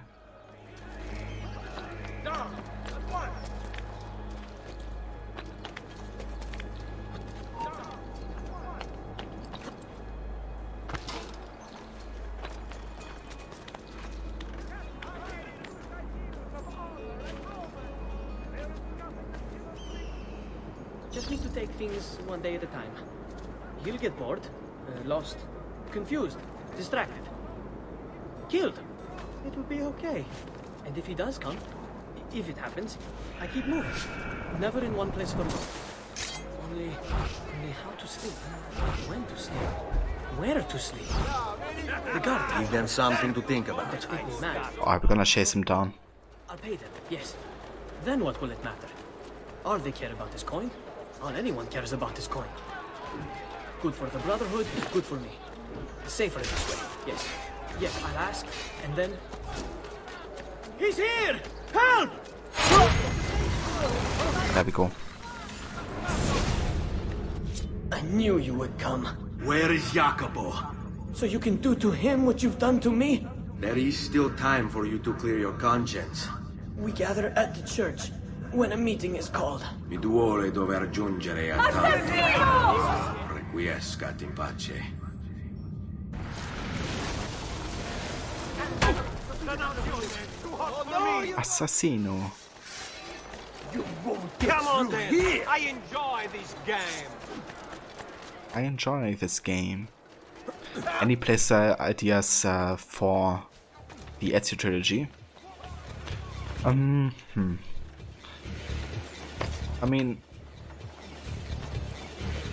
Just need to take things one day at a time. He'll get bored, lost, confused, distracted, killed. It will be okay. And if he does come, if it happens, I keep moving. Never in one place for long. Only how to sleep, when to sleep, where to sleep. The guard. Give them something to think about. That make me mad. Alright, we're gonna chase him down. I'll pay them, yes. Then what will it matter? All they care about is coin. All anyone cares about is coin. Good for the Brotherhood, good for me. Safer this way, yes. Yes, I'll ask, and then... He's here! Help! There we go. I knew you would come. Where is Jacopo? So you can do to him what you've done to me? There is still time for you to clear your conscience. We gather at the church when a meeting is called. Mi duole dover giungere a tanti. Requiescat in pace. Assassino. You won't get Come on then. Here. I enjoy this game. I enjoy this game. Any playster ideas for the Ezio trilogy? I mean,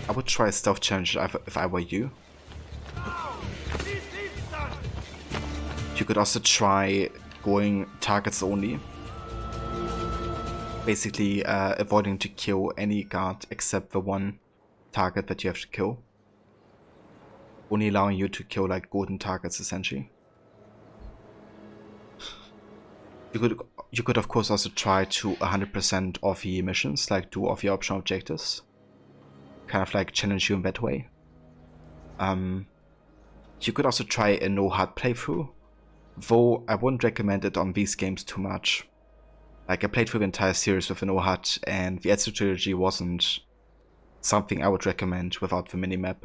I would try a stealth challenge if I were you. You could also try going targets only. Basically avoiding to kill any guard except the one target that you have to kill. Only allowing you to kill like golden targets essentially. You could of course also try to 100% of the missions, like do all your optional objectives. Kind of like challenge you in that way. You could also try a no hard playthrough, though I wouldn't recommend it on these games too much. Like I played through the entire series with a no hard, and the Ezio trilogy wasn't something I would recommend without the minimap.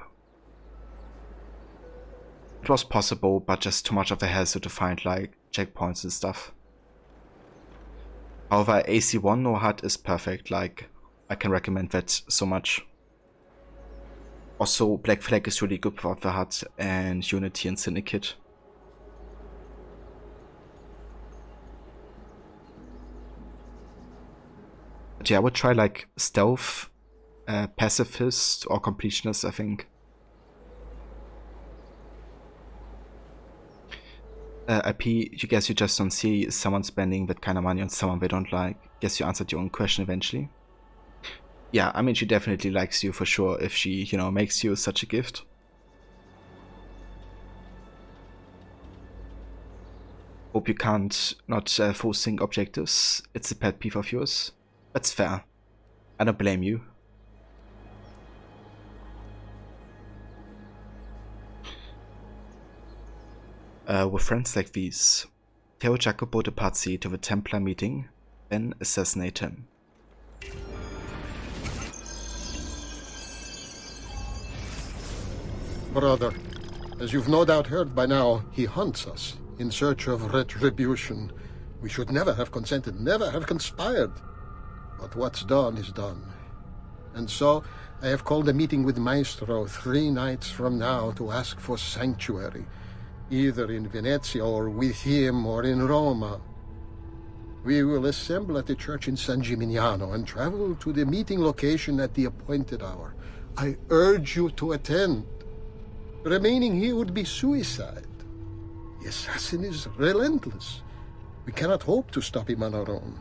It was possible, but just too much of a hassle to find like checkpoints and stuff. However, AC1 no hard is perfect, like I can recommend that so much. Also, Black Flag is really good without the HUD, and Unity and Syndicate. But yeah, I would try like Stealth, Pacifist, or Completionist, I think. IP, you guess you just don't see someone spending that kind of money on someone they don't like. Guess you answered your own question eventually. Yeah, I mean, she definitely likes you for sure if she, you know, makes you such a gift. Hope you can't not full sync objectives. It's a pet peeve of yours. That's fair. I don't blame you. With friends like these, tell Jacopo de Pazzi to the Templar meeting, then assassinate him. Brother, as you've no doubt heard by now, he hunts us in search of retribution. We should never have consented, never have conspired. But what's done is done. And so, I have called a meeting with Maestro 3 nights from now to ask for sanctuary, either in Venezia or with him or in Roma. We will assemble at the church in San Gimignano and travel to the meeting location at the appointed hour. I urge you to attend. Remaining here would be suicide. The assassin is relentless. We cannot hope to stop him on our own.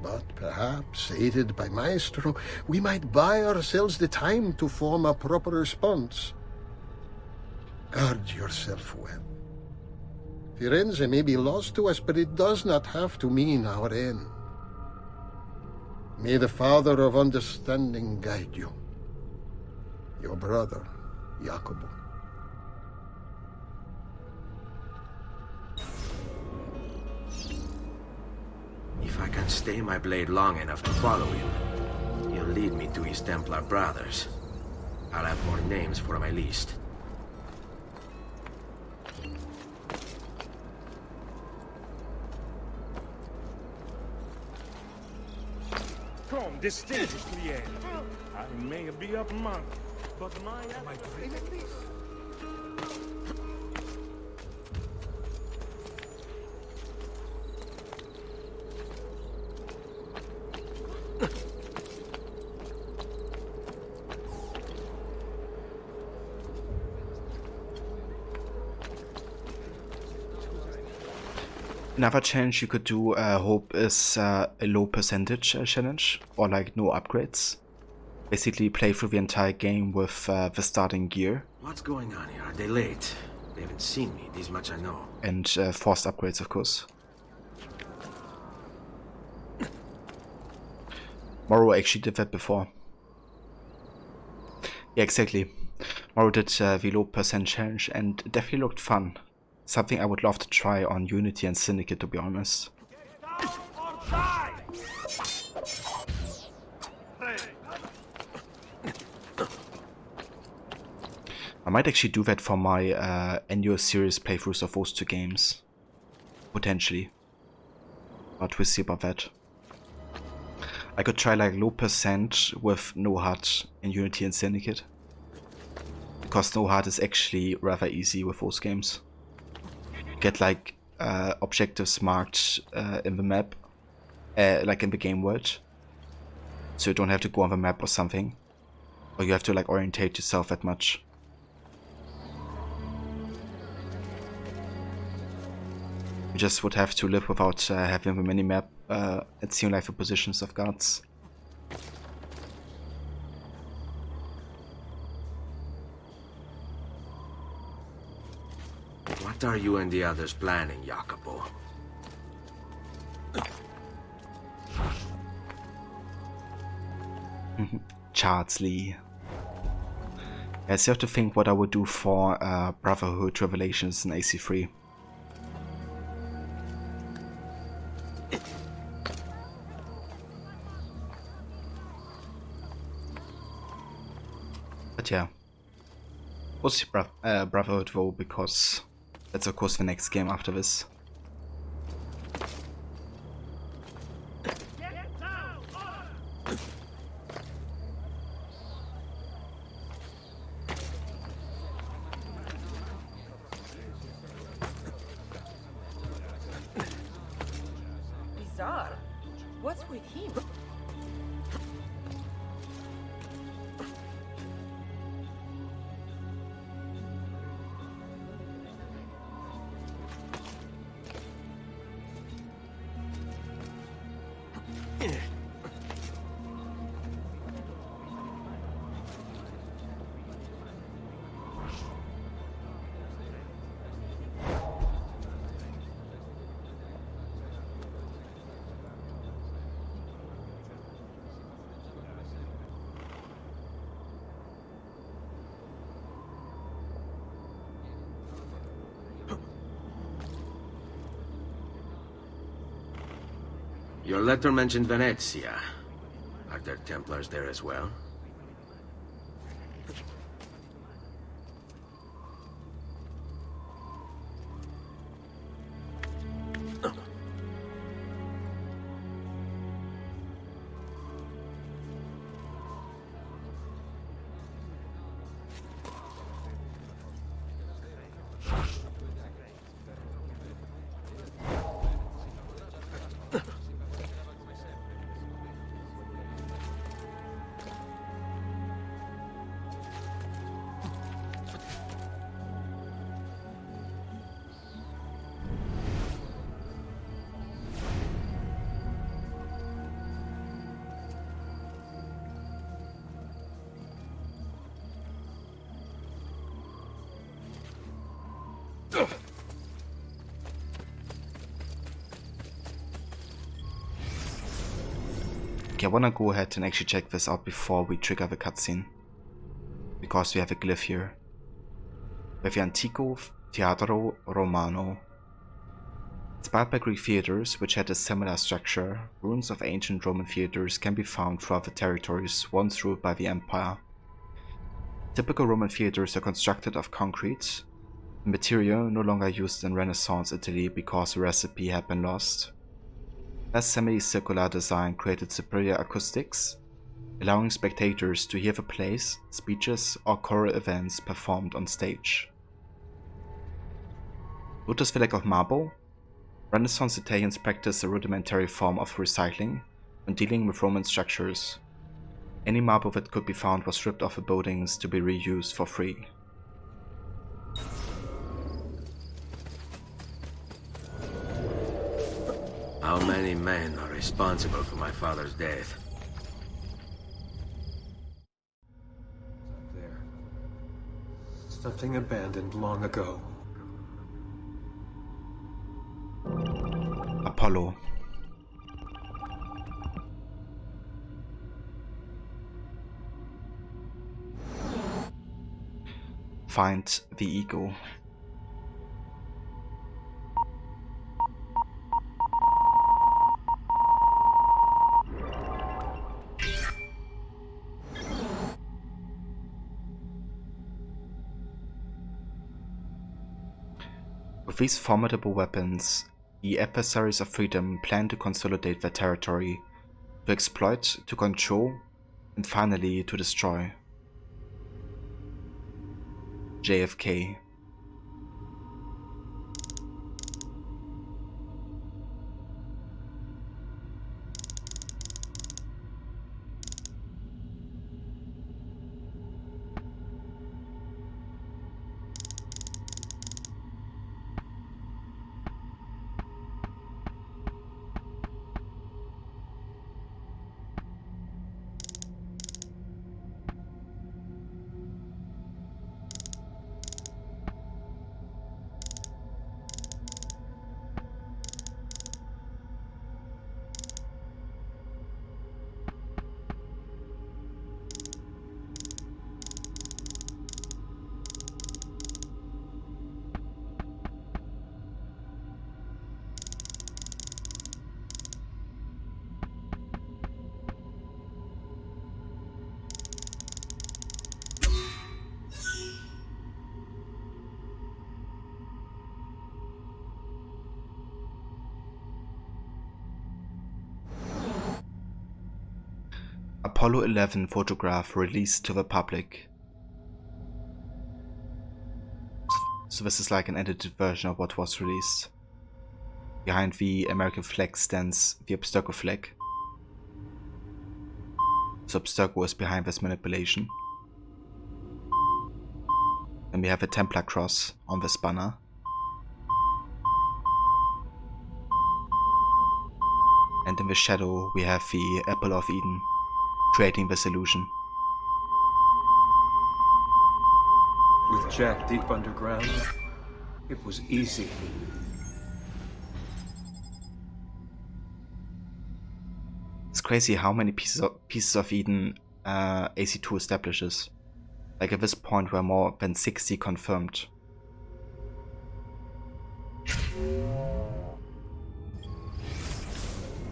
But perhaps, aided by Maestro, we might buy ourselves the time to form a proper response. Guard yourself well. Firenze may be lost to us, but it does not have to mean our end. May the Father of Understanding guide you. Your brother, Jacopo. If I can stay my blade long enough to follow him, he'll lead me to his Templar brothers. I'll have more names for my list. Come, distinguished client. I may be a monk, but my Another challenge you could do, Hope, is a low percentage challenge, or like no upgrades. Basically play through the entire game with the starting gear. What's going on here? Are they late? They haven't seen me, this much I know. And forced upgrades, of course. Morrow actually did that before. Yeah, exactly. Morrow did the low percent challenge, and it definitely looked fun. Something I would love to try on Unity and Syndicate, to be honest. I might actually do that for my annual series playthroughs of those two games. potentially. But we'll see about that. I could try like low percent with no HUD in Unity and Syndicate. Because no HUD is actually rather easy with those games. Get like objectives marked in the map, like in the game world. So you don't have to go on the map or something. Or you have to like orientate yourself that much. You just would have to live without having the minimap and seeing like the positions of guards. What are you and the others planning, Jacopo? Charles Lee. I still have to think what I would do for Brotherhood Revelations in AC3. But yeah, we'll see Brotherhood though, because that's of course the next game after this. Bizarre. What's with him? Your letter mentioned Venezia. Are there Templars there as well? Okay, I wanna go ahead and actually check this out before we trigger the cutscene. Because we have a glyph here. We have the Antico Teatro Romano. Inspired by Greek theaters, which had a similar structure, ruins of ancient Roman theaters can be found throughout the territories once ruled by the Empire. Typical Roman theaters are constructed of concrete, a material no longer used in Renaissance Italy because the recipe had been lost. Their semicircular design created superior acoustics, allowing spectators to hear the plays, speeches, or choral events performed on stage. Notice the lack of marble? Renaissance Italians practiced a rudimentary form of recycling when dealing with Roman structures. Any marble that could be found was stripped off the buildings to be reused for free. How many men are responsible for my father's death? There. Something abandoned long ago. Apollo. Find the ego. With these formidable weapons, The adversaries of freedom plan to consolidate their territory, to exploit, to control, and finally to destroy. JFK. Apollo 11 photograph released to the public. So this is like an edited version of what was released. Behind the American flag stands the Abstergo flag. So Abstergo is behind this manipulation. And we have a Templar cross on this banner. And in the shadow we have the Apple of Eden, creating this illusion. With Jack deep underground, it was easy. It's crazy how many pieces of Eden AC2 establishes. Like at this point we're more than 60 confirmed.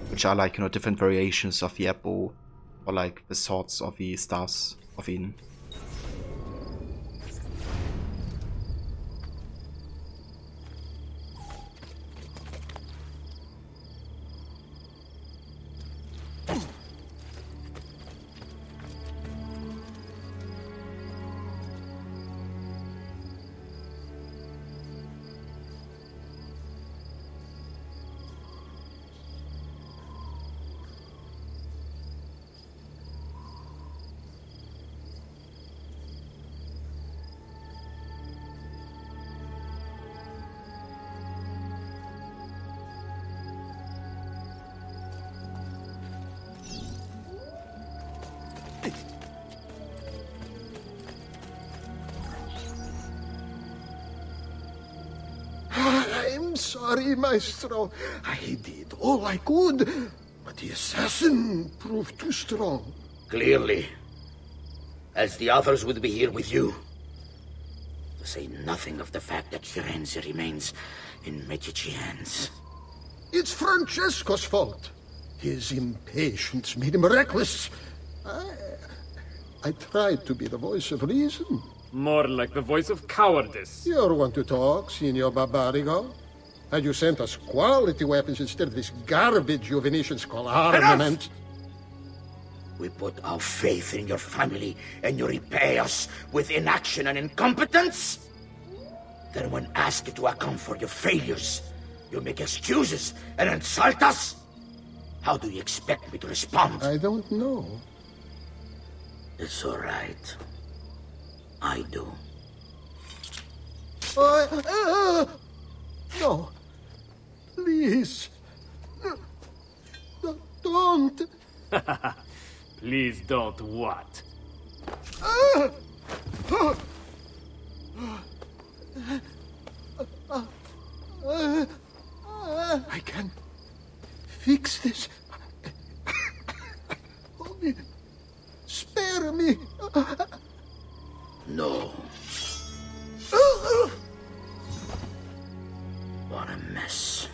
Which are like, you know, different variations of the apple, or like the sorts of the stars of Eden. I'm sorry, Maestro. I did all I could, but the assassin proved too strong. Clearly. Else the others would be here with you. To say nothing of the fact that Firenze remains in Medici hands. It's Francesco's fault. His impatience made him reckless. I tried to be the voice of reason. More like the voice of cowardice. You're one to talk, Signor Barbarigo. Had you sent us quality weapons instead of this garbage you Venetians call armament? We put our faith in your family, and you repay us with inaction and incompetence? Then when asked to account for your failures, you make excuses and insult us? How do you expect me to respond? I don't know. It's all right. I do. No. Please. No, don't. Please don't what? I can fix this. Only spare me. No. What a mess.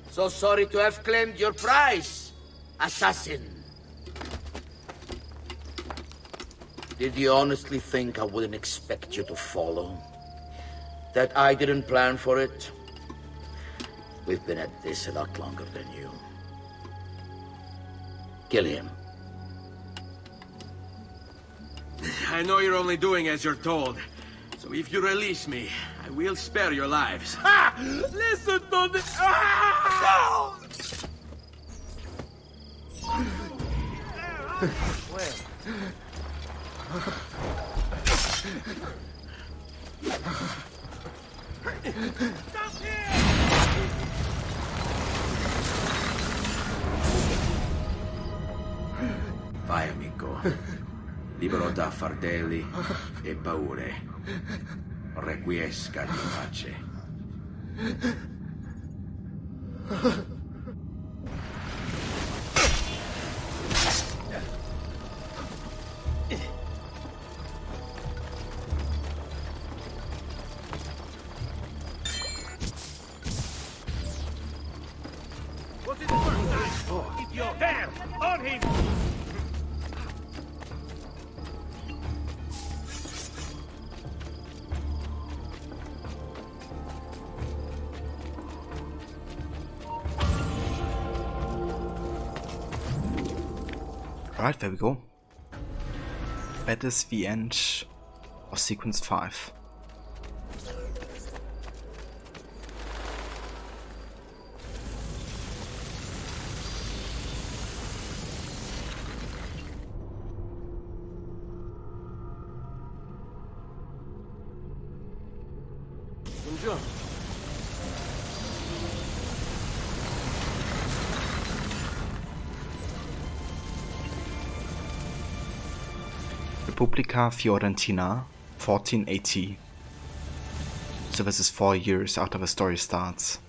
So sorry to have claimed your prize, assassin. Did you honestly think I wouldn't expect you to follow? That I didn't plan for it? We've been at this a lot longer than you. Kill him. I know you're only doing as you're told. So if you release me, I will spare your lives. Ah! Listen to this! Ah! Vai, amico. Libero da fardelli e paure. Requiesca di pace. What's it the first time for? Idiot! There! On him! Right, there we go. That is the end of sequence 5. Buongiorno. Repubblica Fiorentina, 1480. So this is 4 years after the story starts.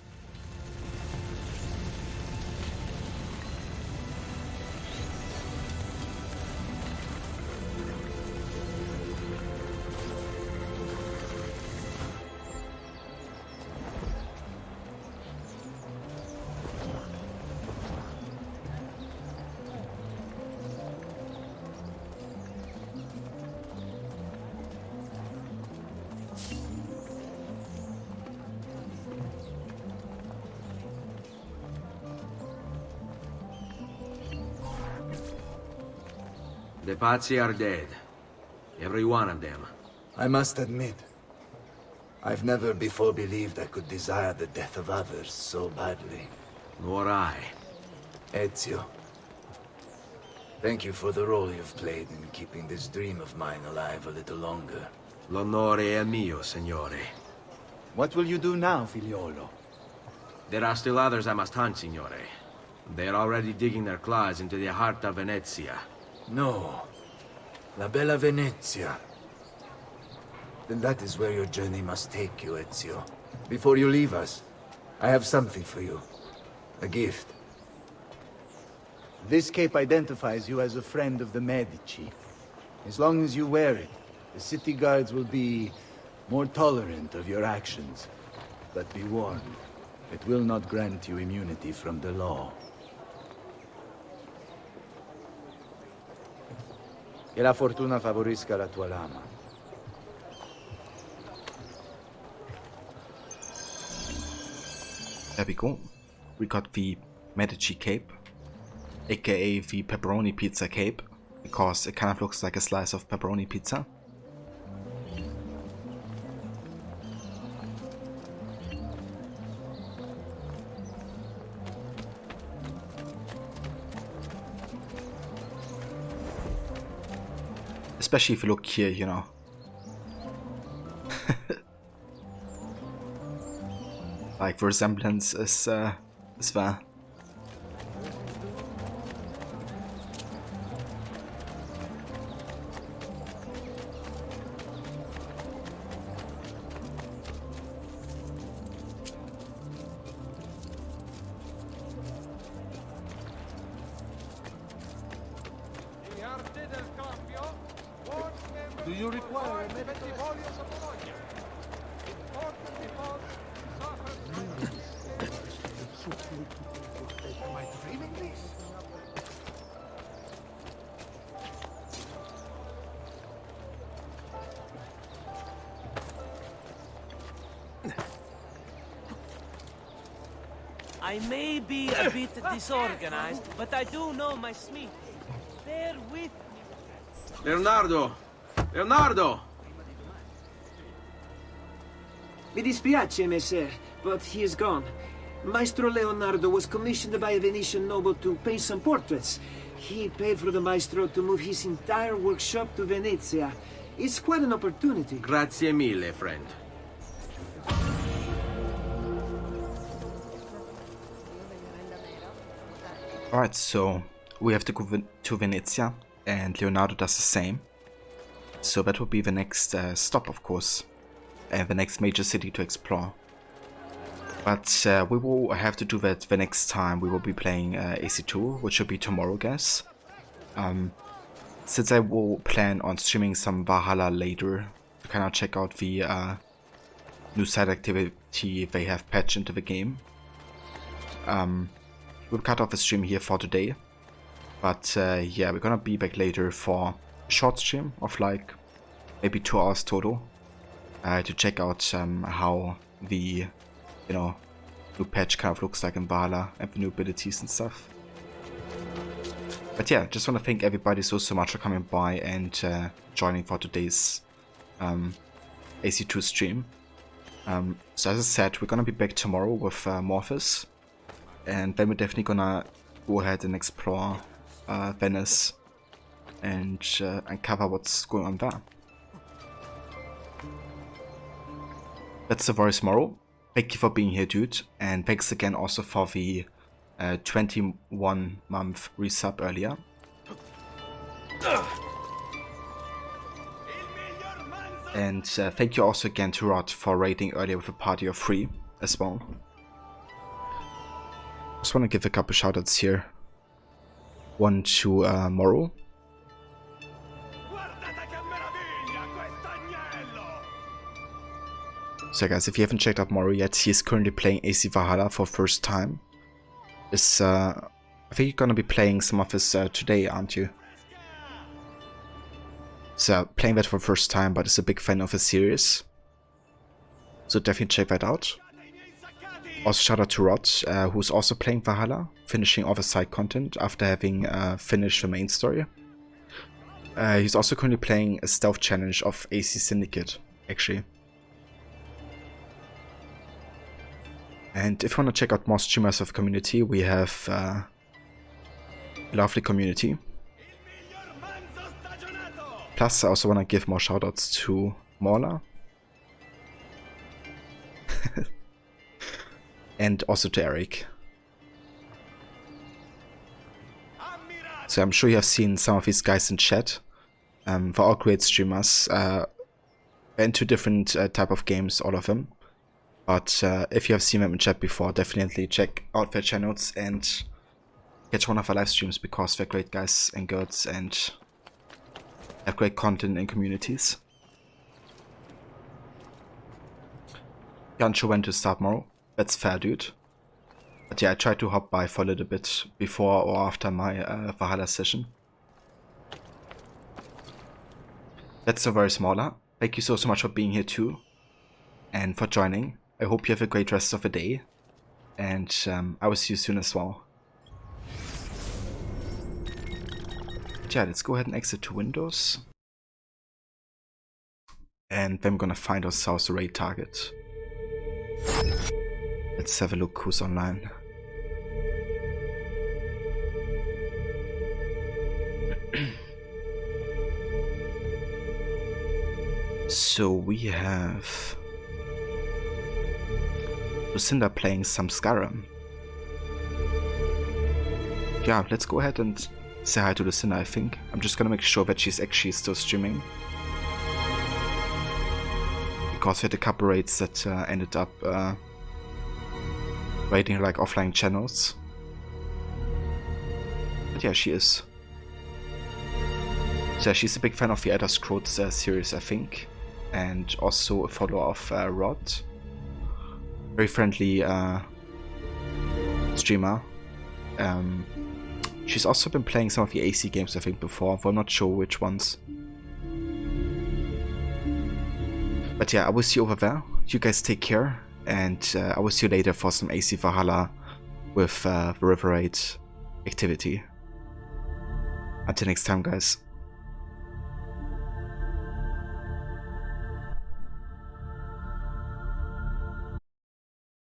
The Pazzi are dead. Every one of them. I must admit, I've never before believed I could desire the death of others so badly. Nor I. Ezio, thank you for the role you've played in keeping this dream of mine alive a little longer. L'onore è mio, signore. What will you do now, figliolo? There are still others I must hunt, signore. They're already digging their claws into the heart of Venezia. No. La bella Venezia. Then that is where your journey must take you, Ezio. Before you leave us, I have something for you. A gift. This cape identifies you as a friend of the Medici. As long as you wear it, the city guards will be more tolerant of your actions. But be warned, it will not grant you immunity from the law. Che la fortuna favorisca la tua lama. There we go. We got the Medici cape, aka the pepperoni pizza cape, because it kind of looks like a slice of pepperoni pizza. Especially if you look here, you know. Like, the resemblance is there. Do you require a medical? Am I dreaming this? I may be a bit disorganized, but I do know my smith. Bear with me. Leonardo! Leonardo! Mi dispiace, messer, but he is gone. Maestro Leonardo was commissioned by a Venetian noble to paint some portraits. He paid for the maestro to move his entire workshop to Venezia. It's quite an opportunity. Grazie mille, friend. Alright, so we have to go to Venezia, and Leonardo does the same. So that will be the next stop, of course, and the next major city to explore. But we will have to do that the next time we will be playing AC2, which will be tomorrow, guys. Since I will plan on streaming some Valhalla later, to kind of check out the new side activity they have patched into the game. We'll cut off the stream here for today, but yeah, we're gonna be back later for a short stream of like maybe 2 hours total to check out how the new patch kind of looks like in Valhalla and the new abilities and stuff. But yeah, just want to thank everybody so much for coming by and joining for today's AC2 stream. So as I said, we're gonna be back tomorrow with Morphus. And then we're definitely gonna go ahead and explore Venice and cover what's going on there. That's the voice tomorrow. Thank you for being here, dude, and thanks again also for the 21-month resub earlier. And thank you also again to Rod for raiding earlier with a party of 3 as well. Just want to give a couple shoutouts here. One to Moro. So guys, if you haven't checked out Moro yet, he's currently playing AC Valhalla for first time. I think you're gonna be playing some of this today, aren't you? So playing that for the first time, but is a big fan of the series. So definitely check that out. Also shout out to Rod, who's also playing Valhalla, finishing all the side content after having finished the main story. He's also currently playing a stealth challenge of AC Syndicate, actually. And if you want to check out more streamers of community, we have a lovely community. Plus, I also want to give more shoutouts to Morla. And also to Eric. So I'm sure you have seen some of these guys in chat. They're all great streamers. Into different type of games, all of them. But if you have seen them in chat before, definitely check out their channels and catch one of our live streams, because they're great guys and girls and have great content and communities. You're unsure when to start tomorrow. That's fair, dude. But yeah, I tried to hop by for a little bit before or after my Valhalla session. That's a very smaller. Thank you so much for being here too, and for joining. I hope you have a great rest of the day, and I will see you soon as well. But yeah, let's go ahead and exit to Windows. And then we're gonna find ourselves a raid target. Let's have a look who's online. So we have Lucinda playing some Skyrim. Yeah, let's go ahead and say hi to Lucinda, I think. I'm just gonna make sure that she's actually still streaming. Because we had a couple raids that ended up raiding like offline channels. But yeah, she is. So yeah, she's a big fan of the Elder Scrolls series, I think. And also a follower of Rod. Very friendly streamer. She's also been playing some of the AC games, I think, before, but I'm not sure which ones. But yeah, I will see you over there. You guys take care, and I will see you later for some AC Valhalla with the River Raid activity. Until next time, guys.